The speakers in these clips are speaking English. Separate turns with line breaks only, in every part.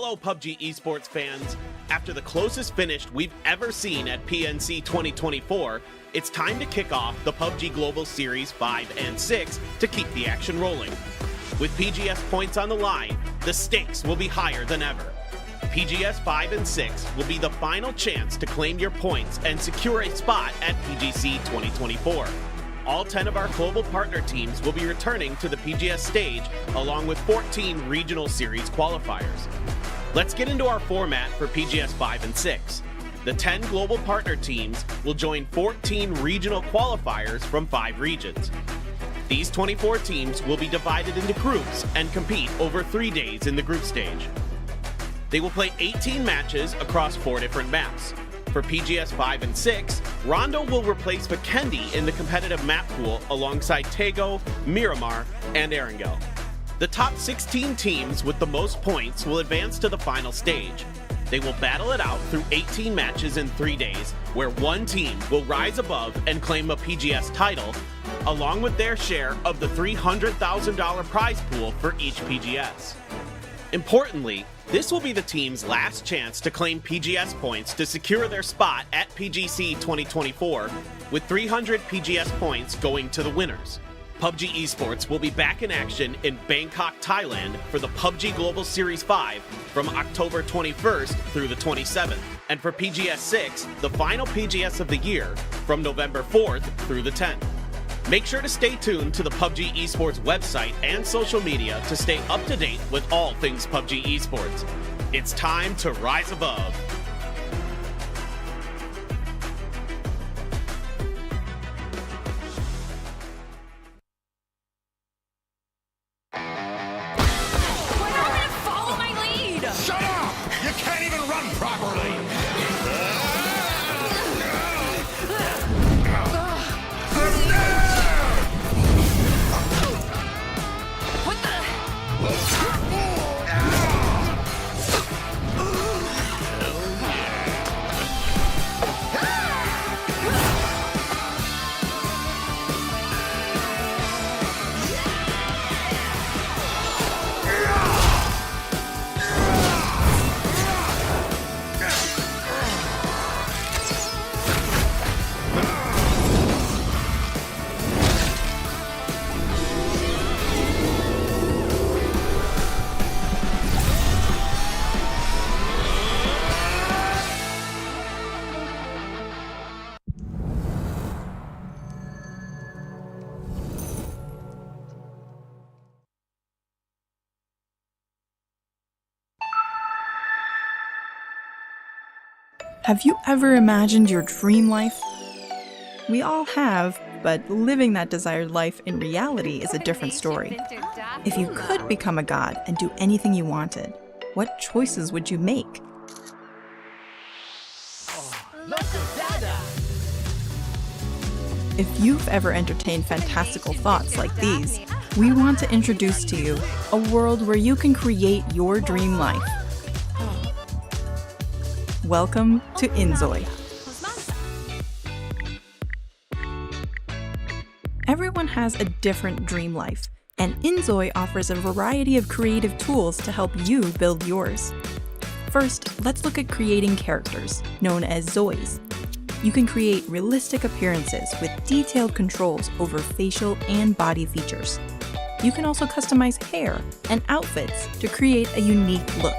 Hello, PUBG Esports fans. After the closest finish we've ever seen at PNC 2024, it's time to kick off the PUBG Global Series 5 and 6 to keep the action rolling. With PGS points on the line, the stakes will be higher than ever. PGS 5 and 6 will be the final chance to claim your points and secure a spot at PGC 2024. All 10 of our global partner teams will be returning to the PGS stage along with 14 regional series qualifiers. Let's get into our format for PGS 5 and 6. The 10 global partner teams will join 14 regional qualifiers from 5 regions. These 24 teams will be divided into groups and compete over 3 days in the group stage. They will play 18 matches across 4 different maps. For PGS 5 and 6, Rondo will replace Vikendi in the competitive map pool alongside Tego, Miramar, and Erangel. The top 16 teams with the most points will advance to the final stage. They will battle it out through 18 matches in 3 days, where one team will rise above and claim a PGS title, along with their share of the $300,000 prize pool for each PGS. Importantly, this will be the team's last chance to claim PGS points to secure their spot at PGC 2024, with 300 PGS points going to the winners. PUBG Esports will be back in action in Bangkok, Thailand for the PUBG Global Series 5 from October 21st through the 27th, and for PGS 6, the final PGS of the year, from November 4th through the 10th. Make sure to stay tuned to the PUBG Esports website and social media to stay up to date with all things PUBG Esports. It's time to rise above.
Why don't you follow my lead?
Shut up! You can't even run properly!
What the?
Have you ever imagined your dream life? We all have, but living that desired life in reality is a different story. If you could become a god and do anything you wanted, what choices would you make? If you've ever entertained fantastical thoughts like these, we want to introduce to you a world where you can create your dream life. Welcome to Inzoi. Everyone has a different dream life, and Inzoi offers a variety of creative tools to help you build yours. First, let's look at creating characters, known as Zois. You can create realistic appearances with detailed controls over facial and body features. You can also customize hair and outfits to create a unique look.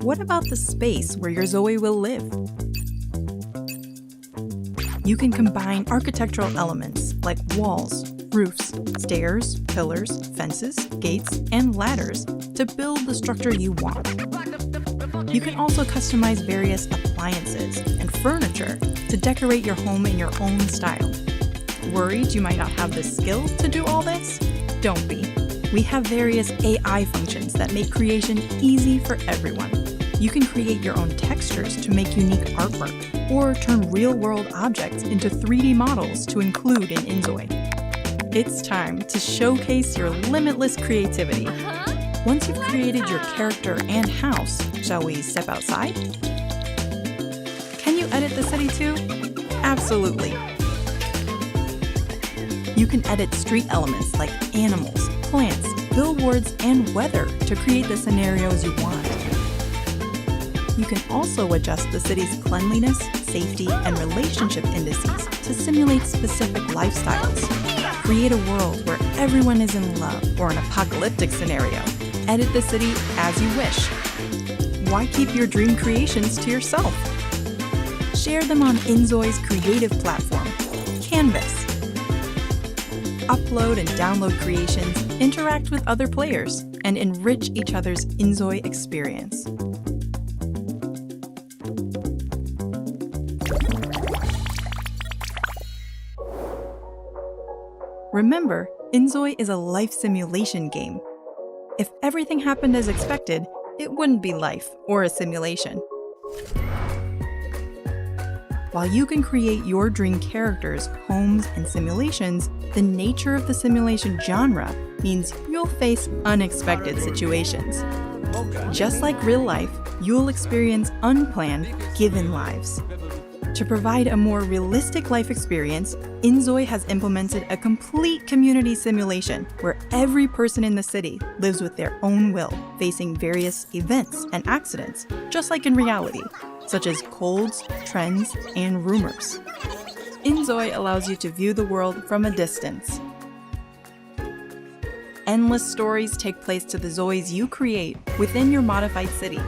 What about the space where your Zoe will live? you can combine architectural elements like walls, roofs, stairs, pillars, fences, gates, and ladders to build the structure you want. You can also customize various appliances and furniture to decorate your home in your own style. Worried you might not have the skill to do all this? Don't be. We have various AI functions that make creation easy for everyone. You can create your own textures to make unique artwork, or turn real-world objects into 3D models to include in Inzoi. It's time to showcase your limitless creativity. Once you've created your character and house, shall we step outside? Can you edit the city too? Absolutely. You can edit street elements like animals, plants, billboards, and weather to create the scenarios you want. You can also adjust the city's cleanliness, safety, and relationship indices to simulate specific lifestyles. Create a world where everyone is in love or an apocalyptic scenario. Edit the city as you wish. Why keep your dream creations to yourself? Share them on Inzoi's creative platform, Canvas. Upload and download creations, interact with other players, and enrich each other's Inzoi experience. Remember, Inzoi is a life simulation game. If everything happened as expected, it wouldn't be life or a simulation. While you can create your dream characters, homes, and simulations, the nature of the simulation genre means you'll face unexpected situations. Just like real life, you'll experience unplanned, given lives. To provide a more realistic life experience, Inzoi has implemented a complete community simulation where every person in the city lives with their own will, facing various events and accidents, just like in reality, such as colds, trends, and rumors. Inzoi allows you to view the world from a distance. Endless stories take place to the Zois you create within your modified city,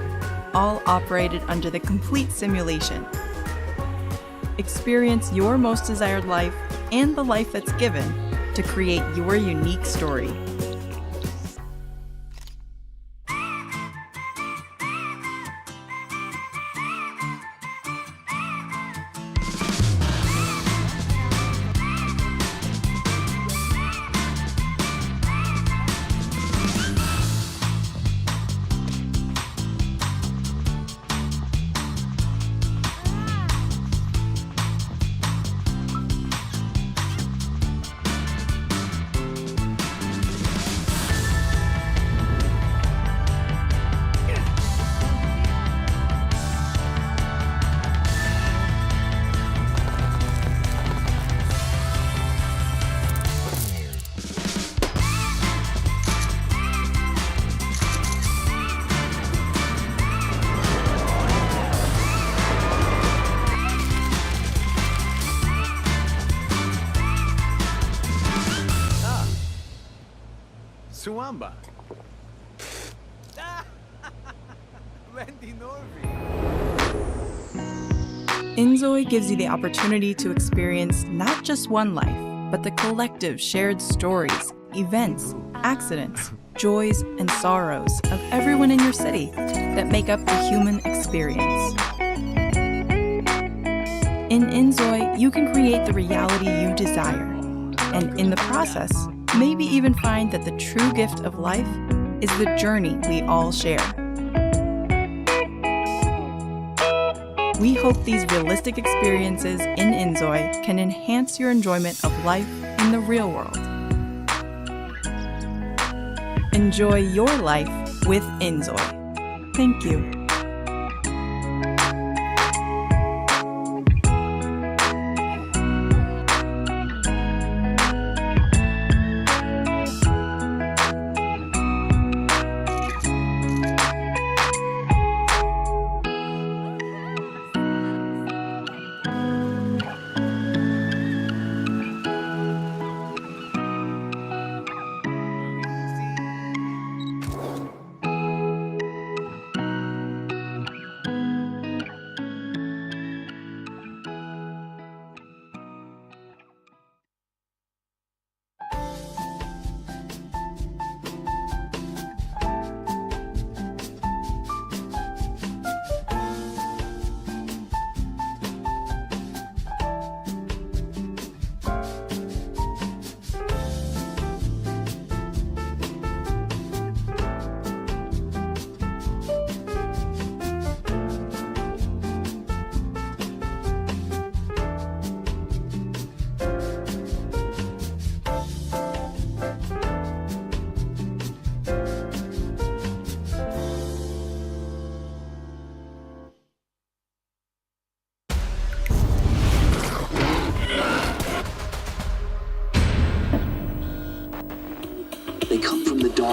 all operated under the complete simulation. Experience your most desired life and the life that's given to create your unique story.
Suamba. Randy Norby.
Inzoi gives you the opportunity to experience not just one life, but the collective shared stories, events, accidents, joys, and sorrows of everyone in your city that make up the human experience. In Inzoi, you can create the reality you desire, and in the process, maybe even find that the true gift of life is the journey we all share. We hope these realistic experiences in Inzoi can enhance your enjoyment of life in the real world. Enjoy your life with Inzoi. Thank you.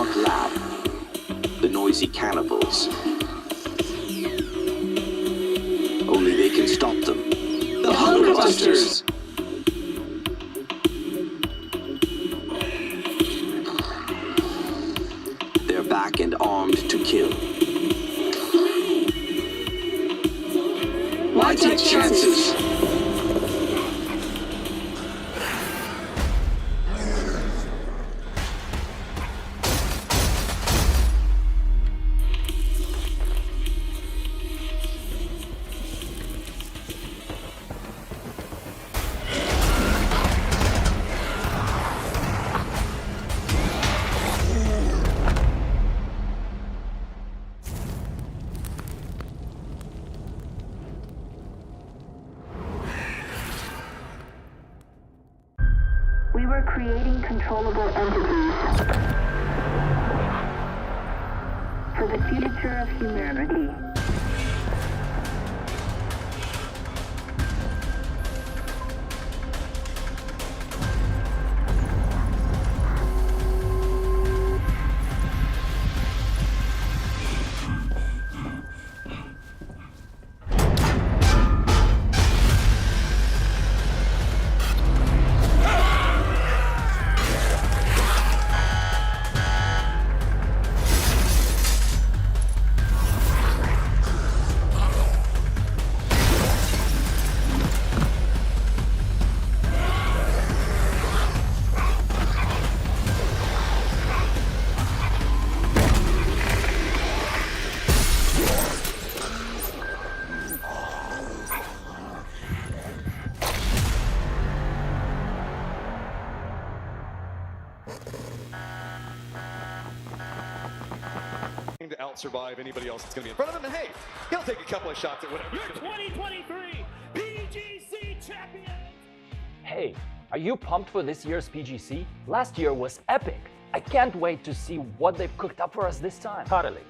dark lab, the noisy cannibals. Only they can stop them. The Hunger Busters! They're back and armed to kill. Why take chances?
We were creating controllable entities for the future of humanity.
To out-survive anybody else that's going to be in front of him, and hey, he'll take a couple of shots at whatever.
Your 2023 PGC champion!
Hey, are you pumped for this year's PGC? Last year was epic. I can't wait to see what they've cooked up for us this time.
Totally.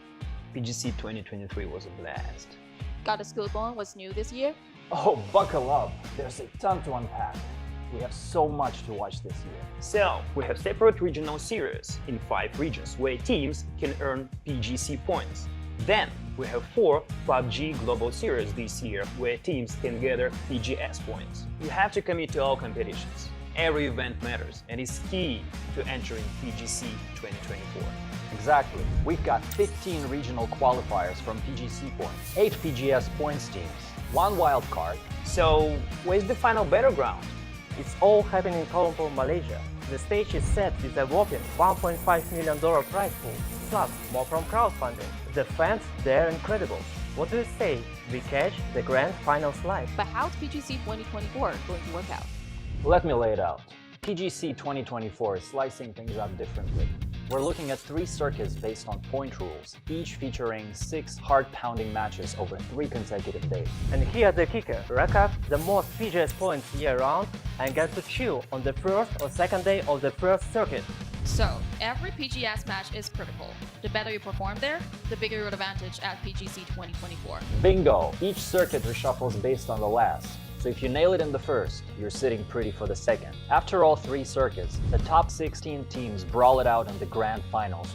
PGC 2023 was a blast.
Got a Schoolborn what's new this year?
Oh, buckle up. There's a ton to unpack. We have so much to watch this year.
So, we have separate regional series in 5 regions where teams can earn PGC points. Then, we have 4 PUBG Global Series this year where teams can gather PGS points. You have to commit to all competitions. Every event matters and is key to entering PGC 2024.
Exactly. We've got 15 regional qualifiers from PGC points, 8 PGS points teams, 1 wild card.
So, where's the final battleground?
It's all happening in Kuala Lumpur, Malaysia. The stage is set with a whopping $1.5 million prize pool, plus more from crowdfunding. The fans, they're incredible. What do you say? We catch the grand finals live.
But how's PGC 2024 going to work out?
Let me lay it out. PGC 2024 is slicing things up differently. We're looking at 3 circuits based on point rules, each featuring 6 heart-pounding matches over 3 consecutive days.
And here's the kicker. Rack up the most PGS points year-round and get to chill on the first or second day of the first circuit.
So, every PGS match is critical. The better you perform there, the bigger your advantage at PGC 2024.
Bingo! Each circuit reshuffles based on the last. So if you nail it in the first, you're sitting pretty for the second. After all 3 circuits, the top 16 teams brawl it out in the grand finals.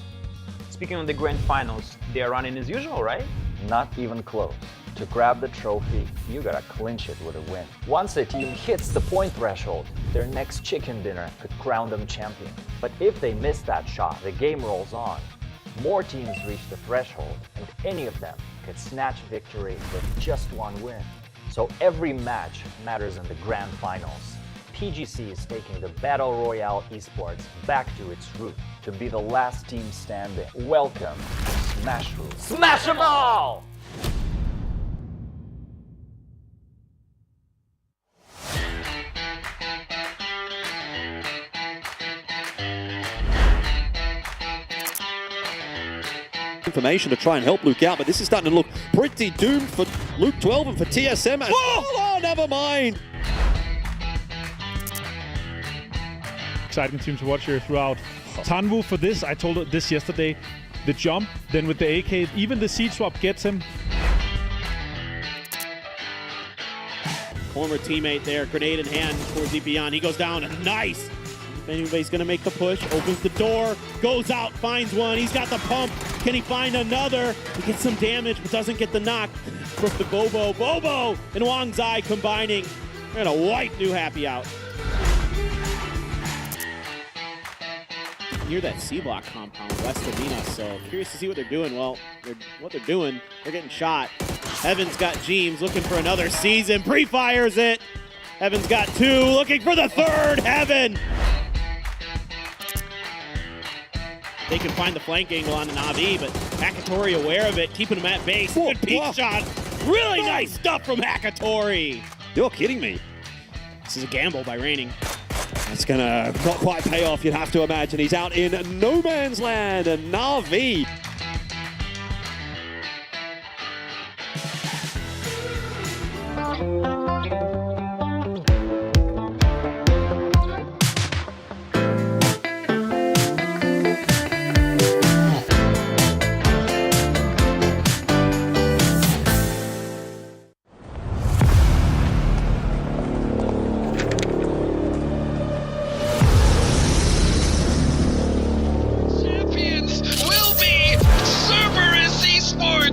Speaking of the grand finals, they are running as usual, right?
Not even close. To grab the trophy, you gotta clinch it with a win. Once a team hits the point threshold, their next chicken dinner could crown them champion. But if they miss that shot, the game rolls on. More teams reach the threshold, and any of them could snatch victory with just 1 win. So every match matters in the grand finals. PGC is taking the Battle Royale esports back to its root, to be the last team standing. Welcome to Smash Rules. Smash 'em all!
Information to try and help Luke out, but this is starting to look pretty doomed for Luke 12 and for TSM. Oh, never mind.
Exciting team to watch here throughout. Tanvu for this, I told this yesterday, the jump, then with the AK, even the seed swap gets him.
Former teammate there, grenade in hand towards Beyond. He goes down, nice
anybody's going to make the push. Opens the door, goes out, finds one. He's got the pump. Can he find another? He gets some damage, but doesn't get the knock. From the Bobo. Bobo and Wang Zai combining. They're going to wipe New Happy out. Near that C-block compound west of Venus, so curious to see what they're doing. Well, they're getting shot. Heaven's got Jeems looking for another season. Pre-fires it. Heaven's got 2, looking for the 3rd. Heaven. They can find the flank angle on the Na'Vi, but Hakatori aware of it, keeping him at base. Good peek shot. Really nice stuff from Hakatori. You're kidding me. This is a gamble by Raining. That's gonna not quite pay off, you'd have to imagine. He's out in no man's land, and Na'Vi.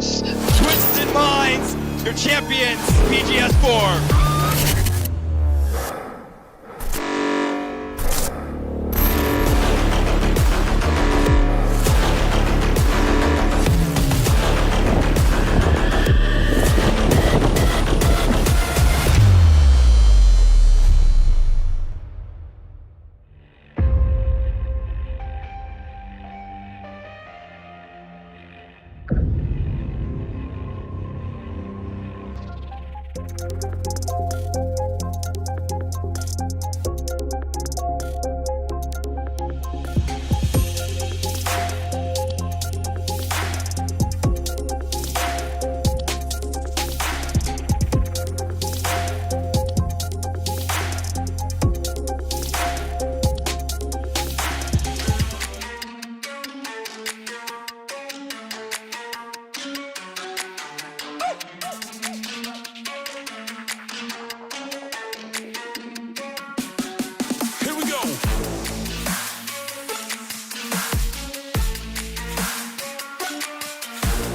Twisted Minds, your champions, PGS4.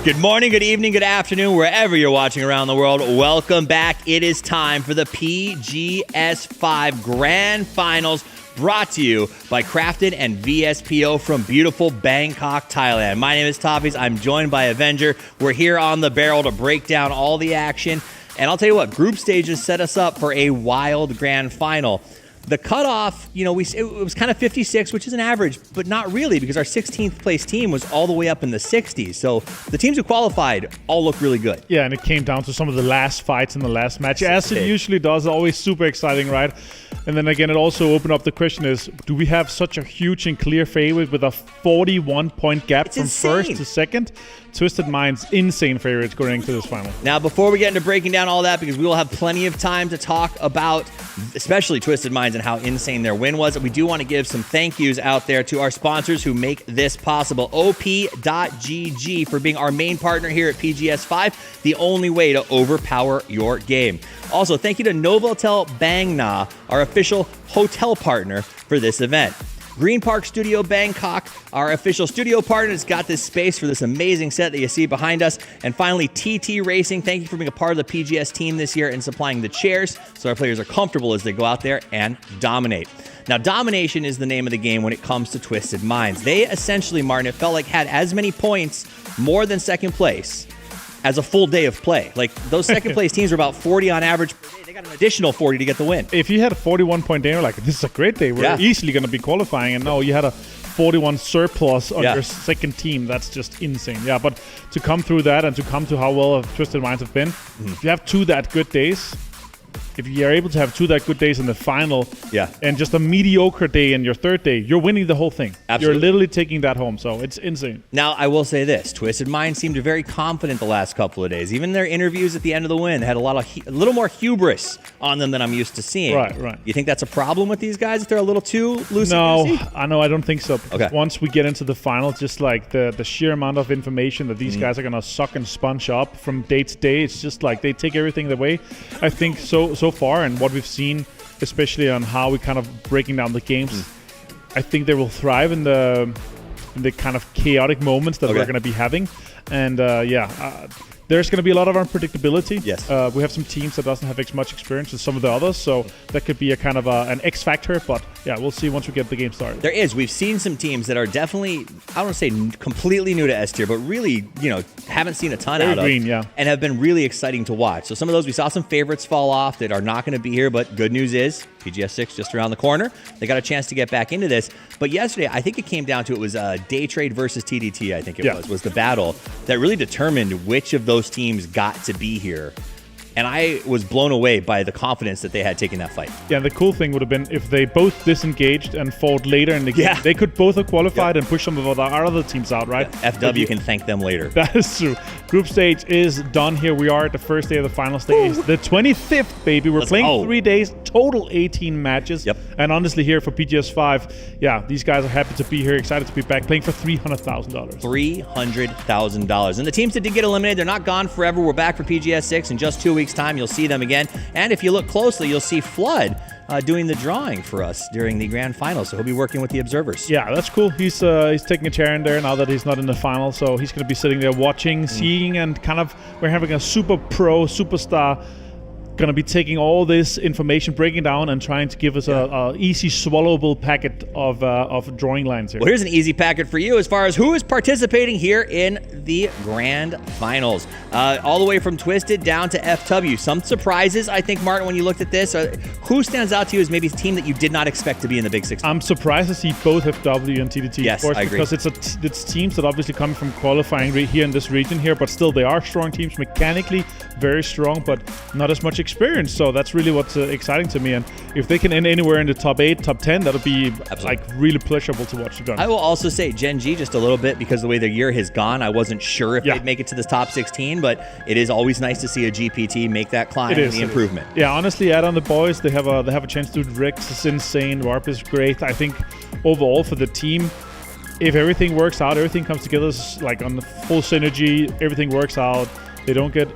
Good morning, good evening, good afternoon, wherever you're watching around the world. Welcome back. It is time for the PGS5 Grand Finals, brought to you by Crafted and VSPO from beautiful Bangkok, Thailand. My name is Toppies. I'm joined by Avenger. We're here on the barrel to break down all the action. And I'll tell you what, group stages set us up for a wild grand final. The cutoff, it was kind of 56, which is an average, but not really, because our 16th place team was all the way up in the 60s. So the teams who qualified all look really good.
Yeah, and it came down to some of the last fights in the last match, as it usually does. Always super exciting, right? And then again, it also opened up the question is, do we have such a huge and clear favorite with a 41-point gap from first to second? Twisted Minds, insane favorites going into this final.
Now, before we get into breaking down all that, because we will have plenty of time to talk about especially Twisted Minds and how insane their win was, we do want to give some thank yous out there to our sponsors who make this possible. OP.GG for being our main partner here at PGS5, the only way to overpower your game. Also, thank you to Novotel Bang Na, our official hotel partner for this event. Green Park Studio Bangkok, our official studio partner, has got this space for this amazing set that you see behind us. And finally, TT Racing, thank you for being a part of the PGS team this year and supplying the chairs so our players are comfortable as they go out there and dominate. Now, domination is the name of the game when it comes to Twisted Minds. They essentially, Martin, it felt like had as many points, more than second place, as a full day of play. Like, those second place teams were about 40 on average per day. They got an additional 40 to get the win.
If you had a 41-point day, you're like, this is a great day. We're easily going to be qualifying. And no, you had a 41 surplus on your second team. That's just insane. Yeah, but to come through that and to come to how well Twisted Minds have been, if you have two that good days, if you are able to have two that good days in the final and just a mediocre day in your third day, you're winning the whole thing.
Absolutely.
You're literally taking that home, so it's insane.
Now, I will say this. Twisted Minds seemed very confident the last couple of days. Even their interviews at the end of the win had a little more hubris on them than I'm used to seeing.
Right.
You think that's a problem with these guys, if they're a little too loosey-goosey?
No, I don't think so. Okay. Once we get into the final, just like the sheer amount of information that these guys are going to suck and sponge up from day to day, it's just like they take everything away. I think so far, and what we've seen, especially on how we kind of breaking down the games, I think they will thrive in the kind of chaotic moments that we're going to be having. And there's going to be a lot of unpredictability.
Yes.
We have some teams that doesn't have as much experience as some of the others, so that could be a kind of an X factor. But yeah, we'll see once we get the game started.
There is. We've seen some teams that are definitely, I don't want to say completely new to S tier, but really, haven't seen a ton out of. And have been really exciting to watch. So some of those, we saw some favorites fall off that are not going to be here, but good news is PGS 6 just around the corner. They got a chance to get back into this. But yesterday, I think it came down to it was Day Trade versus TDT, I think it was the battle that really determined which of those teams got to be here. And I was blown away by the confidence that they had taking that fight.
Yeah, the cool thing would have been if they both disengaged and fought later in the game. Yeah. They could both have qualified and pushed some of our other teams out, right?
FW can thank them later.
That is true. Group stage is done here. We are at the first day of the final stage. The 25th, baby. We're playing 3 days, total 18 matches.
Yep.
And honestly, here for PGS 5, these guys are happy to be here, excited to be back, playing for $300,000.
$300,000. And the teams that did get eliminated, they're not gone forever. We're back for PGS 6 in just 2 weeks' time. You'll see them again. And if you look closely, you'll see Flood doing the drawing for us during the grand final. So he'll be working with the observers.
Yeah, that's cool. He's taking a chair in there now that he's not in the final. So he's going to be sitting there watching, seeing, and kind of we're having a super pro, superstar going to be taking all this information, breaking down, and trying to give us a easy, swallowable packet of drawing lines here.
Well, here's an easy packet for you as far as who is participating here in the grand finals. All the way from Twisted down to FW. Some surprises, I think, Martin, when you looked at this. Who stands out to you as maybe a team that you did not expect to be in the Big 16?
I'm surprised to see both FW and TDT.
Yes,
of course,
I agree.
Because it's teams that obviously come from qualifying here in this region here, but still they are strong teams, mechanically very strong, but not as much experience. So that's really what's exciting to me. And if they can end anywhere in the top 8, top 10, that'll be like really pleasurable to watch.
I will also say Gen G just a little bit because the way the year has gone, I wasn't sure if they'd make it to the top 16, but it is always nice to see a GPT make that climb and the improvement.
Yeah, honestly, add on the boys, they have a chance to do Rex is insane, Warp is great. I think overall for the team, if everything works out, everything comes together like on the full synergy, everything works out, they don't get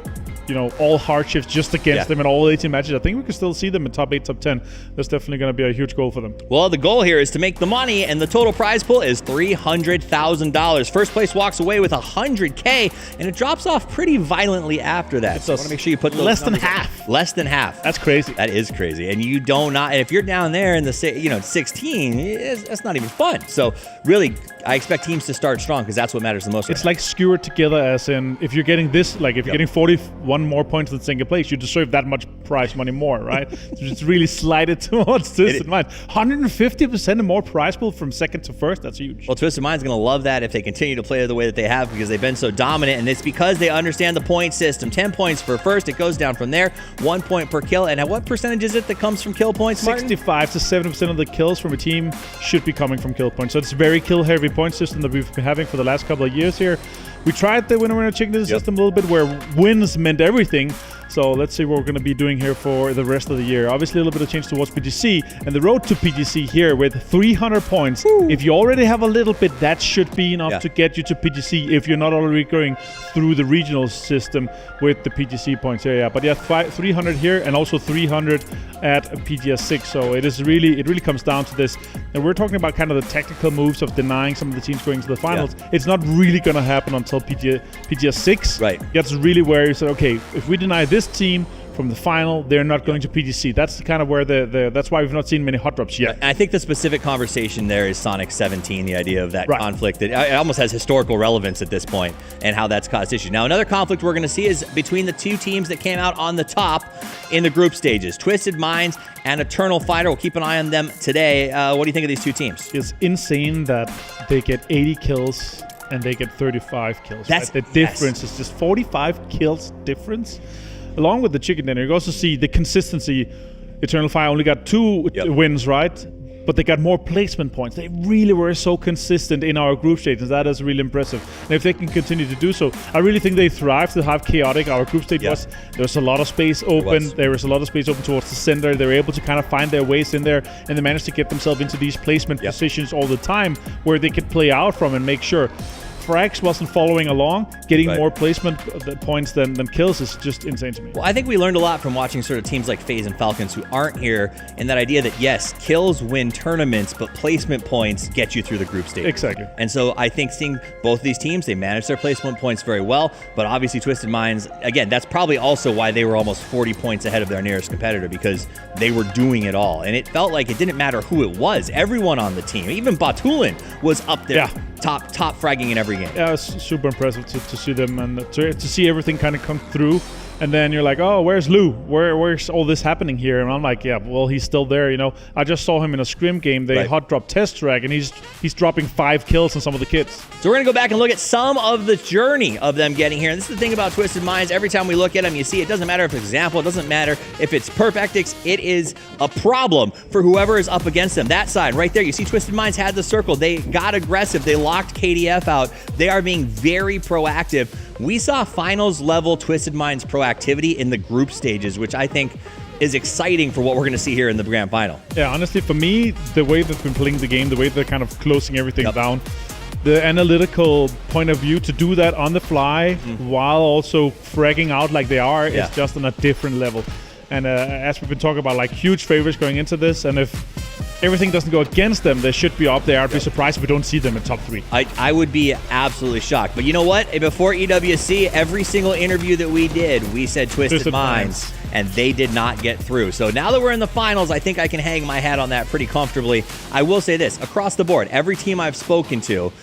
all hardships just against them in all 18 matches. I think we can still see them in top 8, top 10. That's definitely going to be a huge goal for them.
Well, the goal here is to make the money, and the total prize pool is $300,000. First place walks away with $100K, and it drops off pretty violently after that. So I want to make sure you put those
less than half.
Less than half.
That's crazy.
That is crazy. And you don't not. And if you're down there in the 16, that's not even fun. So really, I expect teams to start strong because that's what matters the most.
It's like skewered together, as in if you're getting this, like if you're getting 41 more points than single place, you deserve that much prize money more, right? So it's really slided towards Twisted Mind. 150% more prize pool from second to first. That's huge.
Well, Twisted Mind's going to love that if they continue to play the way that they have because they've been so dominant, and it's because they understand the point system. 10 points for first. It goes down from there. 1 point per kill. And at what percentage is it that comes from kill points, Martin?
65 to 70% of the kills from a team should be coming from kill points. So it's a very kill-heavy point system that we've been having for the last couple of years here. We tried the winner chicken dinner system a little bit where wins meant everything. So let's see what we're going to be doing here for the rest of the year. Obviously, a little bit of change towards PGC. And the road to PGC here with 300 points. Woo. If you already have a little bit, that should be enough to get you to PGC if you're not already going through the regional system with the PGC points here. Yeah. But yeah, 300 here and also 300 at PGS 6. So it really comes down to this. And we're talking about kind of the tactical moves of denying some of the teams going to the finals. Yeah. It's not really going to happen until PGS 6.
Right.
That's really where you say, okay, if we deny this team from the final, they're not going to PGC. That's kind of where that's why we've not seen many hot drops yet.
And I think the specific conversation there is Sonic 17, the idea of that conflict that it almost has historical relevance at this point and how that's caused issues. Now, another conflict we're going to see is between the two teams that came out on the top in the group stages, Twisted Minds and Eternal Fighter. We'll keep an eye on them today. What do you think of these two teams?
It's insane that they get 80 kills and they get 35 kills. That's right? The difference is just 45 kills difference. Along with the chicken dinner, you also see the consistency. Eternal Fire only got 2 wins, right? But they got more placement points. They really were so consistent in our group stages. That is really impressive. And if they can continue to do so, I really think they thrive to have chaotic. Our group stage was, there was a lot of space open. There was a lot of space open towards the center. They were able to kind of find their ways in there, and they managed to get themselves into these placement positions all the time where they could play out from and make sure frags wasn't following along, getting more placement points than kills is just insane to me.
Well, I think we learned a lot from watching sort of teams like FaZe and Falcons who aren't here, and that idea that, yes, kills win tournaments, but placement points get you through the group stage.
Exactly.
And so I think seeing both these teams, they manage their placement points very well, but obviously Twisted Minds, again, that's probably also why they were almost 40 points ahead of their nearest competitor, because they were doing it all. And it felt like it didn't matter who it was. Everyone on the team, even Batulin was up there, top fragging in every game.
Yeah, it was super impressive to see them and to see everything kind of come through. And then you're like, oh, where's Lou? Where's all this happening here? And I'm like, yeah, well, he's still there, you know. I just saw him in a scrim game. They hot drop test track, and he's dropping 5 kills on some of the kids.
So we're going to go back and look at some of the journey of them getting here. And this is the thing about Twisted Minds. Every time we look at them, you see it doesn't matter if it's Example, it doesn't matter if it's Perfectix. It is a problem for whoever is up against them. That side right there, you see Twisted Minds had the circle. They got aggressive. They locked KDF out. They are being very proactive. We saw finals level Twisted Minds proactivity in the group stages, which I think is exciting for what we're going to see here in the grand final.
Yeah, honestly, for me, the way they've been playing the game, the way they're kind of closing everything down, the analytical point of view to do that on the fly while also fragging out like they are is just on a different level. And as we've been talking about, like huge favorites going into this, and if everything doesn't go against them, they should be up there. I'd be surprised if we don't see them in top 3.
I would be absolutely shocked. But you know what? Before EWC, every single interview that we did, we said Twisted Minds, and they did not get through. So now that we're in the finals, I think I can hang my hat on that pretty comfortably. I will say this, across the board, every team I've spoken to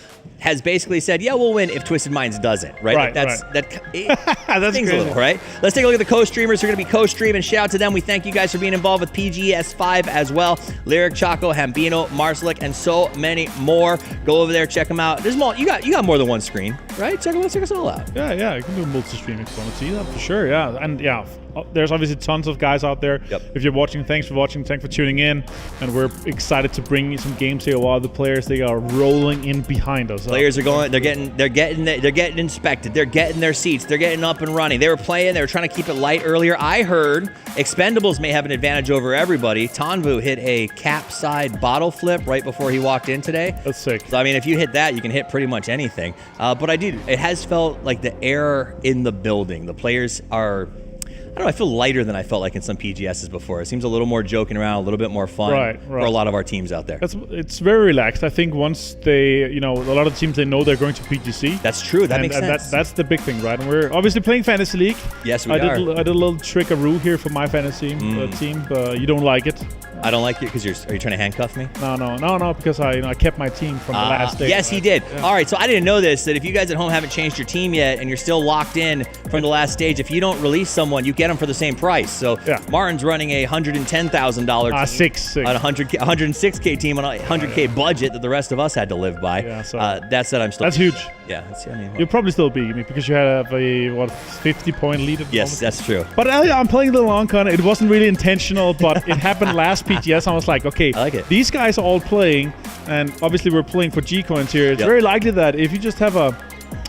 has basically said, yeah, we'll win if Twisted Minds doesn't, right?
That's
things a little, right? Let's take a look at the co-streamers who are going to be co-streaming. Shout out to them. We thank you guys for being involved with PGS5 as well. Lyric, Chaco, Hambino, Marslick, and so many more. Go over there, check them out. There's more. You got more than one screen, right? Check us all out.
Yeah, you can do multi-stream if you want to see that for sure. Yeah, and yeah, there's obviously tons of guys out there. If you're watching, thanks for watching. Thanks for tuning in, and we're excited to bring you some games here. While the players, they are rolling in behind us.
Players are going. They're getting inspected. They're getting their seats. They're getting up and running. They were playing. They were trying to keep it light earlier. I heard Expendables may have an advantage over everybody. Tanvu hit a cap side bottle flip right before he walked in today.
That's sick.
So I mean, if you hit that, you can hit pretty much anything. But it has felt like the air in the building. The players are, I don't know, I feel lighter than I felt like in some PGSs before. It seems a little more joking around, a little bit more fun for a lot of our teams out there.
It's very relaxed. I think once they, a lot of teams, they know they're going to PGC.
That's true. That makes sense.
That's the big thing, right? And we're obviously playing Fantasy League.
Yes, we are.
I did a little trickaroo here for my fantasy team. You don't like it.
I don't like it because are you trying to handcuff me?
No, because I kept my team from the last day.
Yes, he did. Yeah. All right, so I didn't know this, that if you guys at home haven't changed your team yet and you're still locked in from the last stage, if you don't release someone, you get them for the same price. So Martin's running a $110,000 team, on a 106K team on a 100K budget that the rest of us had to live by.
Yeah, so
that said, I'm still...
That's huge.
Yeah.
You'll probably still beat me because you have a 50-point lead at the
moment. That's true.
But I'm playing a little Oncon. It wasn't really intentional, but it happened last PGS. I was like, okay,
I like it.
These guys are all playing, and obviously we're playing for G-Coins here. It's very likely that if you just have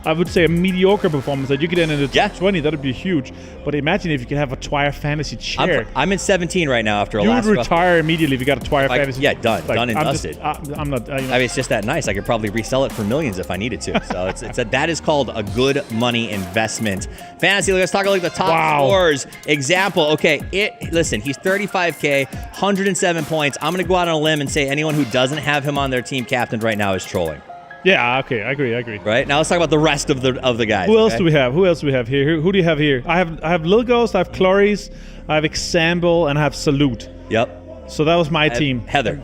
I would say a mediocre performance that you could end in the top 20, that would be huge. But imagine if you could have a Twire Fantasy chair.
I'm in 17 right now after a
last. You would retire immediately if you got a Twire Fantasy.
Yeah, done and dusted.
I'm not.
I mean, it's just that nice. I could probably resell it for millions if I needed to. So that is called a good money investment. Fantasy. Let's talk about the top scores. Example. Okay, listen. He's 35K, 107 points. I'm gonna go out on a limb and say anyone who doesn't have him on their team captained right now is trolling.
Yeah, okay, I agree.
Right, now let's talk about the rest of the guys.
Who else do we have here? Who do you have here? I have Lil Ghost, I have Cloris, I have Example, and I have Salute.
Yep.
So that was my team.
Heather.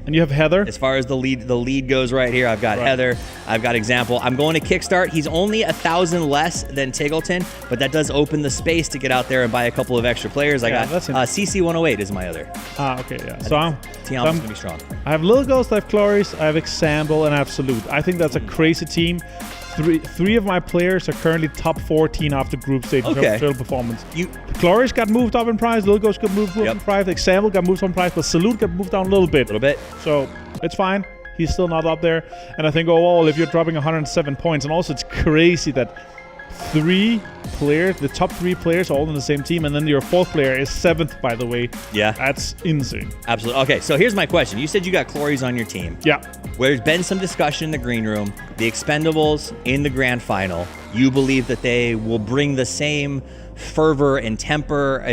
And you have Heather?
As far as the lead goes right here, I've got Heather, I've got Example. I'm going to Kickstart. He's only 1,000 less than Tiggleton, but that does open the space to get out there and buy a couple of extra players. I got CC108 is my other.
Okay, yeah. So
Tiam's going to be strong.
I have Lil Ghost, I have Cloris, I have Example, and I have Salute. I think that's a crazy team. Three of my players are currently top 14 after group stage total performance. Cloris got moved up in price, Lil Ghost got moved up in price, Example got moved up in price, but Salute got moved down a little bit. So it's fine. He's still not up there. And I think overall, if you're dropping 107 points, and also it's crazy that 3 players, the top 3 players, all in the same team, and then your 4th player is 7th, by the way.
Yeah.
That's insane.
Absolutely. Okay, so here's my question. You said you got Clories on your team.
Yeah.
Where there's been some discussion in the green room, the Expendables in the grand final, you believe that they will bring the same fervor and temper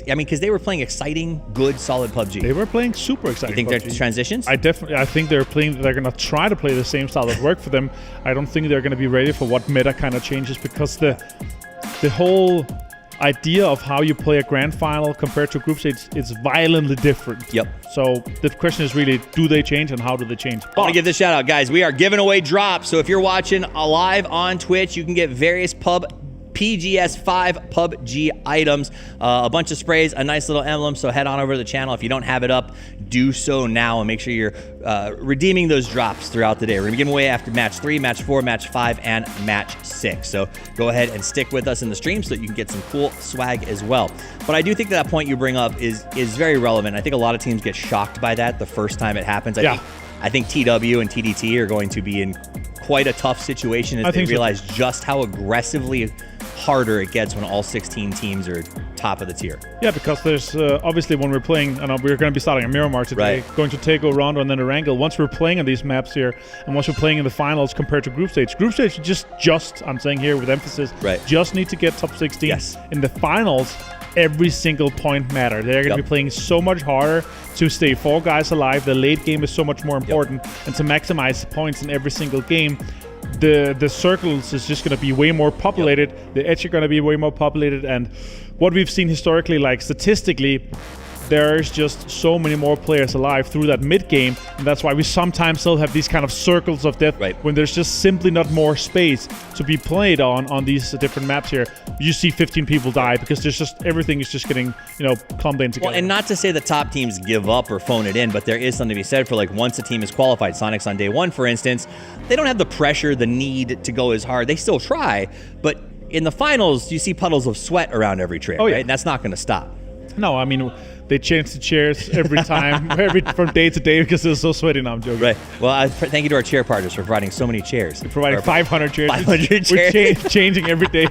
because they were playing exciting, good, solid PUBG.
They were playing super exciting.
You think
PUBG.
they're transitions?
I think they're going to try to play the same style that worked for them. I don't think they're going to be ready for what meta kind of changes, because the whole idea of how you play a grand final compared to group stage is violently different.
Yep.
So the question is really, do they change and how do they change?
I want to give this shout out, guys. We are giving away drops. So if you're watching live on Twitch, you can get various PGS5 PUBG items, a bunch of sprays, a nice little emblem. So head on over to the channel. If you don't have it up, do so now and make sure you're redeeming those drops throughout the day. We're going to be giving away after match 3, match 4, match 5, and match 6. So go ahead and stick with us in the stream so that you can get some cool swag as well. But I do think that point you bring up is very relevant. I think a lot of teams get shocked by that the first time it happens. I think TW and TDT are going to be in quite a tough situation as they realize just how aggressively harder it gets when all 16 teams are top of the tier.
Yeah, because there's obviously when we're playing, we're going to be starting a Miramar today, going to take Rondo and then Erangel. Once we're playing on these maps here, and once we're playing in the finals compared to group stage just I'm saying here with emphasis, just need to get top 16.
Yes.
In the finals, every single point matters. They're going to be playing so much harder to stay 4 guys alive. The late game is so much more important, and to maximize points in every single game. The circles is just going to be way more populated. The edge are going to be way more populated, and what we've seen historically, like statistically, there's just so many more players alive through that mid game, and that's why we sometimes still have these kind of circles of death when there's just simply not more space to be played on these different maps here. You see 15 people die because there's just everything is just getting clumped in together.
Well, and not to say the top teams give up or phone it in, but there is something to be said for like once a team is qualified. Sonic's on day 1, for instance, they don't have the pressure, the need to go as hard. They still try, but in the finals, you see puddles of sweat around every trail, right? And that's not going to stop.
No, I mean, they change the chairs every time, from day to day, because it's so sweaty. Now I'm joking.
Right. Well, thank you to our chair partners for providing so many chairs.
We're providing 500 chairs.
500 chairs.
We're changing every day.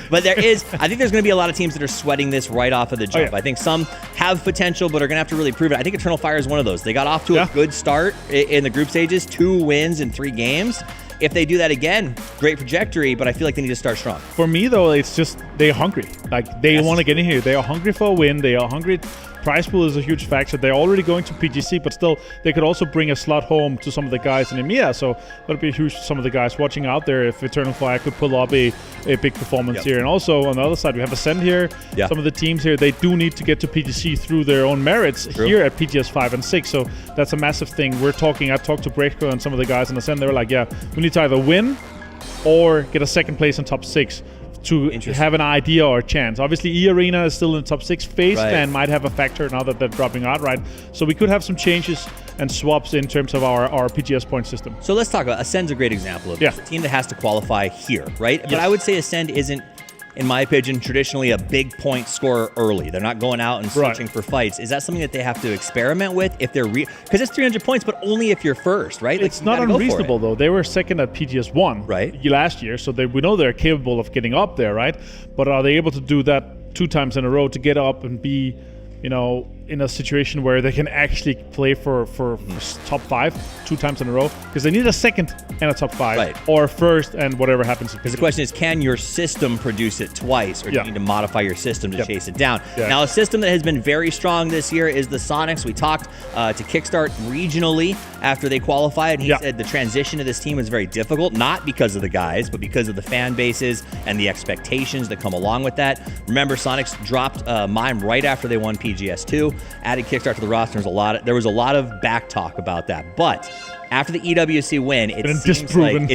But I think there's going to be a lot of teams that are sweating this right off of the jump. I think some have potential, but are going to have to really prove it. I think Eternal Fire is one of those. They got off to a good start in the group stages, 2 wins in 3 games. If they do that again, great trajectory, but I feel like they need to start strong.
For me, though, it's just they're hungry. Like, they want to get in here. They are hungry for a win. They are hungry. Prize pool is a huge factor. They're already going to PGC, but still, they could also bring a slot home to some of the guys in EMEA. So that'll be huge for some of the guys watching out there if Eternal Fire could pull up a big performance here. And also, on the other side, we have Ascend here. Some of the teams here, they do need to get to PGC through their own merits here at PGS 5 and 6. So that's a massive thing. I talked to Breakco and some of the guys in Ascend. They were like, we need to either win or get a second place in top 6 to have an idea or a chance. Obviously, E-Arena is still in the top 6 phase and might have a factor now that they're dropping out, So we could have some changes and swaps in terms of our PGS point system.
So let's talk about Ascend's a great example of this. A team that has to qualify here, right? But I would say Ascend isn't, in my opinion, traditionally a big point scorer early. They're not going out and searching for fights. Is that something that they have to experiment with if they're because it's 300 points, but only if you're first, right?
It's not unreasonable, though. They were second at PGS 1 last year, so we know they're capable of getting up there, right? But are they able to do that 2 times in a row to get up and be, in a situation where they can actually play for top 5 2 times in a row? Because they need a second and a top 5, or first and whatever happens.
Because the question is, can your system produce it twice, or do you need to modify your system to chase it down? Now, a system that has been very strong this year is the Sonics. We talked to Kickstart regionally after they qualified, and he said the transition to this team was very difficult, not because of the guys, but because of the fan bases and the expectations that come along with that. Remember, Sonics dropped Mime right after they won PGS 2. Added Kickstart to the roster. There was a lot of back talk about that, but after the EWC win, it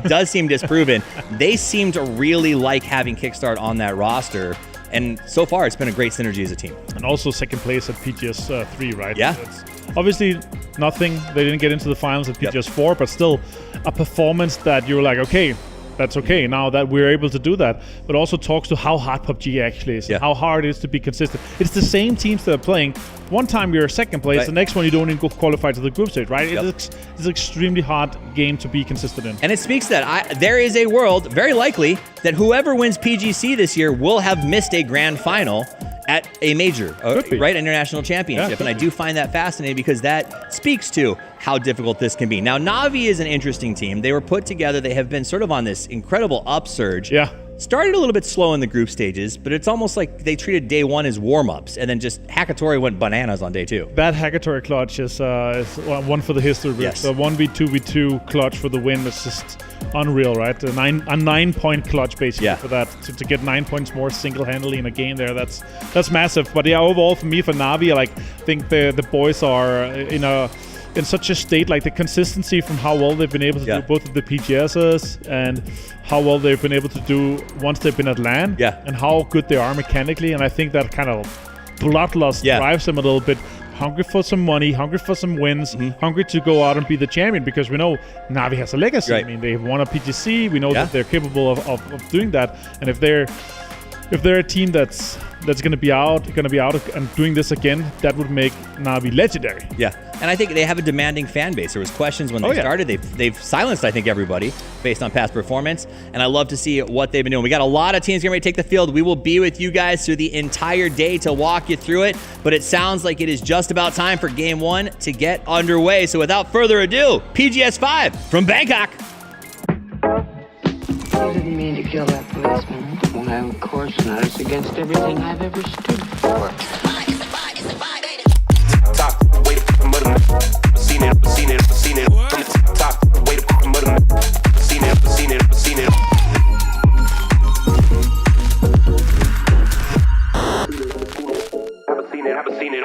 does seem disproven. They seem to really like having Kickstart on that roster, and so far it's been a great synergy as a team.
And also second place at PGS 3, right?
Yeah.
It's obviously nothing. They didn't get into the finals at PGS 4, but still a performance that you were like, okay, that's okay. Now that we're able to do that, but also talks to how hard PUBG actually is, and how hard it is to be consistent. It's the same teams that are playing. One time you're second place, the next one you don't even go qualify to the group stage, right? It's an extremely hard game to be consistent in.
And it speaks that there is a world, very likely, that whoever wins PGC this year will have missed a grand final at a major, right? International championship. And I do find that fascinating because that speaks to how difficult this can be. Now, Na'Vi is an interesting team. They were put together. They have been sort of on this incredible upsurge. Started a little bit slow in the group stages, but it's almost like they treated day one as warm-ups, and then just Hakatori went bananas on day two.
That Hakatori clutch is one for the history group. So 1v2v2 clutch for the win is just unreal, right? A 9-point clutch basically for that to get 9 points more single-handedly in a game there. That's massive. But yeah, overall for me, for Na'Vi, I think the boys are in such a state, like the consistency from how well they've been able to do both of the PGSs and how well they've been able to do once they've been at LAN, and how good they are mechanically. And I think that kind of bloodlust drives them a little bit. Hungry for some money, hungry for some wins, hungry to go out and be the champion, because we know Na'Vi has a legacy. I mean, they've won a PGC. We know that they're capable of doing that. And if they're a team that's going to be out and doing this again, that would make Na'Vi legendary.
And I think they have a demanding fan base. There was questions when they started. They've silenced, I think, everybody based on past performance. And I love to see what they've been doing. We got a lot of teams getting ready to take the field. We will be with you guys through the entire day to walk you through it. But it sounds like it is just about time for Game 1 to get underway. So without further ado, PGS 5 from Bangkok.
I didn't mean to kill that policeman. Well, of course not. It's against everything I've ever stood for. Seen it. From the top, way to mother. Seen it.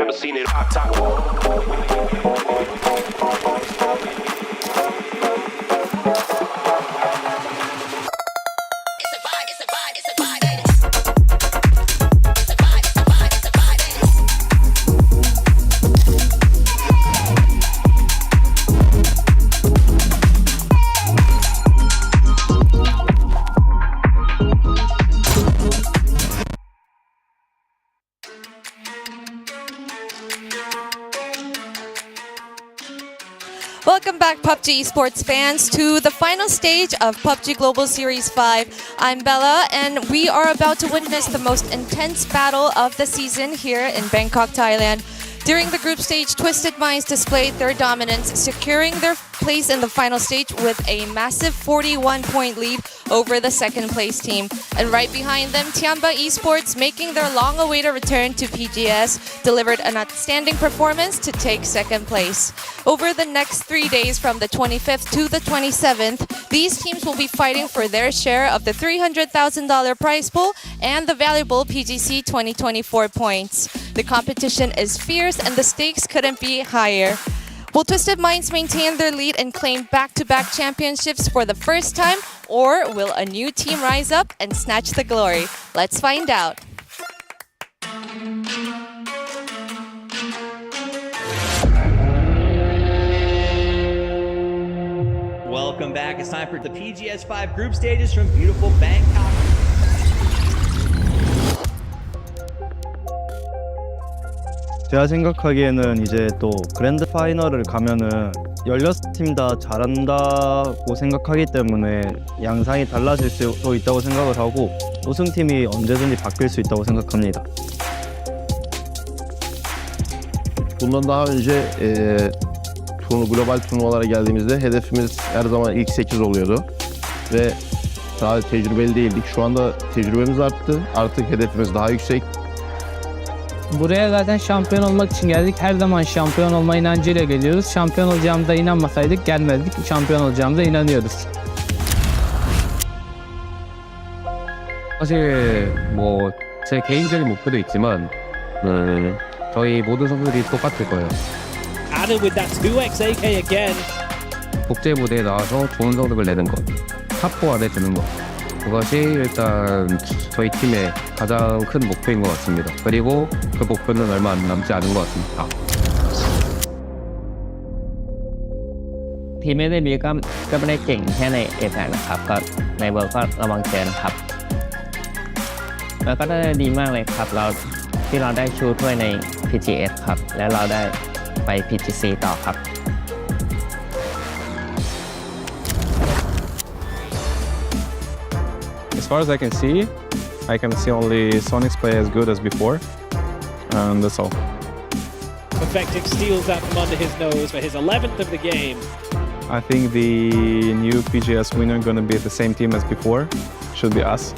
Ever seen it. Top.
Welcome back, PUBG Esports fans, to the final stage of PUBG Global Series 5. I'm Bella, and we are about to witness the most intense battle of the season here in Bangkok, Thailand. During the group stage, Twisted Minds displayed their dominance, securing their place in the final stage with a massive 41-point lead over the second-place team. And right behind them, Tiamba Esports, making their long-awaited return to PGS, delivered an outstanding performance to take second place. Over the next 3 days, from the 25th to the 27th, these teams will be fighting for their share of the $300,000 prize pool and the valuable PGC 2024 points. The competition is fierce and the stakes couldn't be higher. Will Twisted Minds maintain their lead and claim back-to-back championships for the first time, or will a new team rise up and snatch the glory? Let's find out.
Welcome back. It's time for the PGS 5 group stages from beautiful Bangkok.
제가 생각하기에는 이제 또 그랜드 파이널을 가면은 16팀 다 잘한다고 생각하기 때문에 양상이 달라질 수도 있다고 생각을 하고 우승팀이 언제든지 바뀔 수 있다고 생각합니다.
Bundan daha önce global turnuvalara geldiğimizde hedefimiz her zaman ilk 8 oluyordu ve daha tecrübeli değildik. Şu anda tecrübemiz arttı. Artık hedefimiz daha yüksek.
Buraya zaten şampiyon olmak için geldik. Her zaman şampiyon olma inancıyla geliyoruz. Şampiyon olacağımıza inanmasaydık gelmezdik. Şampiyon olacağımıza inanıyoruz.
사실 뭐 제 개인적인 목표도 있지만 저희 모든 선수들이 똑같을 거예요.
Added with that 2x AK again.
국제 무대에 나와서 좋은 성적을 내는 것, 탑4 안에 드는 것. 그것이 일단 저희 팀의 가장 큰 목표인 것 같습니다. 그리고 그 목표는 얼마 남지 않은 것 같습니다.
ทีมไม่ได้ดีก็ไม่ได้เก่งแค่ใน APAC นะครับก็ในเวิร์ก็ระวังเจอนะครับแล้วก็ได้ดีมากเลยครับที่เราได้ชูถ้วยใน PGS ครับแล้วเราได้ไป PGC ต่อครับ
As far as I can see only Sonics play as good as before, and that's all.
Perfecting steals that from under his nose for his 11th of the game.
I think the new PGS winner going to be the same team as before. Should be us.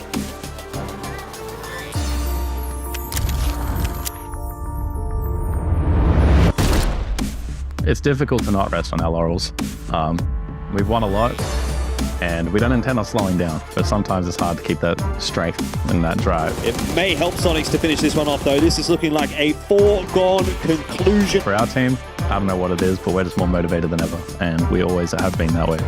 It's difficult to not rest on our laurels. We've won a lot, and we don't intend on slowing down, but sometimes it's hard to keep that strength and that drive.
It may help Sonics to finish this one off, though. This is looking like a foregone conclusion.
For our team, I don't know what it is, but we're just more motivated than ever, and we always have been that way.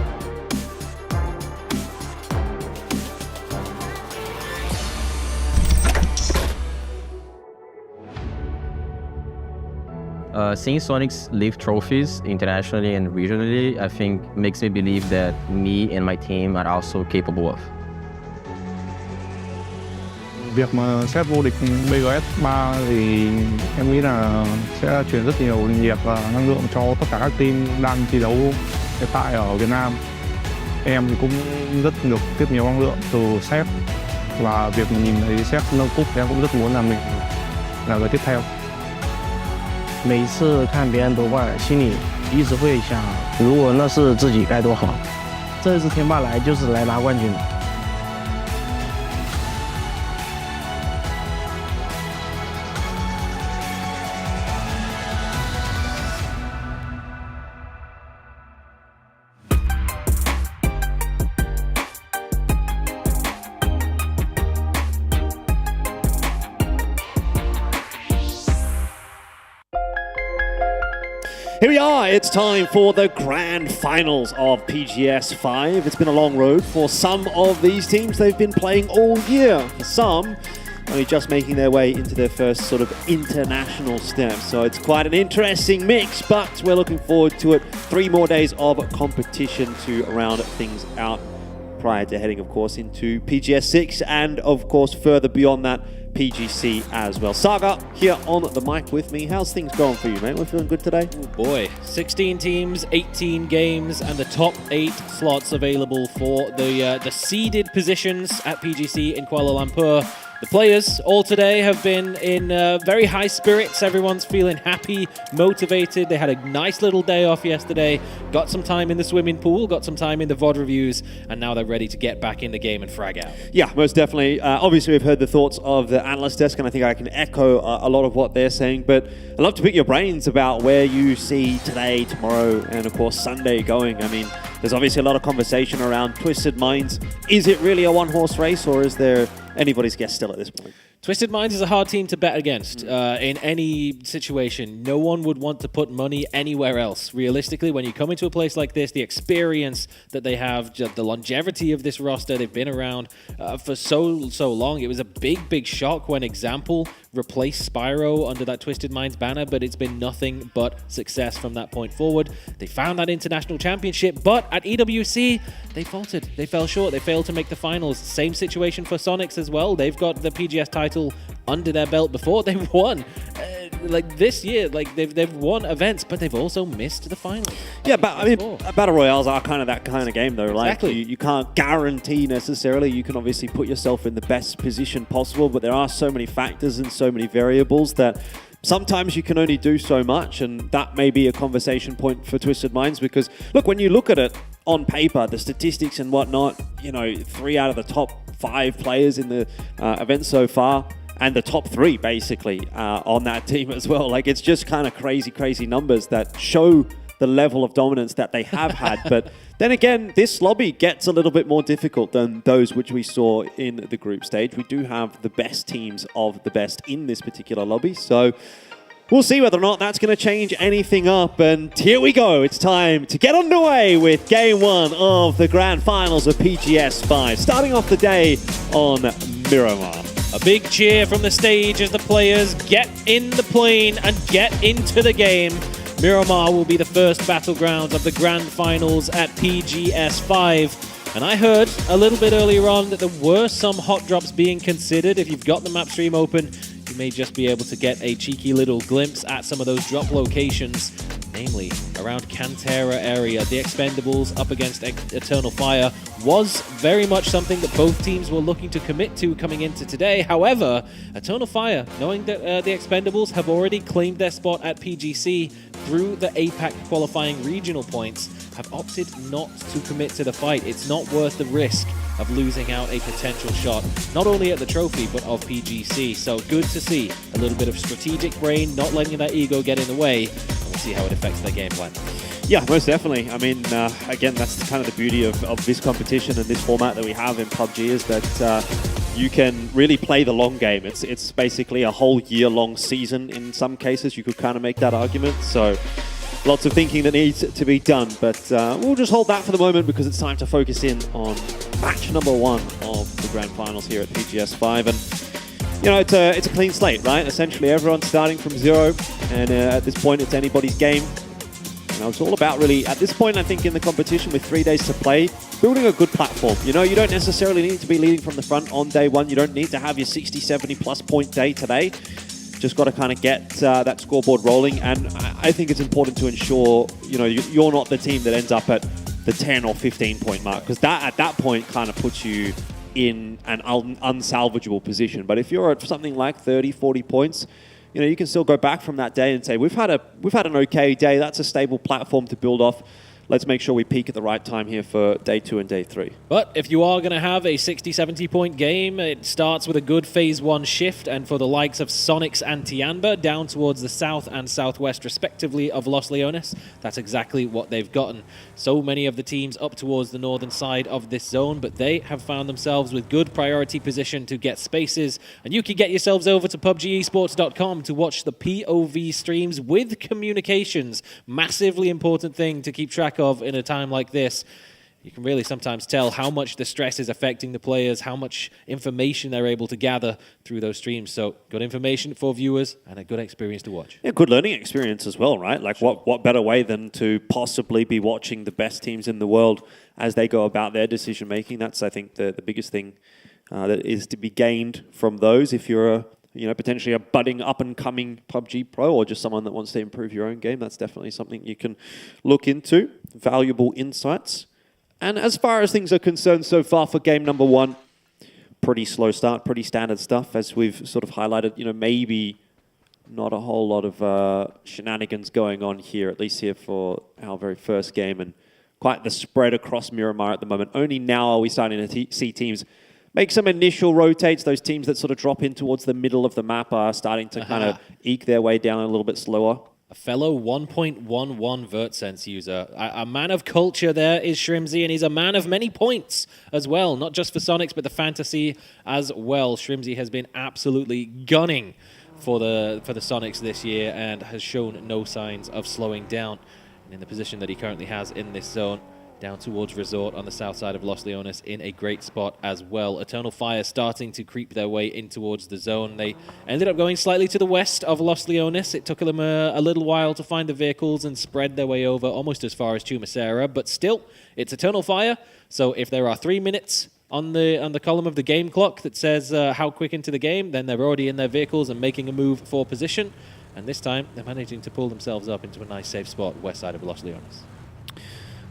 Seeing Sonics lift trophies internationally and regionally, I think makes me believe that me and my team are also capable of.
Việc mà xếp vô địch BGS 3 thì em nghĩ là sẽ truyền rất nhiều nhiệt và năng lượng cho tất cả các team đang thi đấu hiện tại ở Việt Nam. Em thì cũng rất được tiếp nhiều năng lượng từ sếp và việc nhìn thấy sếp nâng cúp thì em cũng rất muốn là mình là người tiếp theo.
每一次看别人夺冠，心里一直会想，如果那是自己该多好。这次天霸来就是来拿冠军的。
Here we are, it's time for the grand finals of PGS 5. It's been a long road for some of these teams. They've been playing all year. For some, only just making their way into their first sort of international step. So it's quite an interesting mix, but we're looking forward to it. 3 more days of competition to round things out prior to heading, of course, into PGS 6 and, of course, further beyond that, PGC as well. Saga here on the mic with me. How's things going for you, mate? We're feeling good today?
Oh boy, 16 teams, 18 games, and the top 8 slots available for the seeded positions at PGC in Kuala Lumpur. The players all today have been in very high spirits. Everyone's feeling happy, motivated. They had a nice little day off yesterday, got some time in the swimming pool, got some time in the VOD reviews, and now they're ready to get back in the game and frag out.
Yeah, most definitely. Obviously, we've heard the thoughts of the analyst desk, and I think I can echo a lot of what they're saying, but I'd love to pick your brains about where you see today, tomorrow, and of course Sunday going. I mean, there's obviously a lot of conversation around Twisted Minds. Is it really a one-horse race, or is there anybody's guess still at this point?
Twisted Minds is a hard team to bet against in any situation. No one would want to put money anywhere else. Realistically, when you come into a place like this, the experience that they have, the longevity of this roster, they've been around for so long. It was a big shock when Example replaced Spyro under that Twisted Minds banner, but it's been nothing but success from that point forward. They found that international championship, but at EWC, they faltered. They fell short. They failed to make the finals. Same situation for Sonics as well. They've got the PGS title under their belt before. They've won. Like this year, like they've won events, but they've also missed the finals.
Yeah, but I mean, battle royales are kind of that kind of game, though.
Exactly.
Like you can't guarantee necessarily. You can obviously put yourself in the best position possible, but there are so many factors and so many variables that sometimes you can only do so much, and that may be a conversation point for Twisted Minds. Because look, when you look at it on paper, the statistics and whatnot, you know, 3 out of the top 5 players in the event so far, and the top 3 basically on that team as well. Like, it's just kind of crazy numbers that show the level of dominance that they have had. But then again, this lobby gets a little bit more difficult than those which we saw in the group stage. We do have the best teams of the best in this particular lobby. So we'll see whether or not that's going to change anything up. And here we go. It's time to get underway with Game 1 of the Grand Finals of PGS 5. Starting off the day on Miramar.
A big cheer from the stage as the players get in the plane and get into the game. Miramar will be the first battleground of the grand finals at PGS 5. And I heard a little bit earlier on that there were some hot drops being considered. If you've got the map stream open, you may just be able to get a cheeky little glimpse at some of those drop locations, namely around Cantera area. The Expendables up against Eternal Fire was very much something that both teams were looking to commit to coming into today. However, Eternal Fire, knowing that the Expendables have already claimed their spot at PGC through the APAC qualifying regional points, have opted not to commit to the fight. It's not worth the risk of losing out a potential shot, not only at the trophy, but of PGC. So good to see a little bit of strategic brain, not letting that ego get in the way. We'll see how it affects their game plan.
Yeah, most definitely. I mean, again, that's kind of the beauty of this competition and this format that we have in PUBG is that you can really play the long game. It's basically a whole year-long season in some cases. You could kind of make that argument. So lots of thinking that needs to be done, but we'll just hold that for the moment because it's time to focus in on match number 1 of the grand finals here at PGS 5. And, you know, it's a clean slate, right? Essentially, everyone's starting from 0, and at this point, it's anybody's game. And it's all about really, at this point, I think, in the competition with 3 days to play, building a good platform. You know, you don't necessarily need to be leading from the front on day 1. You don't need to have your 60, 70 plus point day today. Just got to kind of get that scoreboard rolling, and I think it's important to ensure, you know, you're not the team that ends up at the 10 or 15 point mark, because that at that point kind of puts you in an unsalvageable position. But if you're at something like 30, 40 points, you know, you can still go back from that day and say, we've had an okay day. That's a stable platform to build off. Let's make sure we peak at the right time here for day 2 and day 3.
But if you are going to have a 60, 70 point game, it starts with a good phase 1 shift, and for the likes of Sonics and Tianba down towards the south and southwest respectively of Los Leones, that's exactly what they've gotten. So many of the teams up towards the northern side of this zone, but they have found themselves with good priority position to get spaces, and you can get yourselves over to PUBGesports.com to watch the POV streams with communications. Massively important thing to keep track of in a time like this. You can really sometimes tell how much the stress is affecting the players, how much information they're able to gather through those streams. So good information for viewers and a good experience to watch.
Yeah, good learning experience as well, right? Like what better way than to possibly be watching the best teams in the world as they go about their decision making. That's, I think, the biggest thing that is to be gained from those. If you're potentially a budding up-and-coming PUBG pro or just someone that wants to improve your own game, that's definitely something you can look into. Valuable insights. And as far as things are concerned so far for game number 1, pretty slow start, pretty standard stuff, as we've sort of highlighted. You know, maybe not a whole lot of shenanigans going on here, at least here for our very first game, and quite the spread across Miramar at the moment. Only now are we starting to see teams make some initial rotates. Those teams that sort of drop in towards the middle of the map are starting to kind of eke their way down a little bit slower.
A fellow 1.11 VertSense user. A man of culture there is Shrimzy, and he's a man of many points as well. Not just for Sonics, but the fantasy as well. Shrimzy has been absolutely gunning for the Sonics this year and has shown no signs of slowing down. And in the position that he currently has in this zone, down towards Resort on the south side of Los Leones, in a great spot as well. Eternal Fire starting to creep their way in towards the zone. They ended up going slightly to the west of Los Leones. It took them a little while to find the vehicles and spread their way over almost as far as Chumacera, but still, it's Eternal Fire. So if there are 3 minutes on the column of the game clock that says how quick into the game, then they're already in their vehicles and making a move for position. And this time, they're managing to pull themselves up into a nice safe spot west side of Los Leones.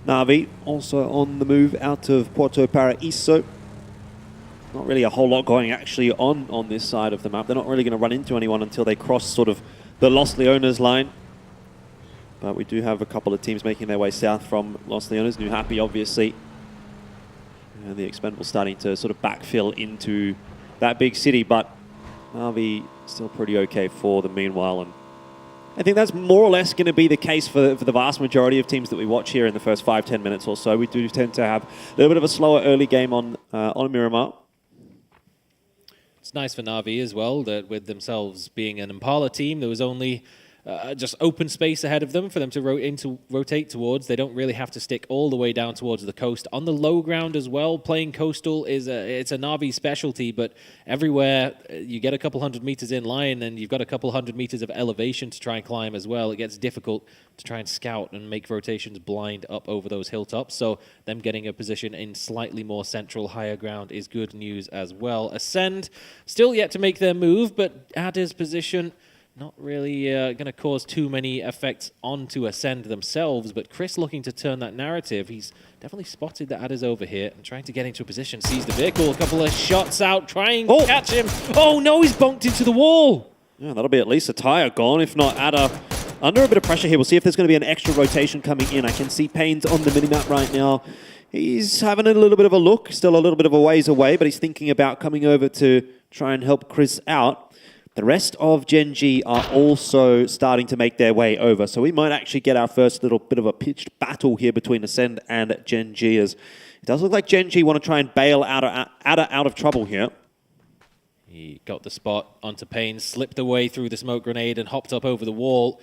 Na'Vi also on the move out of Puerto Paraíso. Not really a whole lot going actually on this side of the map. They're not really going to run into anyone until they cross sort of the Los Leones line. But we do have a couple of teams making their way south from Los Leones. New Happy, obviously. And the Expendables starting to sort of backfill into that big city. But Na'Vi still pretty okay for the meanwhile. And I think that's more or less going to be the case for the vast majority of teams that we watch here in the first 5-10 minutes or so. We do tend to have a little bit of a slower early game on Miramar.
It's nice for Na'Vi as well that with themselves being an Impala team, there was only just open space ahead of them for them to rotate towards. They don't really have to stick all the way down towards the coast. On the low ground as well, playing coastal it's a Na'Vi specialty, but everywhere you get a couple hundred meters in line and you've got a couple hundred meters of elevation to try and climb as well. It gets difficult to try and scout and make rotations blind up over those hilltops. So them getting a position in slightly more central, higher ground is good news as well. Ascend still yet to make their move, but Ada's position not really going to cause too many effects onto Ascend themselves, but Chris looking to turn that narrative. He's definitely spotted that Ada's over here and trying to get into a position, sees the vehicle, a couple of shots out, trying to catch him. Oh no, he's bumped into the wall.
Yeah, that'll be at least a tire gone, if not Ada under a bit of pressure here. We'll see if there's going to be an extra rotation coming in. I can see Payne's on the minimap right now. He's having a little bit of a look, still a little bit of a ways away, but he's thinking about coming over to try and help Chris out. The rest of Gen G are also starting to make their way over, so we might actually get our first little bit of a pitched battle here between Ascend and Gen G, as it does look like Gen G want to try and bail Ada out of trouble here.
He got the spot onto Payne, slipped away through the smoke grenade and hopped up over the wall.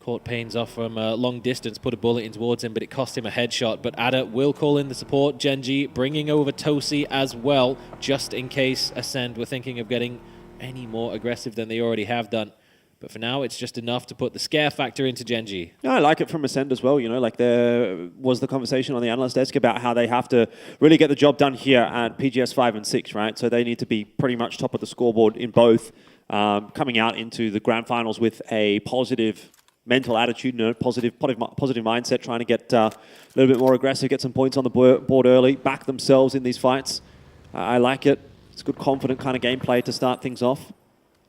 Caught Payne's off from a long distance, put a bullet in towards him, but it cost him a headshot. But Ada will call in the support. Gen G bringing over Tosi as well, just in case Ascend were thinking of getting any more aggressive than they already have done. But for now, it's just enough to put the scare factor into Gen G.
Yeah, I like it from Ascend as well. You know, like there was the conversation on the analyst desk about how they have to really get the job done here at PGS 5 and 6, right? So they need to be pretty much top of the scoreboard in both, coming out into the grand finals with a positive mental attitude, positive mindset, trying to get a little bit more aggressive, get some points on the board early, back themselves in these fights. I like it. It's a good, confident kind of gameplay to start things off.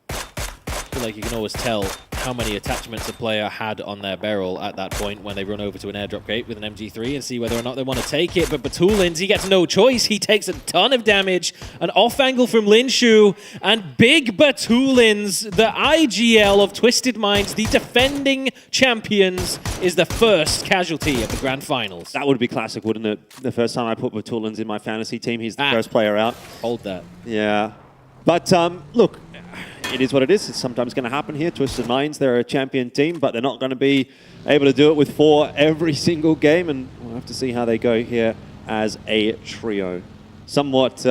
I feel like you can always tell how many attachments a player had on their barrel at that point when they run over to an airdrop gate with an MG3 and see whether or not they want to take it. But Batulins, he gets no choice. He takes a ton of damage. An off angle from Linshu, and big Batulins, the IGL of Twisted Minds, the defending champions, is the first casualty of the grand finals.
That would be classic, wouldn't it? The first time I put Batulins in my fantasy team, he's the first player out.
Hold that.
Yeah. But look, it is what it is. It's sometimes going to happen here. Twisted Minds, they're a champion team, but they're not going to be able to do it with 4 every single game, and we'll have to see how they go here as a trio. Somewhat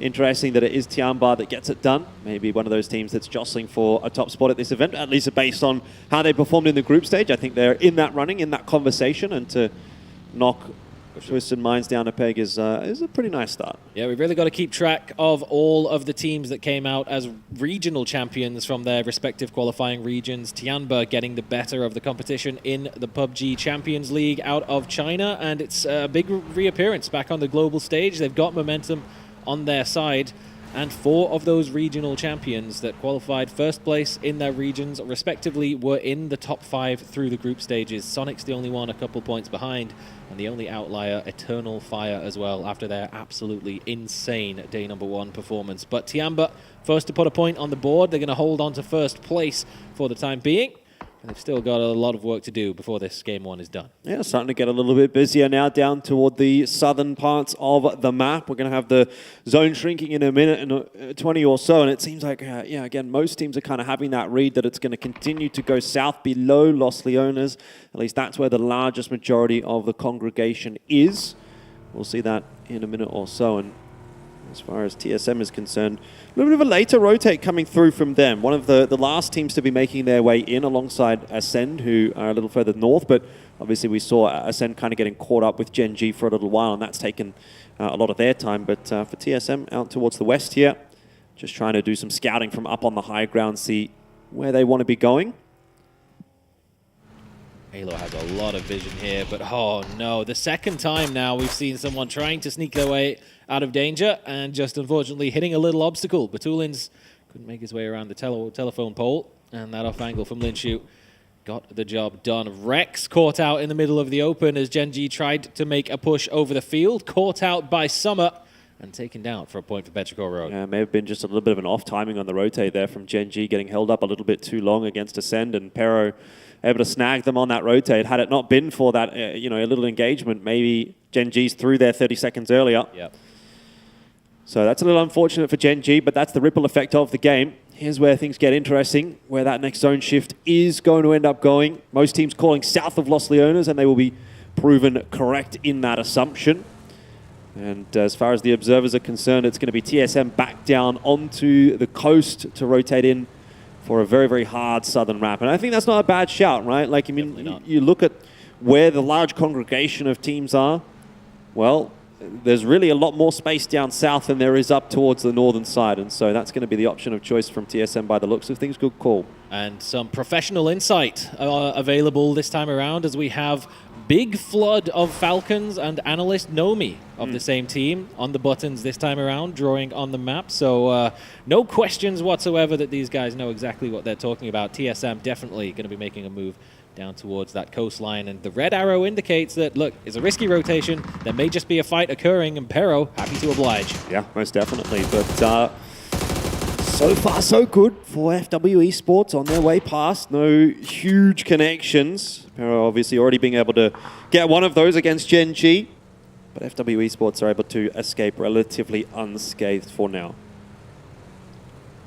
interesting that it is Tianba that gets it done. Maybe one of those teams that's jostling for a top spot at this event, at least based on how they performed in the group stage. I think they're in that running, in that conversation, and to knock Twisted Minds down a peg is a pretty nice start.
Yeah, we've really got to keep track of all of the teams that came out as regional champions from their respective qualifying regions. Tianba getting the better of the competition in the PUBG Champions League out of China, and it's a big reappearance back on the global stage. They've got momentum on their side, and 4 of those regional champions that qualified first place in their regions respectively were in the top 5 through the group stages. Sonic's the only one a couple points behind, and the only outlier, Eternal Fire, as well, after their absolutely insane day number 1 performance. But Tianba, first to put a point on the board. They're going to hold on to first place for the time being. And they've still got a lot of work to do before this game 1 is done.
Yeah, starting to get a little bit busier now down toward the southern parts of the map. We're going to have the zone shrinking in a minute and 20 or so, and it seems like, yeah, again, most teams are kind of having that read that it's going to continue to go south below Los Leones. At least that's where the largest majority of the congregation is. We'll see that in a minute or so, and as far as TSM is concerned, a little bit of a later rotate coming through from them. One of the last teams to be making their way in alongside Ascend, who are a little further north, but obviously we saw Ascend kind of getting caught up with Gen G for a little while, and that's taken a lot of their time. But for TSM, out towards the west here, just trying to do some scouting from up on the high ground, see where they want to be going.
Halo has a lot of vision here, but oh no, the second time now we've seen someone trying to sneak their way out of danger and just unfortunately hitting a little obstacle. Batulins couldn't make his way around the telephone pole, and that off angle from Linshu got the job done. Rex caught out in the middle of the open as Gen G tried to make a push over the field, caught out by Summer and taken down for a point for Petrichor Road.
Yeah, may have been just a little bit of an off timing on the rotate there from Gen G, getting held up a little bit too long against Ascend, and Pero able to snag them on that rotate. Had it not been for that, a little engagement, maybe Gen G's through there 30 seconds earlier.
Yep.
So that's a little unfortunate for Gen G, but that's the ripple effect of the game.
here's where things get interesting, where that next zone shift is going to end up going. Most teams calling south of Los Leones, and they will be proven correct in that assumption. And as far as the observers are concerned, it's going to be TSM back down onto the coast to rotate in for a very, very hard southern map. And I think that's not a bad shout, right? Like, I mean, you look at where the large congregation of teams are, well, there's really a lot more space down south than there is up towards the northern side. And so that's going to be the option of choice from TSM by the looks of things. Good call.
And some professional insight available this time around as we have big flood of Falcons and analyst Nomi of the same team on the buttons this time around, drawing on the map. So no questions whatsoever that these guys know exactly what they're talking about. TSM definitely going to be making a move down towards that coastline, and the red arrow indicates that, look, it's a risky rotation. There may just be a fight occurring, and Pero happy to oblige.
Yeah, most definitely. But so far, so good for FW Esports on their way past. No huge connections. Pero obviously already being able to get one of those against Gen G, but FW Esports are able to escape relatively unscathed for now.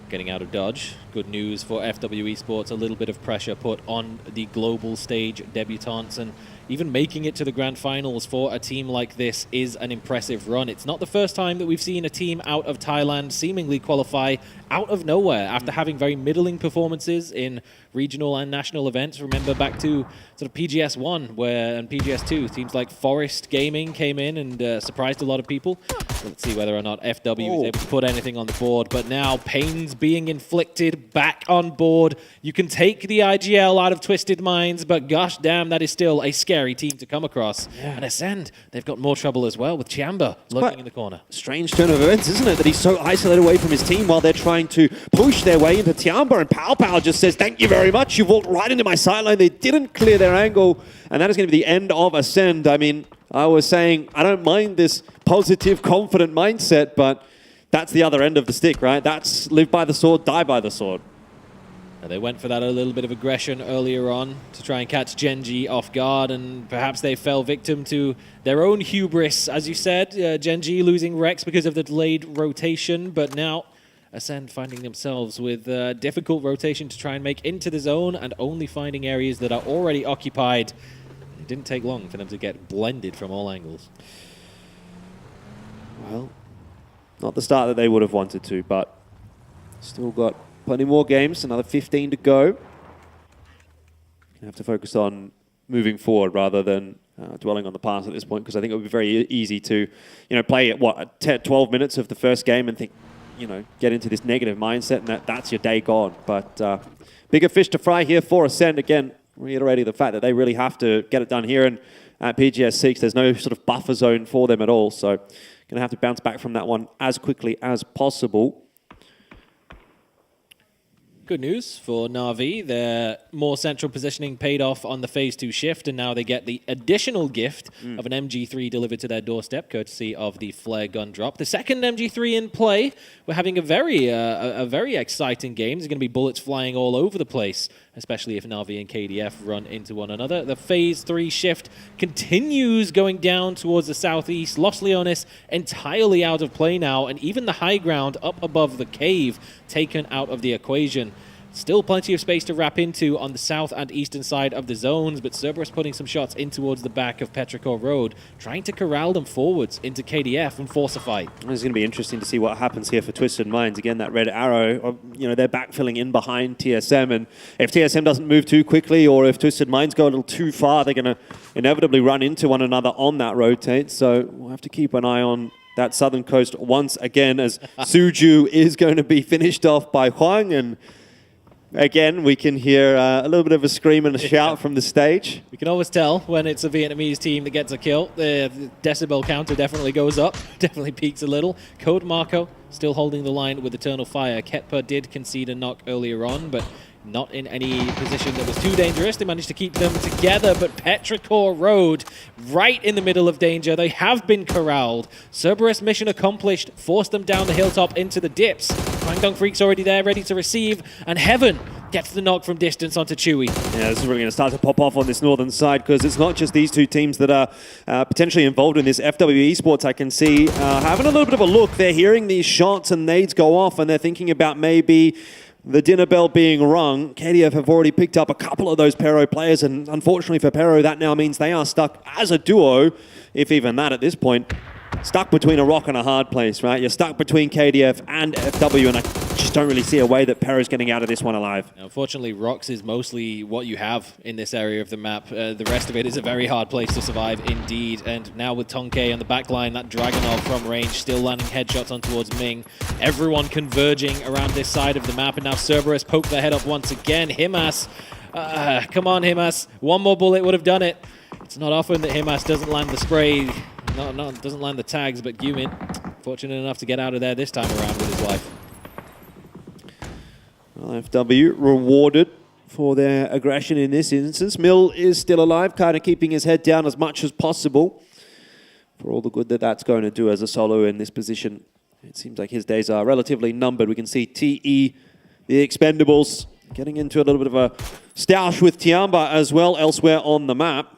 Getting out of dodge. Good news for FW Esports. A little bit of pressure put on the global stage debutants, and even making it to the grand finals for a team like this is an impressive run. It's not the first time that we've seen a team out of Thailand seemingly qualify out of nowhere after having very middling performances in regional and national events. Remember back to sort of PGS 1 and PGS 2, teams like Forest Gaming came in and surprised a lot of people. Let's see whether or not FW is able to put anything on the board. But now pains being inflicted back on board. You can take the IGL out of Twisted Minds, but gosh damn, that is still a scary team to come across. Yeah. And Ascend, they've got more trouble as well with Chiamba lurking in the corner.
Strange turn of events, isn't it? That he's so isolated away from his team while they're trying to push their way into Tiamba, and Pow Pow just says, thank you very much. You walked right into my sideline. They didn't clear their angle, and that is going to be the end of Ascend. I mean, I was saying, I don't mind this positive, confident mindset, but that's the other end of the stick, right? That's live by the sword, die by the sword.
They went for that a little bit of aggression earlier on to try and catch Genji off guard, and perhaps they fell victim to their own hubris. As you said, Genji losing Rex because of the delayed rotation, but now Ascend finding themselves with difficult rotation to try and make into the zone and only finding areas that are already occupied. It didn't take long for them to get blended from all angles.
Well, not the start that they would have wanted to, but still got plenty more games, another 15 to go. You have to focus on moving forward rather than dwelling on the past at this point, because I think it would be very easy to, play at 10, 12 minutes of the first game and think, get into this negative mindset, and that's your day gone. But bigger fish to fry here for Ascend. Again, reiterating the fact that they really have to get it done here, and at PGS 6, there's no sort of buffer zone for them at all, so going to have to bounce back from that one as quickly as possible.
Good news for Na'Vi. Their more central positioning paid off on the Phase 2 shift, and now they get the additional gift of an MG3 delivered to their doorstep, courtesy of the flare gun drop. The second MG3 in play. We're having a very exciting game. There's going to be bullets flying all over the place, especially if Na'Vi and KDF run into one another. The Phase 3 shift continues going down towards the southeast. Los Leones entirely out of play now, and even the high ground up above the cave taken out of the equation. Still plenty of space to wrap into on the south and eastern side of the zones, but Cerberus putting some shots in towards the back of Petrichor Road, trying to corral them forwards into KDF and force a fight.
It's going to be interesting to see what happens here for Twisted Minds. Again, that red arrow, they're backfilling in behind TSM, and if TSM doesn't move too quickly, or if Twisted Minds go a little too far, they're going to inevitably run into one another on that rotate. So we'll have to keep an eye on that southern coast once again, as Suju is going to be finished off by Huang, and again, we can hear a little bit of a scream and a shout from the stage.
We can always tell when it's a Vietnamese team that gets a kill. The decibel counter definitely goes up, definitely peaks a little. Code Marco still holding the line with Eternal Fire. Ketpa did concede a knock earlier on, but not in any position that was too dangerous. They managed to keep them together, but Petrichor Road right in the middle of danger. They have been corralled. Cerberus mission accomplished, forced them down the hilltop into the dips. Kwangdong Freak's already there, ready to receive, and Heaven gets the knock from distance onto Chewy.
Yeah, this is really going to start to pop off on this northern side, because it's not just these two teams that are potentially involved in this. FW Esports, I can see, having a little bit of a look. They're hearing these shots and nades go off, and they're thinking about maybe the dinner bell being rung. KDF have already picked up a couple of those Pero players, and unfortunately for Pero, that now means they are stuck as a duo, if even that at this point. Stuck between a rock and a hard place, right? You're stuck between KDF and FW, and I just don't really see a way that Pero's getting out of this one alive.
Unfortunately, rocks is mostly what you have in this area of the map. The rest of it is a very hard place to survive indeed. And now with Tonke on the back line, that Dragunov from range still landing headshots on towards Ming. Everyone converging around this side of the map, and now Cerberus poke their head up once again. Himas, come on Himas, one more bullet would have done it. It's not often that Himas doesn't land the spray. Doesn't land the tags, but Yumin, fortunate enough to get out of there this time around with his life.
Well, FW rewarded for their aggression in this instance. Mill is still alive, kind of keeping his head down as much as possible for all the good that that's going to do as a solo in this position. It seems like his days are relatively numbered. We can see TE, the Expendables, getting into a little bit of a stoush with Tiamba as well elsewhere on the map.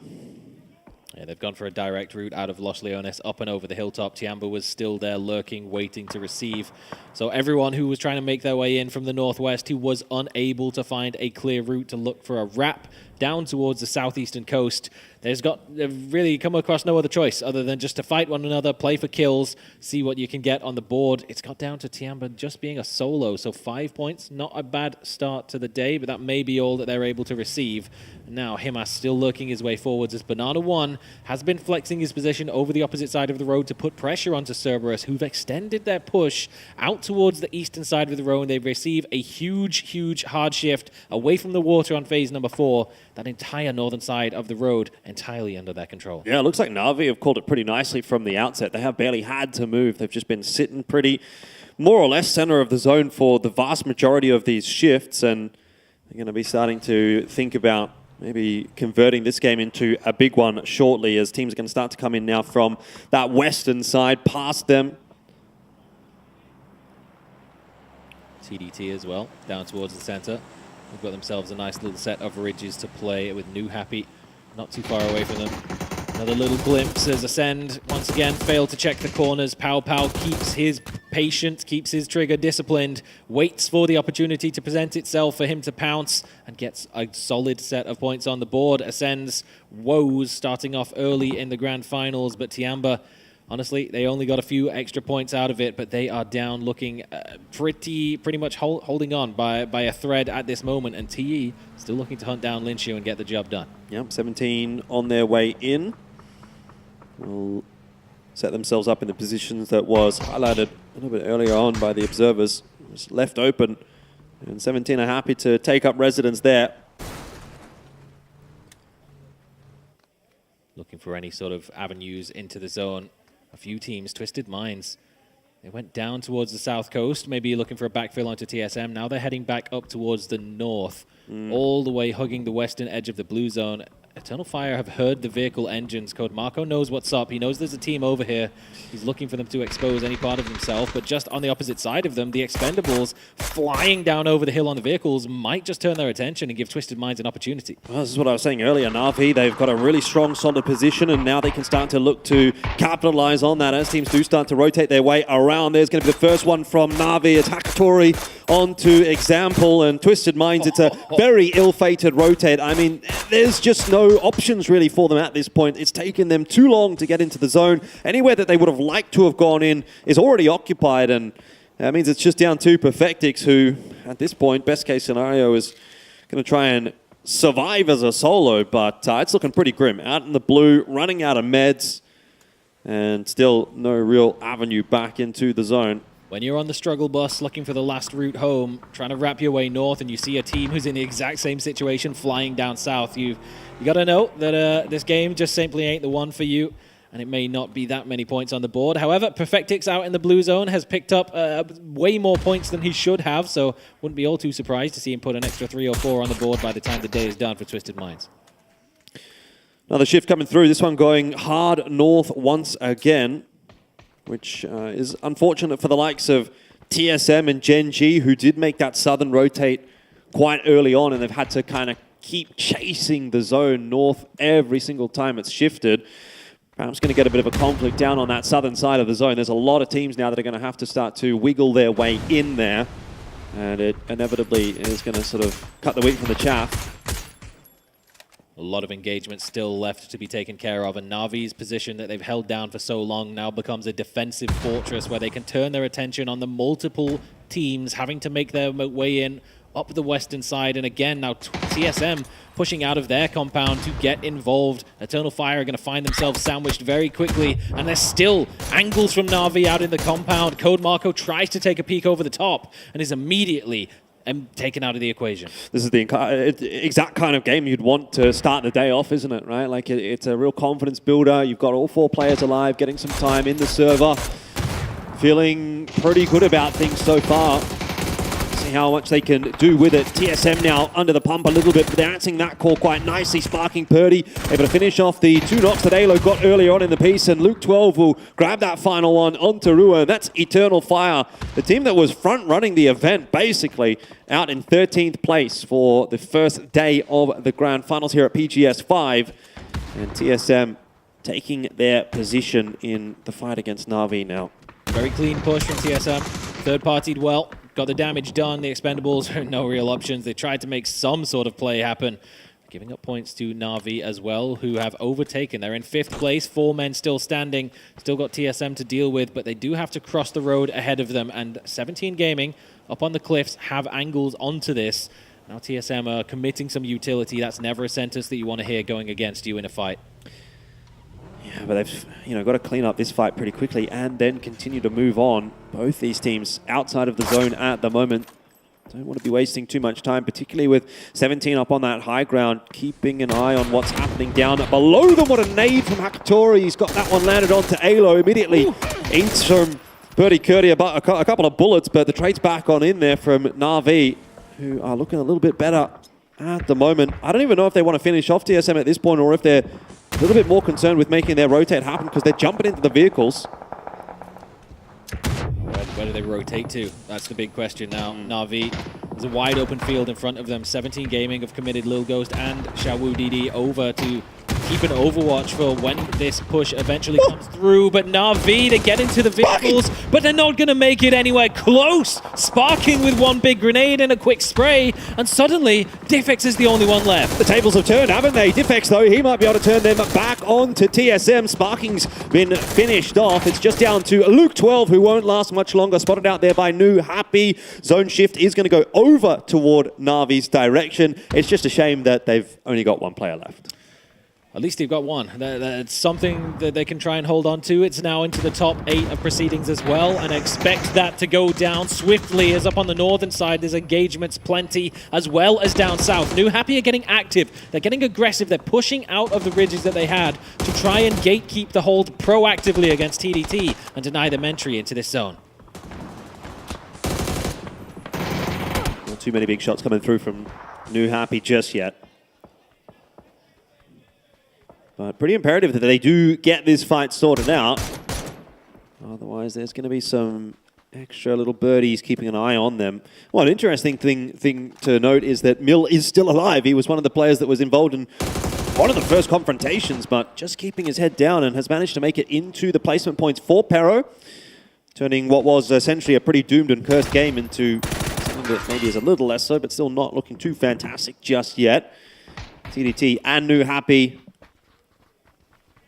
Yeah, they've gone for a direct route out of Los Leones up and over the hilltop. Tiamba was still there lurking, waiting to receive. So everyone who was trying to make their way in from the northwest who was unable to find a clear route to look for a wrap down towards the southeastern coast, they've really come across no other choice other than just to fight one another, play for kills, see what you can get on the board. It's got down to Tiamba just being a solo, so 5 points, not a bad start to the day, but that may be all that they're able to receive. Now Himas still lurking his way forwards as Banana One has been flexing his position over the opposite side of the road to put pressure onto Cerberus, who've extended their push out towards the eastern side of the road. They receive a huge hard shift away from the water on phase number 4. That entire northern side of the road entirely under their control.
Yeah, it looks like Na'Vi have called it pretty nicely from the outset. They have barely had to move. They've just been sitting pretty more or less center of the zone for the vast majority of these shifts, and they're going to be starting to think about maybe converting this game into a big one shortly, as teams are going to start to come in now from that western side past them.
TDT as well, down towards the center. They've got themselves a nice little set of ridges to play with New Happy not too far away from them. Another little glimpse as Ascend once again failed to check the corners. Pow Pow keeps his patience, keeps his trigger disciplined, waits for the opportunity to present itself for him to pounce, and gets a solid set of points on the board. Ascend's woes starting off early in the grand finals, but Tiamba, honestly, they only got a few extra points out of it, but they are down looking pretty much holding on by a thread at this moment, and TE still looking to hunt down Linshio and get the job done.
Yep, 17 on their way in. Will set themselves up in the positions that was highlighted a little bit earlier on by the observers. It was left open, and 17 are happy to take up residence there.
Looking for any sort of avenues into the zone. A few teams, Twisted Minds, they went down towards the south coast, maybe looking for a backfill onto TSM. Now they're heading back up towards the north, all the way hugging the western edge of the blue zone. Eternal Fire have heard the vehicle engines. Code Marco knows what's up. He knows there's a team over here. He's looking for them to expose any part of himself, but just on the opposite side of them, the Expendables flying down over the hill on the vehicles might just turn their attention and give Twisted Minds an opportunity.
Well, this is what I was saying earlier. Na'Vi, they've got a really strong, solid position, and now they can start to look to capitalize on that as teams do start to rotate their way around. There's going to be the first one from Na'Vi. It's Hakatori onto Example, and Twisted Minds, it's a very ill-fated rotate. I mean, there's just no options really for them at this point. It's taken them too long to get into the zone. Anywhere that they would have liked to have gone in is already occupied, and that means it's just down to Perfectix, who at this point, best case scenario, is going to try and survive as a solo, but it's looking pretty grim. Out in the blue, running out of meds, and still no real avenue back into the zone.
When you're on the struggle bus looking for the last route home, trying to wrap your way north, and you see a team who's in the exact same situation flying down south, you got to know that this game just simply ain't the one for you, and it may not be that many points on the board. However, Perfectix out in the blue zone has picked up way more points than he should have, so wouldn't be all too surprised to see him put an extra 3 or 4 on the board by the time the day is done for Twisted Minds.
Another shift coming through, this one going hard north once again, which is unfortunate for the likes of TSM and Gen G, who did make that southern rotate quite early on, and they've had to kind of keep chasing the zone north every single time it's shifted. Perhaps going to get a bit of a conflict down on that southern side of the zone. There's a lot of teams now that are going to have to start to wiggle their way in there. And it inevitably is going to sort of cut the wheat from the chaff.
A lot of engagement still left to be taken care of, and Na'Vi's position that they've held down for so long now becomes a defensive fortress where they can turn their attention on the multiple teams having to make their way in up the western side. And again, now TSM pushing out of their compound to get involved. Eternal Fire are going to find themselves sandwiched very quickly, and there's still angles from Na'Vi out in the compound. Code Marco tries to take a peek over the top and is immediately taken out of the equation.
This is the exact kind of game you'd want to start the day off, isn't it? Right? Like it's a real confidence builder. You've got all 4 players alive, getting some time in the server, feeling pretty good about things so far. See how much they can do with it. TSM now under the pump a little bit, but they're answering that call quite nicely. Sparking Purdy able to finish off the 2 knocks that Alo got earlier on in the piece, and Luke 12 will grab that final one onto Rua. That's Eternal Fire, the team that was front running the event, basically out in 13th place for the first day of the grand finals here at PGS 5, and TSM taking their position in the fight against Na'Vi now.
Very clean push from TSM. Third-partied well. Got the damage done. The Expendables are no real options. They tried to make some sort of play happen. Giving up points to Na'Vi as well, who have overtaken. They're in 5th place. 4 men still standing. Still got TSM to deal with, but they do have to cross the road ahead of them. And 17 Gaming up on the cliffs have angles onto this. Now TSM are committing some utility. That's never a sentence that you want to hear going against you in a fight.
Yeah, but they've got to clean up this fight pretty quickly and then continue to move on. Both these teams outside of the zone at the moment. Don't want to be wasting too much time, particularly with 17 up on that high ground, keeping an eye on what's happening down below them. What a nade from Hakatori. He's got that one landed onto Alo immediately. Eats from Birdie Curdy about a couple of bullets, but the trade's back on in there from Na'Vi, who are looking a little bit better at the moment. I don't even know if they want to finish off TSM at this point or if they're a little bit more concerned with making their rotate happen because they're jumping into the vehicles.
Where do they rotate to? That's the big question now. Na'Vi, there's a wide open field in front of them. 17 Gaming have committed Lil Ghost and Xiaowu DD over to keep an overwatch for when this push eventually comes through. But Na'Vi, they get into the vehicles, but they're not going to make it anywhere close. Sparking with one big grenade and a quick spray, and suddenly Diffex is the only one left.
The tables have turned, haven't they? Diffex, though, he might be able to turn them back on to TSM. Sparking's been finished off. It's just down to Luke 12, who won't last much longer. Spotted out there by New Happy. Zone shift is going to go over toward Na'Vi's direction. It's just a shame that they've only got 1 player left.
At least they've got 1. That's something that they can try and hold on to. It's now into the top 8 of proceedings as well, and I expect that to go down swiftly as up on the northern side there's engagements plenty, as well as down south. New Happy are getting active. They're getting aggressive. They're pushing out of the ridges that they had to try and gatekeep the hold proactively against TDT and deny them entry into this zone.
Not too many big shots coming through from New Happy just yet. But pretty imperative that they do get this fight sorted out. Otherwise, there's going to be some extra little birdies keeping an eye on them. Well, an interesting thing to note is that Mill is still alive. He was one of the players that was involved in one of the first confrontations, but just keeping his head down and has managed to make it into the placement points for Pero, turning what was essentially a pretty doomed and cursed game into something that maybe is a little less so, but still not looking too fantastic just yet. TDT and New Happy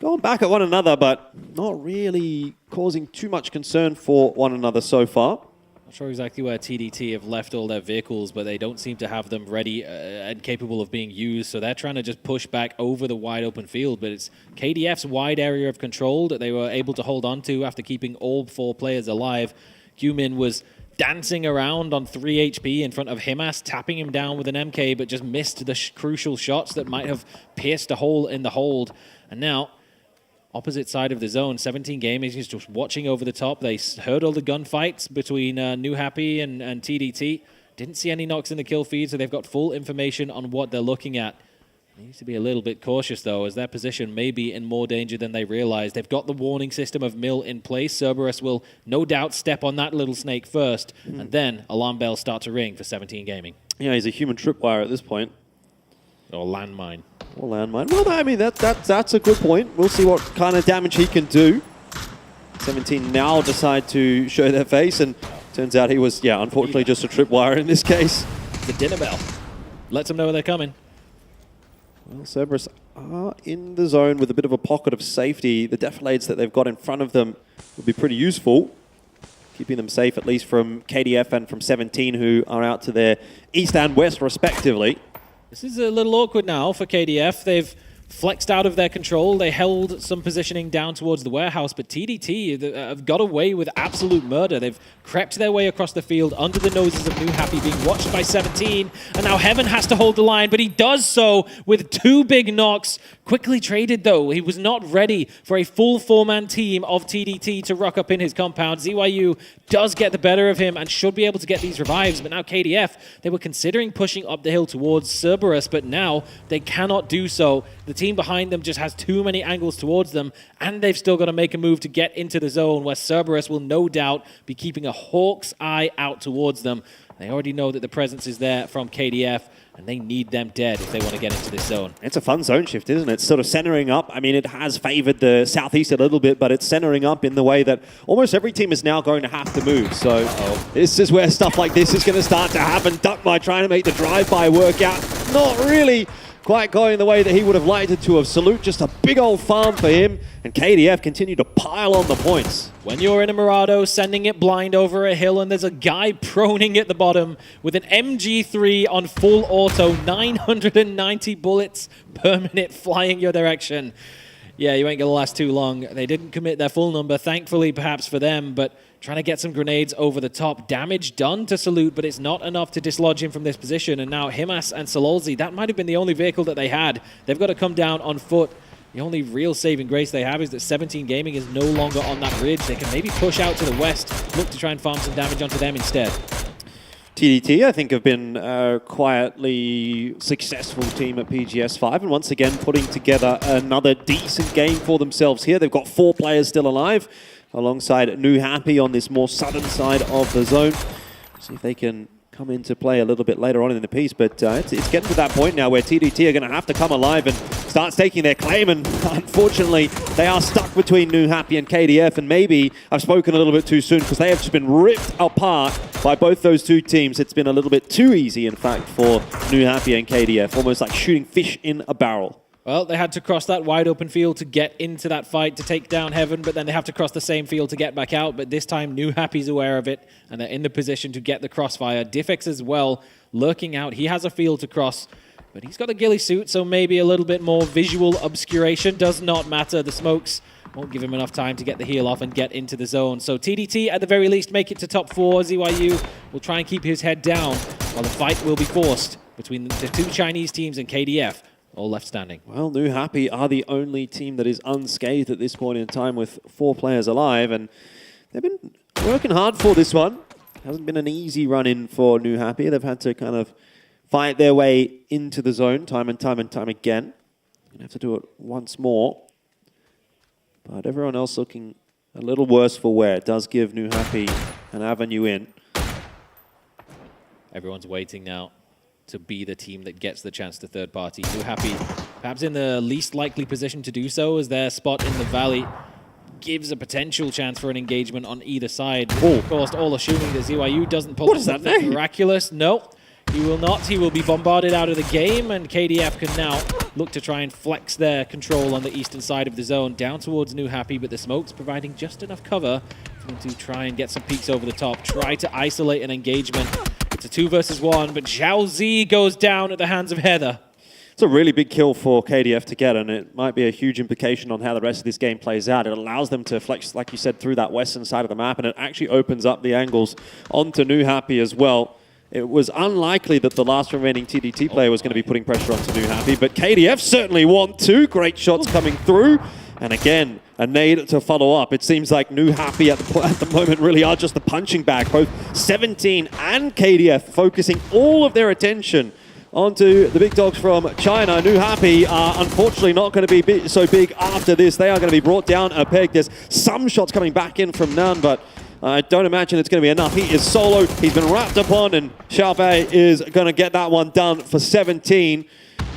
going back at one another, but not really causing too much concern for one another so far.
Not sure exactly where TDT have left all their vehicles, but they don't seem to have them ready and capable of being used, so they're trying to just push back over the wide open field, but it's KDF's wide area of control that they were able to hold on to after keeping all 4 players alive. Qmin was dancing around on 3 HP in front of Himas, tapping him down with an MK, but just missed the crucial shots that might have pierced a hole in the hold. And now, opposite side of the zone, 17 Gaming is just watching over the top. They heard all the gunfights between New Happy and TDT. Didn't see any knocks in the kill feed, so they've got full information on what they're looking at. They need to be a little bit cautious, though, as their position may be in more danger than they realize. They've got the warning system of Mill in place. Cerberus will no doubt step on that little snake first, and then alarm bells start to ring for 17 Gaming.
Yeah, he's a human tripwire at this point.
Or landmine.
Or landmine. Well, I mean, that's a good point. We'll see what kind of damage he can do. 17 now decide to show their face, and Turns out he was, unfortunately just a tripwire in this case.
The dinner bell lets them know they're coming.
Well, Cerberus are in the zone with a bit of a pocket of safety. The defilades that they've got in front of them will be pretty useful, keeping them safe at least from KDF and from 17, who are out to their east and west respectively.
This is a little awkward now for KDF. They've flexed out of their control. They held some positioning down towards the warehouse, but TDT have got away with absolute murder. They've crept their way across the field under the noses of New Happy, being watched by 17, and now Heaven has to hold the line, but he does so with 2 big knocks. Quickly traded, though. He was not ready for a full 4-man team of TDT to rock up in his compound. ZYU does get the better of him and should be able to get these revives, but now KDF, they were considering pushing up the hill towards Cerberus, but now they cannot do so. The team behind them just has too many angles towards them, and they've still got to make a move to get into the zone, where Cerberus will no doubt be keeping a hawk's eye out towards them. They already know that the presence is there from KDF, and they need them dead if they want to get into this zone.
It's a fun zone shift, isn't it? Sort of centering up. I mean, it has favored the southeast a little bit, but it's centering up in the way that almost every team is now going to have to move. So this is where stuff like this is going to start to happen. Duckby trying to make the drive-by work out. Not really quite going the way that he would have liked it to have. Salute, just a big old farm for him, and KDF continue to pile on the points.
When you're in a Murado, sending it blind over a hill, and there's a guy proning at the bottom with an MG3 on full auto, 990 bullets per minute flying your direction. Yeah, you ain't going to last too long. They didn't commit their full number, thankfully, perhaps for them, but trying to get some grenades over the top. Damage done to Salute, but it's not enough to dislodge him from this position. And now Himas and Sololzi, that might have been the only vehicle that they had. They've got to come down on foot. The only real saving grace they have is that 17 Gaming is no longer on that bridge. They can maybe push out to the west, look to try and farm some damage onto them instead.
TDT, I think, have been a quietly successful team at PGS5, and once again putting together another decent game for themselves here. They've got 4 players still alive, alongside New Happy on this more southern side of the zone. See if they can come into play a little bit later on in the piece, but it's getting to that point now where TDT are going to have to come alive and start staking their claim, and unfortunately they are stuck between New Happy and KDF, and maybe I've spoken a little bit too soon because they have just been ripped apart by both those two teams. It's been a little bit too easy, in fact, for New Happy and KDF, almost like shooting fish in a barrel.
Well, they had to cross that wide open field to get into that fight to take down Heaven, but then they have to cross the same field to get back out. But this time, New Happy's aware of it, and they're in the position to get the crossfire. Diffix as well, lurking out. He has a field to cross, but he's got a ghillie suit, so maybe a little bit more visual obscuration. Does not matter. The smokes won't give him enough time to get the heal off and get into the zone. So TDT, at the very least, make it to top 4. ZYU will try and keep his head down, while the fight will be forced between the 2 Chinese teams and KDF. All left standing.
Well, New Happy are the only team that is unscathed at this point in time with 4 players alive, and they've been working hard for this one. Hasn't been an easy run-in for New Happy. They've had to kind of fight their way into the zone time and time again. Gonna have to do it once more. But everyone else looking a little worse for wear. It does give New Happy an avenue in.
Everyone's waiting now to be the team that gets the chance to third party. New Happy, perhaps in the least likely position to do so, as their spot in the valley gives a potential chance for an engagement on either side. Of course, all assuming that ZYU doesn't pull something miraculous. No, he will not. He will be bombarded out of the game, and KDF can now look to try and flex their control on the eastern side of the zone down towards New Happy, but the smoke's providing just enough cover for them to try and get some peeks over the top, try to isolate an engagement. It's a 2 versus 1, but Zhao Zi goes down at the hands of Heather.
It's a really big kill for KDF to get, and it might be a huge implication on how the rest of this game plays out. It allows them to flex, like you said, through that western side of the map, and it actually opens up the angles onto New Happy as well. It was unlikely that the last remaining TDT player was going to be putting pressure onto New Happy, but KDF certainly want to. Great shots coming through, and again, a nade to follow up. It seems like New Happy at the moment really are just the punching bag. Both 17 and KDF focusing all of their attention onto the big dogs from China. New Happy are unfortunately not going to be so big after this. They are going to be brought down a peg. There's some shots coming back in from Nan, but I don't imagine it's going to be enough. He is solo. He's been wrapped upon, and Xiaofei is going to get that one done for 17.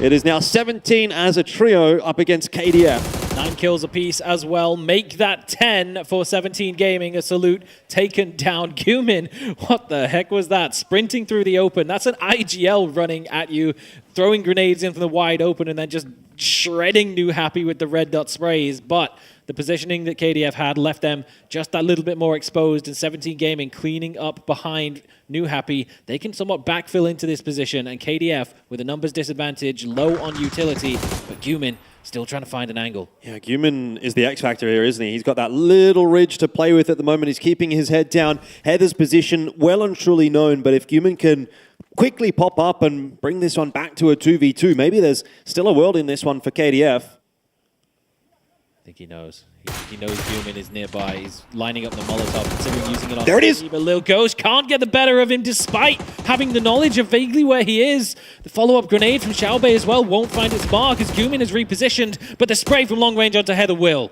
It is now 17 as a trio up against KDF.
9 kills apiece as well. Make that 10 for 17 Gaming. A salute taken down. Gumin, what the heck was that? Sprinting through the open. That's an IGL running at you, throwing grenades in from the wide open, and then just shredding New Happy with the red dot sprays. But the positioning that KDF had left them just that little bit more exposed, and 17 Gaming cleaning up behind New Happy. They can somewhat backfill into this position, and KDF with a numbers disadvantage, low on utility, but Gumin still trying to find an angle.
Yeah, Gumin is the X factor here, isn't he? He's got that little ridge to play with at the moment. He's keeping his head down. Heather's position well and truly known, but if Gumin can quickly pop up and bring this one back to a 2v2, maybe there's still a world in this one for KDF.
I think he knows. He knows Gumin is nearby. He's lining up the Molotov, considering using it on
there it is.
But Lil Ghost can't get the better of him despite having the knowledge of vaguely where he is. The follow-up grenade from Xiaobei as well won't find its mark as Gumin is repositioned, but the spray from long range onto Heather will.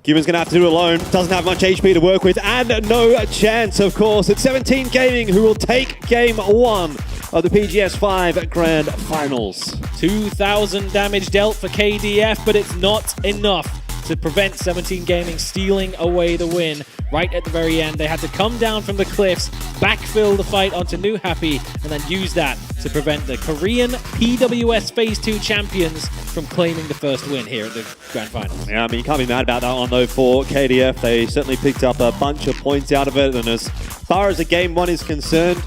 Gumin's going to have to do it alone. Doesn't have much HP to work with, and no chance, of course. It's 17 Gaming who will take game 1 of the PGS 5 Grand Finals.
2,000 damage dealt for KDF, but it's not enough to prevent 17 Gaming stealing away the win. Right at the very end, they had to come down from the cliffs, backfill the fight onto New Happy, and then use that to prevent the Korean PWS Phase 2 champions from claiming the first win here at the Grand Finals.
Yeah, I mean, you can't be mad about that one, though, for KDF. They certainly picked up a bunch of points out of it, and as far as the game 1 is concerned,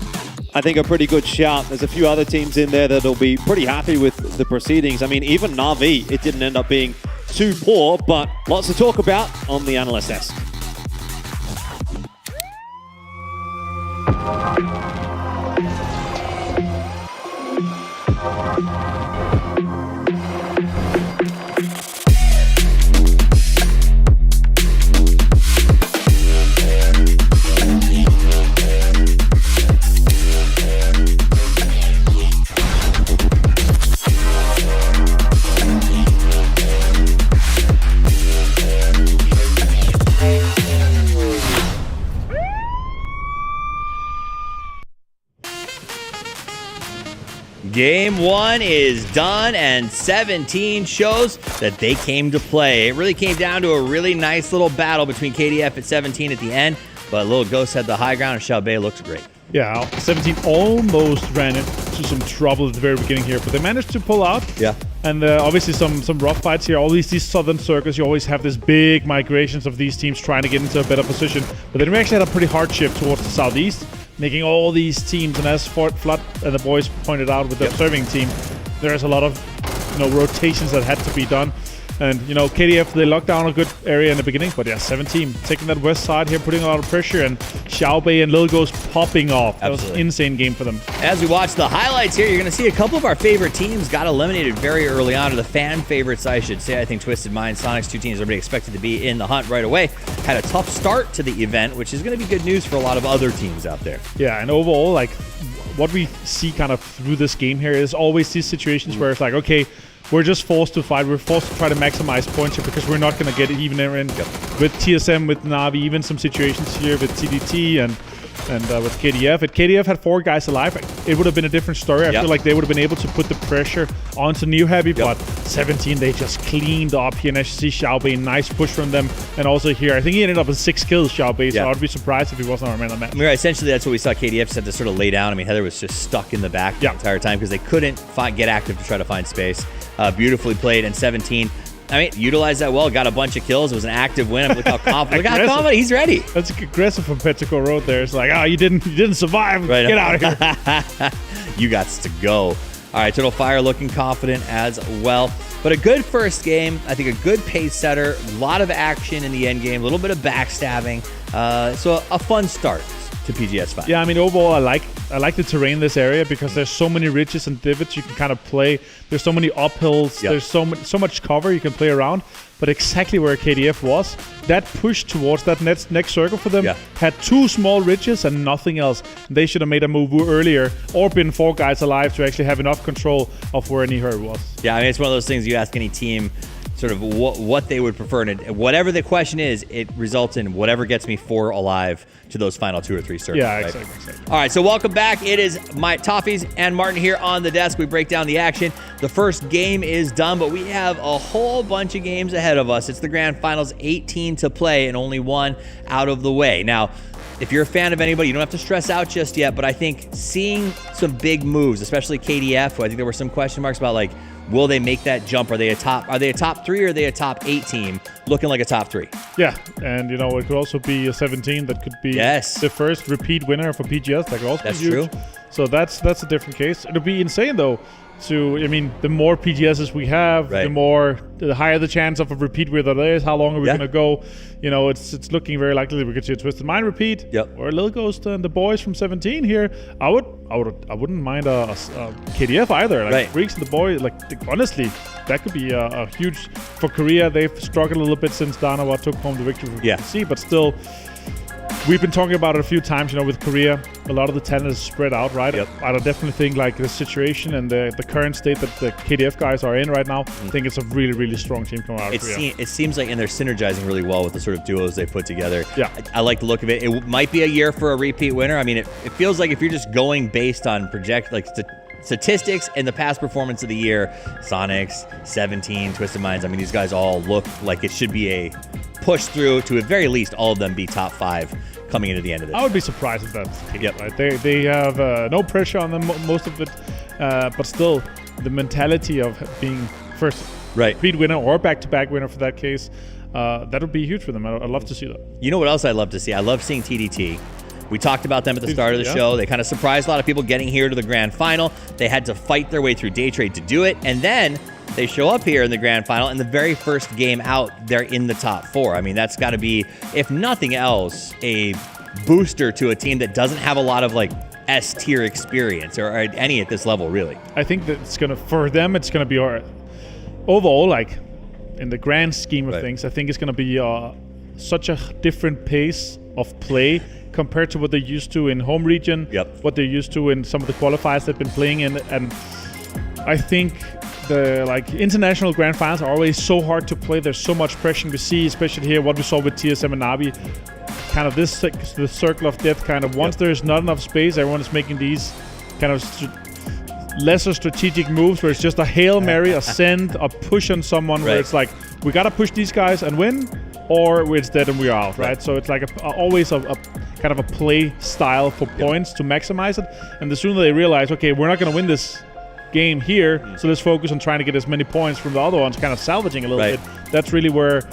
I think a pretty good shout. There's a few other teams in there that'll be pretty happy with the proceedings. I mean, even Na'Vi, it didn't end up being too poor, but lots to talk about on the Analyst Desk.
Game 1 is done, and 17 shows that they came to play. It really came down to a really nice little battle between KDF at 17 at the end, but Lil Ghost had the high ground, and Xiaobei looks great.
Yeah, 17 almost ran into some trouble at the very beginning here, but they managed to pull out.
Yeah.
And obviously some rough fights here. All these southern circles, you always have this big migrations of these teams trying to get into a better position. But then we actually had a pretty hard shift towards the southeast, making all these teams, and as Flood and the boys pointed out with the serving team, there's a lot of rotations that had to be done. And, KDF, they locked down a good area in the beginning, but yeah, 17 taking that west side here, putting a lot of pressure, and Xiaobei and Lil Ghost popping off. That was an insane game for them.
As we watch the highlights here, you're going to see a couple of our favorite teams got eliminated very early on, or the fan favorites, I should say. I think Twisted Minds, Sonic's 2 teams, everybody expected to be in the hunt right away. Had a tough start to the event, which is going to be good news for a lot of other teams out there.
Yeah, and overall, what we see kind of through this game here is always these situations where it's like, okay, we're just forced to fight. We're forced to try to maximize points here because we're not going to get it even in with TSM, with Na'Vi, even some situations here with TDT and with KDF. If KDF had 4 guys alive, it would have been a different story. I feel like they would have been able to put the pressure onto New Happy, but 17, they just cleaned up here. And as you see, Xiaobei, nice push from them. And also here, I think he ended up with 6 kills, Xiaobei, so I'd be surprised if he wasn't our man of the match.
I mean, essentially, that's what we saw. KDF just had to sort of lay down. I mean, Heather was just stuck in the back the entire time because they couldn't get active to try to find space. Beautifully played, and 17, I mean, utilized that well, got a bunch of kills. It was an active win. I mean, look how confident. Look how confident he's ready.
That's aggressive from Petrico Road there. It's like, you didn't survive.
Right.
Get out of here.
You got to go. All right, Total Fire looking confident as well. But a good first game. I think a good pace setter. A lot of action in the end game. A little bit of backstabbing. So a fun start to PGS 5.
Yeah, I mean, overall, I like the terrain in this area because there's so many ridges and divots you can kind of play. There's so many uphills. There's so much cover you can play around. But exactly where KDF was, that push towards that next circle for them had 2 small ridges and nothing else. They should have made a move earlier or been 4 guys alive to actually have enough control of where Nihur was.
Yeah, I mean, it's one of those things you ask any team sort of what they would prefer. And whatever the question is, it results in whatever gets me 4 alive to those final 2 or 3 circles.
Yeah,
right?
exactly.
All right, so welcome back. It is my Toffees and Martin here on the desk. We break down the action. The first game is done, but we have a whole bunch of games ahead of us. It's the grand finals, 18 to play, and only 1 out of the way. Now, if you're a fan of anybody, you don't have to stress out just yet, but I think seeing some big moves, especially KDF, who I think there were some question marks about, like, will they make that jump? Are they a top 3 or are they a top 8 team? Looking like a top 3.
Yeah, and it could also be a 17 that could be the first repeat winner for PGS. That could also be huge.
True.
So that's a different case. It'll be insane though. The more PGSs we have, the higher the chance of a repeat winner there is. How long are we gonna go? It's looking very likely that we could see a Twisted Mind repeat. Or Lil Ghost and the boys from 17 here. I wouldn't mind a KDF either. Like Freaks and the boys. Honestly, that could be a huge for Korea. They've struggled a little bit since Danawa took home the victory from PGC, but still. We've been talking about it a few times, with Korea. A lot of the talent is spread out, right? I definitely think the situation and the current state that the KDF guys are in right now, I think it's a really, really strong team coming out of Korea.
It seems like, and they're synergizing really well with the sort of duos they put together.
Yeah.
I like the look of it. It might be a year for a repeat winner. I mean, it feels like if you're just going based on statistics and the past performance of the year, Sonics, 17, Twisted Minds, these guys all look like it should be a push through to at very least all of them be top 5 coming into the end of this.
I would be surprised if that's the case. Right? They have no pressure on them, most of it, but still the mentality of being first repeat winner or back-to-back winner for that case, that would be huge for them. I'd love to see that.
You know what else I'd love to see? I love seeing TDT. We talked about them at the start of the show. They kind of surprised a lot of people getting here to the grand final. They had to fight their way through day trade to do it, and then they show up here in the grand final, and the very first game out, they're in the top 4. That's got to be, if nothing else, a booster to a team that doesn't have a lot of S-tier experience or any at this level, really.
I think that for them, it's going to be overall, in the grand scheme of things, I think it's going to be such a different pace of play compared to what they're used to in home region, what they're used to in some of the qualifiers they've been playing in, and I think the international grand finals are always so hard to play. There's so much pressure we see, especially here what we saw with TSM and Navi. Kind of the circle of death. Kind of once there's not enough space, everyone is making these kind of lesser strategic moves where it's just a Hail Mary, a send, a push on someone where it's like we gotta push these guys and win, or it's dead and we're out, right? So it's always a kind of a play style for points to maximize it. And the sooner they realize, okay, we're not gonna win this game here, so let's focus on trying to get as many points from the other ones, kind of salvaging a little bit. That's really where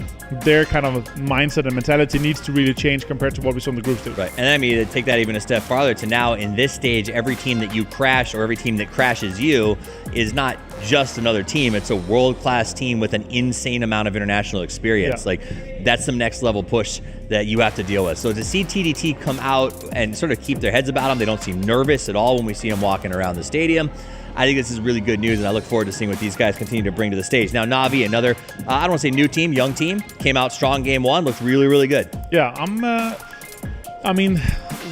their kind of mindset and mentality needs to really change compared to what we saw in the group stage.
Right, and to take that even a step farther to now in this stage, every team that you crash or every team that crashes you is not just another team. It's a world-class team with an insane amount of international experience. That's some next level push that you have to deal with. So to see TDT come out and sort of keep their heads about them, they don't seem nervous at all when we see them walking around the stadium. I think this is really good news, and I look forward to seeing what these guys continue to bring to the stage. Now, Navi, another, I don't want to say new team, young team, came out strong game 1, looked really, really good.
Yeah,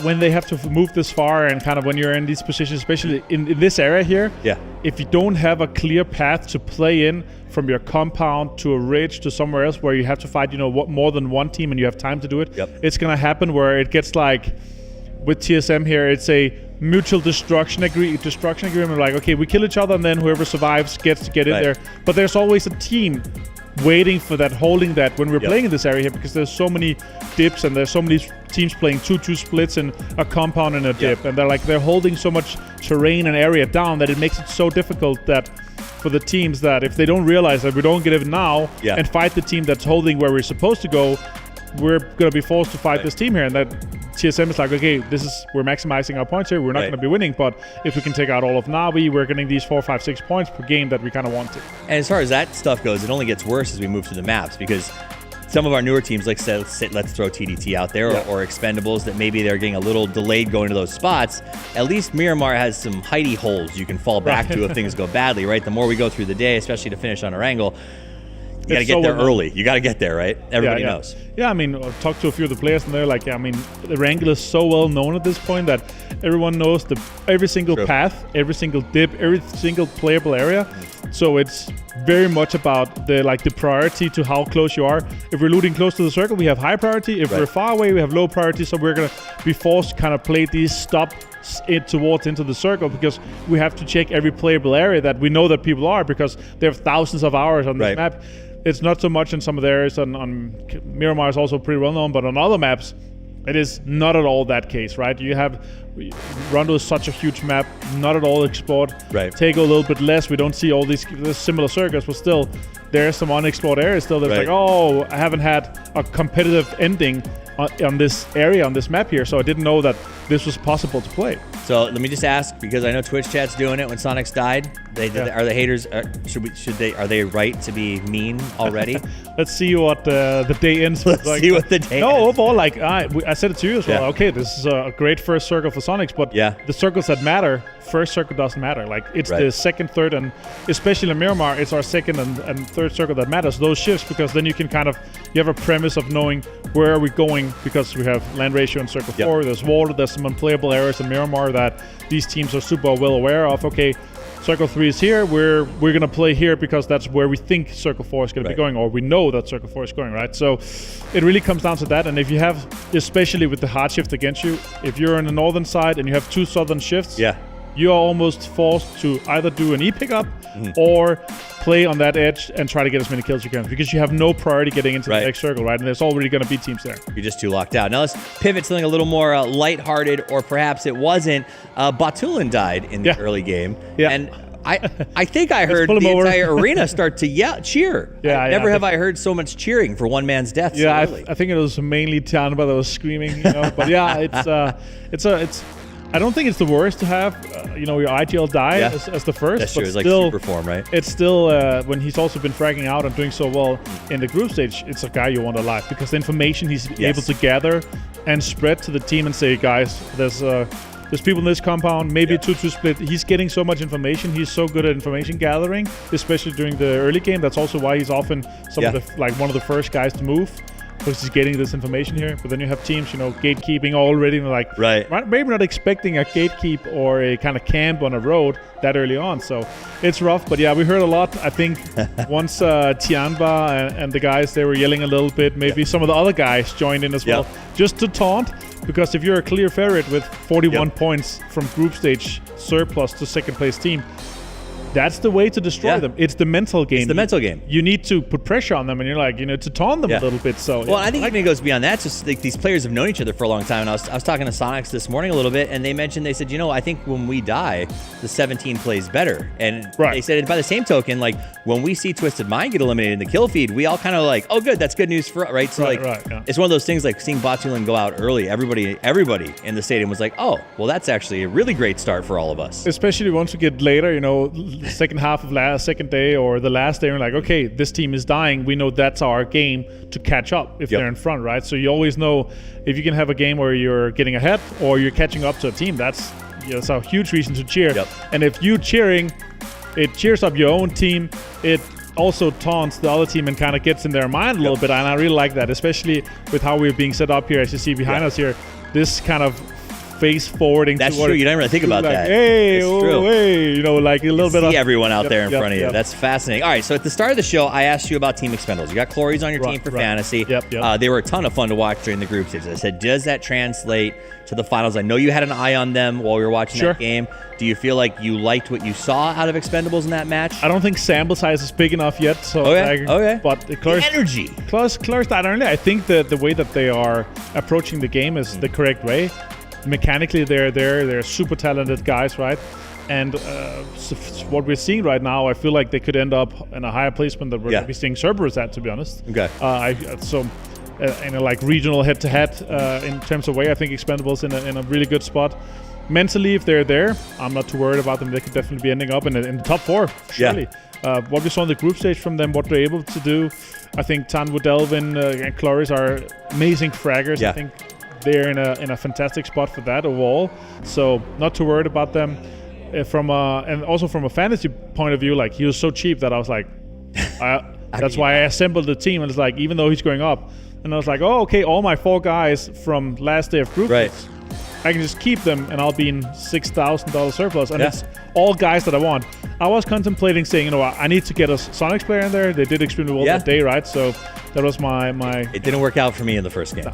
when they have to move this far and kind of when you're in these positions, especially in this area here, if you don't have a clear path to play in from your compound to a ridge to somewhere else where you have to fight, more than one team and you have time to do it, it's going to happen where it gets with TSM here, it's a mutual destruction agreement. Okay, we kill each other and then whoever survives gets to get in there. But there's always a team waiting for that, holding that when we're playing in this area here, because there's so many dips and there's so many teams playing 2-2 splits in a compound and a dip, and they're holding so much terrain and area down that it makes it so difficult that for the teams that if they don't realize that we don't get it now and fight the team that's holding where we're supposed to go, we're going to be forced to fight this team here, and that TSM is okay, we're maximizing our points here, we're not going to be winning, but if we can take out all of Navi, we're getting these 4, 5, 6 points per game that we kind of want to.
And as far as that stuff goes, it only gets worse as we move through the maps, because some of our newer teams, let's throw TDT out there, or Expendables, that maybe they're getting a little delayed going to those spots. At least Miramar has some hidey holes you can fall back to if things go badly, right? The more we go through the day, especially to finish on Erangel, you got to get there early. You got to get there, right? Everybody knows.
Yeah, I've talked to a few of the players, and they're Erangel is so well known at this point that everyone knows every single path, every single dip, every single playable area. So it's very much about the priority to how close you are. If we're looting close to the circle, we have high priority. If we're far away, we have low priority. So we're gonna be forced to kind of play these stops into the circle, because we have to check every playable area that we know that people are, because they have thousands of hours on this map. It's not so much in some of the areas on Miramar is also pretty well known, but on other maps, it is not at all that case, right? You have Rondo is such a huge map, not at all explored. Take a little bit less. We don't see all these similar circles, but still, there's some unexplored areas still. That's like, oh, I haven't had a competitive ending on this area, on this map here, so I didn't know that this was possible to play.
So let me just ask, because I know Twitch chat's doing it when Sonics died. Are the haters? Are they right to be mean already?
Let's see what the day ends with.
Let's see what the day.
No, overall, I said it to you as well. Okay, this is a great first circle for Sonics, but the circles that matter, first circle doesn't matter. Like it's the second, third, and especially in Miramar, it's our second and third circle that matters. Those shifts, because then you can you have a premise of knowing where are we going, because we have land ratio in circle 4. There's water. There's some unplayable areas in Miramar that these teams are super well aware of. Okay, circle 3 is here. We're gonna play here because that's where we think circle 4 is gonna be going, or we know that circle 4 is going, right? So it really comes down to that. And if you have, especially with the hard shift against you, if you're on the northern side and you have 2 southern shifts, you are almost forced to either do an E-pickup or play on that edge and try to get as many kills as you can, because you have no priority getting into the next circle, right? And there's already going to be teams there.
You're just too locked out. Now let's pivot to something a little more lighthearted, or perhaps it wasn't. Batulin died in the early game. And I think I heard the entire arena start to cheer. Never have I heard so much cheering for one man's death.
Yeah, I think it was mainly Tianba that was screaming, you know. But yeah, it's I don't think it's the worst to have, your IGL die as the first.
That's true. It's
still,
like super form, right?
It's still, when he's also been fragging out and doing so well in the group stage, it's a guy you want alive, because the information he's able to gather and spread to the team and say, guys, there's people in this compound, maybe a 2-2 split. He's getting so much information. He's so good at information gathering, especially during the early game. That's also why he's often one of the first guys to move, because he's getting this information here. But then you have teams, gatekeeping already, maybe not expecting a gatekeep or a kind of camp on a road that early on. So it's rough. But yeah, we heard a lot. I think once Tianba and the guys, they were yelling a little bit. Maybe some of the other guys joined in as well, just to taunt. Because if you're a clear favorite with 41 points from group stage surplus to second place team, that's the way to destroy them. It's the mental game.
It's the mental game.
You need to put pressure on them, and you're to taunt them a little bit. So
well, I think it goes beyond that. It's just like these players have known each other for a long time. And I was talking to Sonics this morning a little bit, and they said, I think when we die, the 17 plays better. And they said, by the same token, like when we see Twisted Mind get eliminated in the kill feed, we all kind of like, oh, good, that's good news for us, right? So it's one of those things like seeing Batulin go out early. Everybody in the stadium was like, oh, well, that's actually a really great start for all of us.
Especially once we get later, second half of second day or the last day, we're like, okay, this team is dying. We know that's our game to catch up if they're in front, right? So you always know if you can have a game where you're getting ahead or you're catching up to a team, that's a huge reason to cheer. And if you cheering, it cheers up your own team. It also taunts the other team and kind of gets in their mind a little bit. And I really like that, especially with how we're being set up here, as you see behind us here. This kind of face forwarding.
That's true. You don't really think about that.
Hey, hey, like a little bit of.
See everyone out there in front of you. That's fascinating. All right, so at the start of the show, I asked you about Team Expendables. You got Clories on your team for fantasy. They were a ton of fun to watch during the group stage. I said, does that translate to the finals? I know you had an eye on them while we were watching that game. Do you feel like you liked what you saw out of Expendables in that match?
I don't think sample size is big enough yet. So but the
energy.
Close that early. I think the way that they are approaching the game is the correct way. Mechanically, they're super talented guys, right? And so what we're seeing right now, I feel like they could end up in a higher placement than we're going to be seeing Cerberus at, to be honest.
Okay.
In a regional head-to-head in terms of way, I think Expendables in a really good spot. Mentally, if they're there, I'm not too worried about them. They could definitely be ending up in the top 4, surely. What we saw in the group stage from them, what they're able to do, I think Tanwu, Delvin, and Cloris are amazing fraggers. I think they're in a fantastic spot for that overall, so not too worried about them. And also from a fantasy point of view, like he was so cheap that I was like, that's why I assembled the team. And it's like, even though he's going up, and I was like, oh, okay, all my 4 guys from last day of group stage, I can just keep them, and I'll be in $6,000 surplus, and it's all guys that I want. I was contemplating saying, you know, I need to get a Sonics player in there. They did extremely well that day, right? So that was my. It
didn't work out for me in the first game.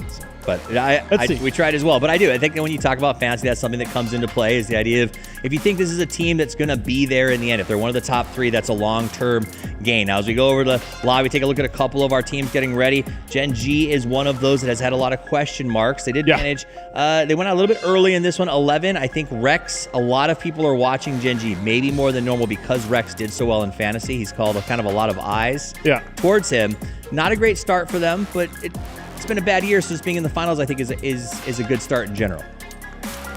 But we tried as well. But I think that when you talk about fantasy, that's something that comes into play is the idea of if you think this is a team that's going to be there in the end, if they're one of the top 3, that's a long-term gain. Now, as we go over to live, we take a look at a couple of our teams getting ready. Gen G is one of those that has had a lot of question marks. They did manage. They went out a little bit early in this one, 11. I think Rex, a lot of people are watching Gen G, maybe more than normal because Rex did so well in fantasy. He's called kind of a lot of eyes towards him. Not a great start for them, but it's been a bad year, so just being in the finals, I think, is a good start in general.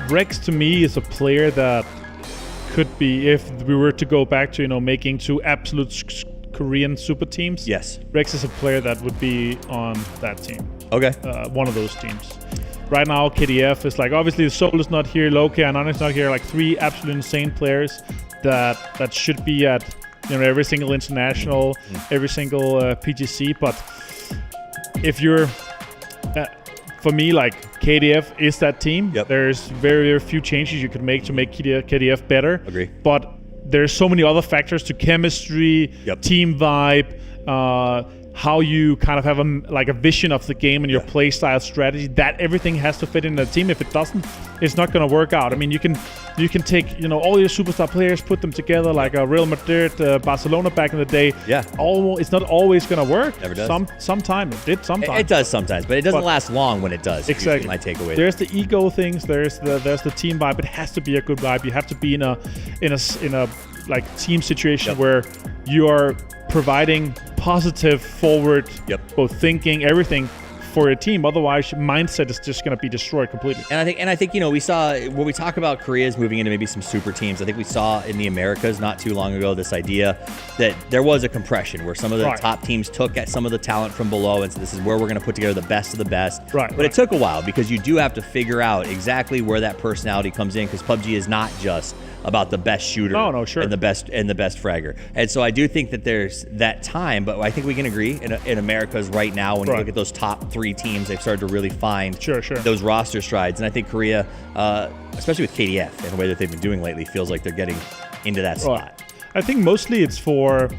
Rex, to me, is a player that could be, if we were to go back to, you know, making 2 absolute Korean super teams.
Yes.
Rex is a player that would be on that team.
Okay.
One of those teams. Right now, KDF is like, obviously, Soul is not here, Loki, Anon is not here, like 3 absolutely insane players that should be at, you know, every single international, every single PGC, but if you're, for me, like KDF is that team. There's very, very few changes you could make to make KDF better.
Agree.
But there's so many other factors to chemistry, team vibe, how you kind of have a vision of the game and your play style strategy. That everything has to fit in the team. If it doesn't, it's not going to work out. I mean, you can take, you know, all your superstar players, put them together like a Real Madrid, Barcelona back in the day. It's not always going to work.
Never does.
Sometimes it did. Sometimes
it does sometimes, but it doesn't last long when it does.
Exactly.
My takeaway.
There's the ego things. There's the team vibe. It has to be a good vibe. You have to be in a like team situation where you are providing positive forward, both thinking, everything for a team. Otherwise, mindset is just going to be destroyed completely.
And I think you know, we saw when we talk about Korea's moving into maybe some super teams. I think we saw in the Americas not too long ago this idea that there was a compression where some of the top teams took at some of the talent from below and said, this is where we're going to put together the best of the best. But it took a while because you do have to figure out exactly where that personality comes in, because PUBG is not just about the best shooter and the best fragger. And so I do think that there's that time, but I think we can agree in America's right now, when you look at those top 3 teams, they've started to really find those roster strides. And I think Korea, especially with KDF and the way that they've been doing lately, feels like they're getting into that spot.
I think mostly it's for,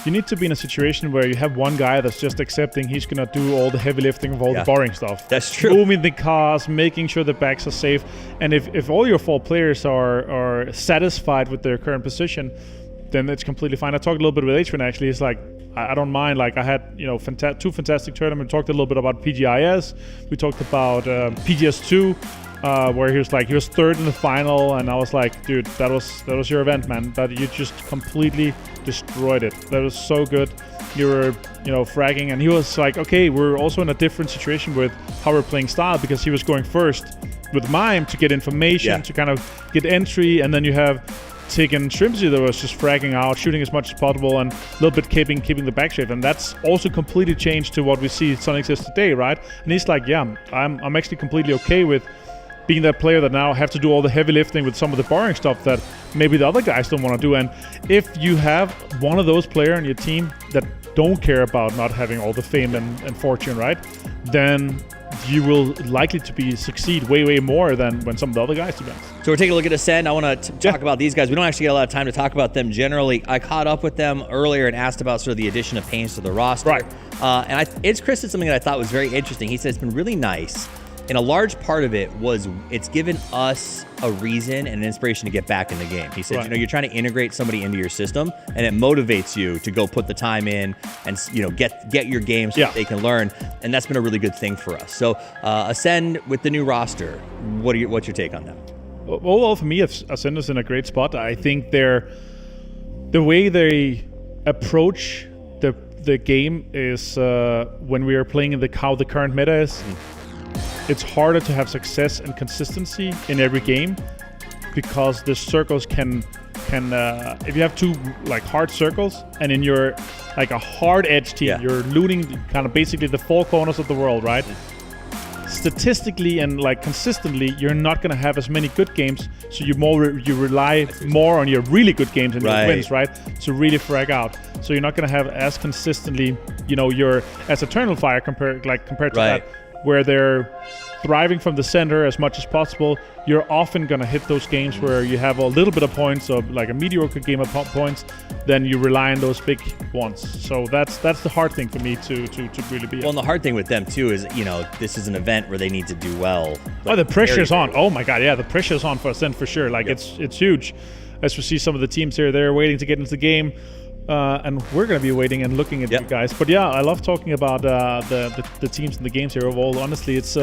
you need to be in a situation where you have one guy that's just accepting he's going to do all the heavy lifting of all the boring stuff.
That's true.
Moving the cars, making sure the backs are safe. And if all your 4 players are satisfied with their current position, then it's completely fine. I talked a little bit with Adrian, actually. It's like, I don't mind. Like, I had, you know, 2 fantastic tournaments. We talked a little bit about PGIS. We talked about PGS2. Where he was 3rd in the final, and I was like, dude, that was your event, man. That you just completely destroyed it. That was so good. You were, you know, fragging, and he was like, okay, we're also in a different situation with how we're playing style, because he was going first with Mime to get information, to kind of get entry, and then you have Taken Shrimpsy that was just fragging out, shooting as much as possible, and a little bit keeping the back shape, and that's also completely changed to what we see Sonic is today, right? And he's like, yeah, I'm actually completely okay with being that player that now have to do all the heavy lifting with some of the boring stuff that maybe the other guys don't want to do. And if you have one of those players on your team that don't care about not having all the fame and fortune, right, then you will likely to succeed way more than when some of the other guys do that.
So we're taking a look at Ascend. I want to talk about these guys. We don't actually get a lot of time to talk about them generally. I caught up with them earlier and asked about sort of the addition of Pains to the roster. And Chris did something that I thought was very interesting. He said it's been really nice. And a large part of it was it's given us a reason and an inspiration to get back in the game. He said, you know, you're trying to integrate somebody into your system, and it motivates you to go put the time in and, you know, get your game so that they can learn. And that's been a really good thing for us. So Ascend with the new roster, what's your take on that?
Well, for me, Ascend is in a great spot. I think the way they approach the game is when we are playing in how the current meta is. It's harder to have success and consistency in every game because the circles can if you have 2 like hard circles and in your like a hard edge team, you're looting kind of basically the 4 corners of the world, right? Statistically and like consistently, you're not going to have as many good games, so you rely more on your really good games and your wins, right? To really frag out. So you're not going to have as consistently, you know, as Eternal Fire compared to that. where they're thriving from the center as much as possible, you're often going to hit those games where you have a little bit of points, or like a mediocre game of points, then you rely on those big ones. So that's the hard thing for me to really be.
Well, and the hard thing with them too is, this is an event where they need to do well.
Oh, the pressure's on. Oh my God, yeah, the pressure's on for Ascent for sure. Like it's huge. As we see some of the teams here, they're waiting to get into the game. And we're going to be waiting and looking at you guys. But yeah, I love talking about the teams and the games here overall. Honestly, it's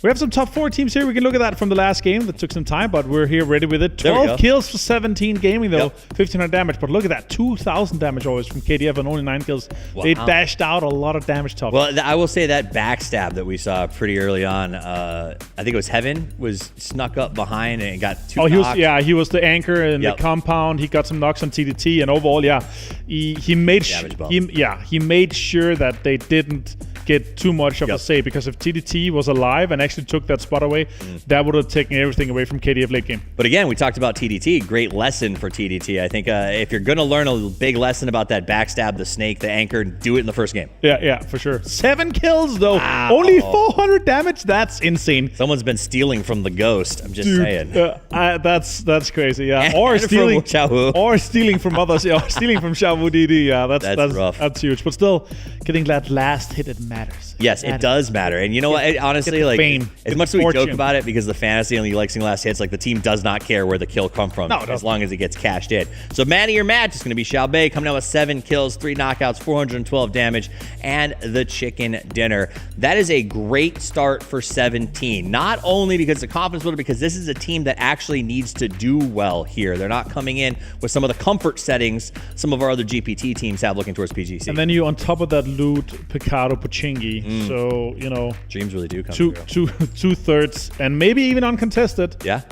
we have some top 4 teams here. We can look at that from the last game. That took some time, but we're here ready with it. 12 kills for 17 gaming, though. 1,500 damage. But look at that. 2,000 damage always from KDF and only 9 kills. Wow. They dashed out a lot of damage top.
Well, I will say that backstab that we saw pretty early on, I think it was Heaven, was snuck up behind and got 2 knocks.
He was the anchor in the compound. He got some knocks on TDT, and overall, he made sure that they didn't get too much of a say, because if TDT was alive and actually took that spot away, that would have taken everything away from KDF late game.
But again, we talked about TDT. Great lesson for TDT. I think if you're going to learn a big lesson about that backstab, the snake, the anchor, do it in the first game.
Yeah, for sure. 7 kills, though. Wow. Only 400 damage? That's insane.
Someone's been stealing from the ghost. I'm just saying.
That's crazy, yeah. Or stealing from others. Yeah, stealing from Xiaowu DD. Yeah, that's rough. That's huge. But still, getting that last hit, it matters.
Yes, it does matter. And you know what? Honestly, like, as much as we joke about it because the fantasy only likes last hits, like the team does not care where the kill come from as long as it gets cashed in. So man of your match is going to be Xiao Bei, coming out with 7 kills, 3 knockouts, 412 damage, and the chicken dinner. That is a great start for 17. Not only because it's a confidence builder, because this is a team that actually needs to do well here. They're not coming in with some of the comfort settings some of our other GPT teams have looking towards PGC.
And then you, on top of that, loot Picaro Pochingi. So,
dreams really do come
true. 2/3 and maybe even uncontested.
Yeah.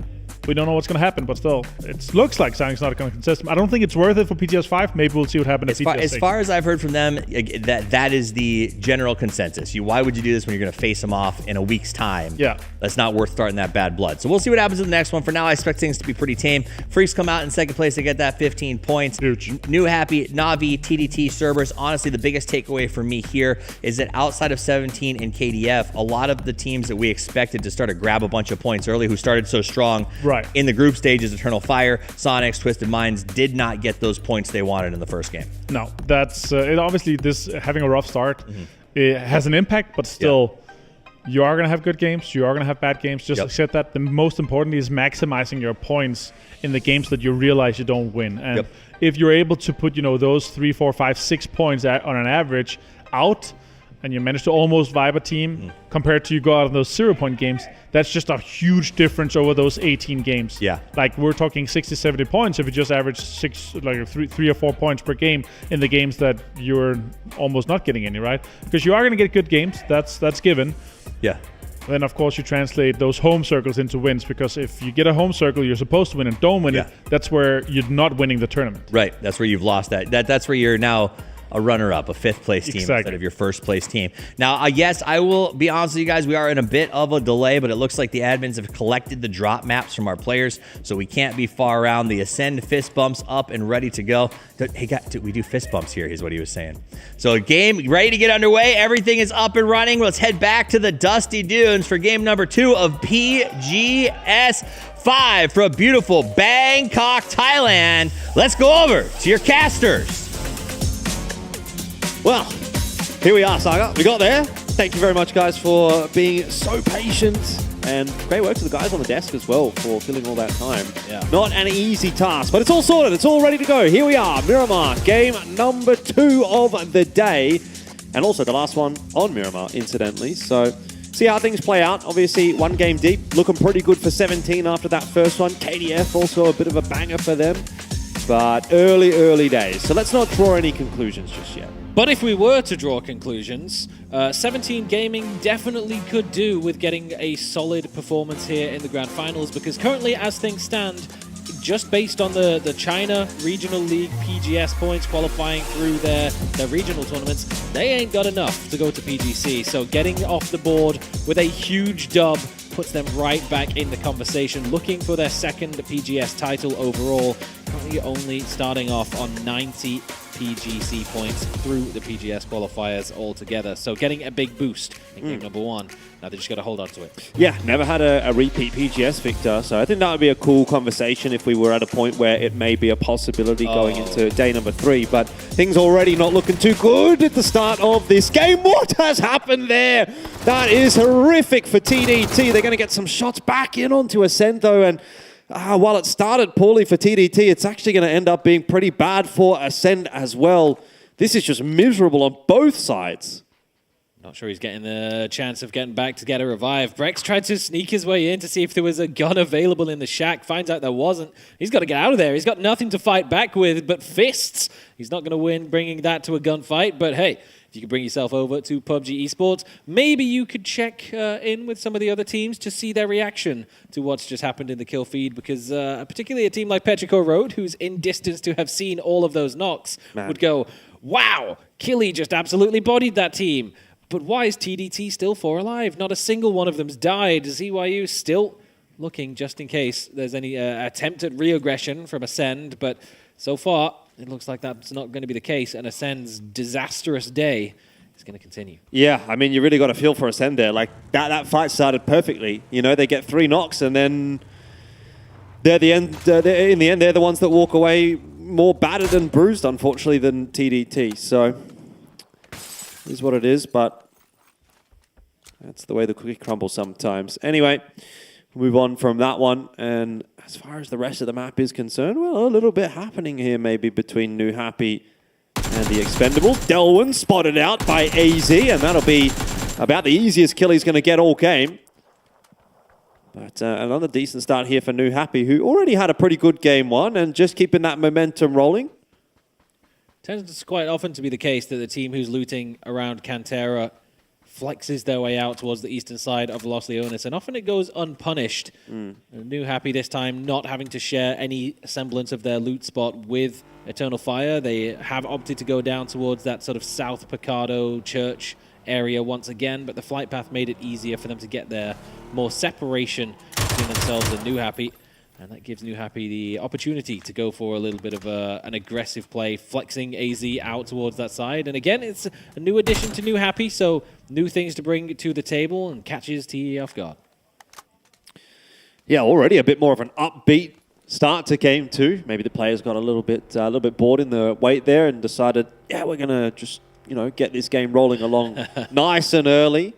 We don't know what's going to happen, but still, it looks like Zhang's not going to contest him. I don't think it's worth it for PTS 5. Maybe we'll see what happens at PTS 6.
As far as I've heard from them, that is the general consensus. Why would you do this when you're going to face them off in a week's time?
Yeah.
That's not worth starting that bad blood. So we'll see what happens in the next one. For now, I expect things to be pretty tame. Freaks come out in second place. They get that 15 points.
Huge.
New Happy, Na'Vi, TDT, Cerberus. Honestly, the biggest takeaway for me here is that outside of 17 and KDF, a lot of the teams that we expected to start to grab a bunch of points early, who started so strong in the group stage, Eternal Fire, Sonics, Twisted Minds, did not get those points they wanted in the first game.
No, that's it. Obviously, this having a rough start, it has an impact, but still, you are going to have good games. You are going to have bad games. Just accept that. The most important is maximizing your points in the games that you realize you don't win. And if you're able to put, those 3, 4, 5, 6 points on an average out, and you manage to almost vibe a team compared to you go out of those 0-point games, that's just a huge difference over those 18 games.
Yeah.
Like, we're talking 60, 70 points if you just average 3 or 4 points per game in the games that you're almost not getting any, right? Because you are going to get good games. That's given.
Yeah.
Then, of course, you translate those home circles into wins, because if you get a home circle you're supposed to win and don't win it, that's where you're not winning the tournament.
Right. That's where you've lost that. That's where you're now a runner-up, a 5th place team instead of your 1st place team. Now, yes, I will be honest with you guys, we are in a bit of a delay, but it looks like the admins have collected the drop maps from our players, so we can't be far around. The Ascend fist bumps up and ready to go. Hey, we do fist bumps here, is what he was saying. So game ready to get underway. Everything is up and running. Let's head back to the Dusty Dunes for game number 2 of PGS 5 from beautiful Bangkok, Thailand. Let's go over to your casters.
Well, here we are, Saga. We got there. Thank you very much, guys, for being so patient. And great work to the guys on the desk as well for filling all that time.
Yeah.
Not an easy task, but it's all sorted. It's all ready to go. Here we are, Miramar, game number 2 of the day. And also the last one on Miramar, incidentally. So see how things play out. Obviously, 1 game deep. Looking pretty good for 17 after that first one. KDF also a bit of a banger for them. But early days. So let's not draw any conclusions just yet.
But if we were to draw conclusions, 17 Gaming definitely could do with getting a solid performance here in the Grand Finals, because currently, as things stand, just based on the China Regional League PGS points qualifying through their regional tournaments, they ain't got enough to go to PGC. So getting off the board with a huge dub puts them right back in the conversation, looking for their 2nd PGS title overall. Currently Young only starting off on 90 PGC points through the PGS qualifiers altogether. So getting a big boost in game number 1. Now they just got to hold on to it.
Yeah, never had a repeat PGS victor, so I think that would be a cool conversation if we were at a point where it may be a possibility going into day number 3, but things already not looking too good at the start of this game. What has happened there? That is horrific for TDT. They're going to get some shots back in onto Ascend though, and while it started poorly for TDT, it's actually going to end up being pretty bad for Ascend as well. This is just miserable on both sides.
Not sure he's getting the chance of getting back to get a revive. Brex tried to sneak his way in to see if there was a gun available in the shack. Finds out there wasn't. He's got to get out of there. He's got nothing to fight back with but fists. He's not going to win bringing that to a gunfight. But hey, if you could bring yourself over to PUBG Esports, maybe you could check in with some of the other teams to see their reaction to what's just happened in the kill feed. Because particularly a team like Petrichor Road, who's in distance to have seen all of those knocks, would go, wow, Killy just absolutely bodied that team. But why is TDT still 4 alive? Not a single one of them's died. ZYU still looking just in case there's any attempt at re-aggression from Ascend, but so far it looks like that's not going to be the case, and Ascend's disastrous day is going to continue.
Yeah, I mean, you really got to feel for Ascend there. Like, that fight started perfectly. You know, they get 3 knocks, and then in the end, they're the ones that walk away more battered and bruised, unfortunately, than TDT. So, it is what it is, but that's the way the cookie crumbles sometimes. Anyway, move on from that one. And as far as the rest of the map is concerned, well, a little bit happening here maybe between New Happy and the Expendable. Delwyn spotted out by AZ, and that'll be about the easiest kill he's going to get all game. But another decent start here for New Happy, who already had a pretty good game 1 and just keeping that momentum rolling.
Tends quite often to be the case that the team who's looting around Cantera flexes their way out towards the eastern side of Los Leones, and often it goes unpunished. New Happy this time not having to share any semblance of their loot spot with Eternal Fire. They have opted to go down towards that sort of South Picado Church area once again, but the flight path made it easier for them to get there. More separation between themselves and New Happy, and that gives New Happy the opportunity to go for a little bit of an aggressive play, flexing AZ out towards that side. And again, it's a new addition to New Happy, so new things to bring to the table, and catches TE off guard.
Yeah, already a bit more of an upbeat start to game 2. Maybe the players got a little bit bored in the wait there and decided, yeah, we're gonna just get this game rolling along nice and early.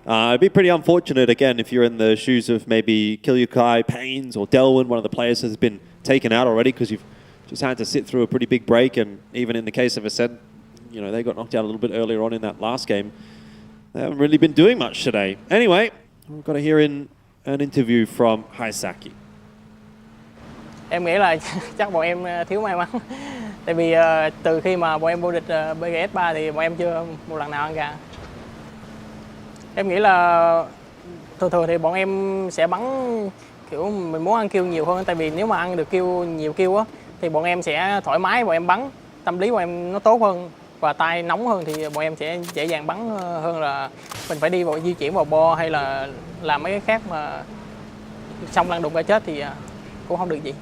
It'd be pretty unfortunate, again, if you're in the shoes of maybe Kilyukai, Pains, or Delwyn. One of the players has been taken out already because you've just had to sit through a pretty big break. And even in the case of Ascend, they got knocked out a little bit earlier on in that last game. They haven't really been doing much today. Anyway, we've got to hear in an interview from Haisaki.
Em nghĩ là chắc bọn em thiếu may mắn. Tại vì từ khi mà bọn em vô địch BGS3 thì bọn em chưa một lần nào ăn gà. Em nghĩ là thường thì bọn em sẽ bắn kiểu mình muốn ăn kill nhiều hơn, tại vì nếu mà ăn được nhiều kill á thì bọn em sẽ thoải mái, bọn em bắn tâm lý bọn em nó tốt hơn và tay nóng hơn, thì bọn em sẽ dễ dàng bắn hơn là mình phải đi di chuyển vào bo hay là làm mấy cái khác mà xong lăn đụng ra chết thì cũng không được gì.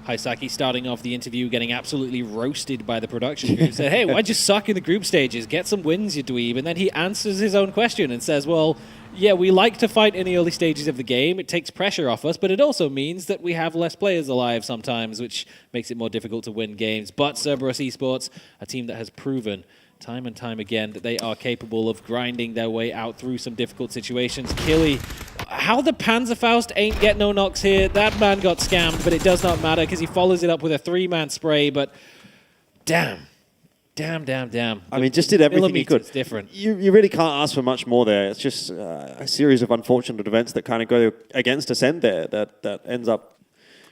Haisaki starting off the interview getting absolutely roasted by the production group. Said, hey, why'd you suck in the group stages? Get some wins, you dweeb. And then he answers his own question and says, well, yeah, we like to fight in the early stages of the game. It takes pressure off us, but it also means that we have less players alive sometimes, which makes it more difficult to win games. But Cerberus Esports, a team that has proven time and time again that they are capable of grinding their way out through some difficult situations. Killy, how the Panzerfaust ain't get no knocks here. That man got scammed, but it does not matter because he follows it up with a 3-man spray. But damn.
I mean, just did everything he could.
It's different.
You really can't ask for much more there. It's just a series of unfortunate events that kind of go against Ascend there that ends up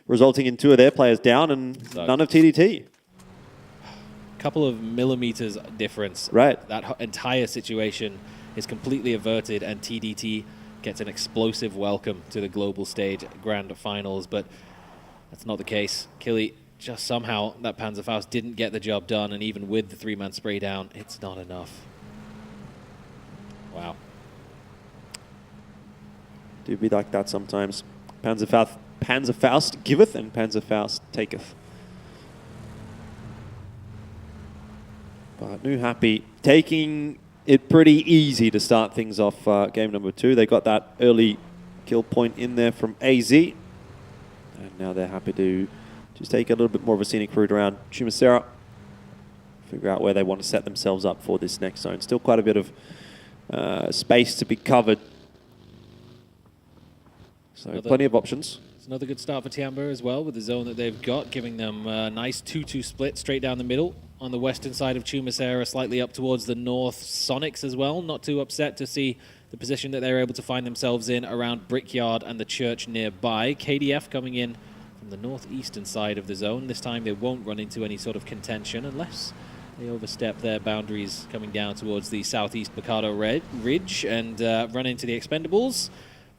resulting in 2 of their players down and none of TDT.
Couple of millimeters difference.
Right.
That entire situation is completely averted, and TDT gets an explosive welcome to the global stage grand finals, but that's not the case. Killy, just somehow that Panzerfaust didn't get the job done, and even with the 3-man spray down, it's not enough. Wow.
Do be like that sometimes. Panzerfaust Panzerfaust giveth and Panzerfaust taketh. But New Happy taking it pretty easy to start things off game number 2. They got that early kill point in there from AZ. And now they're happy to just take a little bit more of a scenic route around Chumacera. Figure out where they want to set themselves up for this next zone. Still quite a bit of space to be covered. So plenty of options.
It's another good start for Tiamba as well with the zone that they've got, giving them a nice 2-2 split straight down the middle. On the western side of Chumacera, slightly up towards the north. Sonics as well, not too upset to see the position that they're able to find themselves in around Brickyard and the church nearby. KDF coming in from the northeastern side of the zone. This time they won't run into any sort of contention unless they overstep their boundaries coming down towards the southeast Picado Ridge and run into the Expendables.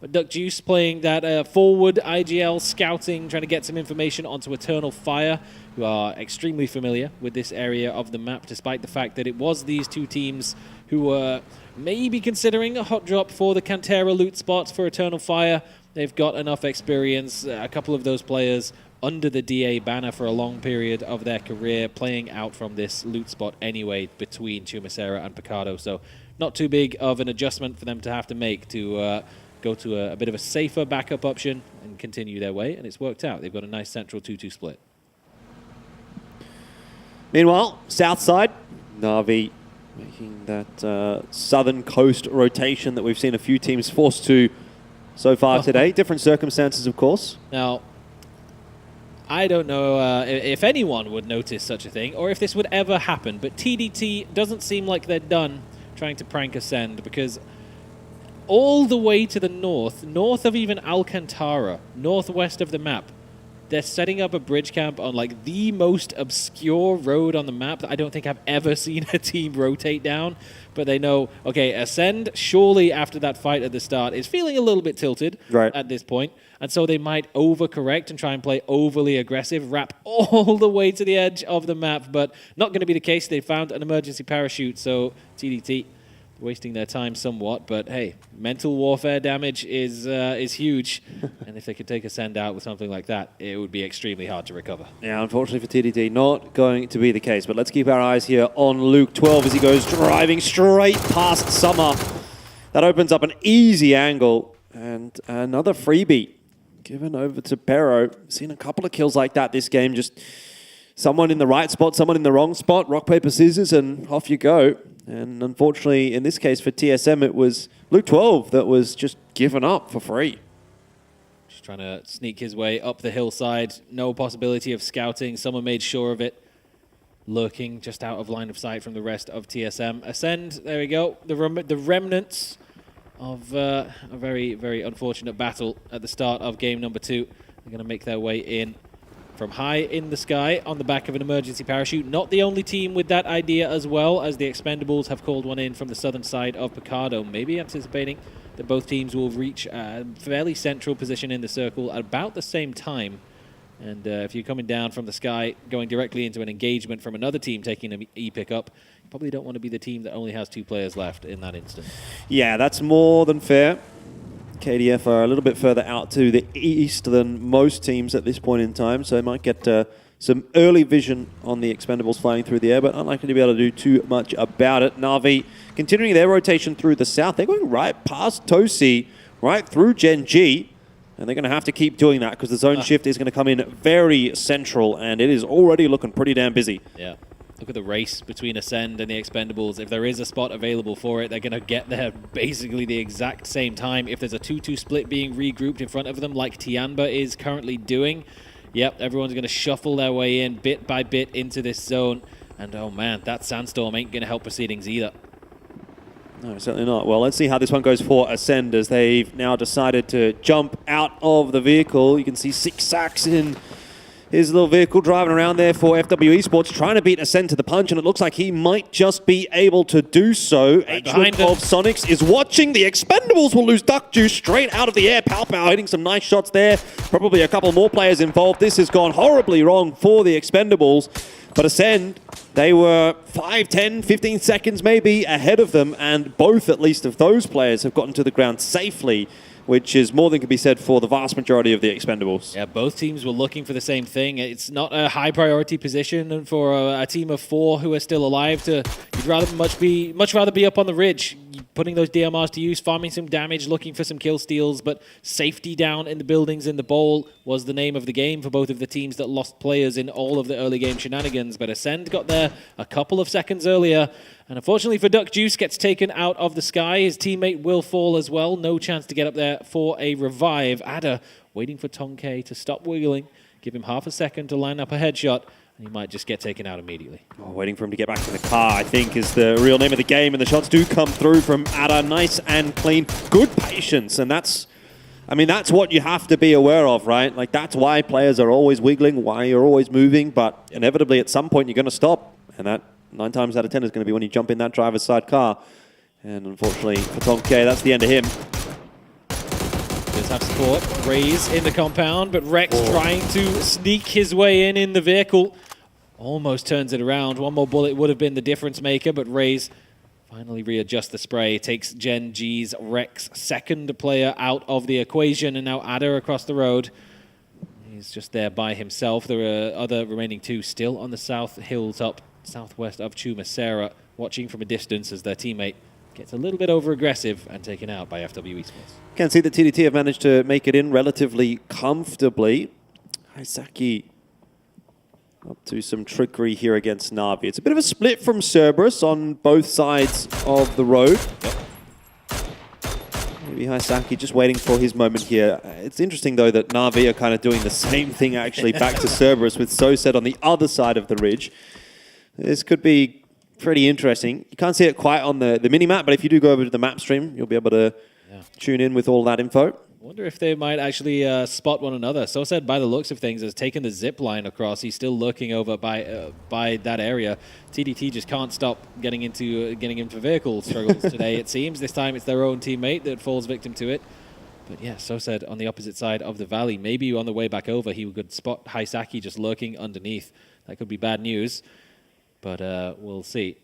But Duck Juice playing that forward IGL scouting, trying to get some information onto Eternal Fire, who are extremely familiar with this area of the map, despite the fact that it was these two teams who were maybe considering a hot drop for the Cantera loot spots for Eternal Fire. They've got enough experience, a couple of those players under the DA banner for a long period of their career, playing out from this loot spot anyway between Chumacera and Picado. So not too big of an adjustment for them to have to make to go to a bit of a safer backup option and continue their way, and it's worked out. They've got a nice central 2-2 split.
Meanwhile, south side, Na'Vi making that southern coast rotation that we've seen a few teams forced to so far today. Different circumstances, of course.
Now, I don't know if anyone would notice such a thing or if this would ever happen, but TDT doesn't seem like they're done trying to prank Ascend, because all the way to the north of even Alcantara, northwest of the map, they're setting up a bridge camp on like the most obscure road on the map that I don't think I've ever seen a team rotate down. But they know, okay, Ascend, surely after that fight at the start, is feeling a little bit tilted at this point. And so they might overcorrect and try and play overly aggressive, wrap all the way to the edge of the map. But not going to be the case. They found an emergency parachute, so TDT wasting their time somewhat, but hey, mental warfare damage is huge, and if they could take Ascend out with something like that, it would be extremely hard to recover.
Yeah, unfortunately for TDT, not going to be the case, but let's keep our eyes here on Luke 12 as he goes driving straight past Summer. That opens up an easy angle, and another freebie given over to Pero. Seen a couple of kills like that this game, just someone in the right spot, someone in the wrong spot, rock, paper, scissors, and off you go. And unfortunately, in this case for TSM, it was Luke 12 that was just given up for free.
Just trying to sneak his way up the hillside. No possibility of scouting. Someone made sure of it. Lurking just out of line of sight from the rest of TSM. Ascend, there we go. The remnants of a very, very unfortunate battle at the start of game number 2. They're going to make their way in from high in the sky on the back of an emergency parachute. Not the only team with that idea as well, as the Expendables have called one in from the southern side of Picado, maybe anticipating that both teams will reach a fairly central position in the circle at about the same time. And if you're coming down from the sky, going directly into an engagement from another team taking an E-pick up, you probably don't want to be the team that only has 2 players left in that instant.
Yeah, that's more than fair. KDF are a little bit further out to the east than most teams at this point in time, so they might get some early vision on the Expendables flying through the air, but unlikely to be able to do too much about it. Na'Vi continuing their rotation through the south. They're going right past Tosi, right through Gen G, and they're going to have to keep doing that because the zone shift is going to come in very central, and it is already looking pretty damn busy.
Yeah. Look at the race between Ascend and the Expendables. If there is a spot available for it, they're going to get there basically the exact same time. If there's a 2-2 split being regrouped in front of them like Tianba is currently doing, yep, everyone's going to shuffle their way in bit by bit into this zone. And oh man, that sandstorm ain't going to help proceedings either.
No, certainly not. Well, let's see how this one goes for Ascend as they've now decided to jump out of the vehicle. You can see 6 sacks in his little vehicle driving around there for FW Esports, trying to beat Ascend to the punch, and it looks like he might just be able to do so. H12 Sonics is watching. The Expendables will lose Duck Juice straight out of the air. Pow Pow hitting some nice shots there. Probably a couple more players involved. This has gone horribly wrong for the Expendables. But Ascend, they were 5, 10, 15 seconds maybe ahead of them, and both, at least, of those players have gotten to the ground safely which is more than can be said for the vast majority of the Expendables.
Yeah, both teams were looking for the same thing. It's not a high priority position for a team of 4 who are still alive. You'd rather much rather be up on the ridge, putting those DMRs to use, farming some damage, looking for some kill steals, but safety down in the buildings in the bowl was the name of the game for both of the teams that lost players in all of the early game shenanigans. But Ascend got there a couple of seconds earlier, and unfortunately for Duck Juice, gets taken out of the sky. His teammate will fall as well. No chance to get up there for a revive. Ada waiting for Tonke to stop wiggling, give him half a second to line up a headshot, and he might just get taken out immediately.
Oh, waiting for him to get back to the car, I think, is the real name of the game, and the shots do come through from Ada. Nice and clean. Good patience, and that's what you have to be aware of, right? Like, that's why players are always wiggling, why you're always moving, but inevitably at some point you're going to stop, and that 9 times out of 10 is going to be when you jump in that driver's side car. And unfortunately for Tonke, that's the end of him.
Does have support. Raze in the compound, but Rex trying to sneak his way in the vehicle. Almost turns it around. One more bullet would have been the difference maker, but Raze finally readjusts the spray. Takes Gen G's Rex second player out of the equation, and now Ada across the road. He's just there by himself. There are other remaining 2 still on the south hilltop, southwest of Chumacera, watching from a distance as their teammate gets a little bit over-aggressive and taken out by FW Esports.
Can see that TDT have managed to make it in relatively comfortably. Haisaki up to some trickery here against Na'Vi. It's a bit of a split from Cerberus on both sides of the road. Maybe Haisaki just waiting for his moment here. It's interesting, though, that Na'Vi are kind of doing the same thing, actually, back to Cerberus with Soset on the other side of the ridge. This could be pretty interesting. You can't see it quite on the mini-map, but if you do go over to the map stream, you'll be able to tune in with all that info.
I wonder if they might actually spot one another. So said, by the looks of things, has taken the zip line across. He's still lurking over by that area. TDT just can't stop getting into vehicle struggles today, it seems. This time it's their own teammate that falls victim to it. But yeah, so said on the opposite side of the valley. Maybe on the way back over, he could spot Haisaki just lurking underneath. That could be bad news. But we'll see.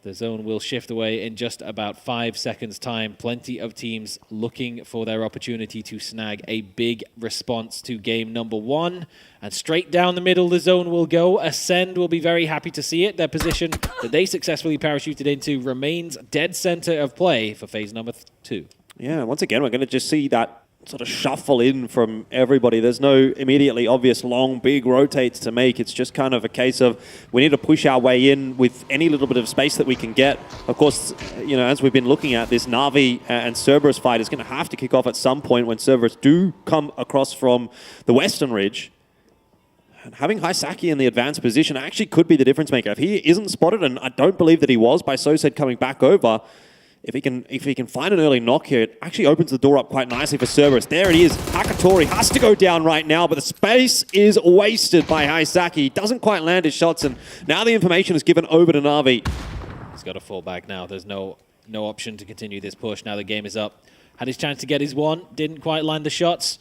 The zone will shift away in just about 5 seconds' time. Plenty of teams looking for their opportunity to snag a big response to game number 1. And straight down the middle the zone will go. Ascend will be very happy to see it. Their position that they successfully parachuted into remains dead center of play for phase number 2.
Yeah, once again, we're going to just see that sort of shuffle in from everybody. There's no immediately obvious long, big rotates to make. It's just kind of a case of we need to push our way in with any little bit of space that we can get. Of course, you know, as we've been looking at, this Na'Vi and Cerberus fight is going to have to kick off at some point when Cerberus do come across from the western ridge. And having Haisaki in the advanced position actually could be the difference maker. If he isn't spotted, and I don't believe that he was by Sosed coming back over, if he can find an early knock here, it actually opens the door up quite nicely for Cerberus. There it is. Hakatori has to go down right now, but the space is wasted by Haisaki. He doesn't quite land his shots, and now the information is given over to Na'Vi.
He's got to fall back now. There's no option to continue this push. Now the game is up. Had his chance to get his one, didn't quite land the shots.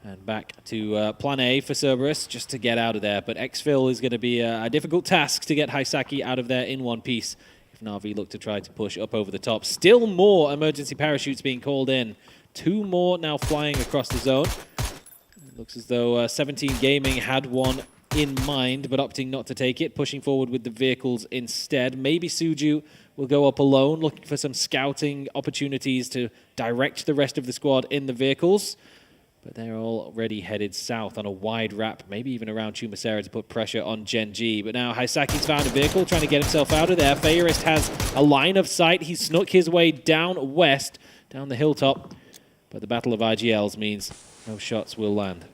And back to plan A for Cerberus, just to get out of there. But exfil is going to be a difficult task to get Haisaki out of there in one piece. If Na'Vi look to try to push up over the top. Still more emergency parachutes being called in. 2 more now flying across the zone. It looks as though 17 Gaming had one in mind, but opting not to take it, pushing forward with the vehicles instead. Maybe Suju will go up alone, looking for some scouting opportunities to direct the rest of the squad in the vehicles. But they're already headed south on a wide wrap, maybe even around Chumacera to put pressure on Gen G. But now Haisaki's found a vehicle, trying to get himself out of there. Fairist has a line of sight. He snuck his way down west, down the hilltop. But the battle of IGLs means no shots will land.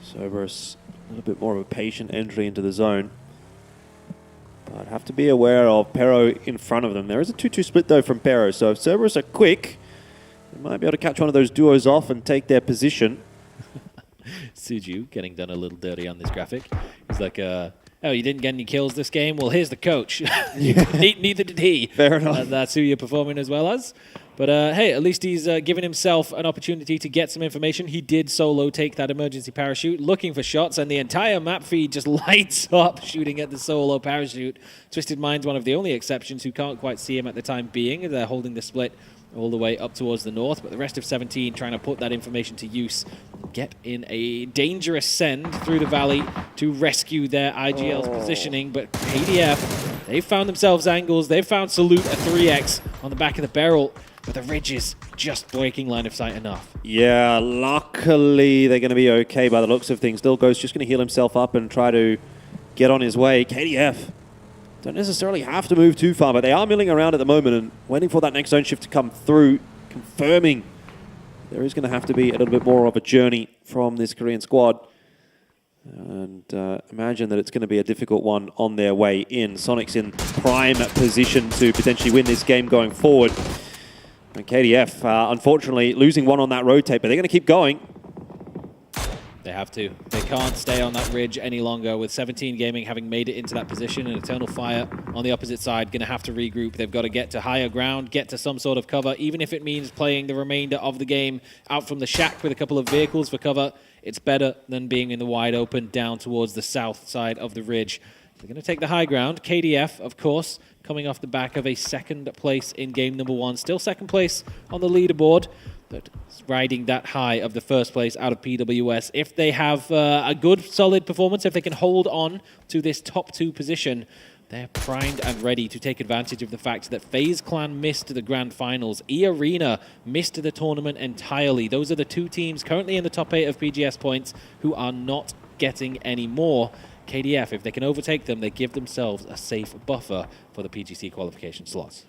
Cerberus, a little bit more of a patient entry into the zone. But have to be aware of Pero in front of them. There is a 2-2 split, though, from Pero. So if Cerberus are quick, they might be able to catch one of those duos off and take their position.
Suju getting done a little dirty on this graphic. He's like, oh, you didn't get any kills this game? Well, here's the coach. Neither did he.
Fair enough.
That's who you're performing as well as. But hey, at least he's given himself an opportunity to get some information. He did solo take that emergency parachute, looking for shots, and the entire map feed just lights up shooting at the solo parachute. Twisted Mind's one of the only exceptions who can't quite see him at the time being. They're holding the split all the way up towards the north, but the rest of 17 trying to put that information to use, get in a dangerous send through the valley to rescue their IGL's positioning. But KDF, they've found themselves angles, they've found Salute a 3x on the back of the barrel, but the ridge is just breaking line of sight enough.
Yeah, luckily they're going to be okay by the looks of things. Dilgo's just going to heal himself up and try to get on his way. KDF don't necessarily have to move too far, but they are milling around at the moment and waiting for that next zone shift to come through, confirming there is going to have to be a little bit more of a journey from this Korean squad. And imagine that it's going to be a difficult one on their way in. Sonic's in prime position to potentially win this game going forward. And KDF, unfortunately, losing one on that rotate, but they're going to keep going.
They have to. They can't stay on that ridge any longer with 17 Gaming having made it into that position, and Eternal Fire on the opposite side going to have to regroup. They've got to get to higher ground, get to some sort of cover, even if it means playing the remainder of the game out from the shack with a couple of vehicles for cover. It's better than being in the wide open down towards the south side of the ridge. They're going to take the high ground. KDF, of course, coming off the back of a second place in game number 1. Still second place on the leaderboard, but riding that high of the first place out of PWS. If they have a good, solid performance, if they can hold on to this top 2 position, they're primed and ready to take advantage of the fact that FaZe Clan missed the grand finals. E-Arena missed the tournament entirely. Those are the 2 teams currently in the top 8 of PGS points who are not getting any more. KDF, if they can overtake them, they give themselves a safe buffer for the PGC qualification slots.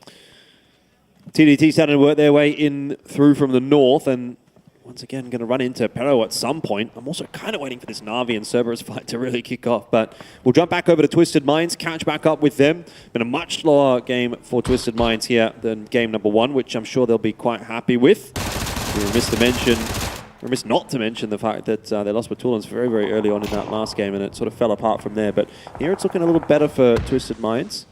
TDT starting to work their way in through from the north, and once again going to run into Pero at some point. I'm also kind of waiting for this Na'Vi and Cerberus fight to really kick off, but we'll jump back over to Twisted Minds, catch back up with them. Been a much slower game for Twisted Minds here than game number 1, which I'm sure they'll be quite happy with. We remiss not to mention the fact that they lost Batulans very, very early on in that last game, and it sort of fell apart from there. But here it's looking a little better for Twisted Minds.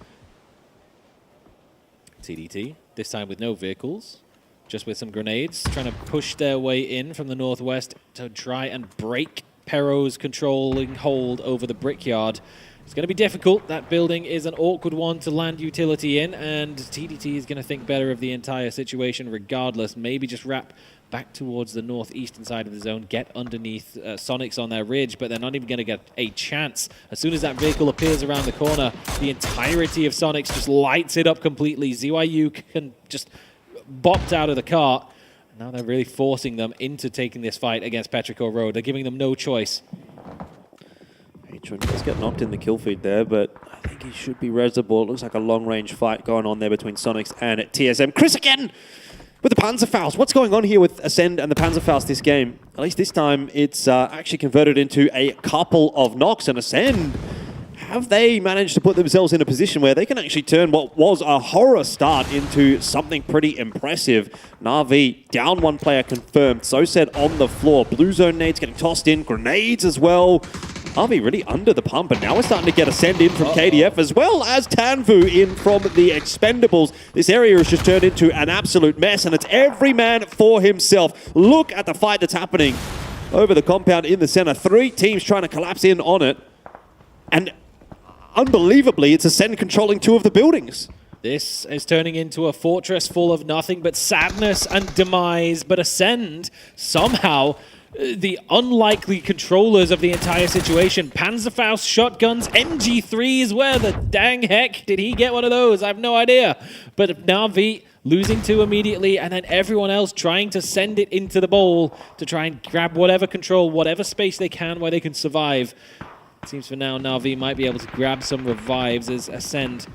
TDT, this time with no vehicles, just with some grenades, trying to push their way in from the northwest to try and break Pero's controlling hold over the Brickyard. It's going to be difficult. That building is an awkward one to land utility in, and TDT is going to think better of the entire situation regardless. Maybe just wrap back towards the northeastern side of the zone, get underneath Sonics on their ridge, but they're not even going to get a chance. As soon as that vehicle appears around the corner, the entirety of Sonics just lights it up completely. ZYU can just bopped out of the car. Now they're really forcing them into taking this fight against Petrichor Road. They're giving them no choice.
Atron does get knocked in the kill feed there, but I think he should be reservoir. It looks like a long-range fight going on there between Sonics and TSM. Chris again with the Panzerfaust. What's going on here with Ascend and the Panzerfaust this game? At least this time, it's actually converted into a couple of knocks. And Ascend, have they managed to put themselves in a position where they can actually turn what was a horror start into something pretty impressive? Na'Vi down 1 player confirmed. So said on the floor. Blue zone nades getting tossed in. Grenades as well. Na'Vi really under the pump, and now we're starting to get Ascend in from KDF as well as Tanvu in from the Expendables. This area has just turned into an absolute mess, and it's every man for himself. Look at the fight that's happening over the compound in the center. 3 teams trying to collapse in on it, and unbelievably, it's Ascend controlling 2 of the buildings.
This is turning into a fortress full of nothing but sadness and demise, but Ascend somehow the unlikely controllers of the entire situation. Panzerfaust shotguns, MG3s, where the dang heck did he get one of those? I have no idea. But Na'Vi losing 2 immediately, and then everyone else trying to send it into the bowl to try and grab whatever control, whatever space they can where they can survive. It seems for now Na'Vi might be able to grab some revives as Ascend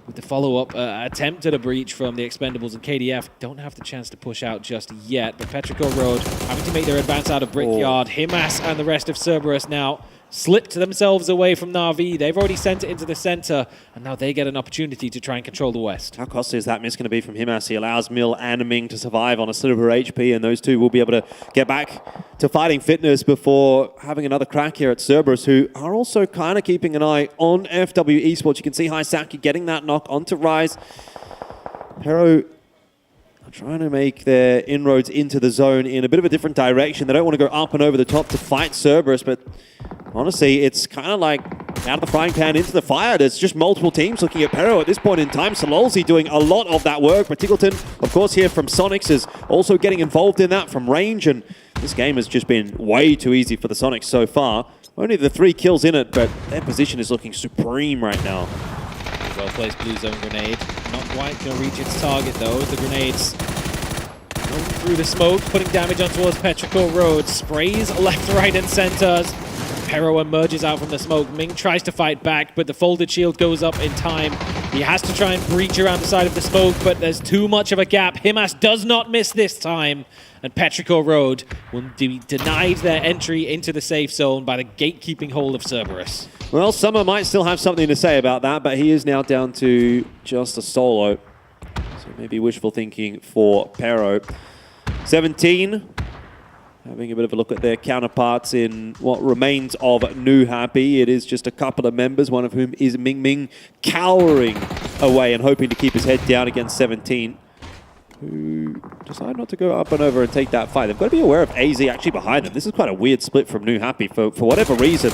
with the follow-up attempt at a breach from the Expendables, and KDF don't have the chance to push out just yet. But Petrichor Road having to make their advance out of Brickyard. Himas and the rest of Cerberus now slipped themselves away from Na'Vi. They've already sent it into the center, and now they get an opportunity to try and control the west.
How costly is that miss going to be from Himas? He allows Mill and Ming to survive on a sliver HP, and those 2 will be able to get back to fighting fitness before having another crack here at Cerberus, who are also kind of keeping an eye on FW Esports. You can see Hisaki getting that knock onto Rise. Pero trying to make their inroads into the zone in a bit of a different direction. They don't want to go up and over the top to fight Cerberus, but honestly, it's kind of like out of the frying pan into the fire. There's just multiple teams looking at Pero at this point in time. Sololzy doing a lot of that work, but Tiggleton, of course, here from Sonics is also getting involved in that from range, and this game has just been way too easy for the Sonics so far. Only the 3 kills in it, but their position is looking supreme right now.
Well-placed blue zone grenade. Not quite going to reach its target, though. The grenade's going through the smoke, putting damage on towards Petrichor Road. Sprays left, right, and centers. Pero emerges out from the smoke. Ming tries to fight back, but the folded shield goes up in time. He has to try and breach around the side of the smoke, but there's too much of a gap. Himas does not miss this time, and Petrichor Road will be denied their entry into the safe zone by the gatekeeping hold of Cerberus.
Well, Summer might still have something to say about that, but he is now down to just a solo. So maybe wishful thinking for Pero. 17, having a bit of a look at their counterparts in what remains of New Happy. It is just a couple of members, one of whom is Ming Ming, cowering away and hoping to keep his head down against 17, who decide not to go up and over and take that fight. They've got to be aware of AZ actually behind them. This is quite a weird split from New Happy. For whatever reason,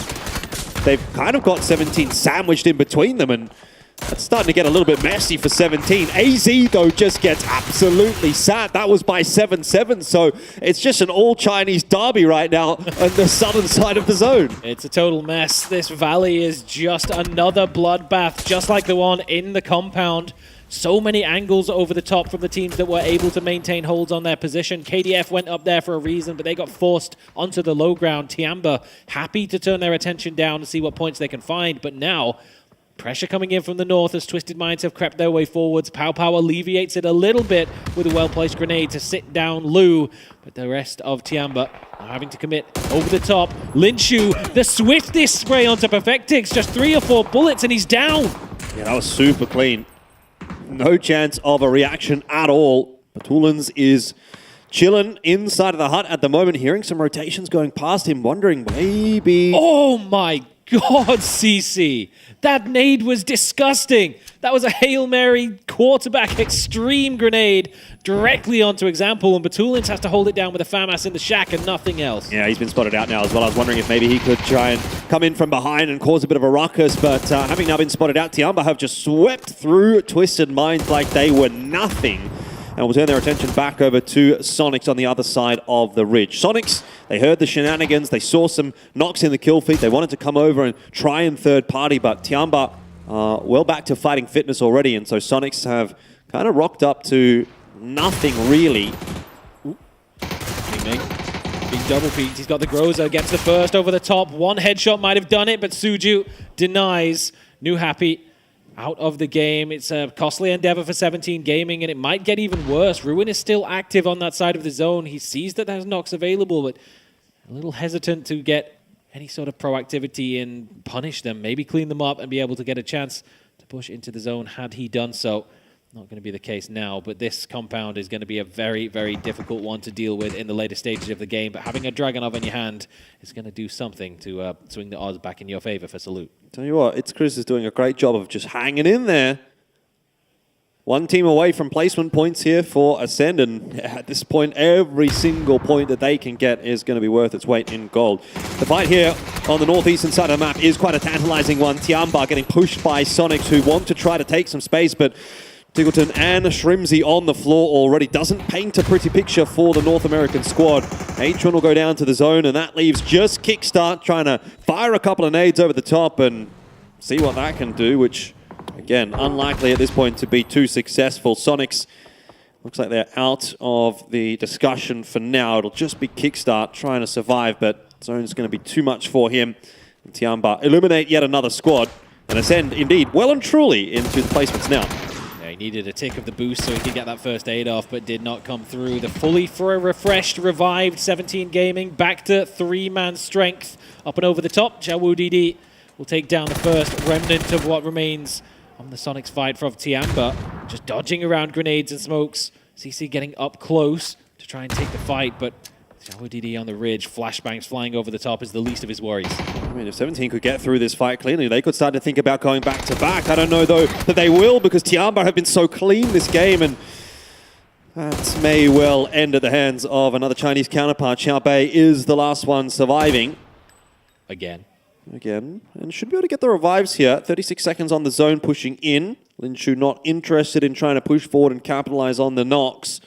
they've kind of got 17 sandwiched in between them, and that's starting to get a little bit messy for 17. AZ, though, just gets absolutely sat. That was by 7-7, so it's just an all-Chinese derby right now on the southern side of the zone.
It's a total mess. This valley is just another bloodbath, just like the one in the compound. So many angles over the top from the teams that were able to maintain holds on their position. KDF went up there for a reason, but they got forced onto the low ground. Tiamba happy to turn their attention down and see what points they can find, but now pressure coming in from the north as Twisted Minds have crept their way forwards. Pow Pow alleviates it a little bit with a well-placed grenade to sit down Lu, but the rest of Tiamba are having to commit over the top. Linshu, the swiftest spray onto Perfectix, just 3 or 4 bullets and he's down.
Yeah, that was super clean. No chance of a reaction at all. Patulans is chilling inside of the hut at the moment, hearing some rotations going past him, wondering maybe...
Oh my God, CC. That nade was disgusting. That was a Hail Mary quarterback extreme grenade directly onto Example, and Batulins has to hold it down with a FAMAS in the shack and nothing else.
Yeah, he's been spotted out now as well. I was wondering if maybe he could try and come in from behind and cause a bit of a ruckus, but having now been spotted out, Tiamba have just swept through Twisted Minds like they were nothing, and will turn their attention back over to Sonics on the other side of the ridge. Sonics, they heard the shenanigans, they saw some knocks in the kill feed, they wanted to come over and try and third party, but Tiamba well back to fighting fitness already, and so Sonics have kind of rocked up to nothing really.
Being double peeked, he's got the Groza, gets the first over the top. One headshot might have done it, but Suju denies. New Happy out of the game. It's a costly endeavor for 17 Gaming, and it might get even worse. Ruin is still active on that side of the zone. He sees that there's knocks available, but a little hesitant to get any sort of proactivity and punish them. Maybe clean them up and be able to get a chance to push into the zone had he done so. Not going to be the case now, but this compound is going to be a very, very difficult one to deal with in the later stages of the game. But having a Dragonov in your hand is going to do something to swing the odds back in your favor for Salute.
Tell you what, It's Chris is doing a great job of just hanging in there. One team away from placement points here for Ascend, and at this point, every single point that they can get is going to be worth its weight in gold. The fight here on the northeastern side of the map is quite a tantalizing one. Tiamba getting pushed by Sonics, who want to try to take some space, but Tiggleton and Shrimsy on the floor already. Doesn't paint a pretty picture for the North American squad. H1 will go down to the zone, and that leaves just Kickstart trying to fire a couple of nades over the top and see what that can do, which, again, unlikely at this point to be too successful. Sonics, looks like they're out of the discussion for now. It'll just be Kickstart trying to survive, but zone's going to be too much for him. And Tiamba eliminate yet another squad, and Ascend, indeed, well and truly into the placements now.
He needed a tick of the boost so he could get that first aid off, but did not come through. The fully refreshed, revived 17 Gaming back to 3-man strength. Up and over the top, Jawu DD will take down the first remnant of what remains on the Sonics fight from Tiamba. Just dodging around grenades and smokes. CC getting up close to try and take the fight, but Jawu DD on the ridge, flashbangs flying over the top is the least of his worries.
I mean, if 17 could get through this fight cleanly, they could start to think about going back to back. I don't know, though, that they will, because Tiamba have been so clean this game, and That may well end at the hands of another Chinese counterpart. Xiaobei is the last one surviving.
Again.
And should be able to get the revives here. 36 seconds on the zone pushing in. Lin Shu not interested in trying to push forward and capitalize on the knocks.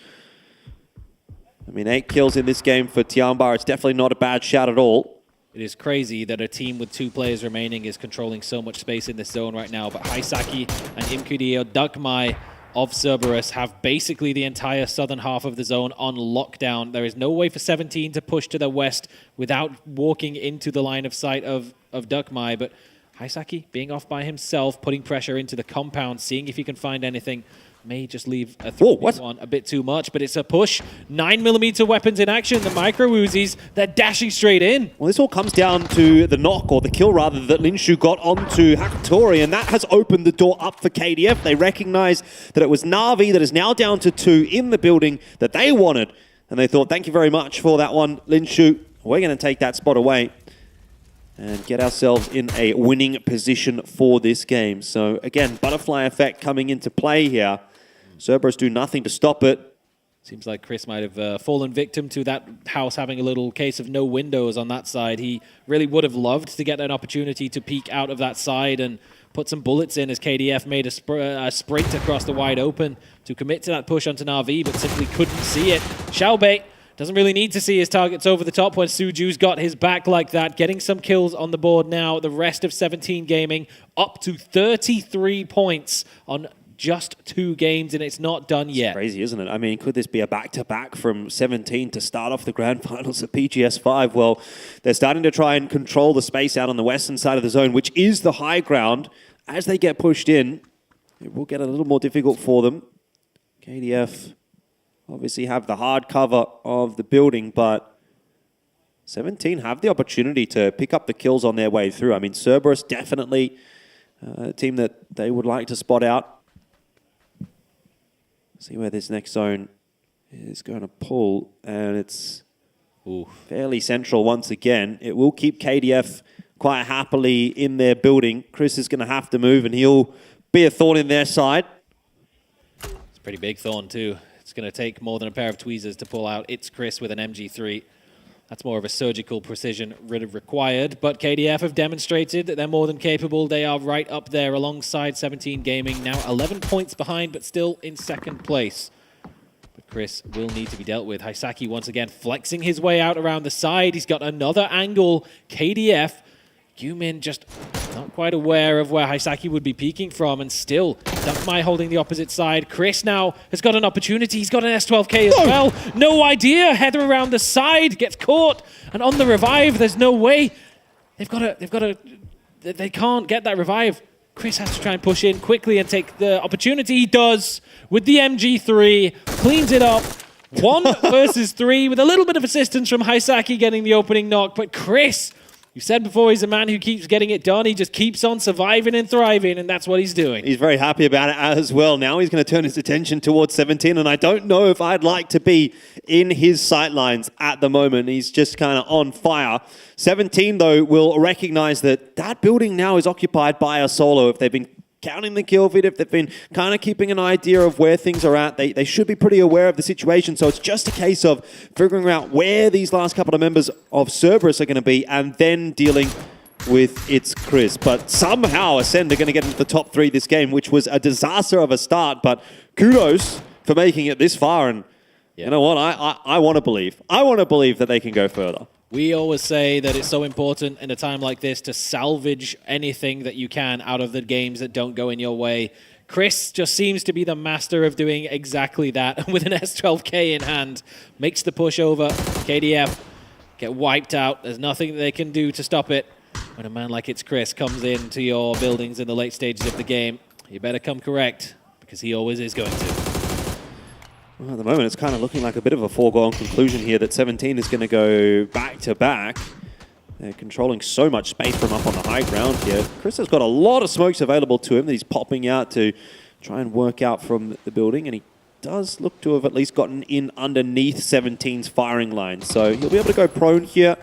I mean, 8 kills in this game for Tianbar. It's definitely not a bad shot at all.
It is crazy that a team with 2 players remaining is controlling so much space in this zone right now, but Haisaki and Imkudio Dukmai of Cerberus have basically the entire southern half of the zone on lockdown. There is no way for 17 to push to the west without walking into the line of sight of Dukmai, but Haisaki being off by himself, putting pressure into the compound, seeing if he can find anything. May just leave a 3v1 a bit too much, but it's a push. 9mm weapons in action. The micro Uzis, they're dashing straight in.
Well, this all comes down to the knock, or the kill rather, that Lin Shu got onto Hakatori, and that has opened the door up for KDF. They recognize that it was Na'Vi that is now down to 2 in the building that they wanted, and they thought, thank you very much for that one, Lin Shu. We're going to take that spot away and get ourselves in a winning position for this game. So again, butterfly effect coming into play here. Cerberus do nothing to stop it.
Seems like Chris might have fallen victim to that house having a little case of no windows on that side. He really would have loved to get an opportunity to peek out of that side and put some bullets in as KDF made a sprint across the wide open to commit to that push onto Na'Vi, but simply couldn't see it. Xiaobei doesn't really need to see his targets over the top when Suju's got his back like that. Getting some kills on the board now. The rest of 17 Gaming up to 33 points on just 2 games, and it's not done yet.
It's crazy, isn't it? I mean, could this be a back-to-back from 17 to start off the grand finals at PGS 5? Well, they're starting to try and control the space out on the western side of the zone, which is the high ground. As they get pushed in, it will get a little more difficult for them. KDF obviously have the hard cover of the building, but 17 have the opportunity to pick up the kills on their way through. I mean, Cerberus definitely a team that they would like to spot out. See where this next zone is going to pull, and it's fairly central once again. It will keep KDF quite happily in their building. Chris is going to have to move, and he'll be a thorn in their side.
It's a pretty big thorn, too. It's going to take more than a pair of tweezers to pull out. It's Chris with an MG3. That's more of a surgical precision required, but KDF have demonstrated that they're more than capable. They are right up there alongside 17 Gaming, now 11 points behind, but still in second place. But Chris will need to be dealt with. Haisaki once again flexing his way out around the side. He's got another angle. KDF, Yumin just not quite aware of where Haisaki would be peeking from, and still Dukmai holding the opposite side. Chris now has got an opportunity. He's got an S12K as well. No idea. Header around the side, gets caught, and on the revive, there's no way. They can't get that revive. Chris has to try and push in quickly and take the opportunity. He does with the MG3, cleans it up. 1 versus 3 with a little bit of assistance from Haisaki getting the opening knock, but Chris, you said before, he's a man who keeps getting it done. He just keeps on surviving and thriving, and that's what he's doing.
He's very happy about it as well. Now he's going to turn his attention towards 17, and I don't know if I'd like to be in his sightlines at the moment. He's just kind of on fire. 17, though, will recognize that that building now is occupied by a solo. If they've been counting the kill feed, if they've been kind of keeping an idea of where things are at, they should be pretty aware of the situation. So it's just a case of figuring out where these last couple of members of Cerberus are going to be and then dealing with its Chris. But somehow Ascend are going to get into the top 3 this game, which was a disaster of a start. But kudos for making it this far. And you know what? I want to believe. I want to believe that they can go further.
We always say that it's so important in a time like this to salvage anything that you can out of the games that don't go in your way. Chris just seems to be the master of doing exactly that. With an S12K in hand, makes the push over. KDF get wiped out. There's nothing they can do to stop it. When a man like It's Chris comes into your buildings in the late stages of the game, you better come correct, because he always is going to.
Well, at the moment, it's kind of looking like a bit of a foregone conclusion here that 17 is going to go back-to-back. They're controlling so much space from up on the high ground here. Chris has got a lot of smokes available to him that he's popping out to try and work out from the building, and he does look to have at least gotten in underneath 17's firing line. So he'll be able to go prone here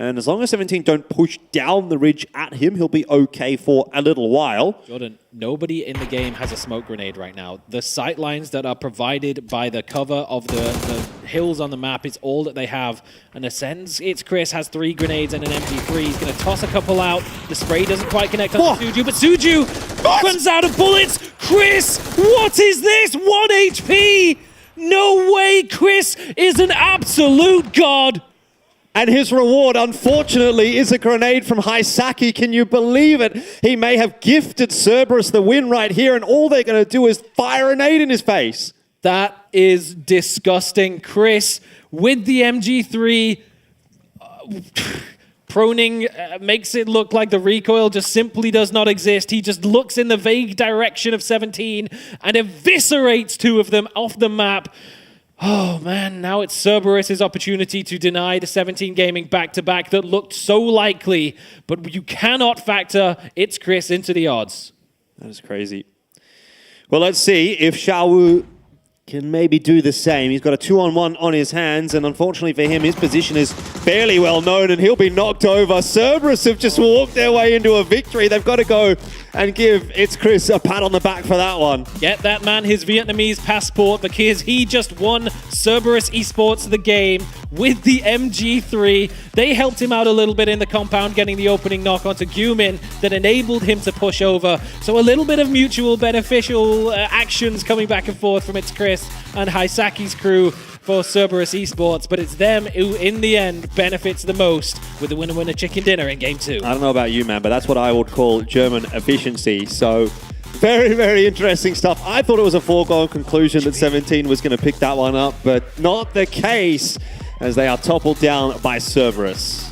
And as long as 17 don't push down the ridge at him, he'll be okay for a little while.
Jordan, nobody in the game has a smoke grenade right now. The sight lines that are provided by the cover of the hills on the map is all that they have. And Ascends, it's Chris, has 3 grenades and an MG3. He's going to toss a couple out. The spray doesn't quite connect on Suju, but Suju runs out of bullets. Chris, what is this? 1 HP! No way, Chris is an absolute god!
And his reward, unfortunately, is a grenade from Haisaki. Can you believe it? He may have gifted Cerberus the win right here, and all they're going to do is fire a nade in his face.
That is disgusting. Chris, with the MG3, proning makes it look like the recoil just simply does not exist. He just looks in the vague direction of 17 and eviscerates 2 of them off the map. Oh man, now it's Cerberus' opportunity to deny the 17 Gaming back-to-back that looked so likely, but you cannot factor It's Chris into the odds.
That is crazy. Well, let's see if Xiaowu can maybe do the same. He's got a 2-on-1 on his hands, and unfortunately for him, his position is fairly well known, and he'll be knocked over. Cerberus have just walked their way into a victory. They've got to go and give It's Chris a pat on the back for that one.
Get that man his Vietnamese passport, because he just won Cerberus Esports the game with the MG3. They helped him out a little bit in the compound, getting the opening knock onto Gumin that enabled him to push over. So a little bit of mutual beneficial actions coming back and forth from It's Chris and Haisaki's crew for Cerberus Esports, but it's them who, in the end, benefits the most with the winner-winner chicken dinner in Game 2.
I don't know about you, man, but that's what I would call German efficiency. So very, very interesting stuff. I thought it was a foregone conclusion that 17 was going to pick that one up, but not the case, as they are toppled down by Cerberus.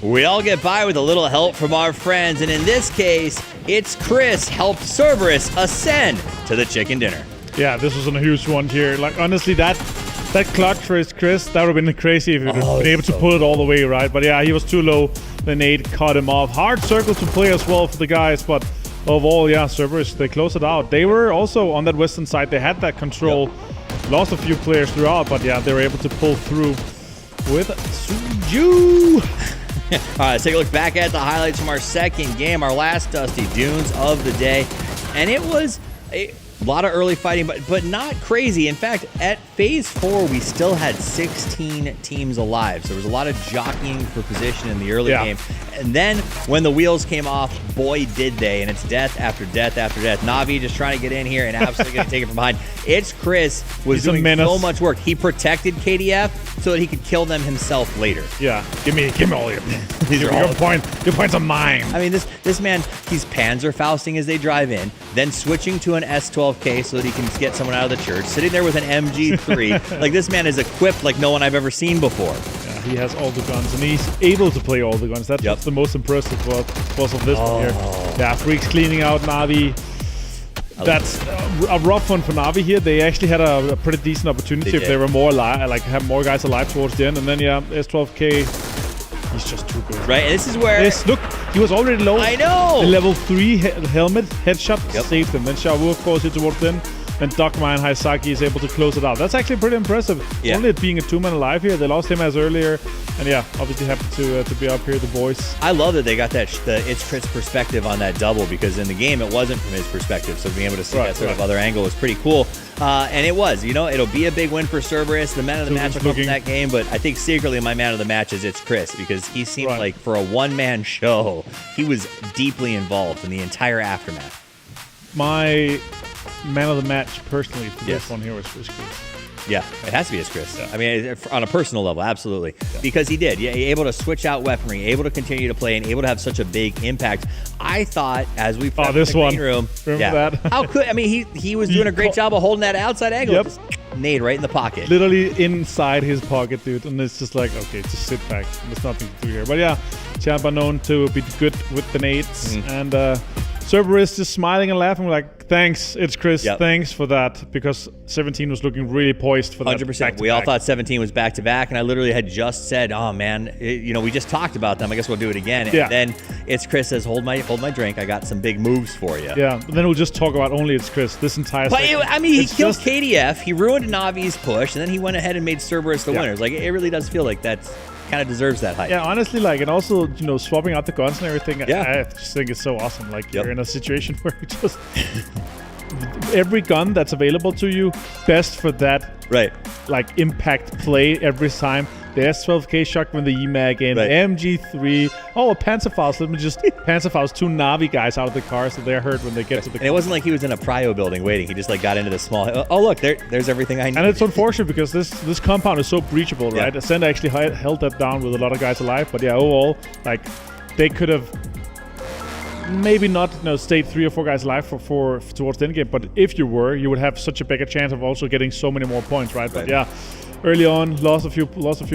We all get by with a little help from our friends, and in this case, It's Chris helped Cerberus ascend to the chicken dinner.
Yeah, this was a huge one here. Like, honestly, that clutch for It's Chris, that would have been crazy if he would have been able to pull it all the way, right? But yeah, he was too low. The nade cut him off. Hard circle to play as well for the guys, but overall, yeah, Cerberus, they closed it out. They were also on that western side. They had that control. Yep. Lost a few players throughout, but yeah, they were able to pull through with Suju.
All right, let's take a look back at the highlights from our second game, our last Dusty Dunes of the day. And it was a lot of early fighting, but not crazy. In fact, at Phase 4, we still had 16 teams alive. So there was a lot of jockeying for position in the early game. And then when the wheels came off, boy, did they. And it's death after death after death. Navi just trying to get in here and absolutely going to take it from behind. It's Chris was doing so much work. He protected KDF so that he could kill them himself later.
Yeah, give me all your points are mine.
I mean, this man, he's Panzerfausting as they drive in, then switching to an S12K so that he can get someone out of the church, sitting there with an MG3. Like, this man is equipped like no one I've ever seen before.
Yeah, he has all the guns, and he's able to play all the guns. That's the most impressive part of this one here. Yeah, Freaks cleaning out Navi. That's a rough one for Navi here. They actually had a pretty decent opportunity if they were more alive, like have more guys alive towards the end. And then yeah, S12K, he's just too good.
Right, and this is where
look, he was already low.
I know.
The level 3 helmet headshot saved him. Then Xiaowu, of course, hit towards the end. And Dogma and Haisaki is able to close it out. That's actually pretty impressive.
Yeah.
Only it being a 2-man alive here. They lost him as earlier. And yeah, obviously happy to be up here, the boys.
I love that they got that It's Chris perspective on that double, because in the game it wasn't from his perspective. So being able to see that sort of other angle was pretty cool. And it was, it'll be a big win for Cerberus. The man of the match will come from that game, but I think secretly my man of the match is It's Chris, because he seemed like for a one-man show, he was deeply involved in the entire aftermath.
My man of the match personally for this one here was Chris.
Yeah, it has to be his Chris. I mean, on a personal level, absolutely. Because he did. Yeah, able to switch out weaponry, able to continue to play, and able to have such a big impact. I thought, as we played in the green room,
Remember that?
how could, I mean, he was doing a great job of holding that outside angle.
Yep.
Just nade right in the pocket.
Literally inside his pocket, dude. And it's just like, okay, just sit back. There's nothing to do here. But yeah, Champa known to be good with the nades. And Cerberus just smiling and laughing like, thanks, it's Chris.
Yep.
Thanks for that. Because 17 was looking really poised for that.
100%. We all thought 17 was back-to-back, and I literally had just said, oh, man, we just talked about them. I guess we'll do it again.
Yeah.
And then it's Chris says, hold my drink. I got some big moves for you.
Yeah, but then we'll just talk about only it's Chris this entire
But
segment.
I mean, he killed KDF. He ruined Navi's push, and then he went ahead and made Cerberus the winners. Like, it really does feel like that's kind of deserves that hype.
Yeah, honestly, like, and also, swapping out the guns and everything. I just think it's so awesome. Like, you're in a situation where you just every gun that's available to you, best for that, like, impact play every time. The S12K shotgun, the EMAG, and the MG3. Oh, a Panzerfaust. Let me just Panzerfaust 2 Navi guys out of the car so they're hurt when they get to the car.
And it wasn't like he was in a prio building waiting. He just like got into the small. Oh, look, there's everything I need.
And it's unfortunate because this compound is so breachable, right? Ascend actually held that down with a lot of guys alive. But yeah, overall, like, they could have maybe not stayed 3 or 4 guys alive for towards the end game. But if you were, you would have such a bigger chance of also getting so many more points, right? But yeah. Early on, lost a few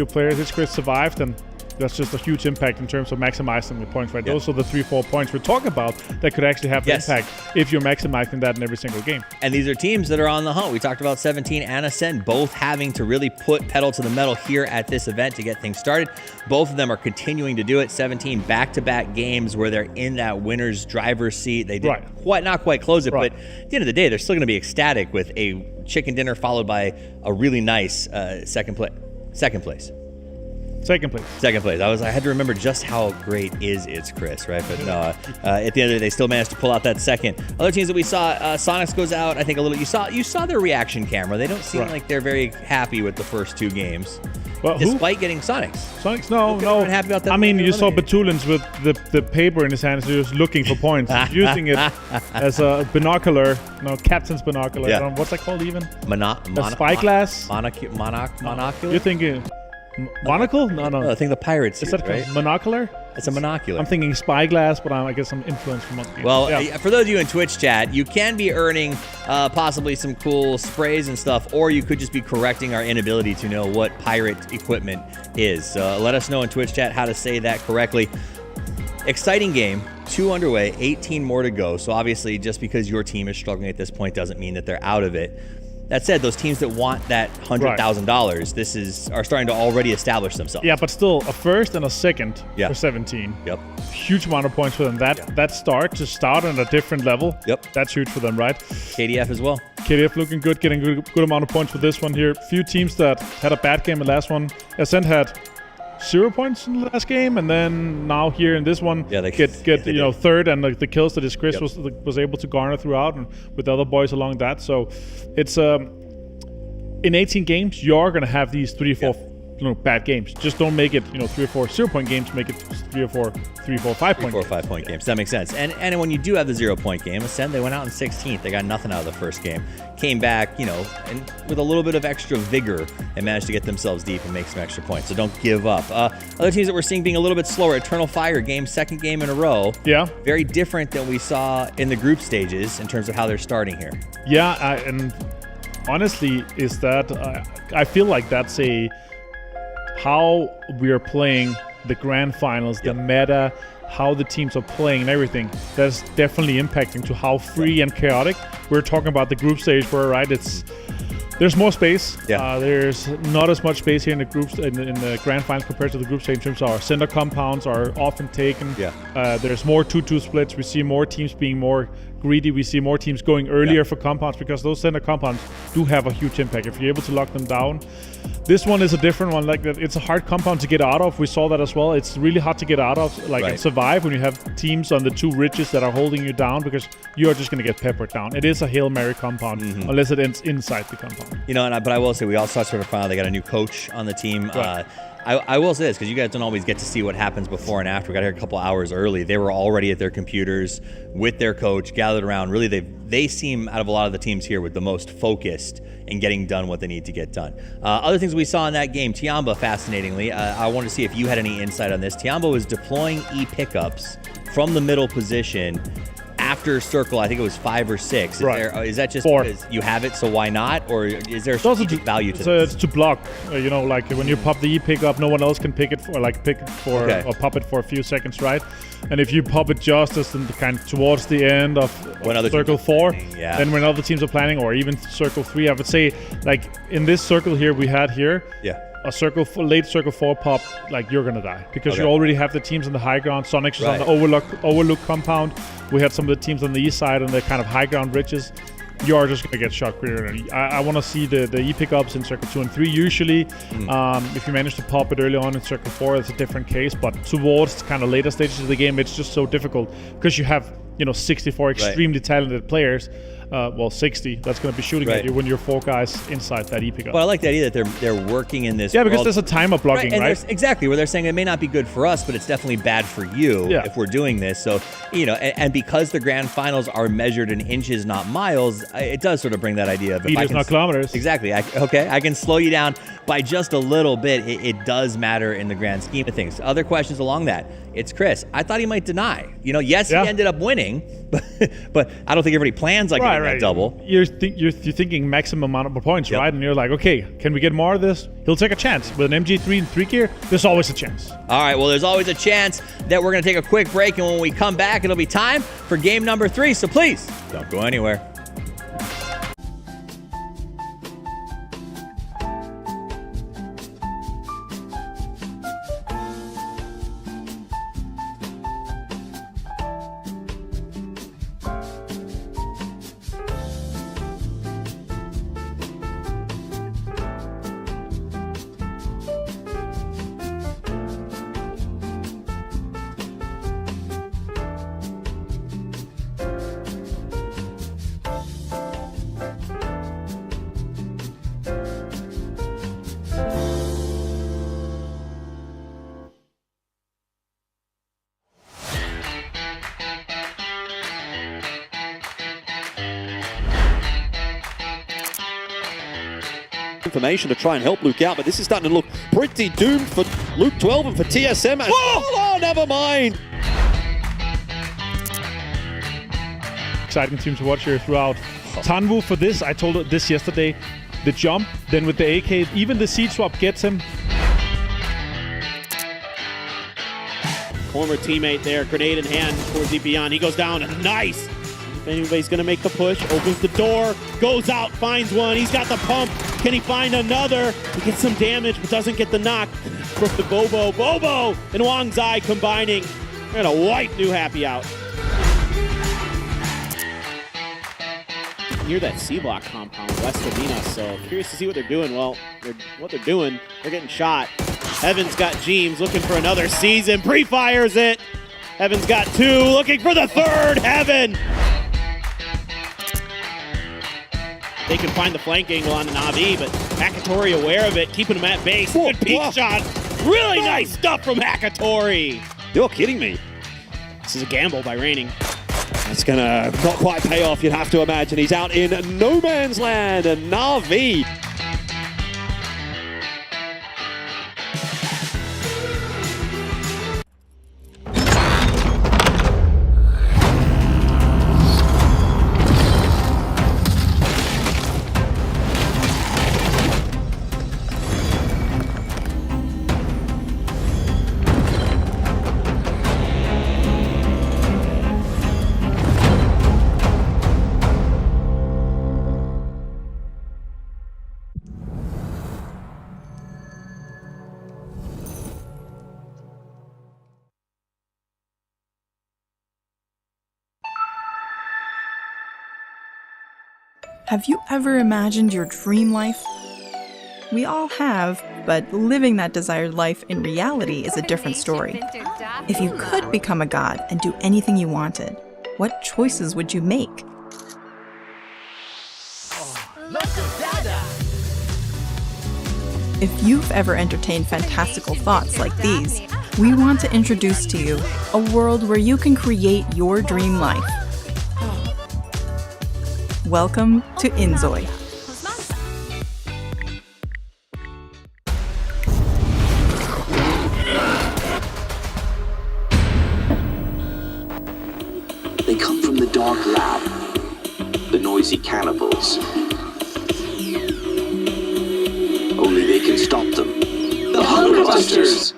players. His Chris survived, and that's just a huge impact in terms of maximizing the points, right? Those are the 3-4 points we're talking about that could actually have an impact if you're maximizing that in every single game.
And these are teams that are on the hunt. We talked about 17 and Ascend both having to really put pedal to the metal here at this event to get things started. Both of them are continuing to do it. 17 back-to-back games where they're in that winner's driver's seat. They did not quite close it, but at the end of the day, they're still going to be ecstatic with a chicken dinner followed by a really nice second place.
Second place.
I had to remember just how great it's Chris, right? But no, at the end of the day, they still managed to pull out that second. Other teams that we saw, Sonics goes out. I think a little. You saw their reaction camera. They don't seem like they're very happy with the first 2 games, despite getting Sonics.
Sonics, no.
Happy about that.
I mean, you saw Batulins with the paper in his hands, just looking for points, using it as a binocular. No, captain's binocular.
Yeah.
What's that called even?
A
spyglass.
Monocular.
You're thinking monocle? No.
I think the pirates.
Is that called monocular?
It's a monocular.
I'm thinking spyglass, but I guess I'm influenced from other people.
Well, for those of you in Twitch chat, you can be earning possibly some cool sprays and stuff, or you could just be correcting our inability to know what pirate equipment is. Let us know in Twitch chat how to say that correctly. Exciting game, 2 underway, 18 more to go. So obviously, just because your team is struggling at this point doesn't mean that they're out of it. That said, those teams that want that $100,000, are starting to already establish themselves.
Yeah, but still, a first and a second for 17.
Yep.
Huge amount of points for them. That start on a different level.
Yep.
That's huge for them, right?
KDF as well.
KDF looking good, getting a good amount of points for this one here. Few teams that had a bad game in the last one. Ascent had 0 points in the last game, and then now here in this one, they get third, and the kills that his Chris was able to garner throughout, and with the other boys along that. So it's in 18 games, you're gonna have these 3 or 4 bad games. Just don't make it 3 or 4 0-point games. Make it 3 or 4 5-point.
4 or 5-point games. That makes sense. And when you do have the 0-point game, Ascend, they went out in 16th. They got nothing out of the first game. Came back, and with a little bit of extra vigor, and managed to get themselves deep and make some extra points. So don't give up. Other teams that we're seeing being a little bit slower, Eternal Fire second game in a row.
Yeah.
Very different than we saw in the group stages in terms of how they're starting here.
Yeah, and honestly, is that I feel like that's how we are playing the grand finals, the meta, how the teams are playing and everything. That's definitely impacting to how free and chaotic. We're talking about the group stage where, there's more space. There's not as much space here in the groups in the grand final compared to the group stage in terms of our center compounds are often taken. There's more 2-2 splits. We see more teams being more greedy. We see more teams going earlier for compounds because those center compounds do have a huge impact if you're able to lock them down. This one is a different one. Like that, it's a hard compound to get out of. We saw that as well. It's really hard to get out of, and survive when you have teams on the 2 ridges that are holding you down because you are just going to get peppered down. It is a Hail Mary compound unless it ends inside the compound.
But I will say we all saw sort of finally they got a new coach on the team. I will say this, because you guys don't always get to see what happens before and after. We got here a couple hours early. They were already at their computers with their coach, gathered around. Really, they seem, out of a lot of the teams here, with the most focused in getting done what they need to get done. Other things we saw in that game, Tiamba, fascinatingly, I wanted to see if you had any insight on this. Tiamba was deploying E-pickups from the middle position after circle, I think it was 5 or 6. Is that just
4.
because you have it, so why not? Or is there strategic value to
So
this?
it's to block. Like when you pop the E pick up, no one else can pick it for, or pop it for a few seconds, right? And if you pop it just as in the kind of towards the end of circle 4, then when other teams are planning, or even circle 3, I would say, like in this circle here we had here, a late circle 4 pop, like you're gonna die because you already have the teams on the high ground. Sonics is on the overlook compound. We had some of the teams on the east side on the kind of high ground ridges. You are just gonna get shot clear. I want to see the E pickups in circle 2 and 3. Usually, if you manage to pop it early on in circle 4, it's a different case. But towards kind of later stages of the game, it's just so difficult because you have 64 extremely talented players. 60 that's going to be shooting at you when you're 4 guys inside that E pickup.
But I like the idea that they're working in this.
Yeah, because there's a timer blocking, right?
Exactly, where they're saying it may not be good for us, but it's definitely bad for you if we're doing this. So, and because the grand finals are measured in inches, not miles, it does sort of bring that idea of
meters, not kilometers.
Exactly. I can slow you down by just a little bit. It does matter in the grand scheme of things. Other questions along that. It's Chris. I thought he might deny. Yes, he ended up winning, but I don't think everybody plans on getting that double.
You're thinking maximum amount of points, right? And you're like, okay, can we get more of this? He'll take a chance. With an MG3 and 3 gear, there's always a chance.
All right, well, there's always a chance that we're going to take a quick break, and when we come back, it'll be time for game number 3. So please, don't go anywhere.
Information to try and help Luke out, but this is starting to look pretty doomed for Luke 12 and for TSM. Oh, never mind.
Exciting team to watch here throughout. Tanwu for this, I told this yesterday, the jump, then with the AK, even the seed swap gets him.
Former teammate there, grenade in hand towards Epion. He goes down, and nice. If anybody's going to make the push, opens the door, goes out, finds one. He's got the pump. Can he find another? He gets some damage, but doesn't get the knock from the Bobo. Bobo and Wang Zai combining. We're going to wipe New Happy out. Near that C-block compound west of Venus, so curious to see what they're doing. Well, they're getting shot. Heaven's got Jeems looking for another season. Pre-fires it. Heaven's got 2, looking for the 3rd. Heaven. They can find the flank angle on the Na'Vi, but Hakatori aware of it, keeping him at base. Good peek shot. Really nice stuff from Hakatori.
You're kidding me.
This is a gamble by Raining.
It's gonna not quite pay off, you'd have to imagine. He's out in no man's land, and Na'Vi.
Have you ever imagined your dream life? We all have, but living that desired life in reality is a different story. If you could become a god and do anything you wanted, what choices would you make? If you've ever entertained fantastical thoughts like these, we want to introduce to you a world where you can create your dream life. Welcome to Inzoi.
They come from the dark lab, the noisy cannibals. Only they can stop them. The Hunger Busters!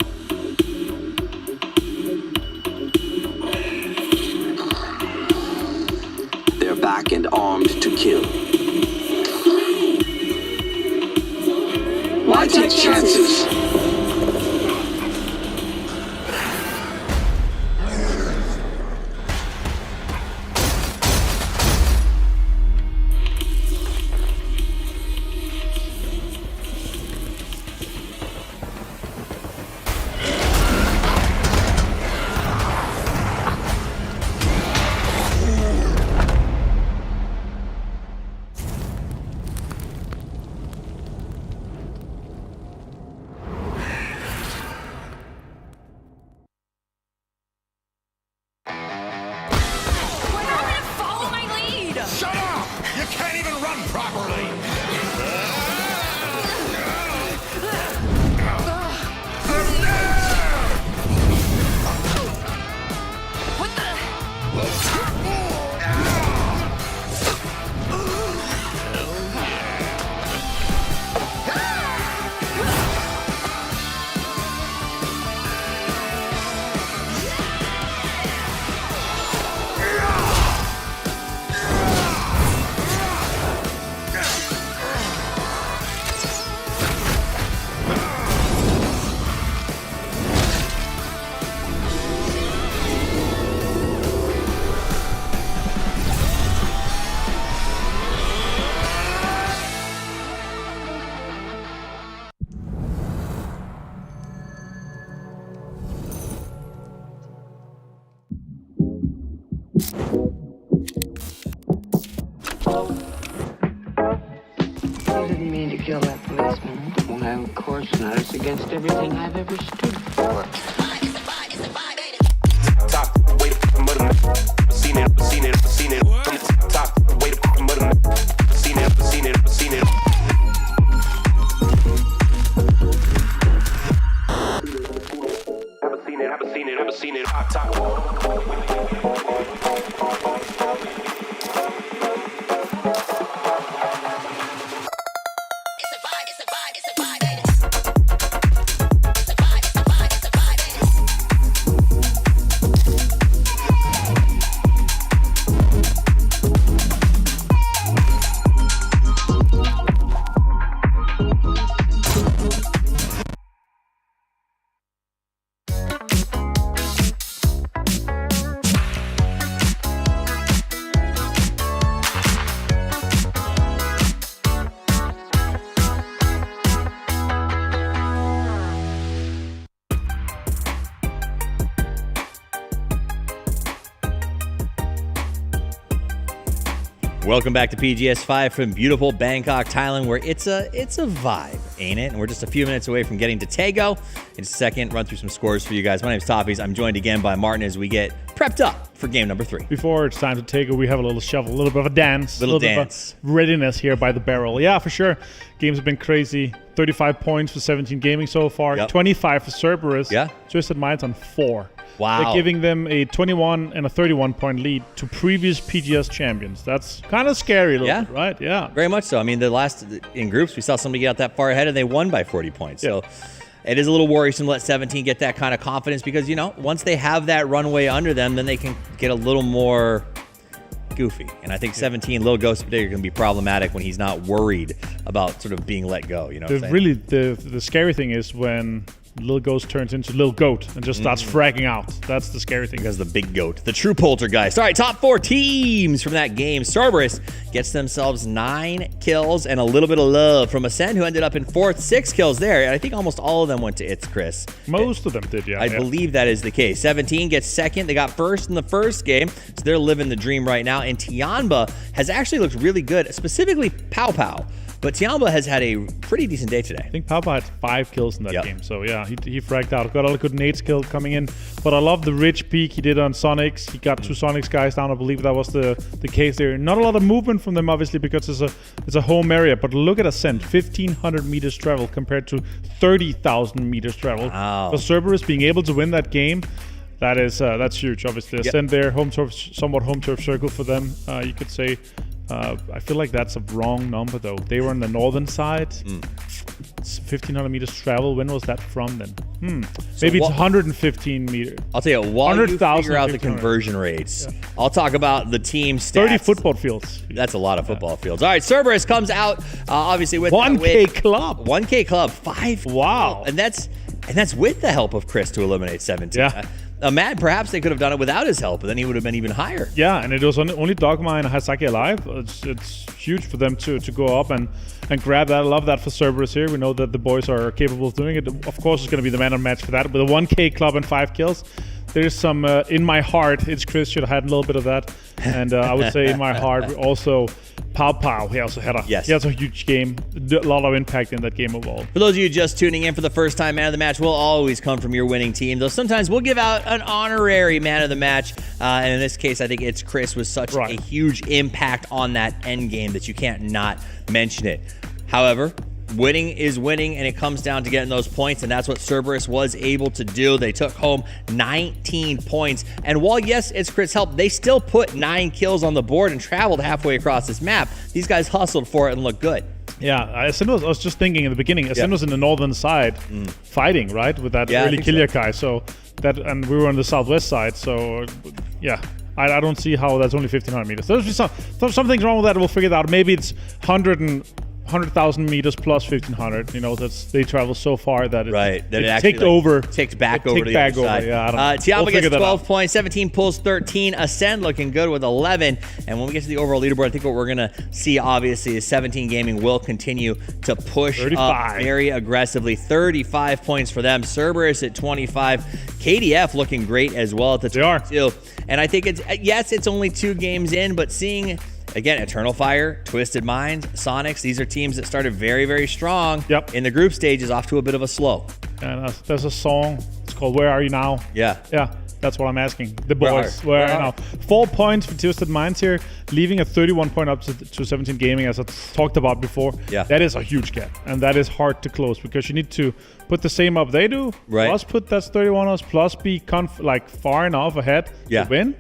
They're back and armed to kill. Why take chances?
Shut up! You can't even run properly!
What the?
I didn't mean to kill that policeman. Why, of course not. It's against everything I've ever stood for.
Top, wait a minute. Seen it. From the top, wait a minute. Seen it. Ever seen it. Top.
Welcome back to PGS5 from beautiful Bangkok, Thailand, where it's a vibe, ain't it? And we're just a few minutes away from getting to Taego. In a second, run through some scores for you guys. My name's Toffees. I'm joined again by Martin as we get prepped up for game number 3.
Before it's time to Taego, we have a little shuffle, a little bit of a dance.
Little
bit
dance.
of a readiness here by the barrel. Yeah, for sure. Games have been crazy. 35 points for 17 Gaming so far.
Yep.
25 for Cerberus.
Yeah.
Twisted Minds on 4.
Wow.
They're giving them a 21 and a 31 point lead to previous PGS champions. That's kind of scary a little bit, right? Yeah.
Very much so. I mean, in groups, we saw somebody get out that far ahead and they won by 40 points. So it is a little worrisome to let 17 get that kind of confidence because, once they have that runway under them, then they can get a little more goofy. And I think 17, Lil Ghost in particular, can be problematic when he's not worried about sort of being let go. The scary thing is when
Little Ghost turns into Little Goat and just starts fragging out. That's the scary thing.
Because the big goat, the true poltergeist. All right, top 4 teams from that game. Cerberus gets themselves 9 kills and a little bit of love from Ascend, who ended up in 4th, 6 kills there. And I think almost all of them went to It's Chris.
Most of them did, yeah.
I believe that is the case. 17 gets 2nd. They got 1st in the first game, so they're living the dream right now. And Tianba has actually looked really good, specifically Pow Pow. But Tianba has had a pretty decent day today.
I think Papa had 5 kills in that game. So yeah, he fragged out. Got a good nade skill coming in. But I love the rich peek he did on Sonics. He got 2 Sonics guys down. I believe that was the case there. Not a lot of movement from them, obviously, because it's a home area. But look at Ascent. 1,500 meters travel compared to 30,000 meters travel.
Wow.
For Cerberus being able to win that game, that's huge. Obviously, Ascent there, somewhat home turf circle for them, you could say. I feel like that's a wrong number, though. They were on the northern side. It's 1,500 meters travel. When was that from, then? Maybe it's 115 meters.
I'll tell you, while you figure out the conversion rates, I'll talk about the team stats.
30 football fields.
That's a lot of football fields. All right, Cerberus comes out, obviously, with
1K club.
1K club, 5.
Wow.
And that's with the help of Chris to eliminate 17.
Yeah.
Matt, perhaps they could have done it without his help, but then he would have been even higher.
Yeah, and it was only Dogma and Hasaki alive. It's huge for them to go up and grab that. I love that for Cerberus here. We know that the boys are capable of doing it. Of course, it's going to be the man of match for that. With a 1K club and 5 kills, there's some, in my heart, it's Chris should have had a little bit of that. And I would say in my heart, also Pow Pow. He also had he has a huge game. A lot of impact in that game overall.
For those of you just tuning in for the first time, man of the match will always come from your winning team. Though sometimes we'll give out an honorary man of the match. And in this case, I think it's Chris with such a huge impact on that end game that you can't not mention it. However, winning is winning, and it comes down to getting those points, and that's what Cerberus was able to do. They took home 19 points, and while, yes, it's Chris' help, they still put 9 kills on the board and traveled halfway across this map. These guys hustled for it and looked good.
Yeah, I was just thinking in the beginning, Ascend was in the northern side fighting, right, with that early Kiliakai, so that, and we were on the southwest side, so yeah. I don't see how that's only 1,500 meters. There's something's wrong with that. We'll figure it out. Maybe it's 100,000 meters plus 1,500. They travel so far that it ticked over.
Ticked back over to the other side.
Yeah,
Tianba gets 12 points, 17 pulls, 13. Ascend looking good with 11. And when we get to the overall leaderboard, I think what we're going to see, obviously, is 17 Gaming will continue to push
35.
up very aggressively. 35 points for them. Cerberus at 25. KDF looking great as well at the 22. And I think it's only 2 games in, but seeing... Again, Eternal Fire, Twisted Minds, Sonics, these are teams that started very, very strong in the group stages, off to a bit of a slow.
And there's a song, it's called Where Are You Now?
Yeah.
Yeah, that's what I'm asking. The boys, where are you now? 4 points for Twisted Minds here, leaving a 31 point up to 17 Gaming, as I talked about before.
Yeah.
That is a huge gap, and that is hard to close, because you need to put the same up they do, plus put that 31 us, plus be far enough ahead to win.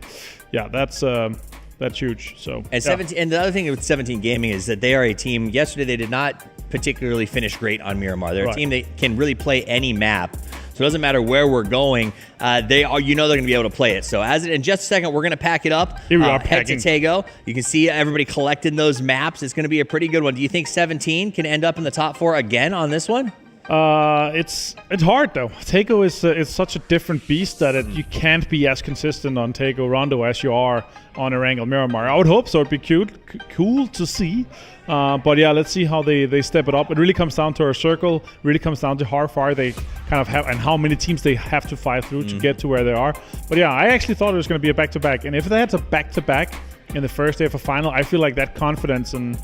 Yeah, that's huge. So
and 17, and the other thing with 17 Gaming is that they are a team. Yesterday they did not particularly finish great on Miramar. They're a team that can really play any map. So it doesn't matter where we're going. They're going to be able to play it. So in just a second, we're going to pack it up.
Here we are
head to Tego. You can see everybody collecting those maps. It's going to be a pretty good one. Do you think 17 can end up in the top 4 again on this one?
It's hard though. Tego is such a different beast that you can't be as consistent on Tego Rondo as you are on Erangel Miramar. I would hope so. It'd be cool to see. But yeah, let's see how they step it up. It really comes down to our circle. Really comes down to how far they kind of have and how many teams they have to fight through to get to where they are. But yeah, I actually thought it was going to be a back-to-back. And if they had a back-to-back in the first day of a final, I feel like that confidence and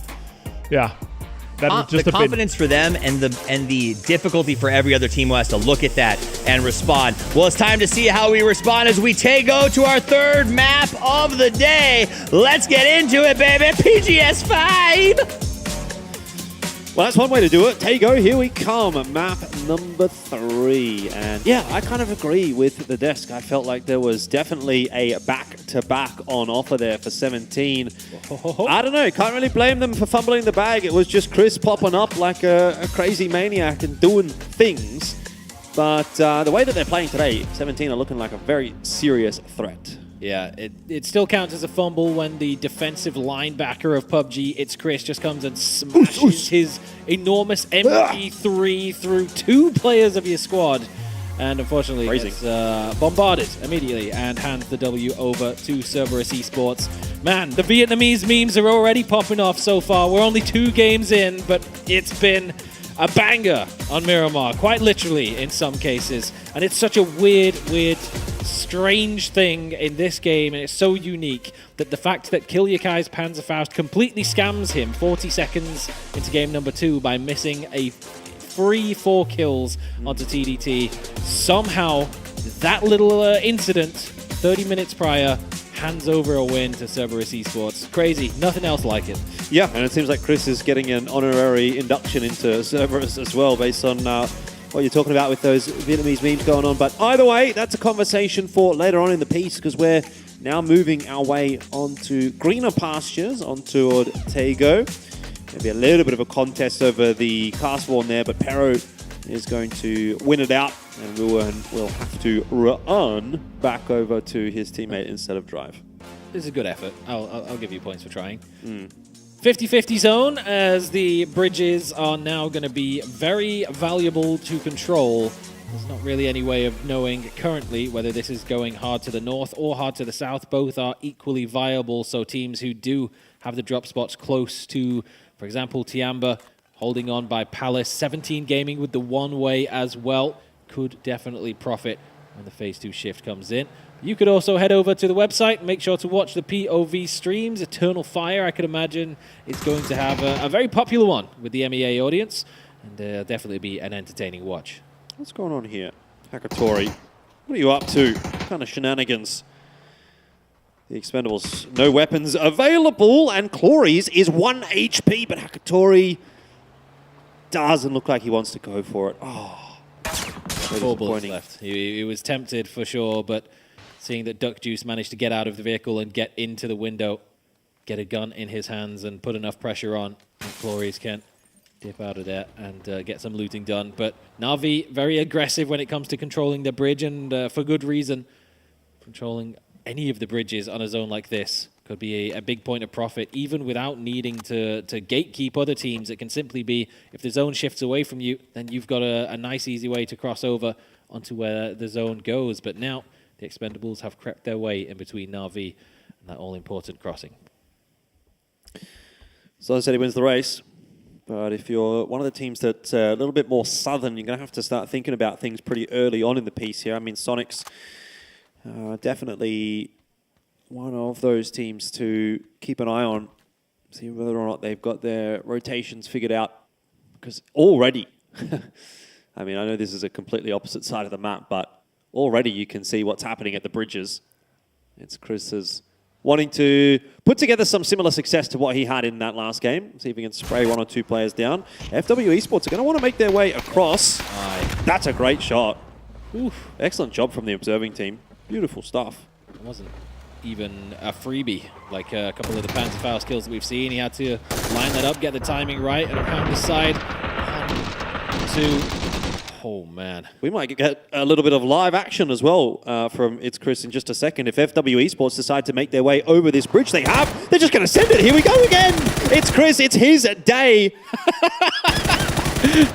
that was just
the confidence for them and the difficulty for every other team who has to look at that and respond. Well, it's time to see how we respond as we go to our 3rd map of the day. Let's get into it, baby. PGS 5.
Well, that's one way to do it. Tego, here we come. Map number 3. And yeah, I kind of agree with the desk. I felt like there was definitely a back-to-back on offer there for 17. I don't know. Can't really blame them for fumbling the bag. It was just Chris popping up like a crazy maniac and doing things. But the way that they're playing today, 17 are looking like a very serious threat.
Yeah, it still counts as a fumble when the defensive linebacker of PUBG, It's Chris, just comes and smashes his enormous MP3 through 2 players of your squad. And unfortunately, gets bombarded immediately and hands the W over to Cerberus Esports. Man, the Vietnamese memes are already popping off so far. We're only 2 games in, but it's been a banger on Miramar, quite literally in some cases. And it's such a weird, strange thing in this game, and it's so unique that the fact that Kilyakai's Panzerfaust completely scams him 40 seconds into game number 2 by missing a free 4 kills onto TDT. Somehow, that little incident 30 minutes prior hands over a win to Cerberus Esports. Crazy. Nothing else like it.
Yeah, and it seems like Chris is getting an honorary induction into Cerberus as well, based on what you're talking about with those Vietnamese memes going on. But either way, that's a conversation for later on in the piece, because we're now moving our way onto greener pastures, onto Tago. Maybe a little bit of a contest over the Castborn there, but Pero is going to win it out, and will have to run back over to his teammate instead of drive.
This is a good effort. I'll give you points for trying. 50-50 zone, as the bridges are now going to be very valuable to control. There's not really any way of knowing currently whether this is going hard to the north or hard to the south. Both are equally viable, so teams who do have the drop spots close to, for example, Tiamba, holding on by Palace, 17 Gaming with the one-way as well, could definitely profit when the Phase 2 shift comes in. You could also head over to the website, make sure to watch the POV streams. Eternal Fire, I could imagine, is going to have a very popular one with the MEA audience, and definitely be an entertaining watch.
What's going on here? Hakatori, what are you up to? What kind of shenanigans? The Expendables, no weapons available, and Clories is 1 HP, but Hakatori doesn't look like he wants to go for it. Oh,
4 bullets left. He was tempted for sure, but seeing that Duck Juice managed to get out of the vehicle and get into the window, get a gun in his hands and put enough pressure on, and Clories can dip out of there and get some looting done. But Na'Vi, very aggressive when it comes to controlling the bridge, and for good reason. Controlling any of the bridges on a zone like this could be a big point of profit, even without needing to gatekeep other teams. It can simply be, if the zone shifts away from you, then you've got a nice, easy way to cross over onto where the zone goes. But now, the Expendables have crept their way in between Na'Vi and that all-important crossing.
So I said he wins the race. But if you're one of the teams that's a little bit more southern, you're going to have to start thinking about things pretty early on in the piece here. I mean, Sonics definitely one of those teams to keep an eye on, see whether or not they've got their rotations figured out. Because already, I mean, I know this is a completely opposite side of the map, but already you can see what's happening at the bridges. It's Chris's wanting to put together some similar success to what he had in that last game. See if he can spray 1 or 2 players down. FW Esports are going to want to make their way across. That's a great shot. Oof. Excellent job from the observing team. Beautiful stuff.
It wasn't even a freebie like a couple of the Panzerfaust kills that we've seen. He had to line that up, get the timing right, and pound the side. 1, 2. Oh, man.
We might get a little bit of live action as well from It's Chris in just a second. If FW Esports decide to make their way over this bridge, they have. They're just going to send it. Here we go again. It's Chris. It's his day.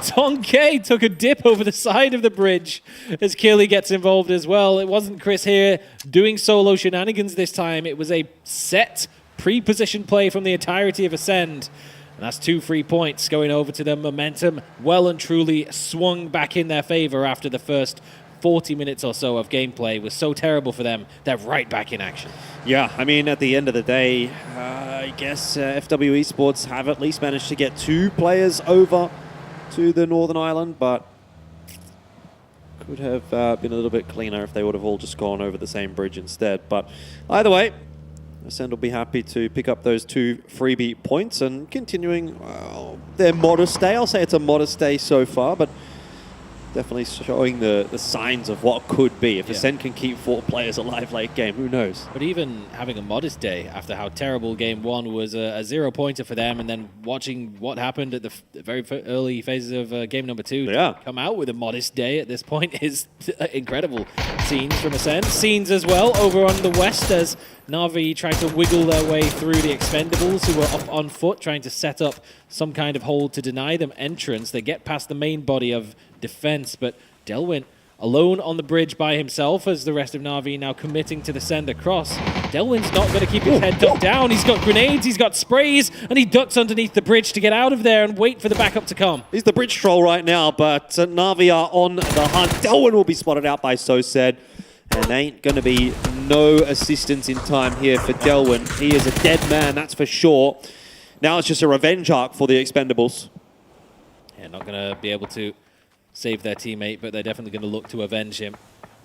Tonkay took a dip over the side of the bridge as Keely gets involved as well. It wasn't Chris here doing solo shenanigans this time. It was a set pre-position play from the entirety of Ascend. And that's 2 free points going over to them. Momentum well and truly swung back in their favor after the first 40 minutes or so of gameplay was so terrible for them. They're right back in action.
Yeah, I mean, at the end of the day, I guess FW Esports have at least managed to get 2 players over to the Northern Island, but could have been a little bit cleaner if they would have all just gone over the same bridge instead. But either way, Ascend will be happy to pick up those 2 freebie points and continuing their modest day. I'll say it's a modest day so far, but definitely showing the signs of what could be. If Ascent can keep 4 players alive late game, who knows?
But even having a modest day after how terrible game 1 was a 0-pointer for them, and then watching what happened at the very early phases of game number 2 to come out with a modest day at this point is incredible. Scenes from Ascent, scenes as well over on the west as Na'Vi tried to wiggle their way through the Expendables, who were up on foot trying to set up some kind of hold to deny them entrance. They get past the main body of defense, but Delwyn alone on the bridge by himself as the rest of Na'Vi now committing to the send across. Delwyn's not going to keep his head ducked down. He's got grenades, he's got sprays, and he ducks underneath the bridge to get out of there and wait for the backup to come.
He's the bridge troll right now, but Na'Vi are on the hunt. Delwyn will be spotted out by SoSaid, and there ain't going to be no assistance in time here for Delwyn. He is a dead man, that's for sure. Now it's just a revenge arc for the Expendables.
Yeah, not going to be able to save their teammate, but they're definitely going to look to avenge him,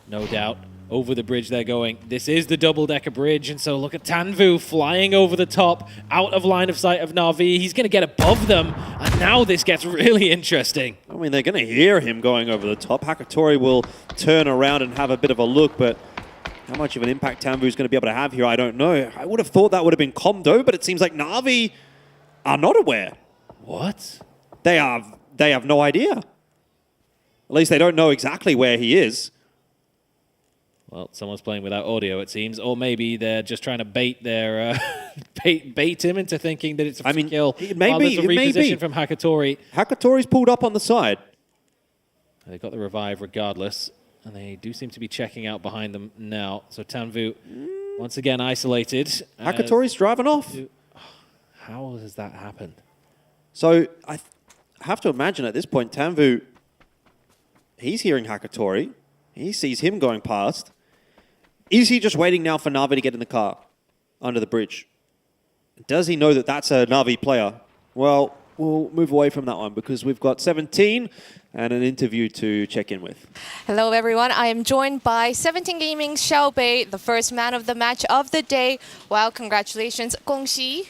no doubt. Over the bridge they're going. This is the double-decker bridge, and so look at Tanvu flying over the top, out of line of sight of Na'Vi. He's going to get above them, and now this gets really interesting.
I mean, they're going to hear him going over the top. Hakatori will turn around and have a bit of a look, but how much of an impact Tanvu's going to be able to have here, I don't know. I would have thought that would have been Comdo, but it seems like Na'Vi are not aware.
What?
They have no idea. At least they don't know exactly where he is.
Well, someone's playing without audio, it seems, or maybe they're just trying to bait their bait him into thinking that it's a free kill.
Maybe
a reposition from Hakatori.
Hakatori's pulled up on the side.
They got the revive regardless, and they do seem to be checking out behind them now. So Tanvu once again isolated.
Hakatori's driving off.
How has that happened?
So I have to imagine at this point, Tanvu, he's hearing Hakatori. He sees him going past. Is he just waiting now for Na'Vi to get in the car under the bridge? Does he know that that's a Na'Vi player? Well, we'll move away from that one because we've got 17 and an interview to check in with.
Hello, everyone. I am joined by 17 Gaming's Xiao Bei, the first man of the match of the day. Wow, congratulations. 恭喜.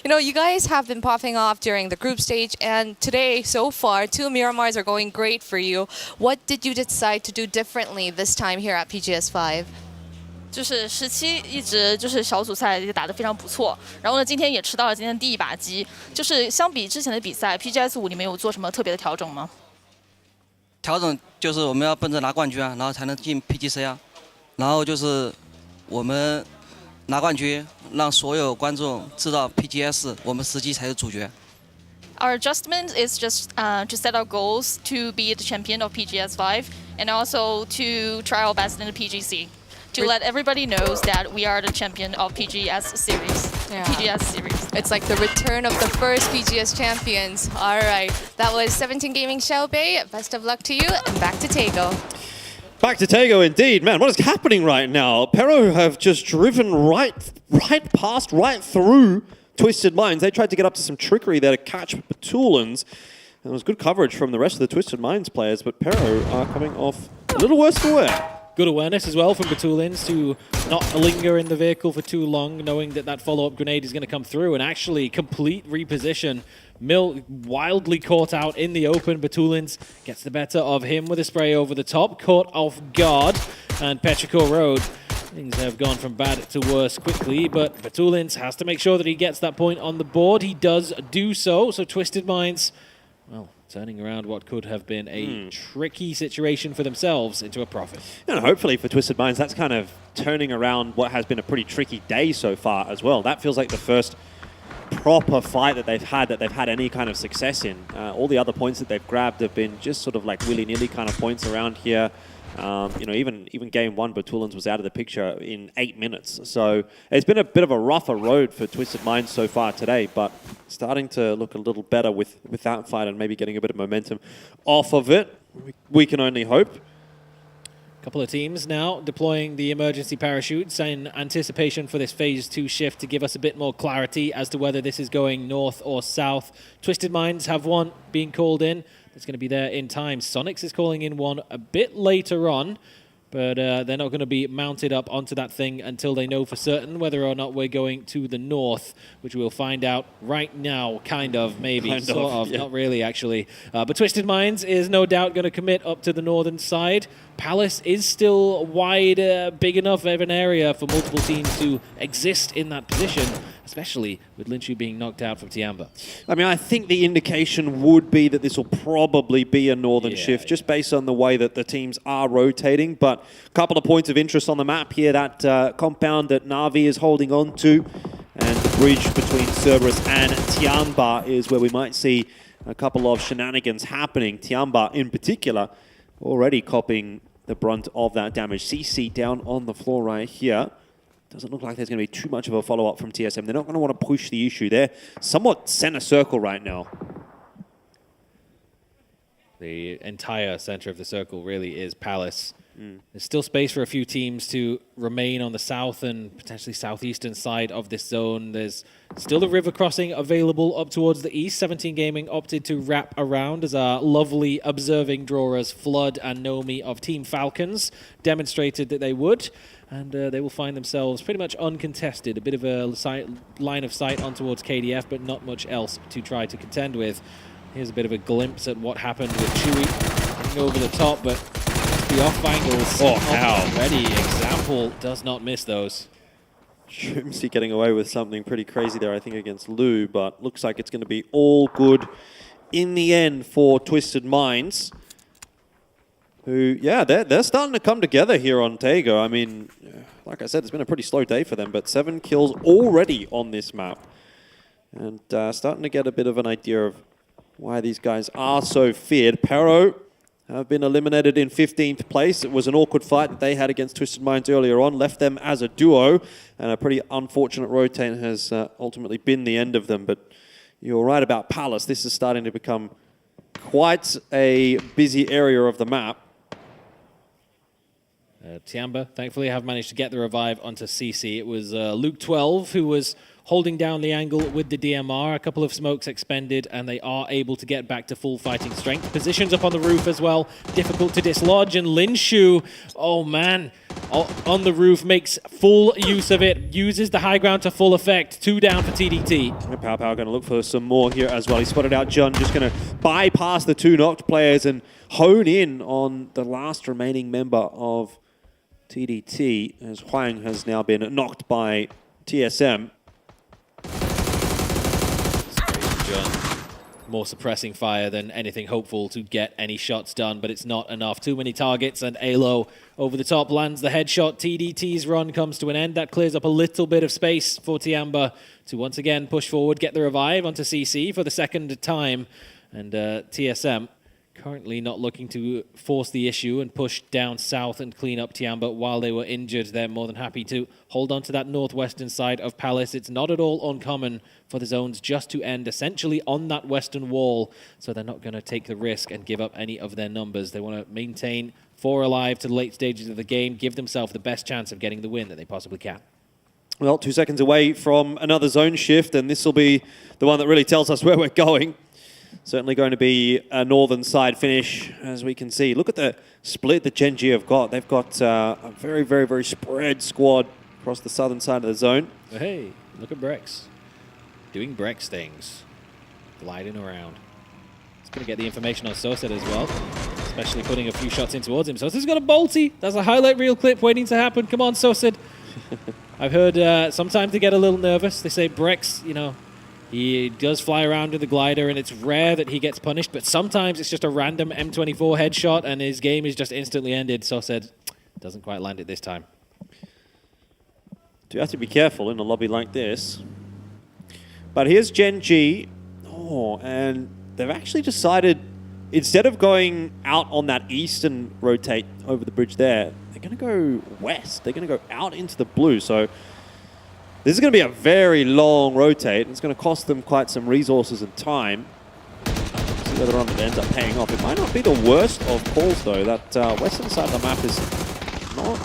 You know, you guys have been popping off during the group stage, and today, so far, 2 Miramars are going great for you. What did you decide to do differently this time here at PGS5?
就是17一直就是小组赛也打得非常不错，然后呢，今天也吃到了今天第一把鸡。就是相比之前的比赛 ，PGS5你们有做什么特别的调整吗？
调整就是我们要奔着拿冠军啊，然后才能进 PGC 啊，然后就是我们拿冠军，让所有观众知道 PGS 我们实际才是主角。
Our adjustment is just to set our goals to be the champion of PGS5 and also to try our best in the PGC. To let everybody knows that we are the champion of PGS series.
Yeah.
PGS series.
It's like the return of the first PGS champions. All right, that was 17 Gaming Xiao Bei. Best of luck to you, and back to Tego.
Back to Tego indeed. Man, what is happening right now? Pero have just driven right past, right through Twisted Minds. They tried to get up to some trickery there to catch Batulans. And there was good coverage from the rest of the Twisted Minds players, but Pero are coming off a little worse for wear.
Good awareness as well from Batulins to not linger in the vehicle for too long, knowing that that follow-up grenade is going to come through, and actually complete reposition. Mill wildly caught out in the open. Batulins gets the better of him with a spray over the top, caught off guard, and Petrichor Road. Things have gone from bad to worse quickly, but Batulins has to make sure that he gets that point on the board. He does do so, so Twisted Minds, well, turning around what could have been a tricky situation for themselves into a profit.
And hopefully for Twisted Minds, that's kind of turning around what has been a pretty tricky day so far as well. That feels like the first proper fight that they've had any kind of success in. All the other points that they've grabbed have been just sort of like willy-nilly kind of points around here. You know, even game 1, Batulans was out of the picture in 8 minutes. So it's been a bit of a rougher road for Twisted Minds so far today, but starting to look a little better with that fight and maybe getting a bit of momentum off of it. We can only hope.
Couple of teams now deploying the emergency parachutes in anticipation for this phase 2 shift to give us a bit more clarity as to whether this is going north or south. Twisted Minds have one being called in. It's going to be there in time. Sonics is calling in one a bit later on. but they're not going to be mounted up onto that thing until they know for certain whether or not we're going to the north, which we'll find out right now, kind of, maybe, sort of,
yeah.
not really, actually. But Twisted Minds is no doubt going to commit up to the northern side. Palace is still wide, big enough of an area for multiple teams to exist in that position, especially with Linshu being knocked out from Tiamba.
I mean, I think the indication would be that this will probably be a northern shift, just based on the way that the teams are rotating. But a couple of points of interest on the map here, that compound that Na'Vi is holding on to, and the bridge between Cerberus and Tiamba is where we might see a couple of shenanigans happening. Tiamba, in particular, already copying the brunt of that damage. CC down on the floor right here. Doesn't look like there's going to be too much of a follow-up from TSM. They're not going to want to push the issue. They're somewhat center circle right now.
The entire center of the circle really is Palace. There's still space for a few teams to remain on the south and potentially southeastern side of this zone. There's still the river crossing available up towards the east. 17 Gaming opted to wrap around as our lovely observing drawers Flood and Nomi of Team Falcons demonstrated that they would. And they will find themselves pretty much uncontested. A bit of a line of sight on towards KDF, but not much else to try to contend with. Here's a bit of a glimpse at what happened with Chewy getting over the top, but the off angles already. Example does not miss those.
Shroomsy getting away with something pretty crazy there, I think, against Lou, but looks like it's going to be all good in the end for Twisted Minds, who, yeah, they're starting to come together here on Tago. I mean, like I said, it's been a pretty slow day for them, but 7 kills already on this map. And starting to get a bit of an idea of why these guys are so feared. Pero have been eliminated in 15th place. It was an awkward fight that they had against Twisted Minds earlier on, left them as a duo, and a pretty unfortunate rotate has ultimately been the end of them. But you're right about Palace. This is starting to become quite a busy area of the map.
Tiamba, thankfully, have managed to get the revive onto CC. It was Luke 12 who was holding down the angle with the DMR. A couple of smokes expended, and they are able to get back to full fighting strength. Positions up on the roof as well, difficult to dislodge, and Linshu, oh man, on the roof, makes full use of it, uses the high ground to full effect. 2 down for TDT.
Pow Pow going to look for some more here as well. He spotted out Jun, just going to bypass the 2 knocked players and hone in on the last remaining member of TDT, as Huang has now been knocked by TSM.
More suppressing fire than anything hopeful to get any shots done, but it's not enough. Too many targets, and Alo over the top lands the headshot. TDT's run comes to an end. That clears up a little bit of space for Tiamba to once again push forward, get the revive onto CC for the second time. And TSM currently not looking to force the issue and push down south and clean up Tiamba while they were injured. They're more than happy to hold on to that northwestern side of Palace. It's not at all uncommon for the zones just to end essentially on that western wall, so they're not going to take the risk and give up any of their numbers. They want to maintain 4 alive to the late stages of the game, give themselves the best chance of getting the win that they possibly can.
Well, 2 seconds away from another zone shift, and this will be the one that really tells us where we're going. Certainly going to be a northern side finish, as we can see. Look at the split that Gen G have got. They've got a very, very, very spread squad across the southern side of the zone.
Hey, look at Brex. Doing Brex things. Gliding around. He's going to get the information on Soset as well, especially putting a few shots in towards him. Soset's got a bolty. That's a highlight reel clip waiting to happen. Come on, Soset. I've heard sometimes they get a little nervous. They say Brex, you know, he does fly around with the glider, and it's rare that he gets punished, but sometimes it's just a random M24 headshot, and his game is just instantly ended. So said, doesn't quite land it this time.
Do have to be careful in a lobby like this. But here's Gen G. Oh, and they've actually decided, instead of going out on that eastern rotate over the bridge there, they're going to go west. They're going to go out into the blue. So this is going to be a very long rotate. It's going to cost them quite some resources and time. See whether or not it ends up paying off. It might not be the worst of calls, though. That western side of the map is not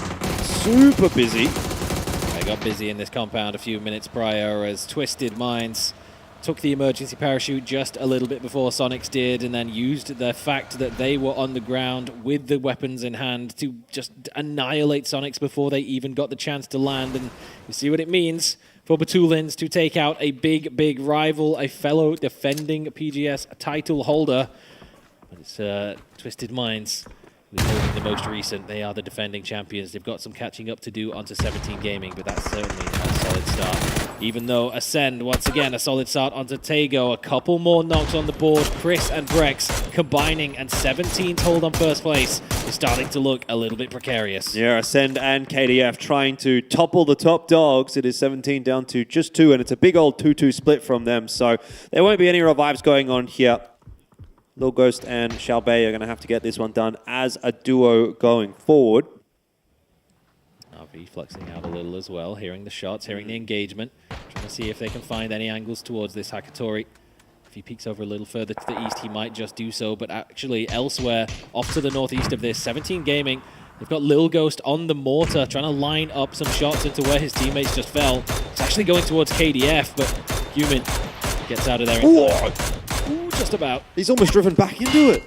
super busy.
They got busy in this compound a few minutes prior as Twisted Minds took the emergency parachute just a little bit before Sonics did, and then used the fact that they were on the ground with the weapons in hand to just annihilate Sonics before they even got the chance to land. And you see what it means for Batulins to take out a big rival, a fellow defending PGS title holder. But it's Twisted Minds who's holding the most recent. They are the defending champions. They've got some catching up to do onto 17 Gaming, but that's certainly a solid start. Even though Ascend, once again, a solid start onto Tago. A couple more knocks on the board. Chris and Brex combining, and 17's hold on first place is starting to look a little bit precarious.
Yeah, Ascend and KDF trying to topple the top dogs. It is 17 down to just 2, and it's a big old 2-2 split from them, so there won't be any revives going on here. Lil Ghost and Xiaobei are going to have to get this one done as a duo going forward.
RV flexing out a little as well, hearing the shots, hearing the engagement, trying to see if they can find any angles towards this Hakatori. If he peeks over a little further to the east, he might just do so, but actually elsewhere, off to the northeast of this, 17 Gaming, they've got Lil Ghost on the mortar, trying to line up some shots into where his teammates just fell. It's actually going towards KDF, but Human gets out of there in time. Ooh, just about.
He's almost driven back into it.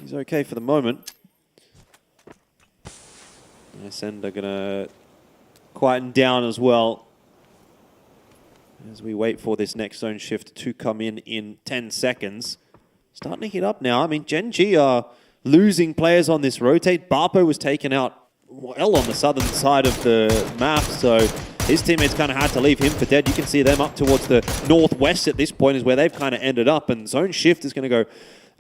He's okay for the moment. Ascend are going to quieten down as well as we wait for this next zone shift to come in 10 seconds. Starting to heat up now. I mean, Gen G are losing players on this rotate. Barpo was taken out well on the southern side of the map, so his teammates kind of had to leave him for dead. You can see them up towards the northwest at this point is where they've kind of ended up, and zone shift is going to go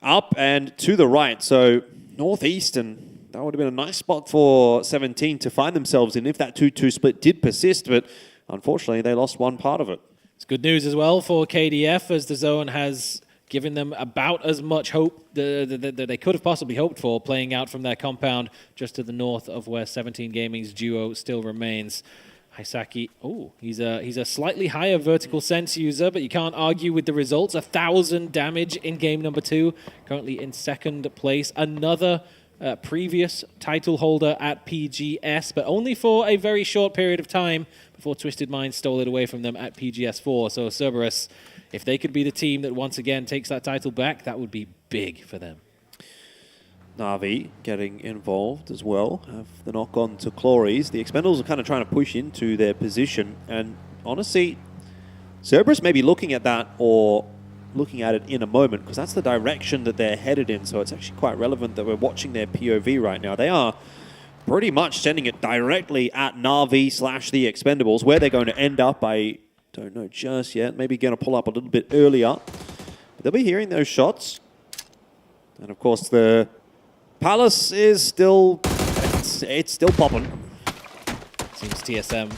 up and to the right, so northeast, and that would have been a nice spot for 17 to find themselves in if that 2-2 split did persist, but unfortunately they lost one part of it.
It's good news as well for KDF, as the zone has given them about as much hope that they could have possibly hoped for, playing out from their compound just to the north of where 17 Gaming's duo still remains. Hisaki, he's a slightly higher vertical sense user, but you can't argue with the results. 1,000 damage in game number 2, currently in second place. Another previous title holder at PGS, but only for a very short period of time before Twisted Minds stole it away from them at PGS4. So Cerberus, if they could be the team that once again takes that title back, that would be big for them.
Na'Vi getting involved as well. Have the knock on to Clories. The Expendables are kind of trying to push into their position, and honestly, Cerberus may be looking at that or looking at it in a moment, because that's the direction that they're headed in, so it's actually quite relevant that we're watching their POV right now. They are pretty much sending it directly at Na'Vi / the Expendables. Where they're going to end up, I don't know just yet. Maybe going to pull up a little bit earlier. But they'll be hearing those shots. And of course, the Palace is still, it's still popping.
Seems TSM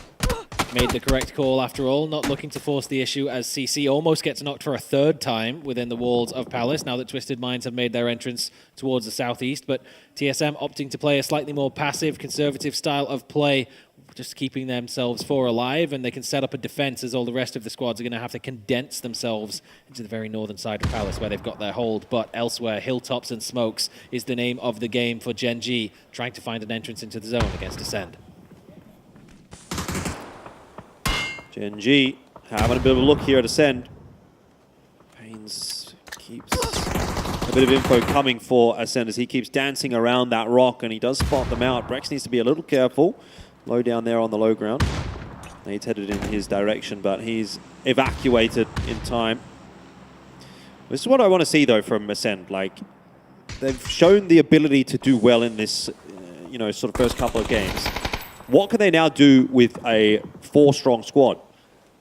made the correct call after all, not looking to force the issue, as CC almost gets knocked for a third time within the walls of Palace now that Twisted Minds have made their entrance towards the southeast. But TSM opting to play a slightly more passive, conservative style of play, just keeping themselves 4 alive, and they can set up a defense as all the rest of the squads are going to have to condense themselves into the very northern side of Palace where they've got their hold. But elsewhere, Hilltops and Smokes is the name of the game for Gen G, trying to find an entrance into the zone against Ascend.
Gen G having a bit of a look here at Ascend. Pains keeps a bit of info coming for Ascend as he keeps dancing around that rock, and he does spot them out. Brex needs to be a little careful. Low down there on the low ground. He's headed in his direction, but he's evacuated in time. This is what I want to see, though, from Ascend. Like, they've shown the ability to do well in this, sort of first couple of games. What can they now do with a 4-strong squad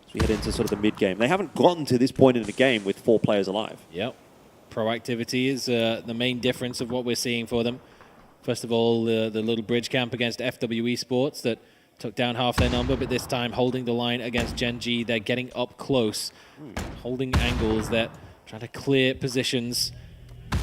as we head into sort of the mid-game? They haven't gotten to this point in the game with 4 players alive.
Yep. Proactivity is the main difference of what we're seeing for them. First of all, the little bridge camp against FW Esports that took down half their number, but this time holding the line against Gen G. They're getting up close, holding angles, that trying to clear positions.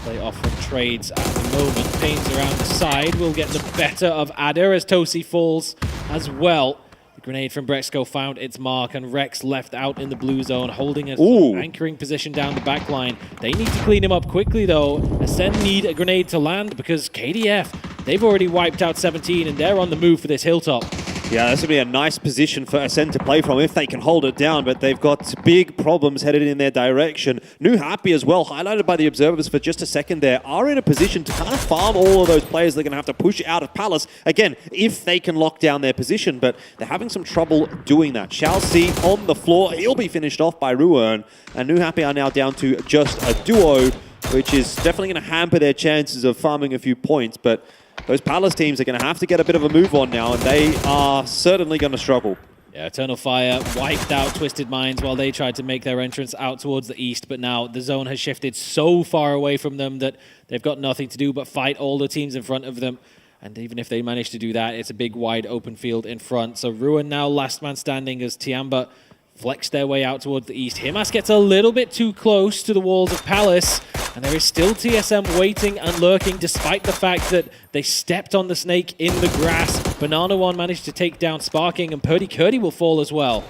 Play off from trades at the moment. Pains around the side will get the better of Adder as Tosi falls as well. The grenade from Brexco found its mark, and Rex left out in the blue zone, holding a anchoring position down the back line. They need to clean him up quickly, though. Ascend need a grenade to land because KDF, they've already wiped out 17, and they're on the move for this hilltop.
Yeah, this would be a nice position for Ascend to play from if they can hold it down, but they've got big problems headed in their direction. New Happy as well, highlighted by the observers for just a second there, are in a position to kind of farm all of those players they're going to have to push out of Palace, again, if they can lock down their position, but they're having some trouble doing that. Shall see on the floor, he'll be finished off by Ruern, and New Happy are now down to just a duo, which is definitely going to hamper their chances of farming a few points, but those Palace teams are going to have to get a bit of a move on now, and they are certainly going to struggle.
Yeah, Eternal Fire wiped out Twisted Minds while they tried to make their entrance out towards the east, but now the zone has shifted so far away from them that they've got nothing to do but fight all the teams in front of them. And even if they manage to do that, it's a big, wide open field in front. So Ruin now last man standing as Tiamba flex their way out towards the east. Himas gets a little bit too close to the walls of Palace, and there is still TSM waiting and lurking despite the fact that they stepped on the snake in the grass. Banana One managed to take down Sparking, and Purdy Curdy will fall as well.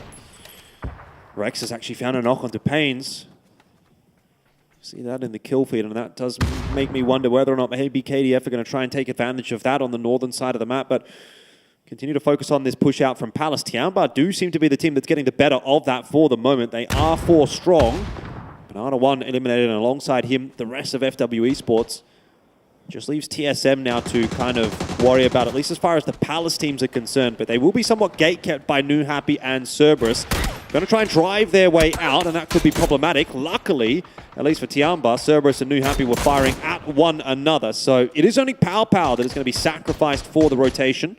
Rex has actually found a knock onto Pains. See that in the kill feed, and that does make me wonder whether or not maybe KDF are going to try and take advantage of that on the northern side of the map, but continue to focus on this push out from Palace. Tiamba do seem to be the team that's getting the better of that for the moment. They are 4 strong. Banana One eliminated, and alongside him, the rest of FW Esports. Just leaves TSM now to kind of worry about, at least as far as the Palace teams are concerned. But they will be somewhat gate-kept by New Happy and Cerberus. Going to try and drive their way out, and that could be problematic. Luckily, at least for Tiamba, Cerberus and New Happy were firing at one another. So it is only Pow Pow that is going to be sacrificed for the rotation.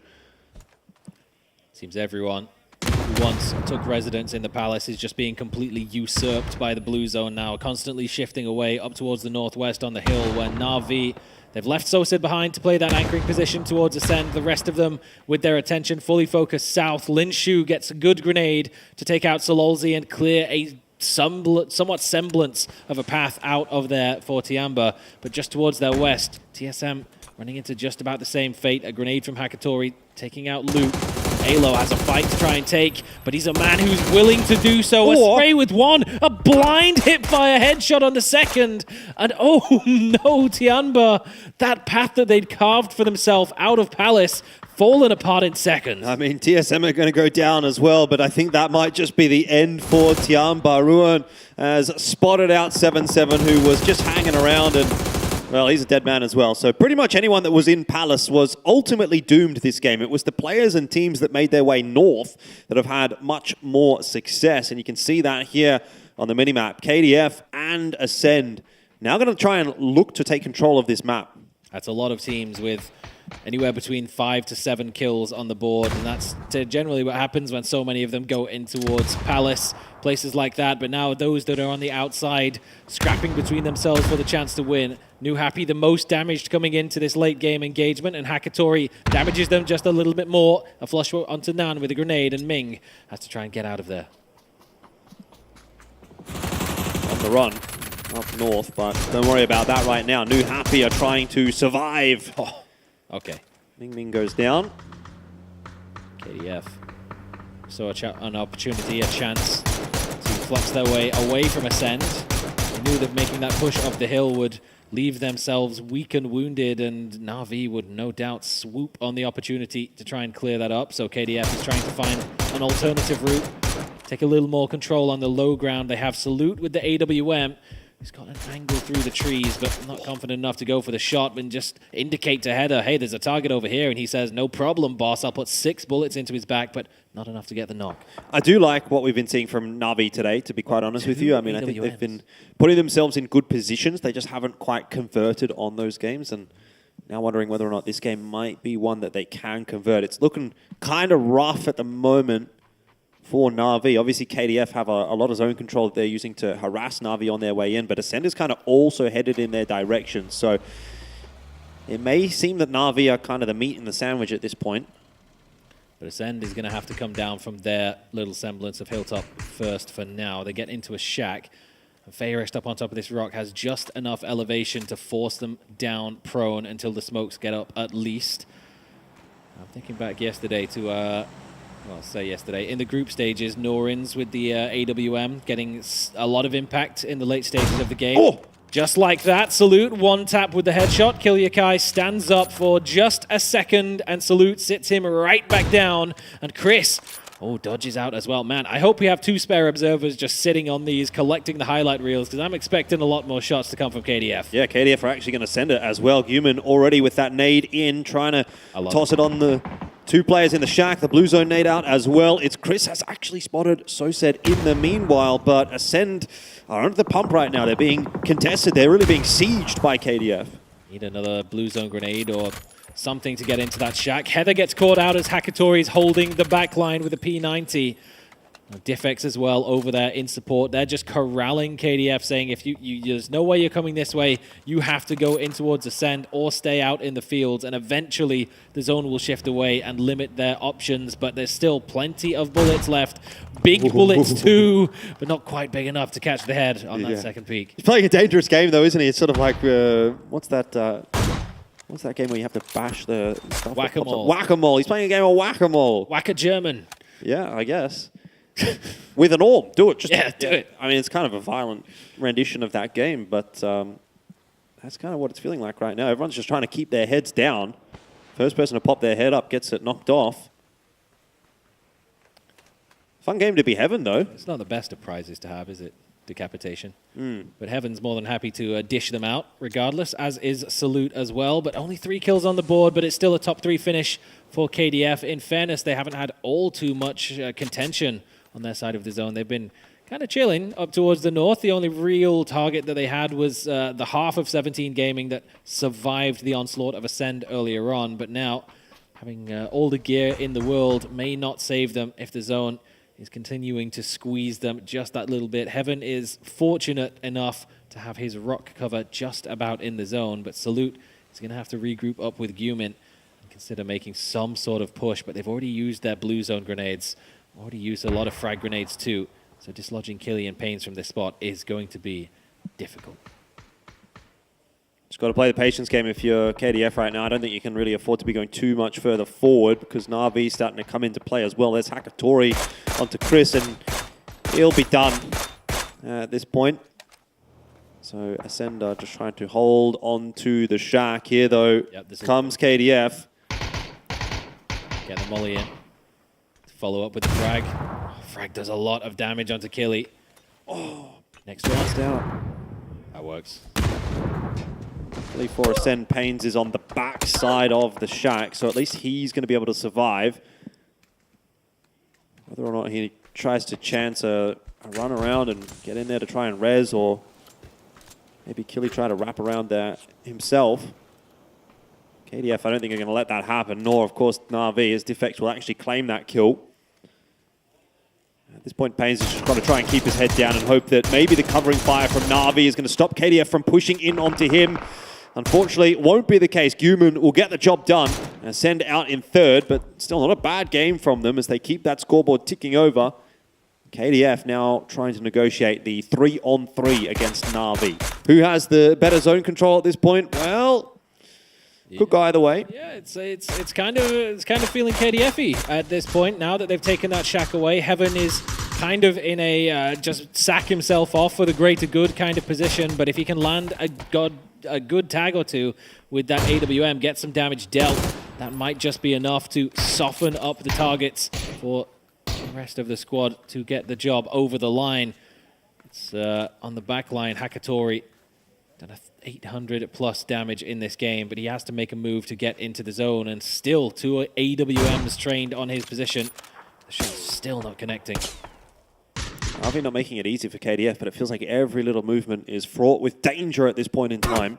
Seems everyone who once took residence in the Palace is just being completely usurped by the blue zone now, constantly shifting away up towards the northwest on the hill where Na'Vi, they've left Sosid behind to play that anchoring position towards Ascend. The rest of them with their attention fully focused south. Lin Shu gets a good grenade to take out Sololzi and clear a somewhat semblance of a path out of there for Tiamba, but just towards their west, TSM running into just about the same fate. A grenade from Hakatori taking out Luke. Alo has a fight to try and take, but he's a man who's willing to do so. A spray with one, a blind hipfire headshot on the second, and oh no, Tiamba, that path that they'd carved for themselves out of Palace, fallen apart in seconds.
I mean, TSM are going to go down as well, but I think that might just be the end for Tiamba. Ruin has spotted out 7-7, who was just hanging around, and well, he's a dead man as well. So pretty much anyone that was in Palace was ultimately doomed this game. It was the players and teams that made their way north that have had much more success. And you can see that here on the minimap. KDF and Ascend now going to try and look to take control of this map.
That's a lot of teams with anywhere between 5 to 7 kills on the board, and that's generally what happens when so many of them go in towards Palace, places like that. But now those that are on the outside scrapping between themselves for the chance to win. New Happy the most damaged coming into this late game engagement, and Hakatori damages them just a little bit more. A flush onto Nan with a grenade, and Ming has to try and get out of there.
On the run up north, but don't worry about that right now. New Happy are trying to survive.
Oh, okay.
Ming goes down.
KDF. So an opportunity, a chance to flex their way away from Ascend. They knew that making that push up the hill would leave themselves weak and wounded, and Na'Vi would no doubt swoop on the opportunity to try and clear that up. So KDF is trying to find an alternative route, take a little more control on the low ground. They have Salute with the AWM. He's got an angle through the trees, but not confident enough to go for the shot and just indicate to Heather, hey, there's a target over here. And he says, no problem, boss. I'll put 6 bullets into his back, but not enough to get the knock.
I do like what we've been seeing from Na'Vi today, to be quite honest with you. I mean, I think they've been putting themselves in good positions. They just haven't quite converted on those games. And now wondering whether or not this game might be one that they can convert. It's looking kind of rough at the moment for Na'Vi. Obviously, KDF have a lot of zone control that they're using to harass Na'Vi on their way in, but Ascend is kind of also headed in their direction. So it may seem that Na'Vi are kind of the meat in the sandwich at this point.
But Ascend is going to have to come down from their little semblance of hilltop first for now. They get into a shack. And Fayrest up on top of this rock has just enough elevation to force them down prone until the smokes get up at least. I'm thinking back yesterday to... well, say yesterday, in the group stages, Norins with the AWM getting a lot of impact in the late stages of the game.
Oh!
Just like that, Salute one tap with the headshot. Kilyakai stands up for just a second, and Salute sits him right back down. And Chris, dodges out as well. Man, I hope we have 2 spare observers just sitting on these, collecting the highlight reels, because I'm expecting a lot more shots to come from KDF.
Yeah, KDF are actually going to send it as well. Human already with that nade in, trying to toss it on the 2 players in the shack. The blue zone nade out as well. It's Chris has actually spotted SoSed in the meanwhile, but Ascend are under the pump right now. They're being contested. They're really being sieged by KDF.
Need another blue zone grenade or something to get into that shack. Heather gets caught out as Hakatori is holding the backline with a P90. Diffex as well over there in support. They're just corralling KDF, saying if there's no way you're coming this way, you have to go in towards Ascend or stay out in the fields, and eventually the zone will shift away and limit their options, but there's still plenty of bullets left. Big bullets too, but not quite big enough to catch the head on that second peak.
He's playing a dangerous game though, isn't he? It's sort of like, what's that game where you have to bash the stuff?
Whack-a-mole.
Whack-a-mole. He's playing a game of whack-a-mole.
Whack-a-German.
Yeah, I guess. With an orb, do it.
Do it.
I mean, it's kind of a violent rendition of that game, but that's kind of what it's feeling like right now. Everyone's just trying to keep their heads down. First person to pop their head up gets it knocked off. Fun game to be Heaven, though.
It's not the best of prizes to have, is it? Decapitation. But Heaven's more than happy to dish them out, regardless, as is Salute as well. But only 3 kills on the board, but it's still a top 3 finish for KDF. In fairness, they haven't had all too much contention on their side of the zone. They've been kind of chilling up towards the north. The only real target that they had was the half of 17 Gaming that survived the onslaught of Ascend earlier on. But now, having all the gear in the world may not save them if the zone is continuing to squeeze them just that little bit. Heaven is fortunate enough to have his rock cover just about in the zone, but Salute is going to have to regroup up with Gumin and consider making some sort of push, but they've already used their blue zone grenades, already used a lot of frag grenades too, so dislodging Killian Paynes from this spot is going to be difficult.
Just got to play the patience game if you're KDF right now. I don't think you can really afford to be going too much further forward because Na'Vi's starting to come into play as well. There's Hakatori onto Chris, and he'll be done at this point. So Ascender just trying to hold on to the shack here, though. Comes KDF.
Get the molly in. Follow up with the frag. Frag does a lot of damage onto Killy. Next one.
Down.
That works.
For Ascend, Paynes is on the back side of the shack, so at least he's going to be able to survive. Whether or not he tries to chance a run around and get in there to try and res, or maybe Killy try to wrap around there himself. KDF, I don't think are going to let that happen, nor, of course, Na'Vi, as Defex will actually claim that kill. At this point, Paynes has just got to try and keep his head down and hope that maybe the covering fire from Na'Vi is going to stop KDF from pushing in onto him. Unfortunately, it won't be the case. Gumin will get the job done and send out in third, but still not a bad game from them as they keep that scoreboard ticking over. KDF now trying to negotiate the 3-on-3 against Na'Vi. Who has the better zone control at this point? Well, could go either way.
Yeah, it's kind of feeling KDF-y at this point now that they've taken that shack away. Heaven is kind of in a just sack himself off for the greater good kind of position, but if he can land a good tag or two with that AWM, get some damage dealt, that might just be enough to soften up the targets for the rest of the squad to get the job over the line. It's on the back line, Hakatori done 800 plus damage in this game, but he has to make a move to get into the zone, and still 2 AWMs trained on his position. The shot's still not connecting.
Na'Vi not making it easy for KDF, but it feels like every little movement is fraught with danger at this point in time.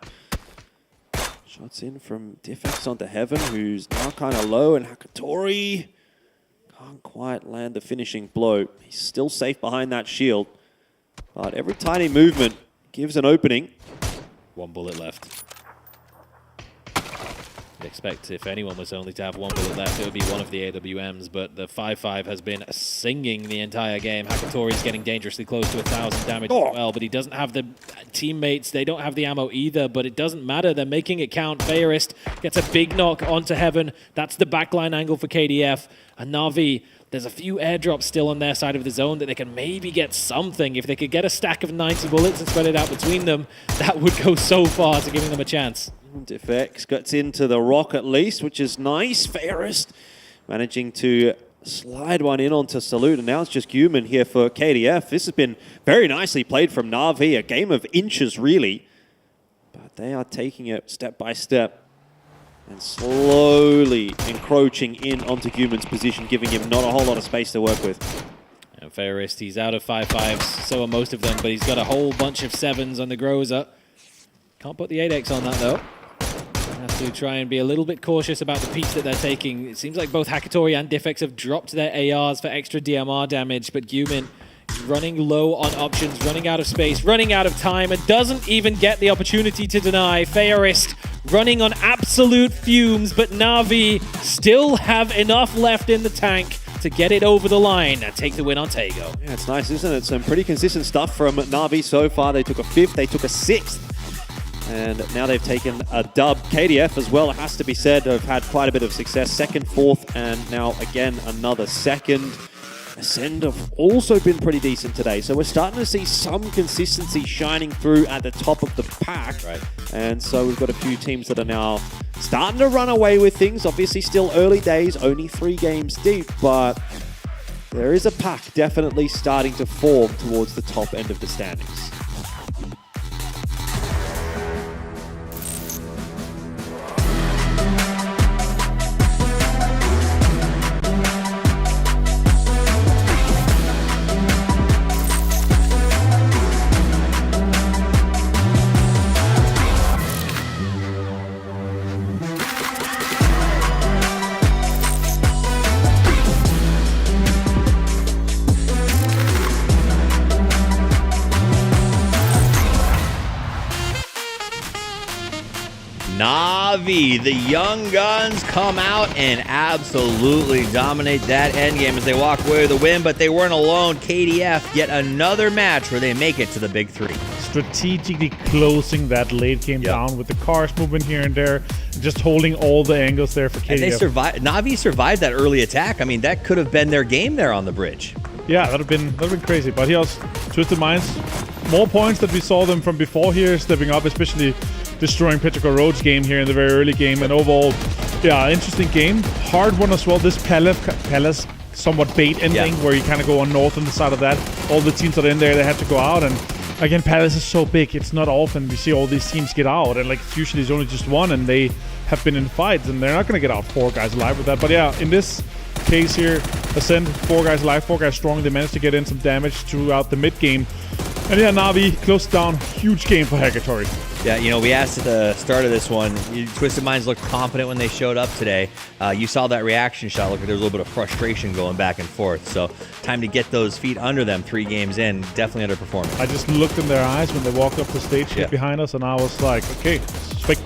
Shots in from Defex onto Heaven, who's now kind of low, and Hakatori can't quite land the finishing blow. He's still safe behind that shield, but every tiny movement gives an opening.
1 bullet left. I'd expect if anyone was only to have 1 bullet left, it would be one of the AWMs, but the 5-5 has been singing the entire game. Hakatori's getting dangerously close to 1,000 damage as well, but he doesn't have the teammates. They don't have the ammo either, but it doesn't matter. They're making it count. Bayerist gets a big knock onto Heaven. That's the backline angle for KDF. And Na'Vi There's a few airdrops still on their side of the zone that they can maybe get something. If they could get a stack of 90 bullets and spread it out between them, that would go so far to giving them a chance.
Defex gets into the rock at least, which is nice. Fairest managing to slide one in onto Salute, and now it's just Human here for KDF. This has been very nicely played from Na'Vi, a game of inches really, but they are taking it step by step and slowly encroaching in onto Human's position, giving him not a whole lot of space to work with.
And Fairest, he's out of 5-5s, so are most of them, but he's got a whole bunch of 7s on the Groza. Can't put the 8x on that though. Has to try and be a little bit cautious about the peaks that they're taking. It seems like both Hakatori and Diffex have dropped their ARs for extra DMR damage, but Human is running low on options, running out of space, running out of time, and doesn't even get the opportunity to deny. Fairest running on absolute fumes, but Na'Vi still have enough left in the tank to get it over the line and take the win on Taego.
Yeah, it's nice, isn't it? Some pretty consistent stuff from Na'Vi so far. They took a 5th, they took a 6th. And now they've taken a dub. KDF as well, it has to be said, have had quite a bit of success. 2nd, 4th, and now again another 2nd. Ascend have also been pretty decent today. So we're starting to see some consistency shining through at the top of the pack.
Right.
And so we've got a few teams that are now starting to run away with things. Obviously still early days, only 3 games deep, but there is a pack definitely starting to form towards the top end of the standings.
Na'Vi, the young guns, come out and absolutely dominate that endgame as they walk away with the win, but they weren't alone. KDF, yet another match where they make it to the big 3.
Strategically closing that late game down with the cars moving here and there, just holding all the angles there for KDF.
And they survived. Na'Vi survived that early attack. I mean, that could have been their game there on the bridge.
Yeah, that'd have been crazy. But here's Twisted Minds. More points that we saw them from before here, stepping up, especially destroying Petrichor Road's game here in the very early game. And overall, yeah, interesting game. Hard one as well. This Palace somewhat bait ending where you kind of go on north on the side of that. All the teams that are in there, they had to go out. And again, Palace is so big. It's not often we see all these teams get out. And like usually it's only just one and they have been in fights. And they're not going to get out 4 guys alive with that. But yeah, in this case here, Ascend, 4 guys alive, 4 guys strong. They managed to get in some damage throughout the mid game. And yeah, Na'Vi closed down. Huge game for Hakatori.
Yeah, you know, we asked at the start of this one, Twisted Minds looked confident when they showed up today. You saw that reaction shot. Looked like there was a little bit of frustration going back and forth. So time to get those feet under them 3 games in. Definitely underperforming.
I just looked in their eyes when they walked up the stage behind us, and I was like, okay,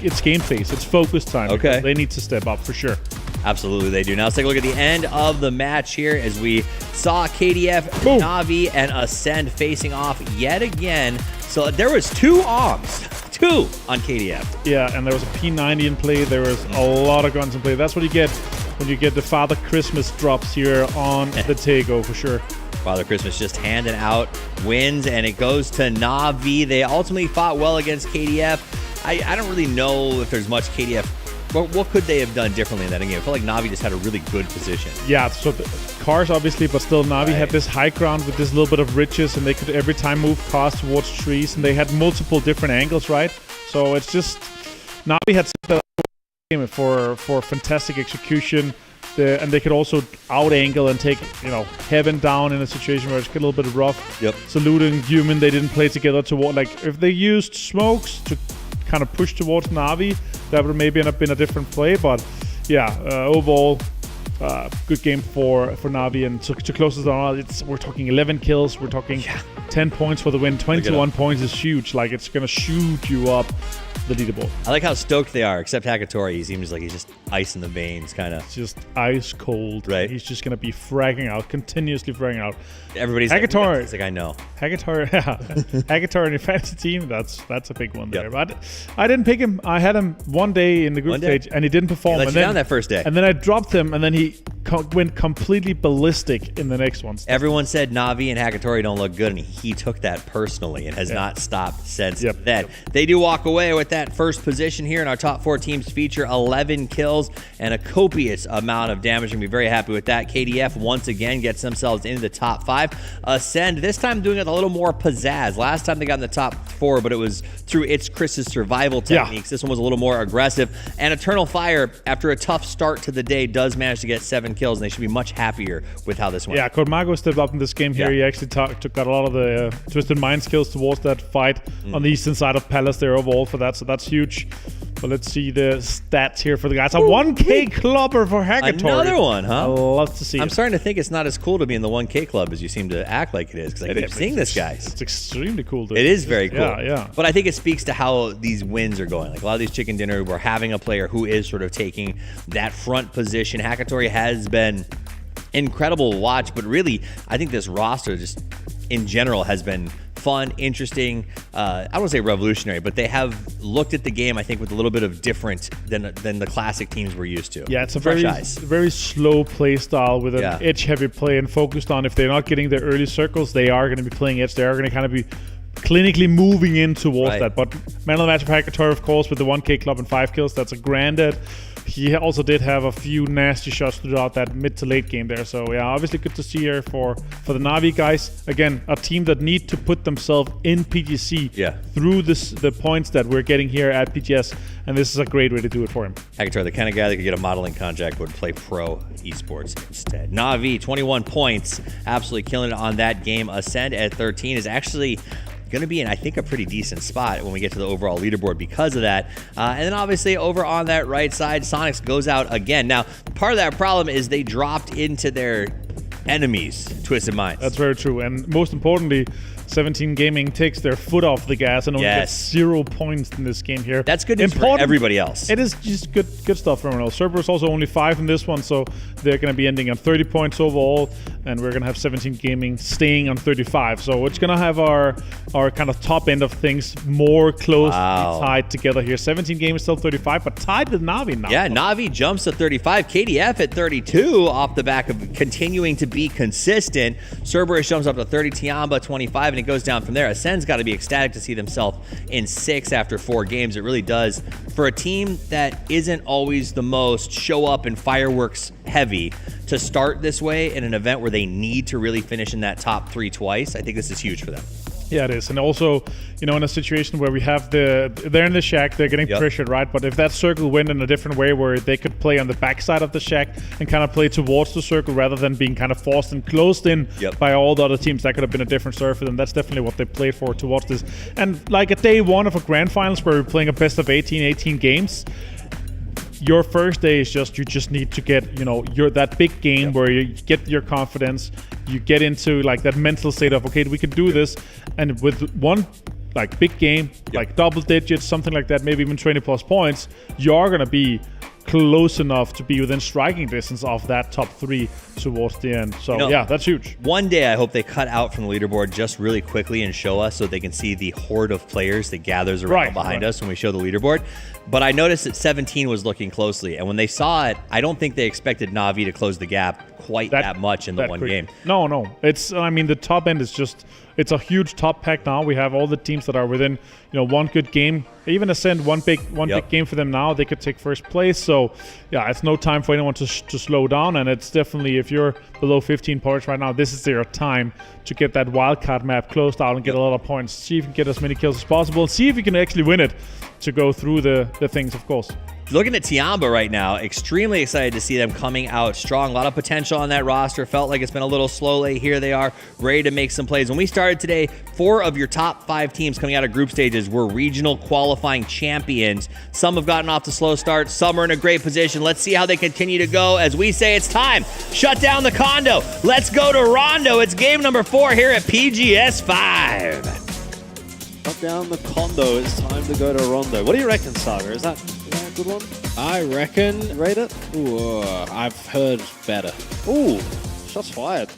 it's game face. It's focus time.
Okay.
They need to step up for sure.
Absolutely, they do. Now let's take a look at the end of the match here as we saw KDF, Na'Vi, and Ascend facing off yet again. So there was 2 AUGs. 2 on KDF.
Yeah, and there was a P90 in play. There was a lot of guns in play. That's what you get when you get the Father Christmas drops here on the Taego for sure.
Father Christmas just handing out wins, and it goes to Na'Vi. They ultimately fought well against KDF. I don't really know if there's much KDF. What could they have done differently in that game? I feel like Na'Vi just had a really good position.
Yeah, so the cars obviously, but still Na'Vi had this high ground with this little bit of ridges, and they could every time move cars towards trees, and they had multiple different angles, right? So it's just Na'Vi had set that game for fantastic execution, and they could also out angle and take Heaven down in a situation where it's a little bit rough.
Yep.
Saluting Human, they didn't play together if they used smokes to kind of push towards Na'Vi, that would maybe have been a different play. But yeah, overall, good game for Na'Vi, and to close this down, we're talking 11 kills, we're talking 10 points for the win. 21 points is huge. Like, it's gonna shoot you up the leaderboard.
I like how stoked they are, except Hakatori. He seems like he's just ice in the veins, kind of.
Just ice cold.
Right.
He's just gonna be fragging out, continuously fragging out.
Everybody's
Hakatori.
Like, I know.
Hakatori, Hakatori in your fantasy team, that's a big one there. But I didn't pick him. I had him one day in the group stage, and he didn't perform.
He let you down that first day.
And then I dropped him, and then he went completely ballistic in the next ones.
Everyone said Na'Vi and Hakatori don't look good, and he took that personally and has not stopped since then. They do walk away with that first position here, and our top 4 teams feature 11 kills and a copious amount of damage. And be very happy with that. KDF once again gets themselves into the top 5. Ascend, this time doing it a little more pizzazz. Last time they got in the top 4, but it was through It's Chris's survival techniques. This one was a little more aggressive. And Eternal Fire, after a tough start to the day, does manage to get 7 kills, and they should be much happier with how this went.
Yeah, Kormago stepped up in this game here. He actually got a lot of the Twisted Mind skills towards that fight on the eastern side of Palace there overall for that, so that's huge. But let's see the stats here for the guys. A 1K clubber for Hakatori.
Another one, huh?
I love to see
I'm starting to think it's not as cool to be in the 1K club as you seem to act like it is, because I keep seeing this guy.
It's extremely cool, dude.
It is very cool.
Yeah.
But I think it speaks to how these wins are going. Like a lot of these chicken dinner, we're having a player who is sort of taking that front position. Hakatori has been incredible to watch, but really, I think this roster just in general has been fun, interesting. I don't want to say revolutionary, but they have looked at the game, I think, with a little bit of different than the classic teams we're used to.
Yeah, it's a very slow play style with an edge-heavy play and focused on if they're not getting their early circles, they are going to be playing edge. They are going to kind of be clinically moving in towards that. But man of the match of Hakatori, of course, with the 1K club and 5 kills. That's a granddad. He also did have a few nasty shots throughout that mid to late game there. So yeah, obviously good to see here for the Na'Vi guys. Again, a team that need to put themselves in PGC through the points that we're getting here at PGS. And this is a great way to do it for him.
Hakatori, the kind of guy that could get a modeling contract, would play pro esports instead. Na'Vi, 21 points. Absolutely killing it on that game. Ascend at 13 is actually going to be in, I think, a pretty decent spot when we get to the overall leaderboard because of that. And then obviously over on that right side, Sonics goes out again. Now, part of that problem is they dropped into their enemies' Twisted Minds.
That's very true. And most importantly, 17 Gaming takes their foot off the gas and only gets 0 points in this game here.
That's good news for everybody else.
It is just good stuff for everyone else. Cerberus also only 5 in this one, so they're going to be ending on 30 points overall, and we're going to have 17 Gaming staying on 35. So it's going to have our kind of top end of things more closely tied together here. 17 Gaming still 35, but tied with Na'Vi now.
Yeah, Na'Vi jumps to 35. KDF at 32 off the back of continuing to be consistent. Cerberus jumps up to 30. Tiamba 25. And it goes down from there. Ascend's got to be ecstatic to see themselves in 6 after 4 games. It really does. For a team that isn't always the most show up and fireworks heavy, to start this way in an event where they need to really finish in that top 3 twice, I think this is huge for them.
Yeah, it is. And also, you know, in a situation where we have they're in the shack, they're getting pressured, right? But if that circle went in a different way where they could play on the backside of the shack and kind of play towards the circle rather than being kind of forced and closed in by all the other teams, that could have been a different story for them. That's definitely what they played for towards this. And like at day 1 of a grand finals where we're playing a best of 18 games, your first day is you just need to get, you know, that big game where you get your confidence, you get into like that mental state of, okay, we can do this. And with one like big game, like double digits, something like that, maybe even 20 plus points, you're going to be close enough to be within striking distance of that top 3 towards the end. So, you know, yeah, that's huge.
One day I hope they cut out from the leaderboard just really quickly and show us so they can see the horde of players that gathers around behind us when we show the leaderboard. But I noticed that 17 was looking closely, and when they saw it, I don't think they expected Na'Vi to close the gap quite that much in the one game.
No. I mean, the top end is just, it's a huge top pack now. We have all the teams that are within, you know, one good game. Even Ascend, one big game for them now. They could take first place. So, yeah, it's no time for anyone to slow down. And it's definitely, if you're below 15 points right now, this is your time to get that wildcard map closed out and get a lot of points. See if you can get as many kills as possible. See if you can actually win it to go through the things, of course.
Looking at Tiamba right now, extremely excited to see them coming out strong. A lot of potential on that roster. Felt like it's been a little slow late. Here they are, ready to make some plays. When we started today, 4 of your top 5 teams coming out of group stages were regional qualifying champions. Some have gotten off to slow starts. Some are in a great position. Let's see how they continue to go. As we say, it's time. Shut down the condo. Let's go to Rondo. It's game number 4 here at PGS 5.
Shut down the condo. It's time to go to Rondo. What do you reckon, Saga? Is that a good one?
I reckon.
You rate it?
Ooh, I've heard better.
Ooh, shots fired.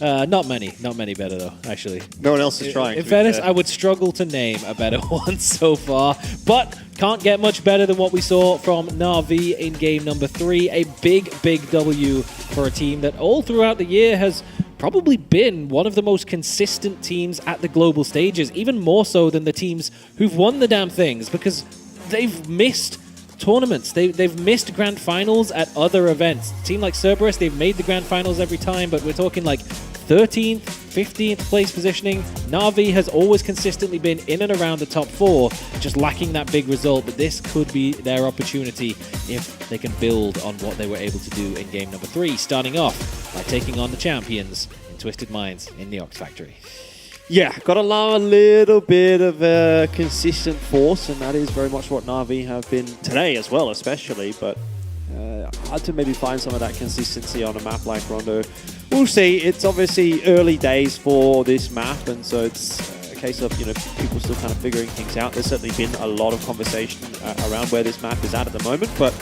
Not many better though, actually.
No one else is trying.
In fairness, I would struggle to name a better one so far, but can't get much better than what we saw from Na'Vi in game number 3. A big W for a team that all throughout the year has probably been one of the most consistent teams at the global stages, even more so than the teams who've won the damn things, because they've missed tournaments. They've missed grand finals at other events. A team like Cerberus, they've made the grand finals every time, but we're talking like 13th, 15th place positioning. Na'Vi has always consistently been in and around the top 4, just lacking that big result, but this could be their opportunity if they can build on what they were able to do in game number 3, starting off by taking on the champions in Twisted Minds in the Ox Factory.
Yeah, got to allow a little bit of a consistent force, and that is very much what Na'Vi have been today as well, especially, but hard to maybe find some of that consistency on a map like Rondo. We'll see. It's obviously early days for this map, and so it's a case of, people still kind of figuring things out. There's certainly been a lot of conversation around where this map is at the moment, but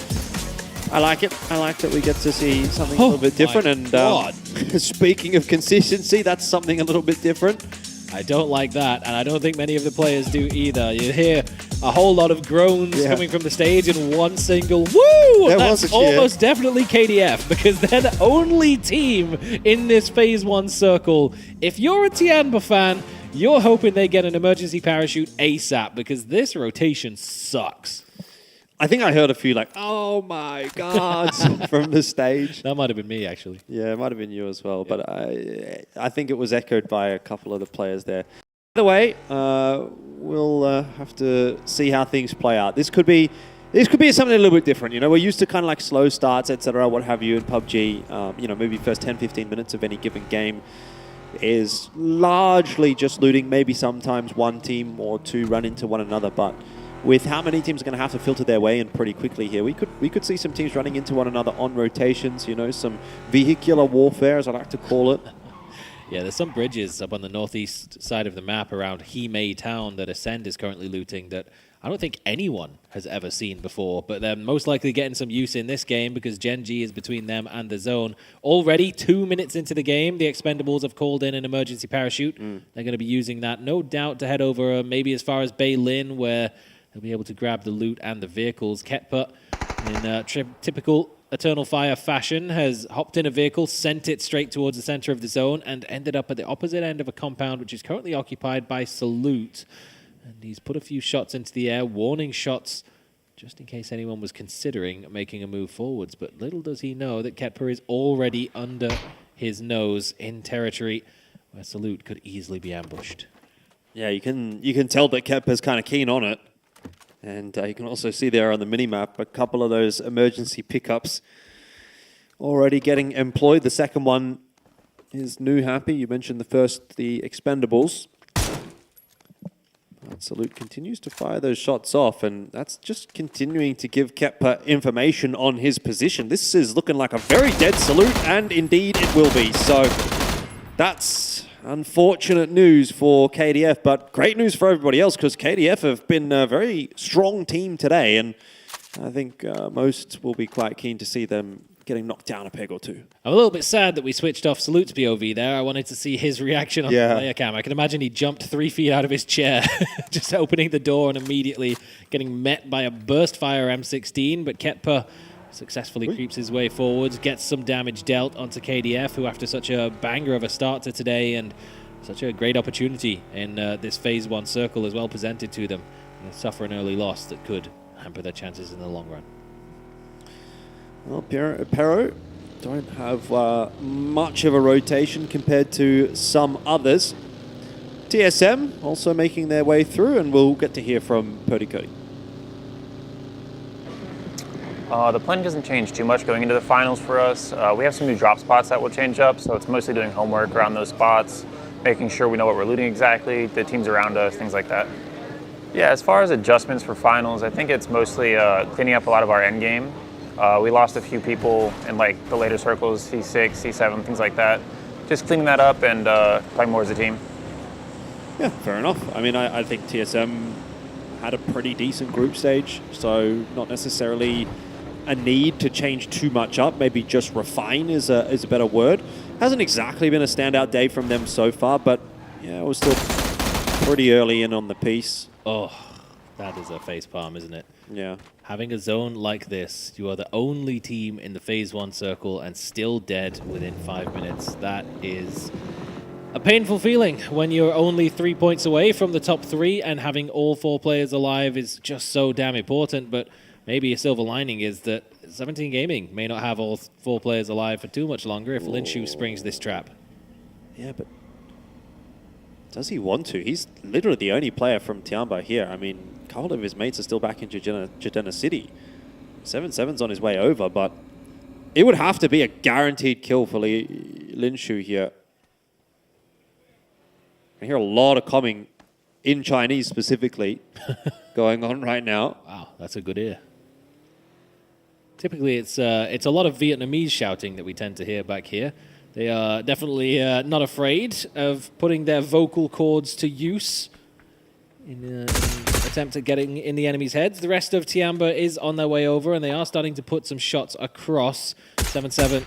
I like it. I like that we get to see something a little bit different, and speaking of consistency, that's something a little bit different.
I don't like that, and I don't think many of the players do either. You hear a whole lot of groans coming from the stage in one single woo! That's almost definitely KDF, because they're the only team in this Phase 1 circle. If you're a Tianba fan, you're hoping they get an emergency parachute ASAP, because this rotation sucks.
I think I heard a few like, oh my God, from the stage.
That might have been me, actually.
Yeah, it might have been you as well. Yeah. But I think it was echoed by a couple of the players there. By the way, we'll have to see how things play out. This could be something a little bit different. We're used to kind of like slow starts, etc., what have you in PUBG. Maybe first 10, 15 minutes of any given game is largely just looting. Maybe sometimes one team or two run into one another, but with how many teams are going to have to filter their way in pretty quickly here, we could see some teams running into one another on rotations, some vehicular warfare, as I like to call it.
Yeah, there's some bridges up on the northeast side of the map around Himei town that Ascend is currently looting that I don't think anyone has ever seen before, but they're most likely getting some use in this game because Gen G is between them and the zone. Already 2 minutes into the game, the Expendables have called in an emergency parachute. They're going to be using that, no doubt, to head over maybe as far as Bay Lin, where they'll be able to grab the loot and the vehicles. Ketpa, in typical Eternal Fire fashion, has hopped in a vehicle, sent it straight towards the center of the zone, and ended up at the opposite end of a compound, which is currently occupied by Salute. And he's put a few shots into the air, warning shots, just in case anyone was considering making a move forwards. But little does he know that Ketpa is already under his nose in territory where Salute could easily be ambushed.
Yeah, you can tell that Ketpa's kind of keen on it. And you can also see there on the minimap a couple of those emergency pickups already getting employed. The second one is New Happy. You mentioned the first, the Expendables. And Salute continues to fire those shots off, and that's just continuing to give Ketpa information on his position. This is looking like a very dead Salute, and indeed it will be. So that's unfortunate news for KDF, but great news for everybody else because KDF have been a very strong team today, and I think most will be quite keen to see them getting knocked down a peg or two.
I'm a little bit sad that we switched off Salute's POV there. I wanted to see his reaction on the player cam. I can imagine he jumped 3 feet out of his chair, just opening the door and immediately getting met by a burst fire M16, but Ketpa successfully creeps his way forwards, gets some damage dealt onto KDF, who after such a banger of a start to today and such a great opportunity in this Phase 1 circle as well presented to them, suffer an early loss that could hamper their chances in the long run.
Well, Pero don't have much of a rotation compared to some others. TSM also making their way through, and we'll get to hear from Purdy Cody.
The plan doesn't change too much going into the finals for us. We have some new drop spots that will change up, so it's mostly doing homework around those spots, making sure we know what we're looting exactly, the teams around us, things like that. Yeah, as far as adjustments for finals, I think it's mostly cleaning up a lot of our end game. We lost a few people in like the later circles, C6, C7, things like that. Just cleaning that up and playing more as a team.
Yeah, fair enough. I mean, I think TSM had a pretty decent group stage, so not necessarily a need to change too much up. Maybe just refine is a better word. Hasn't exactly been a standout day from them so far, but yeah, it was still pretty early in on the piece.
Oh, that is a facepalm, isn't it?
Yeah.
Having a zone like this, you are the only team in the Phase 1 circle and still dead within 5 minutes. That is a painful feeling when you're only 3 points away from the top 3, and having all 4 players alive is just so damn important. But maybe a silver lining is that 17 Gaming may not have all 4 players alive for too much longer if Linshu springs this trap.
Yeah, but does he want to? He's literally the only player from Tiamba here. I mean, a couple of his mates are still back in Jadena City. 7-7's on his way over, but it would have to be a guaranteed kill for Linshu here. I hear a lot of coming in Chinese specifically going on right now.
Wow, that's a good ear. Typically, it's a lot of Vietnamese shouting that we tend to hear back here. They are definitely not afraid of putting their vocal cords to use in an attempt at getting in the enemy's heads. The rest of Tiamba is on their way over, and they are starting to put some shots across. 7-7,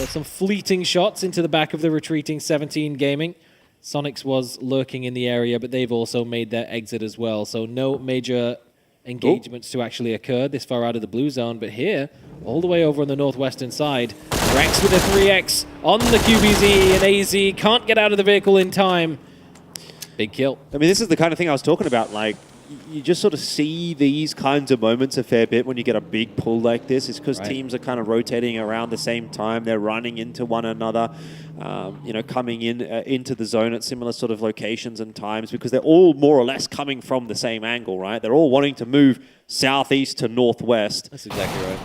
some fleeting shots into the back of the retreating 17 Gaming. Sonics was lurking in the area, but they've also made their exit as well. So no major engagements to actually occur this far out of the blue zone. But here, all the way over on the northwestern side, Rex with a 3x on the QBZ, and AZ can't get out of the vehicle in time. Big kill.
I mean, this is the kind of thing I was talking about. Like, you just sort of see these kinds of moments a fair bit when you get a big pull like this. It's because teams are kind of rotating around the same time. They're running into one another, you know, coming in into the zone at similar sort of locations and times, because they're all more or less coming from the same angle, right? They're all wanting to move southeast to northwest.
That's exactly right.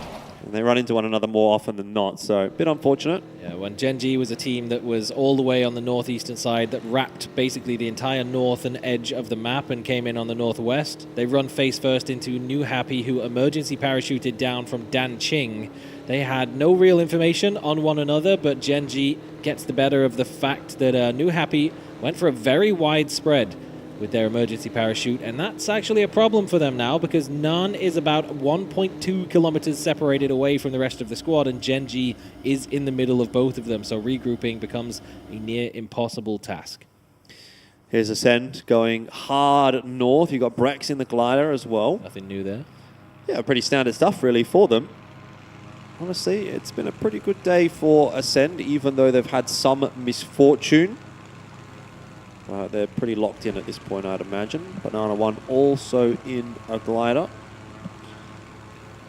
And they run into one another more often than not, so a bit unfortunate.
Yeah, when Gen G was a team that was all the way on the northeastern side that wrapped basically the entire northern edge of the map and came in on the northwest, they run face first into New Happy, who emergency parachuted down from Dan Ching. They had no real information on one another, but Gen G gets the better of the fact that New Happy went for a very wide spread with their emergency parachute, and that's actually a problem for them now, because Nan is about 1.2 kilometers separated away from the rest of the squad, and Gen G is in the middle of both of them, so regrouping becomes a near impossible task.
Here's Ascend going hard north. You've got Brex in the glider as well.
Nothing new there.
Yeah, pretty standard stuff really for them. Honestly, it's been a pretty good day for Ascend, even though they've had some misfortune. They're pretty locked in at this point, I'd imagine. Banana 1 also in a glider.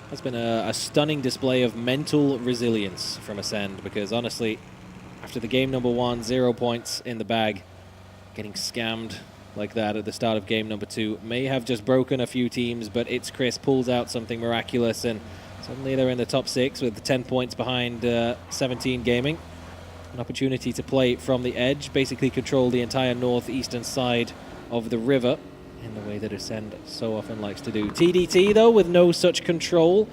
That's been a stunning display of mental resilience from Ascend, because honestly, after the game number 1, 0 points in the bag, getting scammed like that at the start of game number 2 may have just broken a few teams, but It's Chris pulls out something miraculous, and suddenly they're in the top 6 with 10 points behind 17 Gaming. An opportunity to play from the edge, basically control the entire northeastern side of the river in the way that Ascend so often likes to do. TDT, though, with no such control.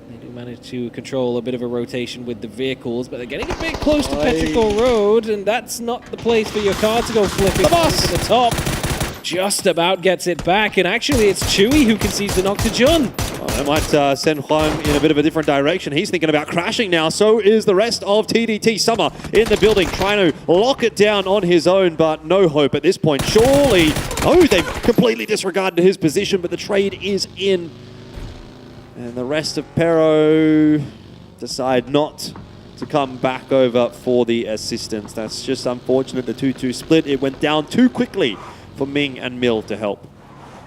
They do manage to control a bit of a rotation with the vehicles, but they're getting a bit close to Petrichor Road, and that's not the place for your car to go flipping to the top. Just about gets it back, and actually it's Chewy who concedes the knock to Jun.
That might send Huang in a bit of a different direction. He's thinking about crashing now. So is the rest of TDT. Summer in the building, trying to lock it down on his own, but no hope at this point. Surely, oh, they've completely disregarded his position, but the trade is in. And the rest of Pero decide not to come back over for the assistance. That's just unfortunate. The 2-2 split, it went down too quickly for Ming and Mill to help.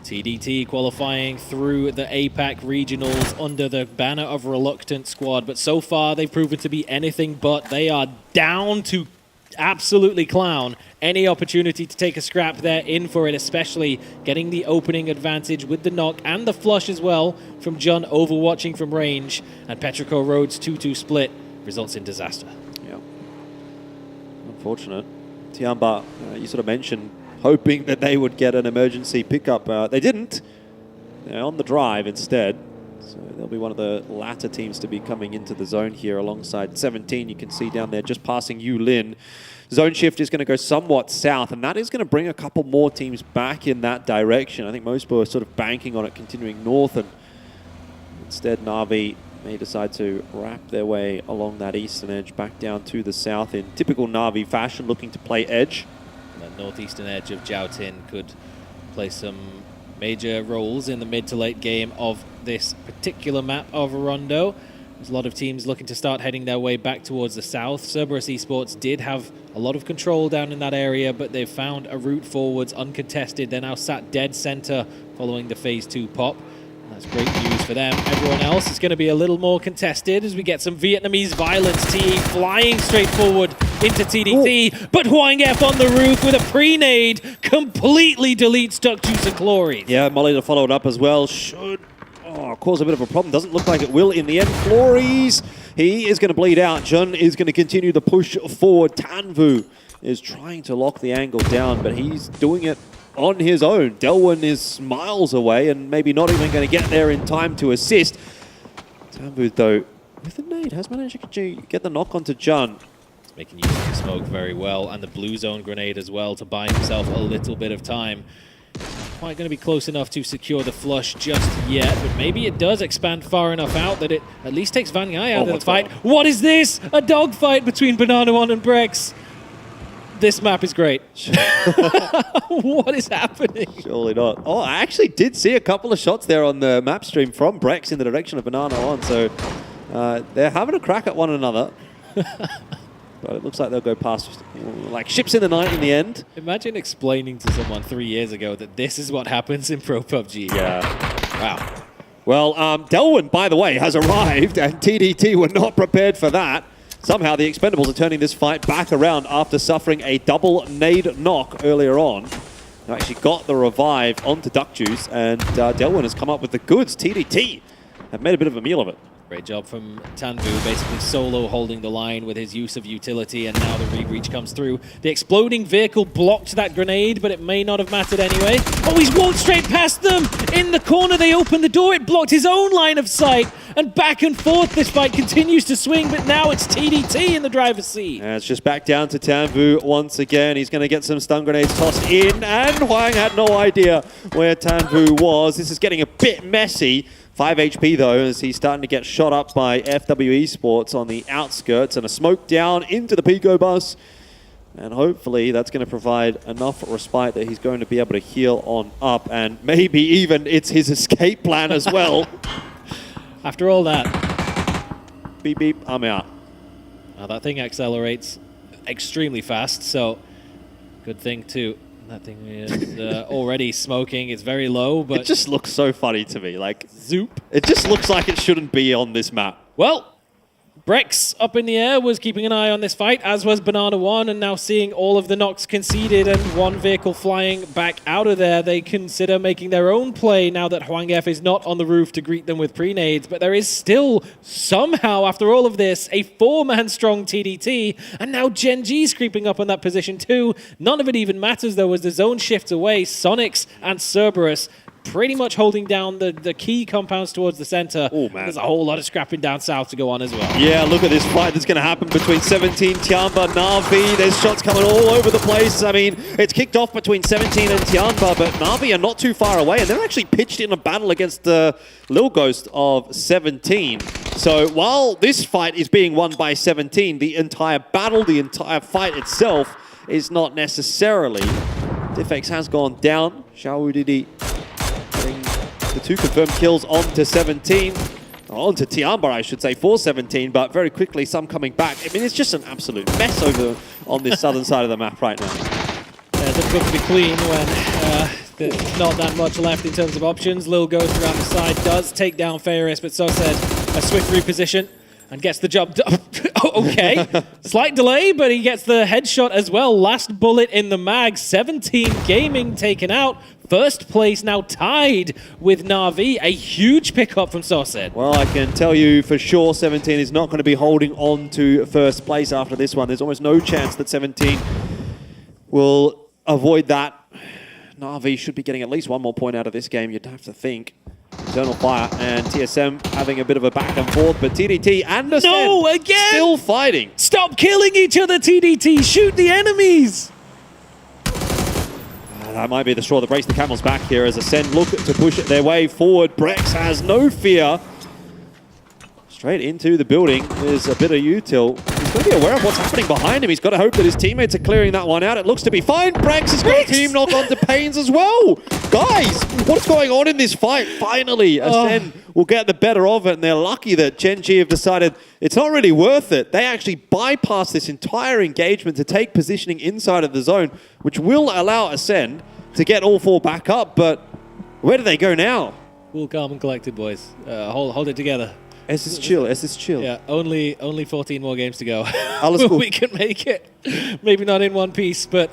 TDT qualifying through the APAC regionals under the banner of Reluctant Squad, but so far they've proven to be anything but. They are down to absolutely clown any opportunity to take a scrap. They're in for it, especially getting the opening advantage with the knock and the flush as well from Jun overwatching from range, and Petrichor Road's 2-2 split results in disaster.
Yeah. Unfortunate. Tiamba, you sort of mentioned hoping that they would get an emergency pickup. They didn't. They're on the drive instead. So they'll be one of the latter teams to be coming into the zone here alongside 17. You can see down there just passing Yulin. Zone shift is going to go somewhat south, and that is going to bring a couple more teams back in that direction. I think most people are sort of banking on it continuing north, and instead Na'Vi may decide to wrap their way along that eastern edge back down to the south in typical Na'Vi fashion, looking to play edge.
That northeastern edge of Jiaotin could play some major roles in the mid to late game of this particular map of Rondo. There's a lot of teams looking to start heading their way back towards the south. Cerberus Esports did have a lot of control down in that area, but they've found a route forwards uncontested. They're now sat dead center following the Phase 2 pop. That's great news for them. Everyone else is going to be a little more contested as we get some Vietnamese violence. TE flying straight forward into TDT, but Huang F on the roof with a pre-nade completely deletes Duck Juice and Chlorine.
Yeah, Molly to follow it up as well. Should cause a bit of a problem. Doesn't look like it will in the end. Chlorine, he is going to bleed out. Jun is going to continue the push forward. Tanvu is trying to lock the angle down, but he's doing it on his own. Delwyn is miles away and maybe not even going to get there in time to assist. Tanvu, though, with the nade, has managed to get the knock onto Jun.
He's making use of the smoke very well, and the blue zone grenade as well to buy himself a little bit of time. Quite going to be close enough to secure the flush just yet, but maybe it does expand far enough out that it at least takes Van Guy out of the fight. What is this? A dogfight between Banana One and Brex. This map is great. What is happening?
Surely not. Oh, I actually did see a couple of shots there on the map stream from Brex in the direction of Banana One, so they're having a crack at one another. But it looks like they'll go past like ships in the night in the end.
Imagine explaining to someone 3 years ago that this is what happens in Pro PUBG.
Yeah.
Wow.
Well, Delwyn, by the way, has arrived, and TDT were not prepared for that. Somehow the Expendables are turning this fight back around after suffering a double nade knock earlier on. They actually got the revive onto Duck Juice, and Delwyn has come up with the goods. TDT have made a bit of a meal of it.
Great job from Tanvu, basically solo holding the line with his use of utility, and now the re-reach comes through. The exploding vehicle blocked that grenade, but it may not have mattered anyway. Oh, he's walked straight past them! In the corner, they opened the door, it blocked his own line of sight, and back and forth this fight continues to swing, but now it's TDT in the driver's seat.
And it's just back down to Tanvu once again. He's going to get some stun grenades tossed in, and Huang had no idea where Tanvu was. This is getting a bit messy. 5 HP though, as he's starting to get shot up by FW Esports on the outskirts, and a smoke down into the Pico bus. And hopefully that's going to provide enough respite that he's going to be able to heal on up, and maybe even it's his escape plan as well.
After all that.
Beep beep, I'm out.
Now that thing accelerates extremely fast, so good thing too. That thing is already smoking. It's very low, but
it just looks so funny to me. Like,
zoop.
It just looks like it shouldn't be on this map.
Well, Brex up in the air was keeping an eye on this fight, as was Banana One, and now seeing all of the knocks conceded and one vehicle flying back out of there, they consider making their own play now that Huang F is not on the roof to greet them with pre-nades. But there is still, somehow, after all of this, a 4-man strong TDT, and now Gen G's creeping up on that position too. None of it even matters though, as the zone shifts away. Sonics and Cerberus pretty much holding down the key compounds towards the center.
Oh, man.
There's a whole lot of scrapping down south to go on as well.
Yeah, look at this fight that's going to happen between 17, Tianba, Na'Vi. There's shots coming all over the place. I mean, it's kicked off between 17 and Tianba, but Na'Vi are not too far away, and they're actually pitched in a battle against the Lil Ghost of 17. So while this fight is being won by 17, the entire battle, the entire fight itself is not necessarily. Diffex has gone down. Xiao Didi getting the 2 confirmed kills onto 17. Onto Tianba, I should say, for 17, but very quickly some coming back. I mean, it's just an absolute mess over on this southern side of the map right now.
Yeah, difficult to be clean when there's not that much left in terms of options. Lil Ghost around the side does take down Ferris, but so said a swift reposition and gets the job done. Okay, slight delay, but he gets the headshot as well. Last bullet in the mag. 17 Gaming taken out. First place now tied with Na'Vi. A huge pickup from Sauced.
Well, I can tell you for sure 17 is not going to be holding on to first place after this one. There's almost no chance that 17 will avoid that. Na'Vi should be getting at least one more point out of this game, you'd have to think. Eternal Fire and TSM having a bit of a back and forth, but TDT and Ascend
no, again!
Still fighting.
Stop killing each other, TDT! Shoot the enemies!
That might be the straw that breaks the camel's back here as Ascend look to push their way forward. Brex has no fear. Just Straight into the building. There's a bit of util. He's got to be aware of what's happening behind him. He's got to hope that his teammates are clearing that one out. It looks to be fine. Brex has got a team knock onto Pains as well. Guys, what's going on in this fight? Finally, Ascend will get the better of it, and they're lucky that Gen G have decided it's not really worth it. They actually bypass this entire engagement to take positioning inside of the zone, which will allow Ascend to get all four back up, but where do they go now?
Cool, calm, and collected, boys. Hold it together.
S is chill. S is chill.
Yeah, only 14 more games to go.
Alles gut.
We can make it. Maybe not in one piece, but